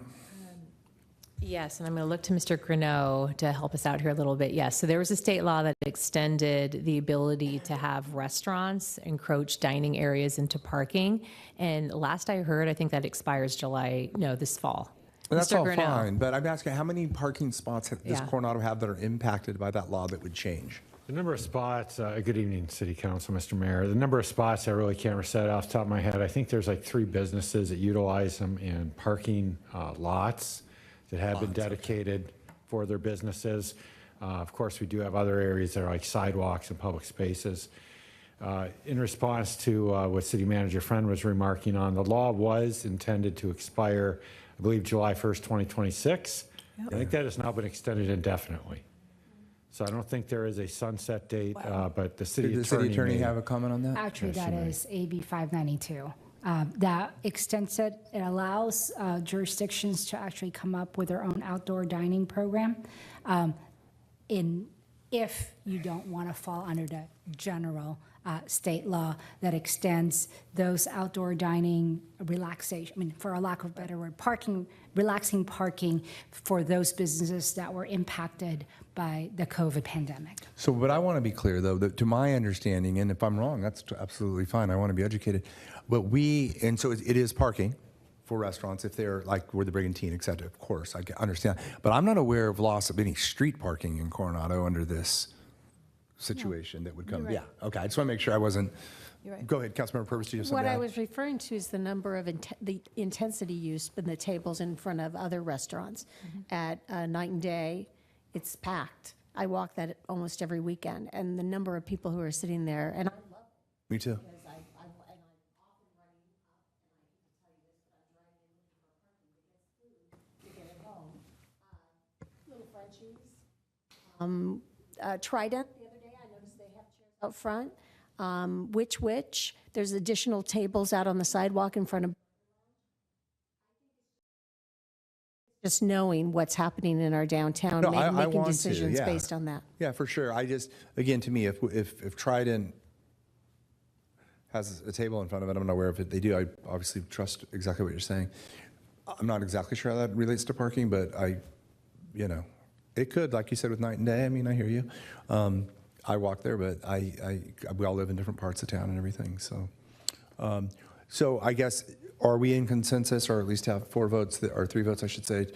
Yes, and I'm going to look to Mr. Coronado to help us out here a little bit. Yes, so there was a state law that extended the ability to have restaurants encroach dining areas into parking. And last I heard, I think that expires this fall. Well, that's Mr. all Coronado. fine, but I'm asking how many parking spots does Yeah. Coronado have that are impacted by that law that would change? The number of spots, good evening, City Council, Mr. Mayor. The number of spots, I really can't recite off the top of my head. I think there's like 3 businesses that utilize them in parking lots that have been dedicated for their businesses. Of course, we do have other areas that are like sidewalks and public spaces. In response to what City Manager Friend was remarking on, the law was intended to expire, I believe, July 1st, 2026. I think that has now been extended indefinitely. So I don't think there is a sunset date, but the city Did the city attorney have a comment on that? Actually, that is AB 592. That extends it. It allows jurisdictions to actually come up with their own outdoor dining program if you don't want to fall under the general state law that extends those outdoor dining relaxation, for a lack of a better word, relaxing parking for those businesses that were impacted by the COVID pandemic. So, but I want to be clear, though, that to my understanding, and if I'm wrong, that's absolutely fine. I want to be educated. But so it is parking for restaurants if they're like where the Brigantine, et cetera. Of course, I understand. But I'm not aware of loss of any street parking in Coronado under this situation that would come. You're right. Yeah, okay. I just want to make sure I wasn't. You're right. Go ahead, Councilmember Purvis, do you have something What to I add? was referring to is the number of the intensity used in the tables in front of other restaurants. At night and day, it's packed. I walk that almost every weekend, and the number of people who are sitting there, and I love it. Me too. Because I'm often running up, and I hate to tell you this, but I'm driving in looking for parking to get food to get it home. Little Frenchies. Trident, the other day, I noticed they have chairs out front. Which, there's additional tables out on the sidewalk in front of. Just knowing what's happening in our downtown, No, I making want to, decisions yeah. based on that. Yeah, for sure. I just, again, to me, if Trident has a table in front of it, I'm not aware if they do. I obviously trust exactly what you're saying. I'm not exactly sure how that relates to parking, but it could, like you said, with night and day. I mean, I hear you. I walk there, but we all live in different parts of town and everything. So I guess, are we in consensus, or at least have 4 votes, or 3 votes, I should say,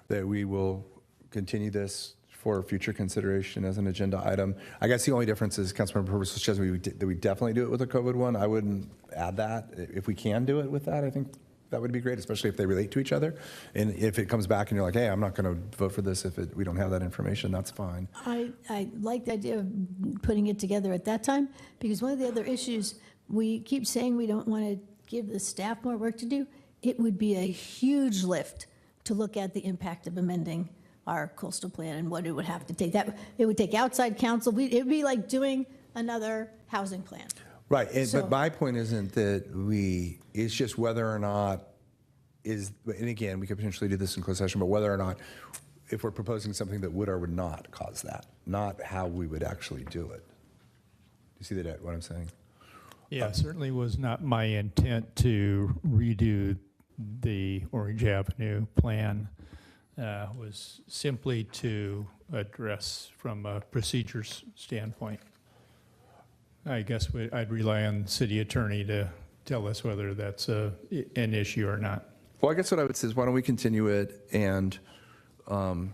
that we will continue this for future consideration as an agenda item? I guess the only difference is Councilmember Purvis says that we definitely do it with a COVID one. I wouldn't add that. If we can do it with that, I think that would be great, especially if they relate to each other. And if it comes back and you're like, hey, I'm not going to vote for this if we don't have that information, that's fine. I like the idea of putting it together at that time, because one of the other issues, we keep saying we don't want to give the staff more work to do. It would be a huge lift to look at the impact of amending our coastal plan and what it would have to take. It would take outside counsel. It would be like doing another housing plan. Right, but my point isn't that it's just whether or not and again, we could potentially do this in closed session, but whether or not, if we're proposing something that would or would not cause that, not how we would actually do it. Do you see what I'm saying? Yeah, it certainly was not my intent to redo the Orange Avenue plan. Was simply to address from a procedures standpoint. I guess I'd rely on the city attorney to tell us whether that's an issue or not. Well, I guess what I would say is, why don't we continue it, and to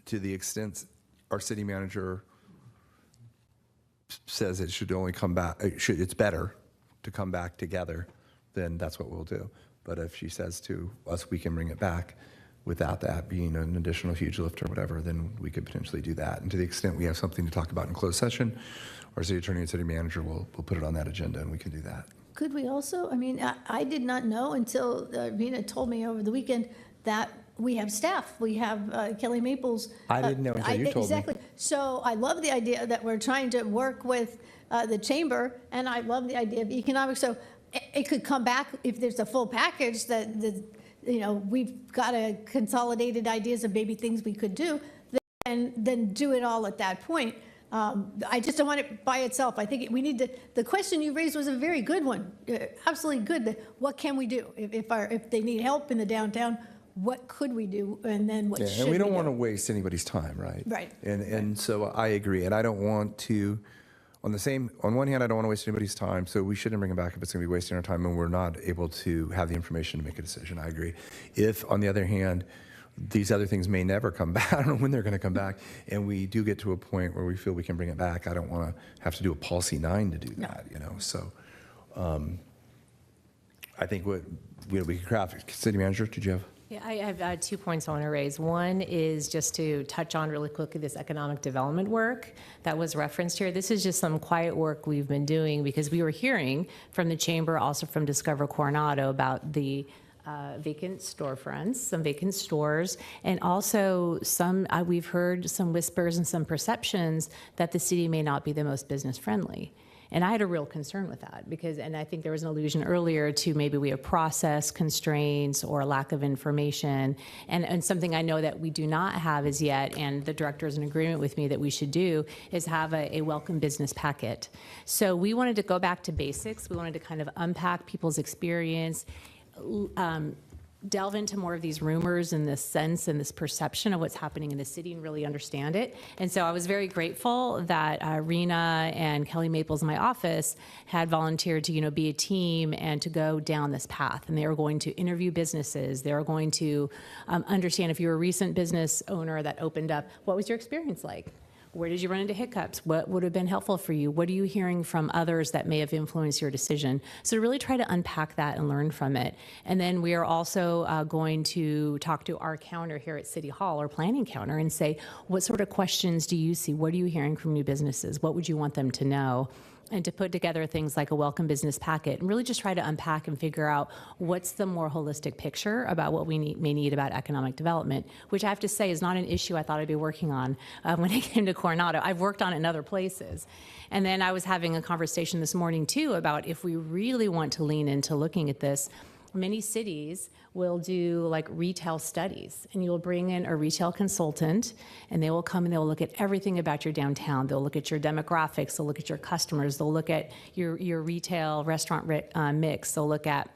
the extent our city manager says it should only come back, it's better to come back together, then that's what we'll do. But if she says to us, we can bring it back without that being an additional huge lift or whatever, then we could potentially do that. And to the extent we have something to talk about in closed session, our city attorney and city manager will put it on that agenda and we can do that. Could we also, I mean, I did not know until Rena told me over the weekend that we have staff. We have Kelly Maples. I didn't know until you told me. Exactly. So I love the idea that we're trying to work with the chamber, and I love the idea of economics. So it could come back if there's a full package that, you know, we've got a consolidated ideas of maybe things we could do, and then do it all at that point. I just don't want it by itself. I think we need to, the question you raised was a very good one, absolutely good. What can we do? If they need help in the downtown, what could we do? And then what should we do? And we don't want to waste anybody's time, right? Right. And so I agree. And I don't want to, on one hand, I don't want to waste anybody's time, so we shouldn't bring it back if it's going to be wasting our time and we're not able to have the information to make a decision. I agree. If, on the other hand, these other things may never come back, I don't know when they're going to come back, and we do get to a point where we feel we can bring it back, I don't want to have to do a policy 9 to do that, you know. So I think we could craft. City manager, did you have? Yeah, I have 2 points I want to raise. One is just to touch on really quickly this economic development work that was referenced here. This is just some quiet work we've been doing because we were hearing from the chamber, also from Discover Coronado, about the vacant storefronts, some vacant stores, and also some, we've heard some whispers and some perceptions that the city may not be the most business friendly. And I had a real concern with that because, and I think there was an allusion earlier to maybe we have process constraints or a lack of information. And something I know that we do not have as yet, and the director is in agreement with me that we should do, is have a welcome business packet. So we wanted to go back to basics. We wanted to kind of unpack people's experience, delve into more of these rumors and this sense and this perception of what's happening in the city and really understand it. And so I was very grateful that Rena and Kelly Maples in my office had volunteered to, you know, be a team and to go down this path. And they were going to interview businesses. They were going to understand if you're a recent business owner that opened up, what was your experience like? Where did you run into hiccups? What would have been helpful for you? What are you hearing from others that may have influenced your decision? So to really try to unpack that and learn from it. And then we are also going to talk to our counter here at City Hall, our planning counter, and say, what sort of questions do you see? What are you hearing from new businesses? What would you want them to know? And to put together things like a welcome business packet and really just try to unpack and figure out what's the more holistic picture about what we may need about economic development, which I have to say is not an issue I thought I'd be working on when I came to Coronado. I've worked on it in other places. And then I was having a conversation this morning too about if we really want to lean into looking at this, many cities will do like retail studies, and you'll bring in a retail consultant and they will come and they'll look at everything about your downtown. They'll look at your demographics, they'll look at your customers, they'll look at your retail restaurant mix, they'll look at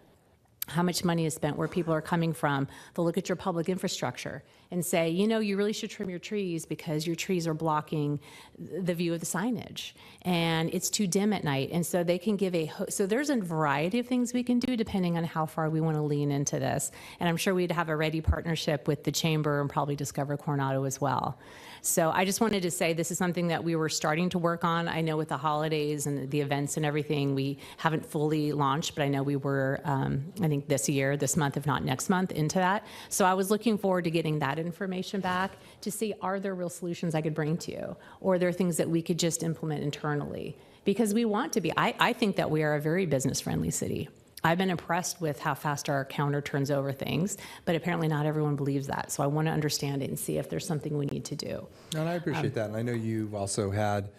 how much money is spent, where people are coming from. They'll look at your public infrastructure and say, you know, you really should trim your trees because your trees are blocking the view of the signage and it's too dim at night. And so they can give so there's a variety of things we can do depending on how far we want to lean into this. And I'm sure we'd have a ready partnership with the chamber and probably Discover Coronado as well. So I just wanted to say this is something that we were starting to work on. I know with the holidays and the events and everything, we haven't fully launched, but I know we were, I think this month, if not next month, into that. So I was looking forward to getting that information back to see, are there real solutions I could bring to you? Or are there things that we could just implement internally? Because we want to be, I think that we are a very business-friendly city. I've been impressed with how fast our counter turns over things, but apparently not everyone believes that. So I want to understand it and see if there's something we need to do. And I appreciate that. And I know you've also had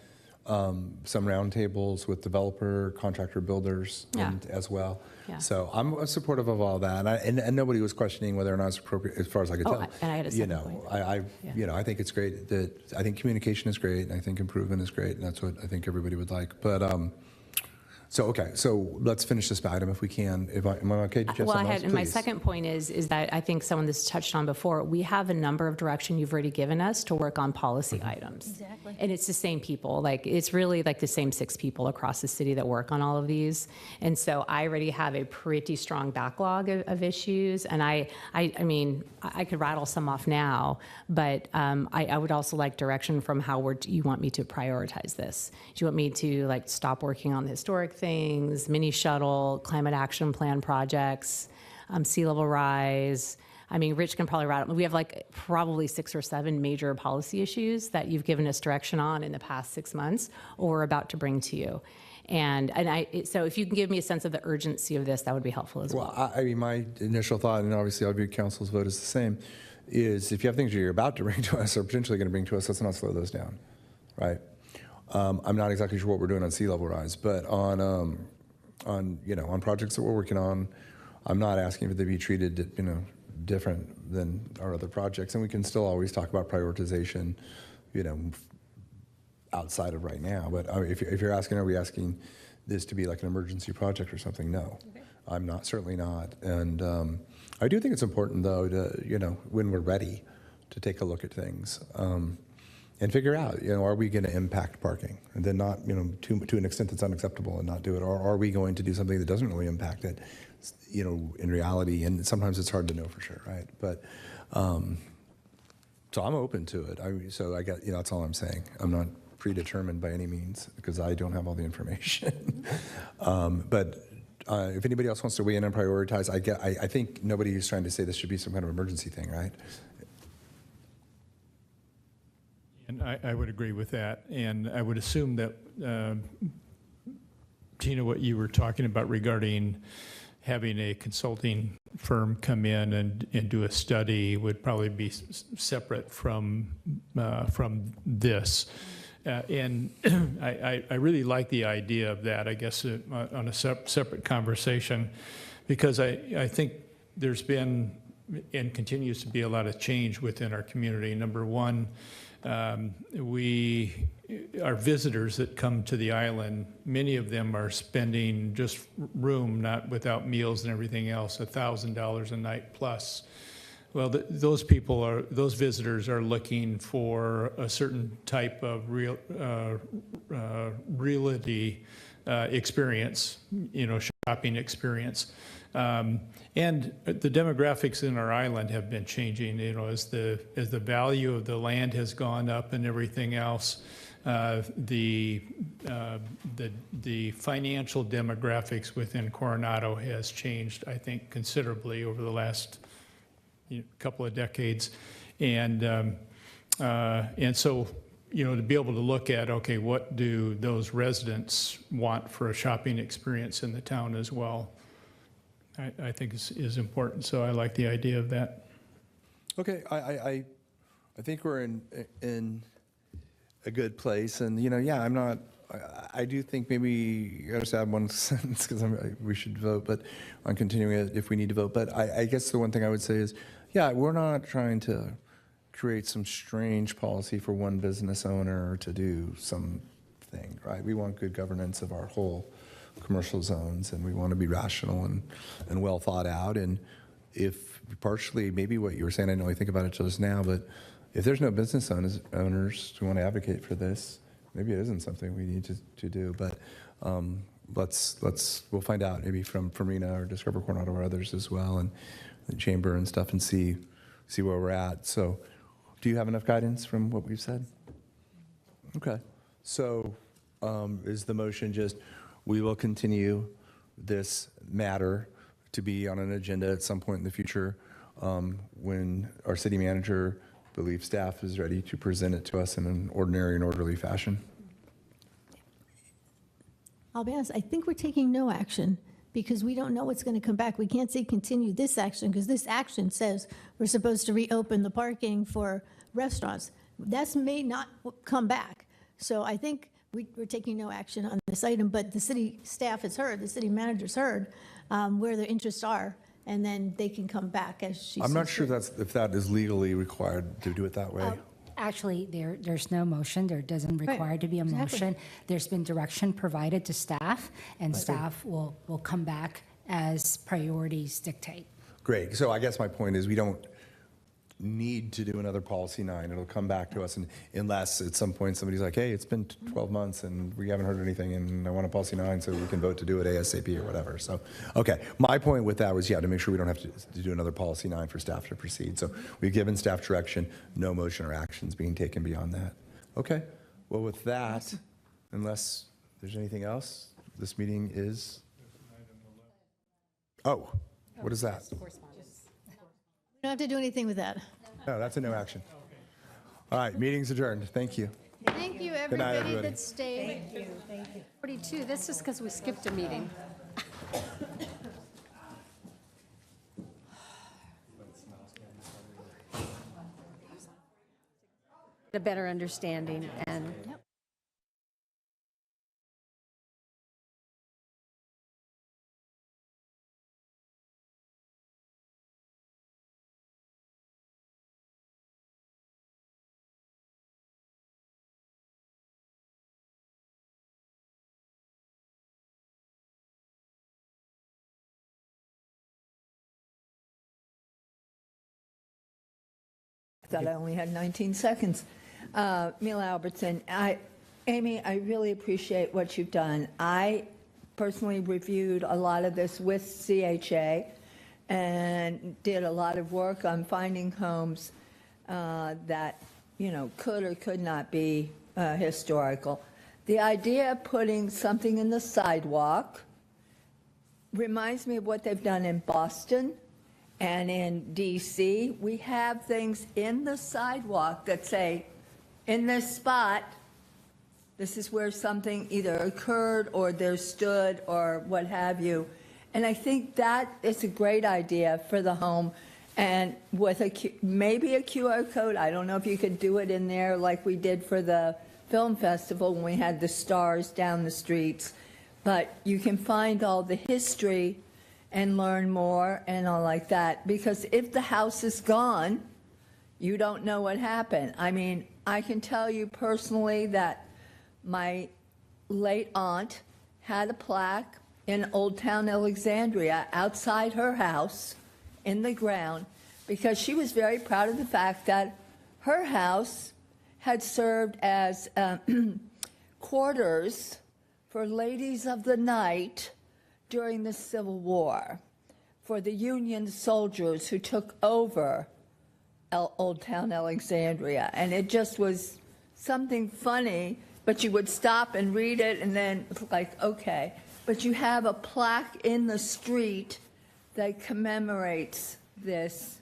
some roundtables with developer, contractor, builders as well. Yeah. So I'm supportive of all that. And nobody was questioning whether or not it's appropriate, as far as I could tell. And I had a second point. You know, I think it's great I think communication is great, and I think improvement is great, and that's what I think everybody would like. But So, okay, so let's finish this item if we can. Am I okay? Did you have Well, something else? and my Please. second point is that I think someone that's touched on before, we have a number of direction you've already given us to work on policy items. Exactly. And it's the same people, like, it's really like the same 6 people across the city that work on all of these. And so I already have a pretty strong backlog of issues. And I mean, I could rattle some off now, but I would also like direction from how you want me to prioritize this. Do you want me to like stop working on the historic things, mini shuttle, climate action plan projects, sea level rise? I mean, Rich can probably rattle. We have like probably 6 or 7 major policy issues that you've given us direction on in the past 6 months, or we're about to bring to you. So if you can give me a sense of the urgency of this, that would be helpful as well. Well, I mean, my initial thought, and obviously I'll view council's vote is the same, is if you have things you're about to bring to us or potentially going to bring to us, let's not slow those down, right? I'm not exactly sure what we're doing on sea level rise, but on projects that we're working on, I'm not asking for them to be treated, different than our other projects, and we can still always talk about prioritization, outside of right now. But if you're asking, are we asking this to be like an emergency project or something? No, okay. I'm not, certainly not. And I do think it's important though to, when we're ready to take a look at things and figure out, are we going to impact parking and then not, to an extent that's unacceptable and not do it, or are we going to do something that doesn't really impact it, in reality? And sometimes it's hard to know for sure, right? But so I'm open to it. I get, that's all I'm saying. I'm not predetermined by any means because I don't have all the information. But if anybody else wants to weigh in and prioritize, I think nobody's trying to say this should be some kind of emergency thing, right? And I would agree with that. And I would assume that, Tina, what you were talking about regarding having a consulting firm come in and do a study would probably be separate from this. And I really like the idea of that, I guess, on a separate conversation, because I think there's been and continues to be a lot of change within our community. Number one, our visitors that come to the island, many of them are spending just room, not without meals and everything else, $1,000 a night plus. Well, those visitors are looking for a certain type of realty experience, shopping experience. And the demographics in our island have been changing, as the value of the land has gone up and everything else. The financial demographics within Coronado has changed, I think, considerably over the last couple of decades, and so to be able to look at, okay, what do those residents want for a shopping experience in the town as well, I think is important. So I like the idea of that. Okay, I think we're in a good place, and I'm not. I do think maybe I just add one sentence because we should vote, but on continuing it if we need to vote. But I guess the one thing I would say is, we're not trying to create some strange policy for one business owner to do something, right? We want good governance of our whole commercial zones, and we want to be rational and well thought out. And if partially, maybe what you were saying, I didn't really think about it just now, but if there's no business owners who want to advocate for this, maybe it isn't something we need to do. But we'll find out maybe from Rena or Discover Coronado or others as well, and the chamber and stuff, and see where we're at. So do you have enough guidance from what we've said? Okay. So is the motion just, we will continue this matter to be on an agenda at some point in the future when our city manager believes staff is ready to present it to us in an ordinary and orderly fashion? I'll be honest, I think we're taking no action because we don't know what's going to come back. We can't say continue this action because this action says we're supposed to reopen the parking for restaurants. That may not come back. So I think we're taking no action on this item, but the city staff has heard, the city manager's heard where their interests are, and then they can come back as she says. I'm not sure if that is legally required to do it that way. Actually, there's no motion. There doesn't require to be a motion. There's been direction provided to staff, and staff will come back as priorities dictate. Great. So I guess my point is we don't need to do another policy 9. It'll come back to us, and unless at some point somebody's like, hey, it's been 12 months and we haven't heard anything and I want a policy 9 so we can vote to do it ASAP or whatever. So, okay. My point with that was, to make sure we don't have to do another policy 9 for staff to proceed. So we've given staff direction, no motion or actions being taken beyond that. Okay. Well, with that, unless there's anything else, this meeting is... Oh, what is that? We don't have to do anything with that. No, that's a no action. All right, meeting's adjourned. Thank you. Thank you, Good night, everybody everybody. that stayed. Thank you. 42, this is because we skipped a meeting. A better understanding and. Thought I only had 19 seconds. Mila Albertson, Amy, I really appreciate what you've done. I personally reviewed a lot of this with CHA and did a lot of work on finding homes that, could or could not be historical. The idea of putting something in the sidewalk reminds me of what they've done in Boston and in DC. We have things in the sidewalk that say, in this spot, this is where something either occurred or there stood or what have you. And I think that is a great idea for the home. And with maybe a QR code, I don't know if you could do it in there like we did for the film festival when we had the stars down the streets. But you can find all the history and learn more and all like that. Because if the house is gone, you don't know what happened. I mean, I can tell you personally that my late aunt had a plaque in Old Town Alexandria outside her house in the ground because she was very proud of the fact that her house had served as quarters for ladies of the night during the Civil War, for the Union soldiers who took over Old Town Alexandria. And it just was something funny, but you would stop and read it and then it's like, okay. But you have a plaque in the street that commemorates this,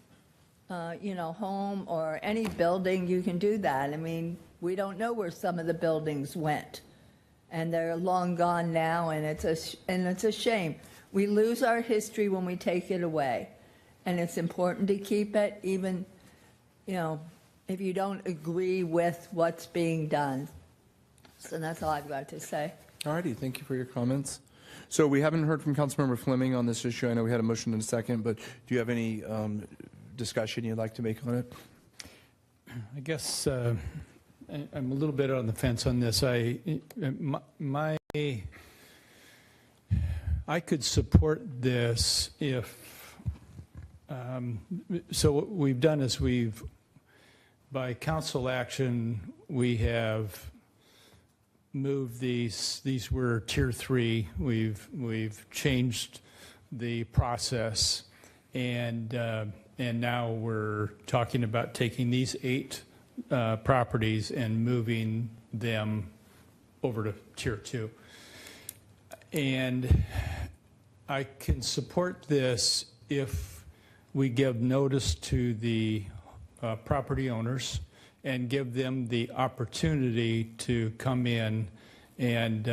home or any building. You can do that. I mean, we don't know where some of the buildings went. And they're long gone now, and it's a shame. We lose our history when we take it away, and it's important to keep it, even, if you don't agree with what's being done. So that's all I've got to say. All righty, thank you for your comments. So we haven't heard from Councilmember Fleming on this issue. I know we had a motion in a second, but do you have any discussion you'd like to make on it? I guess I'm a little bit on the fence on this. I could support this if, so what we've done is by council action, we have moved these were tier 3. We've changed the process, and now we're talking about taking these 8 properties and moving them over to tier 2. And I can support this if we give notice to the property owners and give them the opportunity to come in and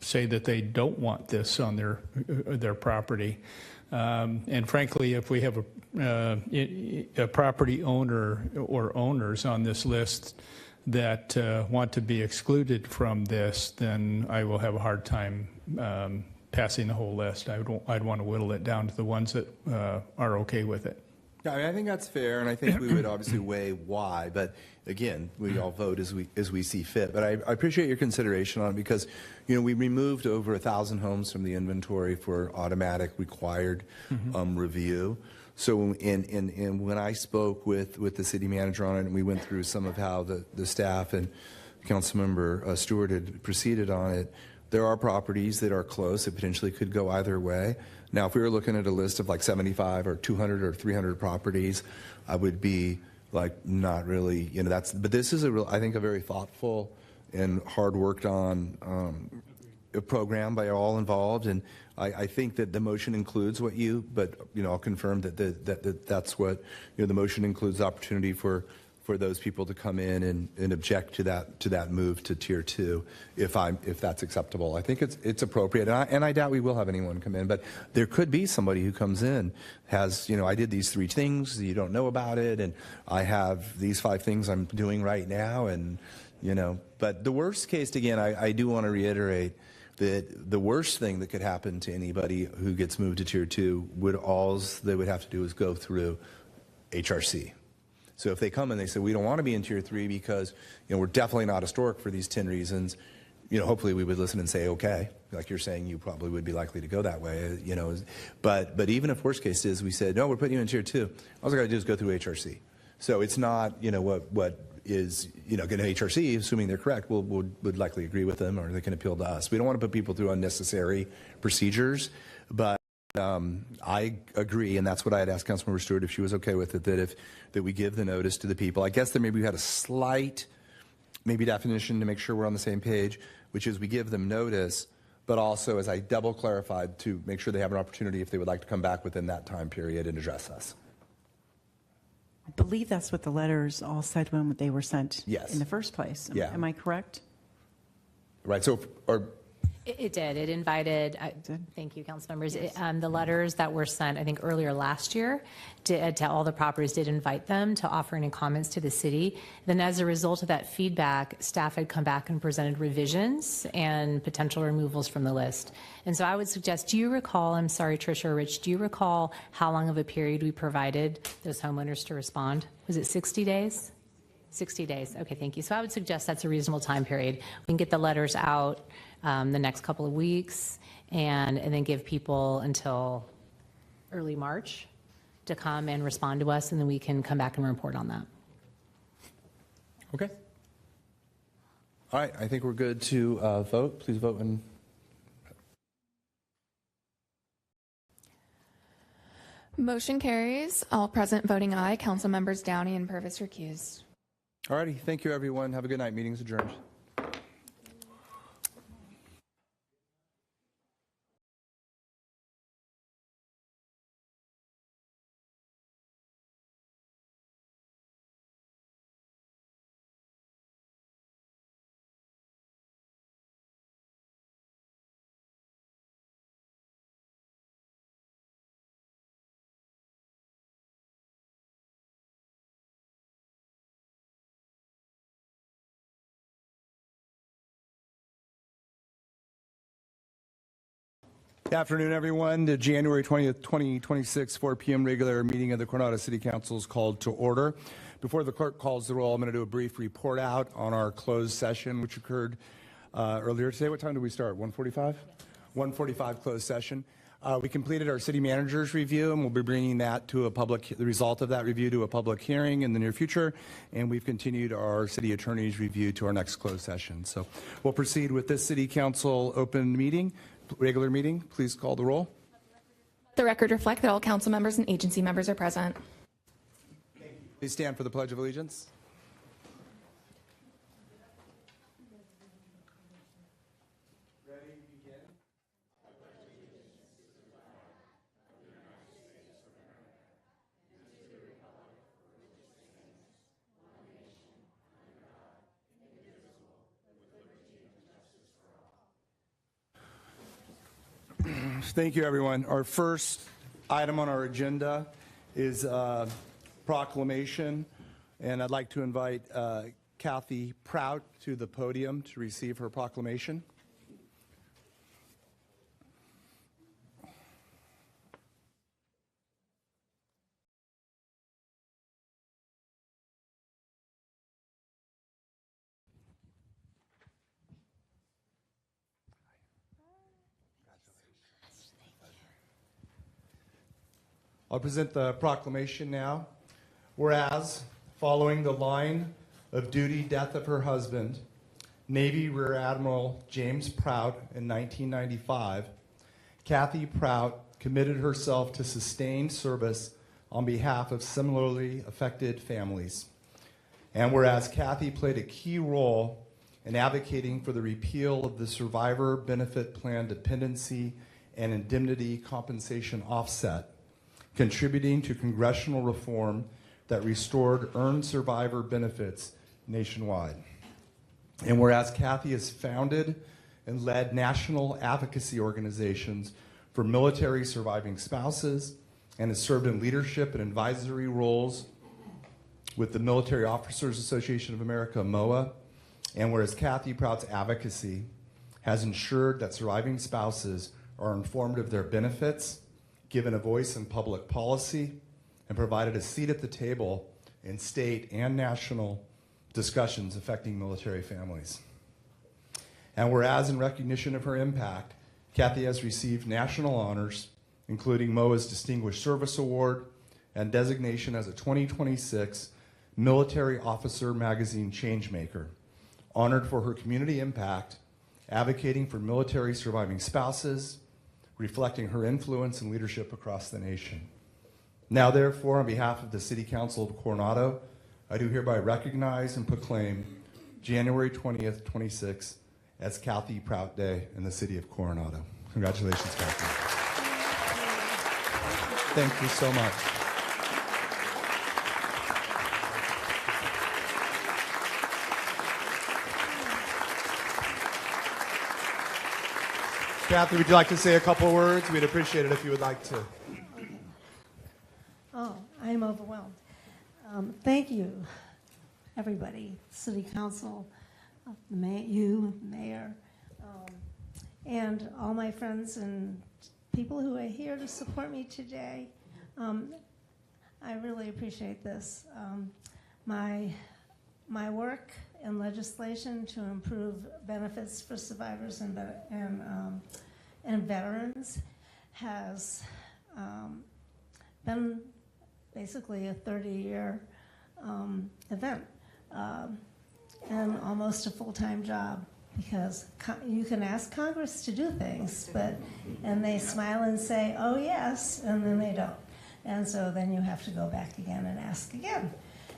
say that they don't want this on their property. And frankly, if we have a property owner or owners on this list that want to be excluded from this, then I will have a hard time passing the whole list. I'd want to whittle it down to the ones that are okay with it. Yeah, I mean, I think that's fair, and I think we would obviously weigh why, but again, we all vote as we see fit. But I appreciate your consideration on it because, you know, we removed over 1,000 homes from the inventory for automatic required review. So, and when I spoke with the city manager on it, and we went through some of how the staff and Councilmember Stewart had proceeded on it, there are properties that are close that potentially could go either way. Now, if we were looking at a list of like 75 or 200 or 300 properties, I would be like not really, you know, but this is I think a very thoughtful and hard worked on a program by all involved. And I think that the motion includes but, you know, I'll confirm that that's what, you know, the motion includes the opportunity for those people to come in and object to that move to tier 2 if that's acceptable. I think it's appropriate, and I doubt we will have anyone come in, but there could be somebody who comes in, has, you know, I did these 3 things, you don't know about it, and I have these 5 things I'm doing right now, and, you know, but the worst case, again, I do want to reiterate that the worst thing that could happen to anybody who gets moved to tier 2 they would have to do is go through HRC. So if they come and they say, we don't want to be in tier 3 because, you know, we're definitely not historic for these 10 reasons, you know, hopefully we would listen and say, okay, like you're saying, you probably would be likely to go that way, you know, but even if worst case is we said, no, we're putting you in tier 2, all I got to do is go through HRC. So it's not, you know, what is, you know, getting HRC, assuming they're correct, would likely agree with them or they can appeal to us. We don't want to put people through unnecessary procedures, but I agree, and that's what I had asked Councilmember Stewart if she was okay with it, that we give the notice to the people. I guess that maybe we had a slight definition to make sure we're on the same page, which is we give them notice, but also, as I double clarified, to make sure they have an opportunity if they would like to come back within that time period and address us. I believe that's what the letters all said when they were sent Yes. in the first place. Yeah. Am I correct? Right. So, It did. It invited, thank you, council members. The letters that were sent, I think earlier last year, to all the properties did invite them to offer any comments to the city. Then as a result of that feedback, staff had come back and presented revisions and potential removals from the list. And so I would suggest, do you recall, I'm sorry, Tricia or Rich, do you recall how long of a period we provided those homeowners to respond? Was it 60 days? 60 days. Okay, thank you. So I would suggest that's a reasonable time period. We can get the letters out the next couple of weeks and then give people until early March to come and respond to us, and then we can come back and report on that. okay. All right. I think we're good to vote. Please vote when. Motion carries. All present voting aye. Council members Downey and Purvis recused. All righty. Thank you, everyone. Have a good night. Meeting's adjourned. Good afternoon, everyone. The January 20th, 2026, 4 p.m. regular meeting of the Coronado City Council is called to order. Before the clerk calls the roll, I'm going to do a brief report out on our closed session, which occurred earlier today. What time did we start? 1:45? 1:45 closed session. We completed our city manager's review, and we'll be bringing that to the result of that review to a public hearing in the near future. And we've continued our city attorney's review to our next closed session. So we'll proceed with this city council open meeting. Regular meeting, please call the roll. The record reflect that all council members and agency members are present. Please stand for the Pledge of Allegiance. Thank you, everyone. Our first item on our agenda is proclamation, and I'd like to invite Kathy Prout to the podium to receive her proclamation. I'll present the proclamation now. Whereas, following the line of duty death of her husband, Navy Rear Admiral James Prout in 1995, Kathy Prout committed herself to sustained service on behalf of similarly affected families. And whereas Kathy played a key role in advocating for the repeal of the Survivor Benefit Plan Dependency and Indemnity Compensation Offset, contributing to congressional reform that restored earned survivor benefits nationwide. And whereas Kathy has founded and led national advocacy organizations for military surviving spouses and has served in leadership and advisory roles with the Military Officers Association of America, MOA, and whereas Kathy Prout's advocacy has ensured that surviving spouses are informed of their benefits, given a voice in public policy, and provided a seat at the table in state and national discussions affecting military families. And whereas in recognition of her impact, Kathy has received national honors, including MOA's Distinguished Service Award and designation as a 2026 Military Officer Magazine Changemaker, honored for her community impact, advocating for military surviving spouses, reflecting her influence and leadership across the nation. Now, therefore, on behalf of the City Council of Coronado, I do hereby recognize and proclaim January 20th, 26 as Kathy Prout Day in the city of Coronado. Congratulations, Kathy. Thank you so much. Kathy, would you like to say a couple of words? We'd appreciate it if you would like to. Oh, I'm overwhelmed. Thank you, everybody, City Council, you, Mayor, and all my friends and people who are here to support me today. I really appreciate this. My work in legislation to improve benefits for survivors and veterans has been basically a 30-year event and almost a full-time job, because you can ask Congress to do things, and they smile and say, oh yes, and then they don't. And so then you have to go back again and ask again.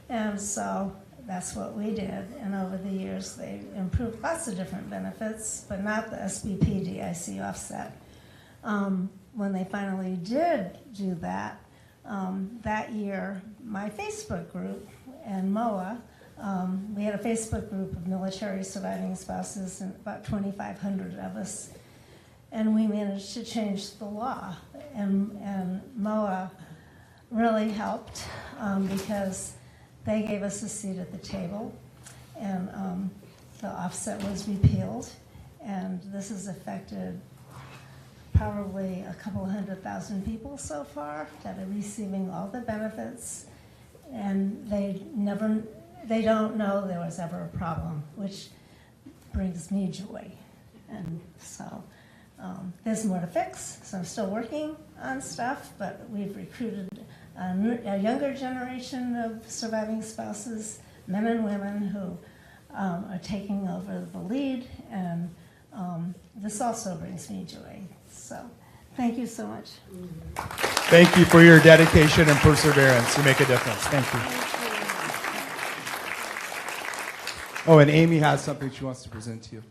And so that's what we did. And over the years, they improved lots of different benefits, but not the SBP DIC offset. When they finally did do that, that year, my Facebook group and MOA, we had a Facebook group of military surviving spouses, and about 2,500 of us, and we managed to change the law. And MOA really helped because they gave us a seat at the table, and the offset was repealed, and this has affected probably a couple 100,000 people so far that are receiving all the benefits, and they don't know there was ever a problem, which brings me joy. And so there's more to fix, so I'm still working on stuff, but we've recruited a younger generation of surviving spouses, men and women who are taking over the lead, and this also brings me joy. So thank you so much. Thank you for your dedication and perseverance. You make a difference. Thank you. Oh, and Amy has something she wants to present to you.